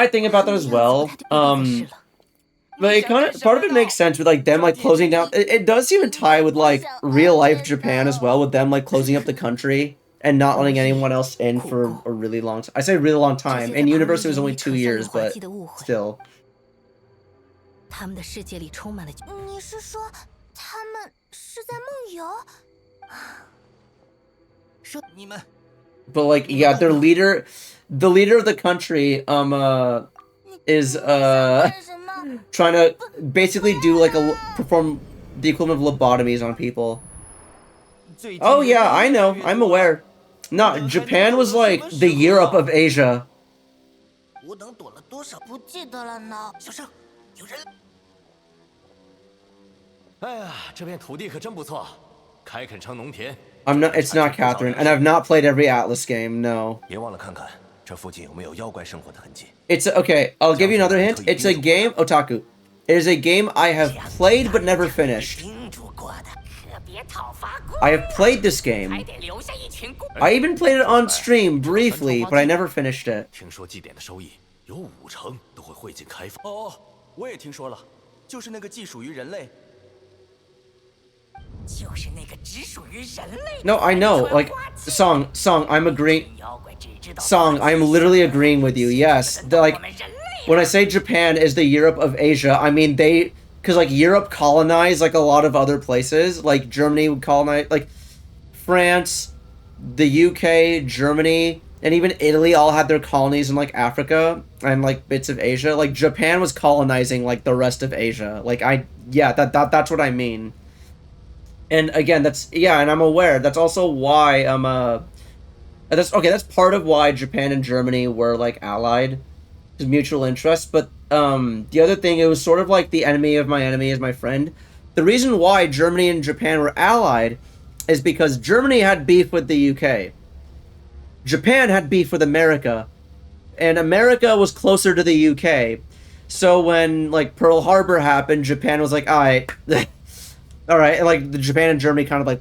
think about that as well. But it kind of part of it makes sense with like them like closing down. It does seem to tie with like real life Japan as well, with them like closing up the country and not letting anyone else in for a really long time. I say really long time. In university it was only 2 years, but still.
他们的世界里充满了。
你是说他们是在梦游？
说
你们
But like, yeah, the leader of the country, is trying to basically do like perform the equivalent of lobotomies on people. Oh yeah, I know, I'm aware. No, Japan was like the Europe of Asia.
我等躲了多少？不记得了呢。小声，有人。
哎呀，这片土地可真不错，开垦成农田。
It's not Catherine, and I've not played every Atlas game. No.
别忘了看看这附近有没有妖怪生活的痕迹。
It's okay. I'll give you another hint. It's a game, Otaku. It is a game I have played but never finished. I have played this game. I even played it on stream briefly, but I never finished it.
听说祭典的收益有50%都会汇进开发。哦，我也听说了，就是那个既属于人类。
No, I know. Like, Song, I'm agreeing. Song, I'm literally agreeing with you. Yes, like, when I say Japan is the Europe of Asia, I mean because like Europe colonized like a lot of other places. Like Germany would colonize, like France, the UK, Germany, and even Italy all had their colonies in like Africa and like bits of Asia. Like Japan was colonizing like the rest of Asia. Like that's what I mean. And again, and I'm aware. That's also why that's part of why Japan and Germany were like allied, is mutual interest. But the other thing, it was sort of like the enemy of my enemy is my friend. The reason why Germany and Japan were allied is because Germany had beef with the UK. Japan had beef with America, and America was closer to the UK. So when like Pearl Harbor happened, Japan was like, all right. All right, and like the Japan and Germany kind of like,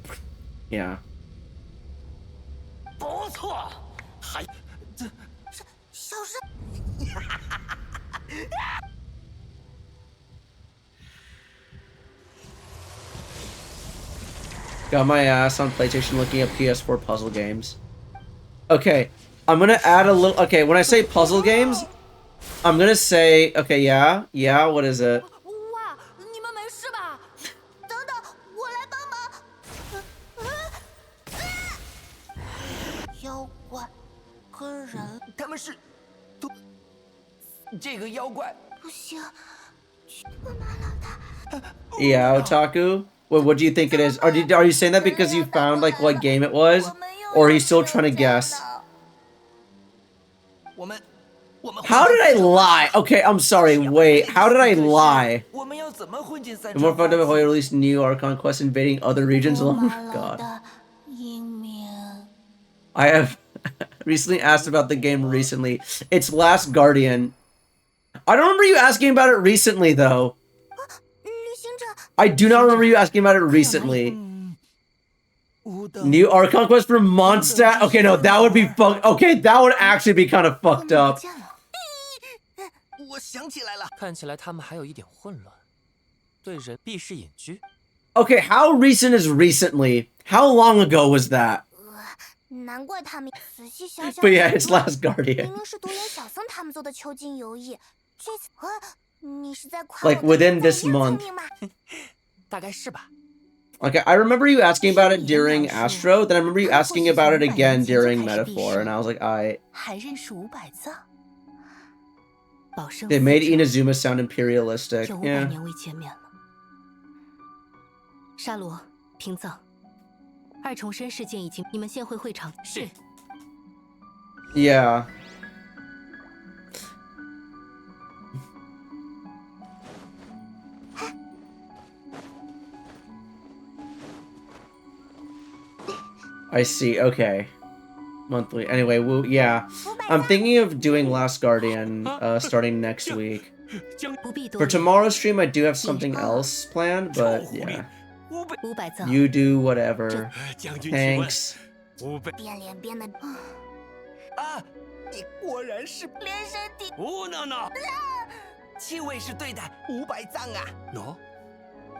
yeah. Got my ass on PlayStation looking at PS4 puzzle games. Okay, I'm gonna add a little. Okay, when I say puzzle games, I'm gonna say, okay, yeah, what is it? Yeah, Otaku? What do you think it is? Are you saying that because you found like what game it was? Or are you still trying to guess? How did I lie? Okay, I'm sorry, wait, how did I lie? The more fun of Hoyo released new Archon Quest invading other regions. Oh my god. I have recently asked about the game recently. It's Last Guardian. I don't remember you asking about it recently, though. I do not remember you asking about it recently. New Archon Quest for Mondstadt? Okay, no, that would be okay, that would actually be kind of fucked up.
我想起来了，
看起来他们还有一点混乱，对人避世隐居。
Okay, how recent is recently? How long ago was that?
难怪他们仔细想想。
But yeah, it's Last Guardian.
明明是独眼小僧他们做的囚禁游艺，这次你是在夸
Like within this month.
大概是吧。
Okay, I remember you asking about it during Astro, then I remember you asking about it again during Metaphor, and I was like, They made Inazuma sound imperialistic. Yeah.
沙罗、平藏，二重身事件已经，你们先回会场。是。
Yeah. I see. Okay. Monthly. Anyway, yeah. I'm thinking of doing Last Guardian starting next week. For tomorrow's stream, I do have something else planned, but yeah. You do whatever. Thanks.
变脸变得
啊，你果然是
连身体。
吴闹闹，
七位是对的，500藏啊。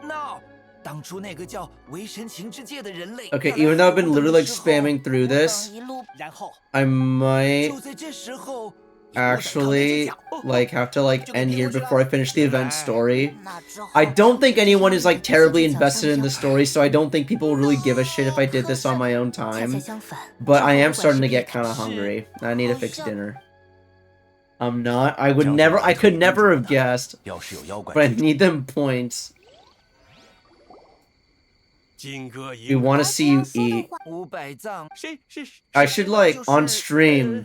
No，当初那个叫维神情之界的人类。
Okay, even though I've been literally like spamming through this,
然后
I might
就在这时候。
actually like have to like end here before I finish the event story. I don't think anyone is like terribly invested in the story, so I don't think people will really give a shit if I did this on my own time. But I am starting to get kind of hungry. I need to fix dinner. I'm not. I could never have guessed. But I need them points. We want to see you eat. I should like on stream.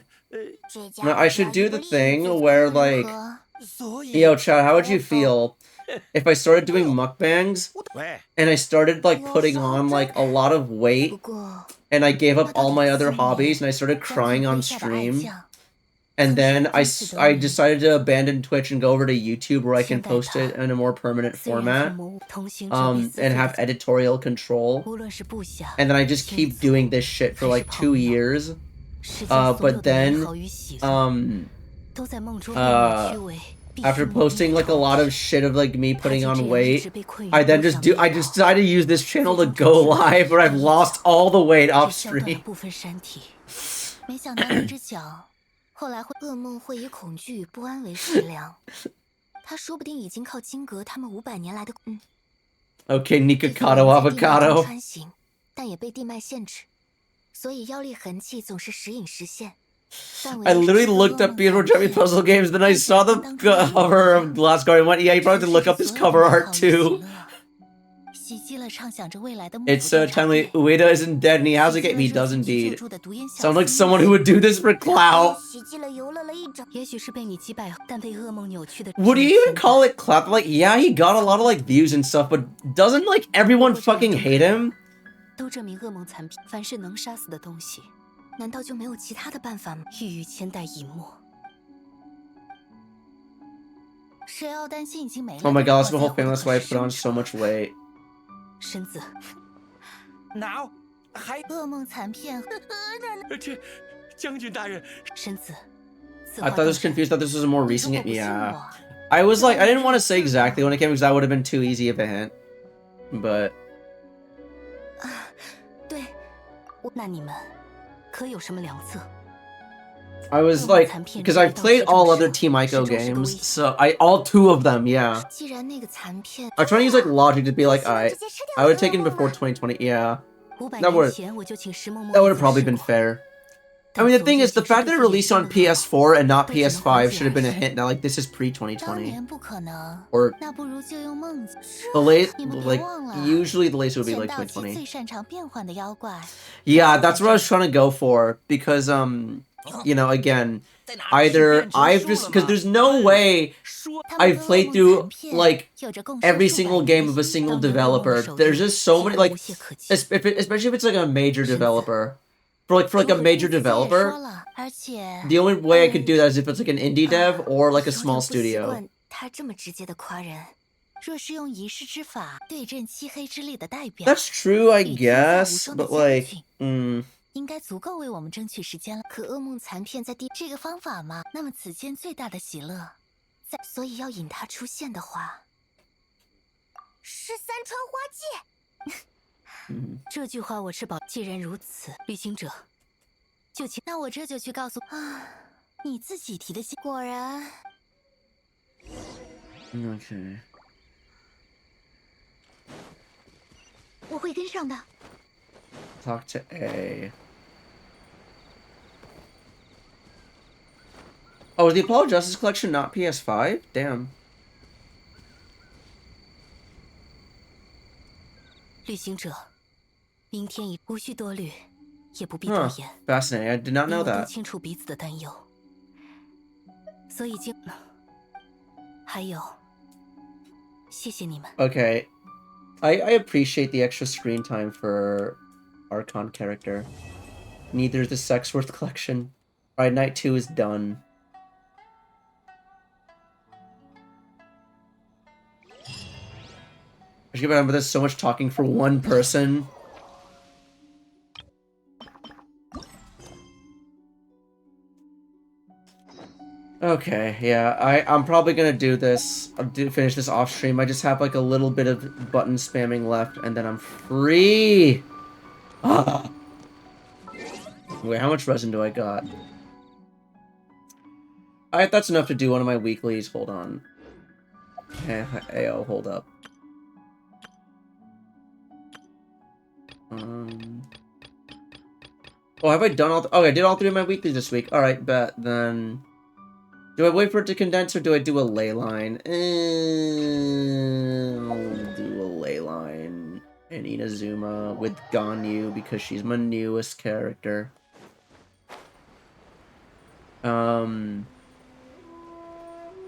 No, I should do the thing where like, yo, Chad, how would you feel if I started doing mukbangs and I started like putting on like a lot of weight and I gave up all my other hobbies and I started crying on stream, and then I decided to abandon Twitch and go over to YouTube where I can post it in a more permanent format, and have editorial control, and then I just keep doing this shit for like 2 years. But then, after posting like a lot of shit of like me putting on weight, I just decided to use this channel to go live, where I've lost all the weight off stream.
没想到那只脚，后来噩梦会以恐惧与不安为食粮。他说不定已经靠金阁他们500年来的
Okay, Nikocado avocado.
穿行，但也被地脉限制。 所以妖力痕迹总是时隐时现。I
literally looked up Pedro Jemmy puzzle games, then I saw the cover of Last Guardian. Went, yeah, you probably have to look up his cover art too. It's timely. Ueda isn't dead, and he has a game. He does indeed. Sounds like someone who would do this for clout. Would you even call it clout? Like, yeah, he got a lot of like views and stuff, but doesn't like everyone fucking hate him?
都证明噩梦残片，凡是能杀死的东西，
难道就没有其他的办法吗？
欲语千代一墨。
谁要担心已经没了
Oh my god, that's my whole family. That's why I put on so much weight.
身子。
Now，还
噩梦残片。
这将军大人，
身子。
I thought I was confused. Thought this was a more recent hint. Yeah, I was like, I didn't want to say exactly when it came because that would have been too easy of a hint. But.
对，那你们可有什么良策？
I was like, because I've played all other Team Ico games, so all 2 of them, yeah. I'm trying to use like logic to be like, I would have taken before 2020, yeah. That would have probably been fair. I mean, the thing is, the fact that it released on PS4 and not PS5 should have been a hint. Now, like, this is pre-2020. Or the late, like, usually the latest would be like 2020. Yeah, that's what I was trying to go for, because, you know, again, either I've just, because there's no way I've played through, like, every single game of a single developer. There's just so many, like, especially if it's like a major developer. For like a major developer, the only way I could do that is if it's like an indie dev or like a small studio. That's true, I guess, but like,
应该足够为我们争取时间了。
可噩梦残片在第这个方法吗？
那么此间最大的喜乐，
所以要引他出现的话，
是三川花界。
这句话我是保。既然如此，旅行者，就请。
那我这就去告诉啊，你自己提的信。果然。
Okay.
我会跟上的。
Talk to A. Oh, is the Apollo Justice Collection not PS5? Damn.
旅行者，明天已无需多虑，也不必多
Huh.
言。
Fascinating. I did not
你
know
我都
that.
清楚彼此的担忧，所以还有，谢谢你们。
Okay. I appreciate the extra screen time for Archon character. Neither is the Sexworth collection. Alright, night 2 is done. I should remember there's so much talking for one person. Okay, yeah, I'm probably gonna do this. Finish this off stream. I just have like a little bit of button spamming left, and then I'm free. Ah. Wait, how much resin do I got? Alright, that's enough to do one of my weeklies. Hold on. Ayo, hold up. Oh, have I done all? Okay, I did all 3 of my weeklies this week. Alright, bet then. Do I wait for it to condense or do I do a ley line? I'll do a ley line in Inazuma with Ganyu because she's my newest character.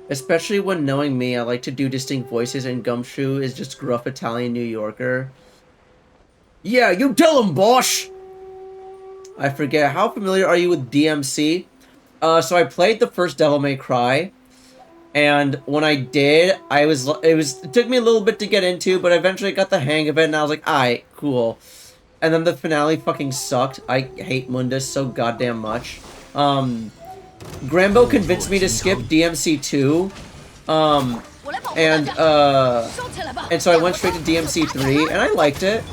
Especially when knowing me, I like to do distinct voices, and Gumshoe is just gruff Italian New Yorker. Yeah, you tell him, boss! I forget, how familiar are you with DMC? So I played the first Devil May Cry, and when I did, it took me a little bit to get into, but eventually I got the hang of it, and I was like, alright, cool. And then the finale fucking sucked. I hate Mundus so goddamn much. Grambo convinced me to skip DMC 2, and so I went straight to DMC 3, and I liked it.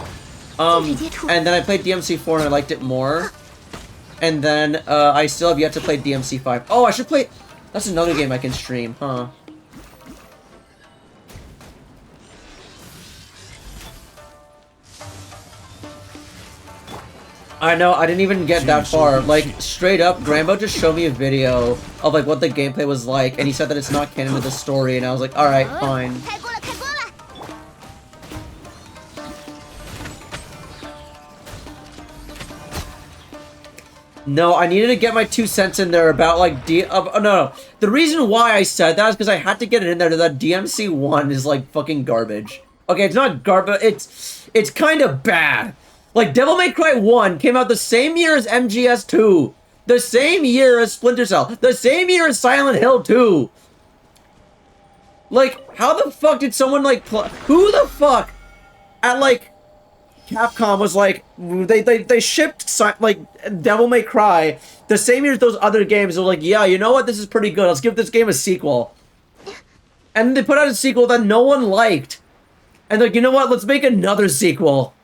And then I played DMC 4 and I liked it more. And then, I still have yet to play DMC 5. Oh, I should play... That's another game I can stream, huh? I know, I didn't even get that far. Like, straight up, Grambo just showed me a video of, like, what the gameplay was like, and he said that it's not canon to the story, and I was like, alright, fine. No, I needed to get my 2 cents in there about, like, no. The reason why I said that is because I had to get it in there that DMC 1 is, like, fucking garbage. Okay, it's not garbage, it's kind of bad. Like, Devil May Cry 1 came out the same year as MGS 2. The same year as Splinter Cell. The same year as Silent Hill 2. Like, how the fuck did someone, like, who the fuck at, like... Capcom was like, they shipped, like, Devil May Cry the same year as those other games. They were like, yeah, you know what, this is pretty good, let's give this game a sequel. And they put out a sequel that no one liked. And like, you know what, let's make another sequel.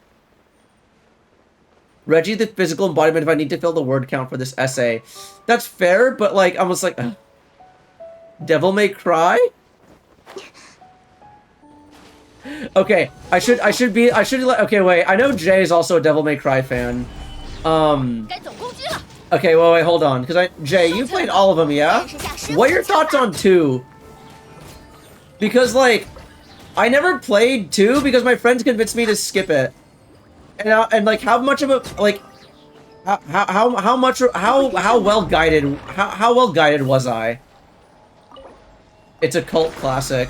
Reggie, the physical embodiment if I need to fill the word count for this essay. That's fair, but like, I was like, Devil May Cry? Okay, okay, wait, I know Jay is also a Devil May Cry fan. Okay, well, wait, hold on, because Jay, you played all of them, yeah? What are your thoughts on 2? Because, like, I never played 2 because my friends convinced me to skip it. And like, how much of a, like, how well guided was I? It's a cult classic.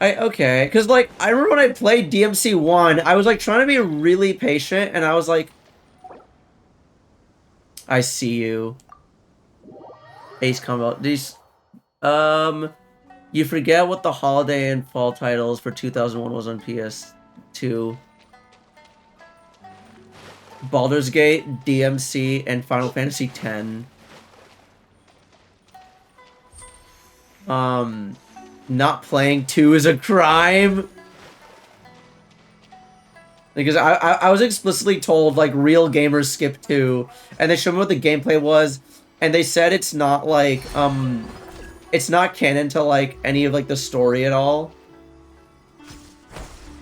Okay, because, like, I remember when I played DMC 1, I was, like, trying to be really patient, and I was like... I see you. Ace Combo. These... You forget what the holiday and fall titles for 2001 was on PS2. Baldur's Gate, DMC, and Final Fantasy X. Not playing 2 is a crime? Because I was explicitly told, like, real gamers skip 2, and they showed me what the gameplay was, and they said it's not, like, it's not canon to, like, any of, like, the story at all.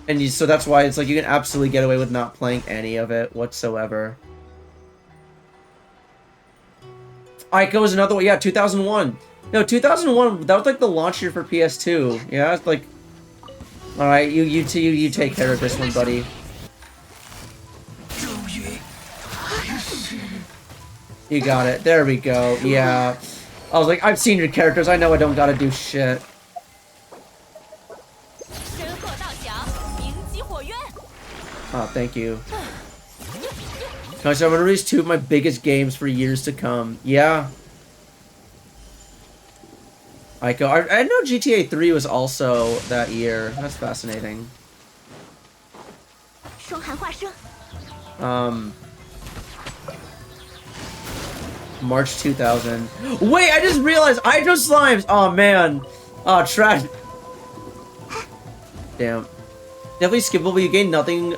And so that's why it's, like, you can absolutely get away with not playing any of it whatsoever. Ico was another one, yeah, 2001. No, 2001, that was, like, the launch year for PS2. Yeah, it's like... All right, you take care of this one, buddy. You got it. There we go. Yeah. I was like, I've seen your characters. I know I don't gotta do shit. Oh, thank you. Gosh, I'm gonna release 2 of my biggest games for years to come. Yeah. I know GTA 3 was also that year. That's fascinating. March 2000. Wait, I just realized Hydro Slimes! Oh, man. Oh, trash. Damn. Definitely skippable, you gain nothing,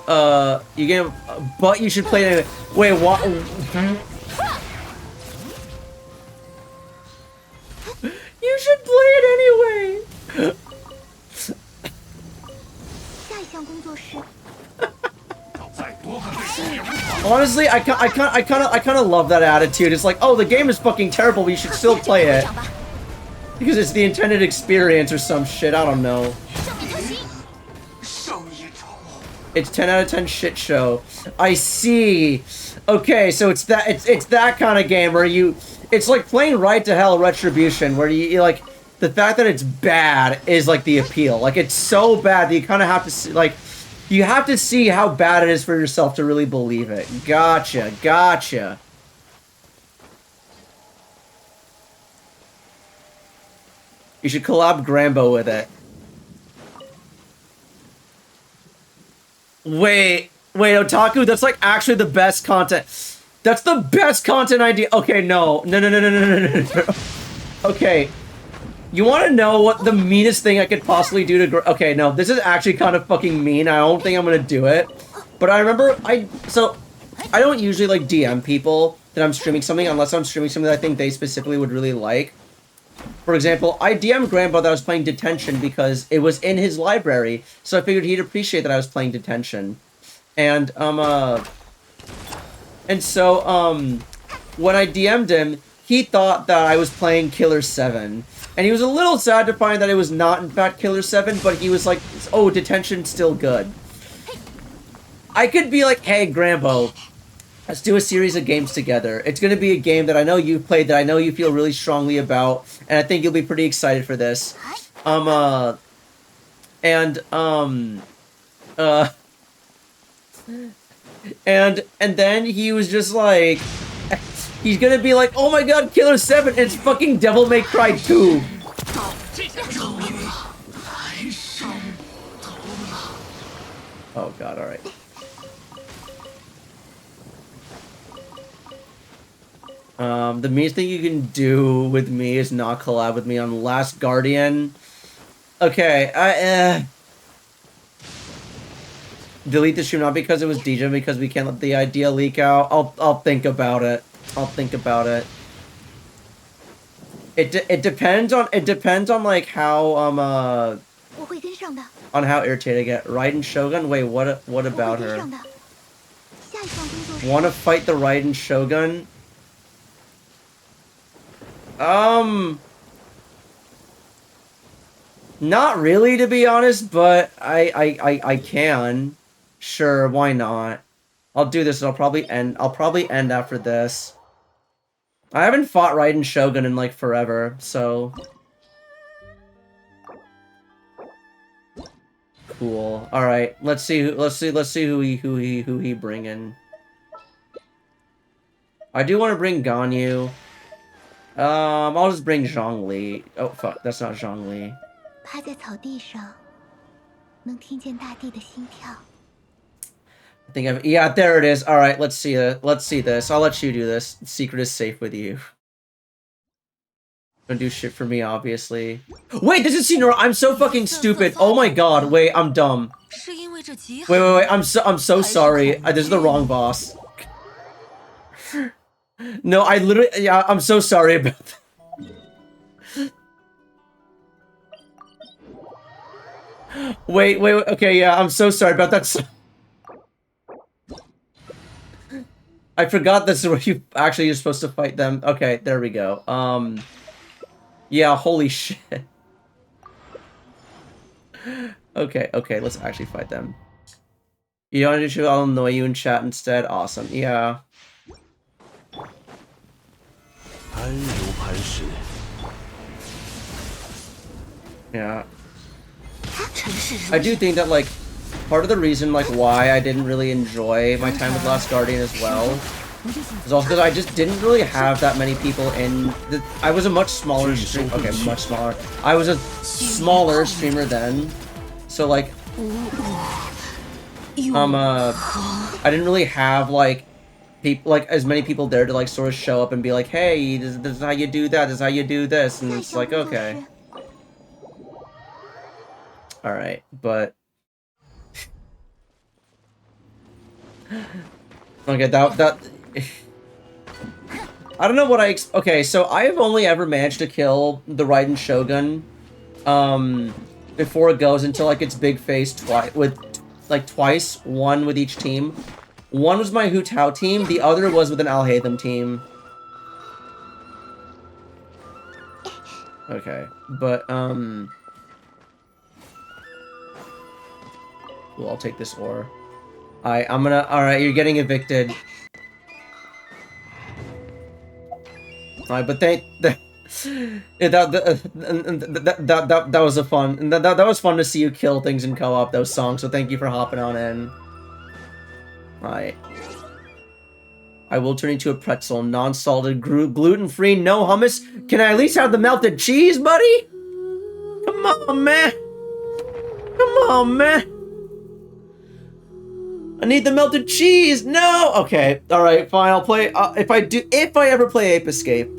you gain, but you should play it anyway. Wait, what? You should play it anyway! Honestly, I kind of love that attitude. It's like, oh, the game is fucking terrible, but you should still play it. Because it's the intended experience or some shit, I don't know. It's 10 out of 10 shit show. I see. Okay, so it's that kind of game where it's like playing Right to Hell Retribution, where you like, the fact that it's bad is like the appeal. Like, it's so bad that you kind of have to see, like, you have to see how bad it is for yourself to really believe it. Gotcha, gotcha. You should collab Grambo with it. Wait, Otaku, that's like actually the best content. That's the best content idea. Okay, no. Okay. You want to know what the meanest thing I could possibly do to... Okay, no, this is actually kind of fucking mean. I don't think I'm going to do it. But I remember... So, I don't usually, like, DM people that I'm streaming something unless I'm streaming something that I think they specifically would really like. For example, I DM'd Grandpa that I was playing Detention because it was in his library, so I figured he'd appreciate that I was playing Detention. And, when I DM'd him, he thought that I was playing Killer 7. And he was a little sad to find that it was not, in fact, Killer 7, but he was like, oh, Detention's still good. I could be like, hey, Grambo, let's do a series of games together. It's going to be a game that I know you've played, that I know you feel really strongly about, and I think you'll be pretty excited for this. And then he was just like, he's gonna be like, oh my god, Killer 7, it's fucking Devil May Cry 2. Oh god, alright. The meanest thing you can do with me is not collab with me on Last Guardian. Okay, delete the stream, not because it was DJ, because we can't let the idea leak out. I'll think about it. I'll think about it. It depends on like how on how irritated I get. Raiden Shogun? Wait, what about her? Wanna fight the Raiden Shogun? Not really, to be honest, but I can. Sure, why not? I'll do this and I'll probably end after this. I haven't fought Raiden Shogun in like forever, so cool. All right, let's see who he bring in. I do want to bring Ganyu. I'll just bring Zhongli. Oh fuck, that's not Zhongli. I think yeah, there it is. All right, let's see it. Let's see this. I'll let you do this. The secret is safe with you. Don't do shit for me, obviously. Wait, this is Sinora. I'm so fucking stupid. Oh my god. Wait, I'm dumb. Wait. I'm so sorry. This is the wrong boss. No, I literally. Yeah, I'm so sorry about that. Wait. Okay, yeah, I'm so sorry about that. I forgot this is where you actually you're supposed to fight them. Okay, there we go. Yeah, holy shit. Okay, okay, let's actually fight them. You don't want to do I'll annoy you in chat instead? Awesome, yeah. Yeah. I do think that, like, part of the reason, like, why I didn't really enjoy my time with Last Guardian as well is also because I just didn't really have that many people in the... I was a much smaller streamer. Okay, much smaller. I was a smaller streamer then. So, like... I didn't really have, like, people, like, as many people there to, like, sort of show up and be like, hey, this is how you do that, this is how you do this, and it's like, okay. Alright, but... Okay, that... I don't know what okay, so I've only ever managed to kill the Raiden Shogun, before it goes into, like, its big phase twice, one with each team. One was my Hu Tao team, the other was with an Al Haytham team. Okay, but, Ooh, I'll take this ore. Alright, you're getting evicted. Alright, but that was a fun, that was fun to see you kill things in co-op, those songs, so thank you for hopping on in. Alright. I will turn into a pretzel, non-salted, gluten-free, no hummus. Can I at least have the melted cheese, buddy? Come on, man. Come on, man. I need the melted cheese. No. Okay. All right. Fine. I'll play. If I ever play Ape Escape,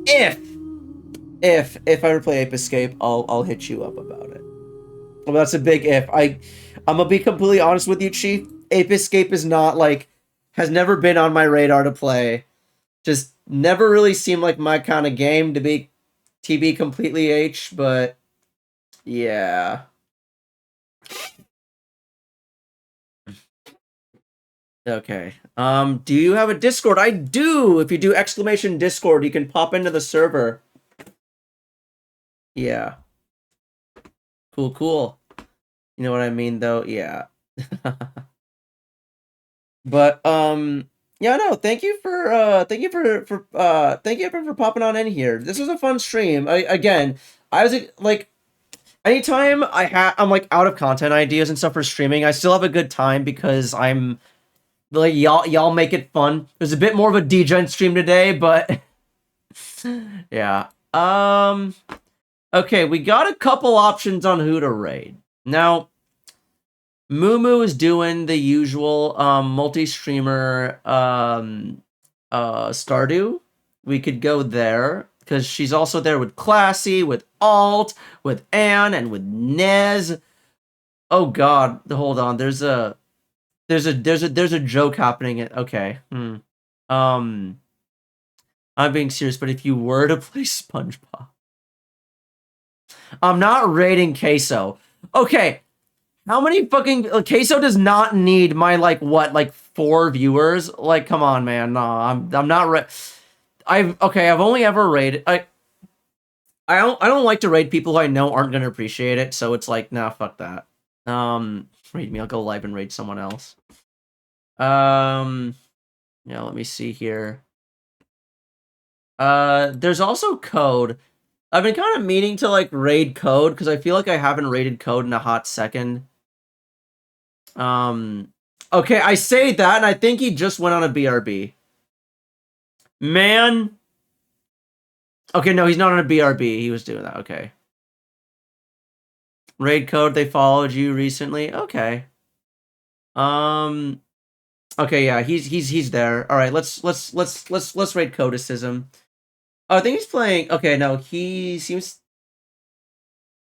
if I ever play Ape Escape, I'll hit you up about it. Well, that's a big if. I'm gonna be completely honest with you, Chief. Ape Escape is not, like, has never been on my radar to play. Just never really seemed like my kind of game to be completely H, but yeah. Okay. Do you have a Discord? I do! If you do exclamation Discord, you can pop into the server. Yeah. Cool, cool. You know what I mean, though? Yeah. But, yeah, no, thank you for popping on in here. This was a fun stream. Again, I was, like, anytime I'm, like, out of content ideas and stuff for streaming, I still have a good time because I'm, like, y'all make it fun. There's a bit more of a degen stream today, but yeah. Okay, we got a couple options on who to raid. Now, Moo is doing the usual multi-streamer Stardew. We could go there because she's also there with Classy, with Alt, with Anne, and with Nez. Oh God, hold on. There's a joke happening. Okay. I'm being serious, but if you were to play SpongeBob, I'm not rating Queso. Okay. How many fucking... Queso does not need my, like, what, like, 4 viewers? Like, come on, man. No, I'm not... I've only ever raided... I don't like to raid people who I know aren't gonna appreciate it, so it's like, nah, fuck that. Raid me, I'll go live and raid someone else. Yeah, let me see here. There's also Code. I've been kind of meaning to, like, raid Code, because I feel like I haven't raided Code in a hot second. Okay, I say that, and I think he just went on a BRB. Man. Okay, no, he's not on a BRB. He was doing that, okay. Raid Code, they followed you recently? Okay. Okay, yeah, he's there. Alright, let's raid Codicism. Oh, I think he's playing... Okay, no, he seems...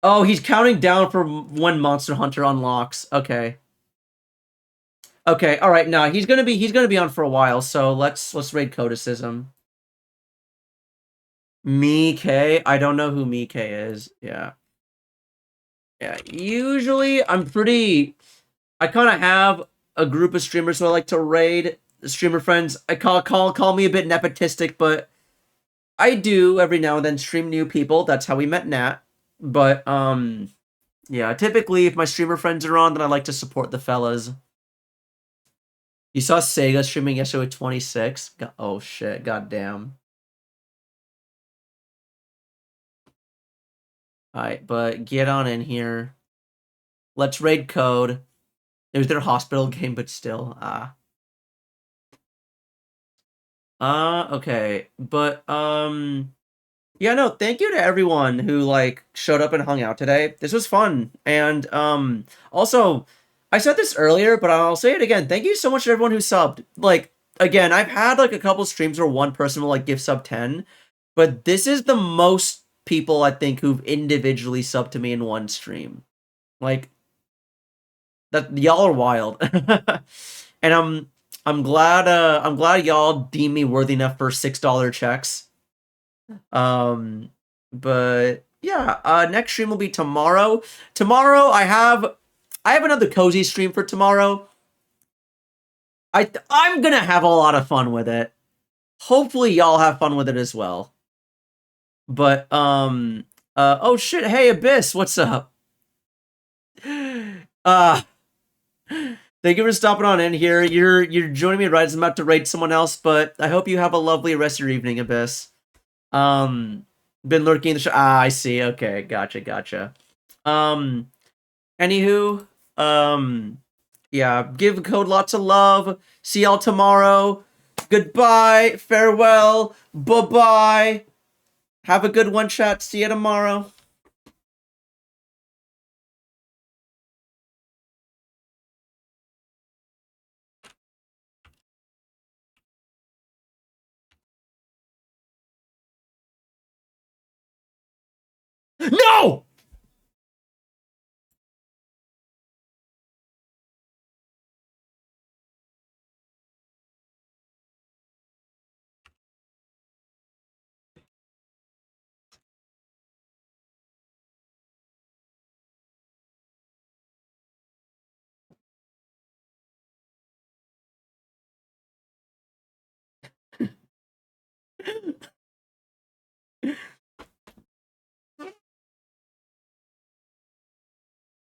Oh, he's counting down for when Monster Hunter unlocks. Okay. Okay, all right. No, he's gonna be on for a while. So let's raid Codicism. Mike, I don't know who Mike is. Yeah. Yeah. Usually, I kind of have a group of streamers who I like to raid. Streamer friends. I call me a bit nepotistic, but I do every now and then stream new people. That's how we met Nat. But Yeah, typically if my streamer friends are on, then I like to support the fellas. You saw Sega streaming yesterday with 26? Oh shit, goddamn. Alright, but get on in here. Let's raid code. There's their hospital game, but still, okay. But, yeah, no, thank you to everyone who, like, showed up and hung out today. This was fun. And, also, I said this earlier, but I'll say it again. Thank you so much to everyone who subbed. Like, again, I've had, like, a couple streams where one person will, like, give sub 10, but this is the most people, I think, who've individually subbed to me in one stream. Like, that y'all are wild. And I'm glad y'all deem me worthy enough for $6 checks. But yeah, next stream will be tomorrow. Tomorrow I have another cozy stream for tomorrow. I'm gonna have a lot of fun with it. Hopefully y'all have fun with it as well. But oh shit, hey Abyss, what's up? Thank you for stopping on in here. You're joining me right as I'm about to raid someone else, but I hope you have a lovely rest of your evening, Abyss. Been lurking in the show. I see. Okay, gotcha. Anywho, yeah, give code lots of love. See y'all tomorrow. Goodbye, farewell, bye-bye. Have a good one, chat. See you tomorrow. No!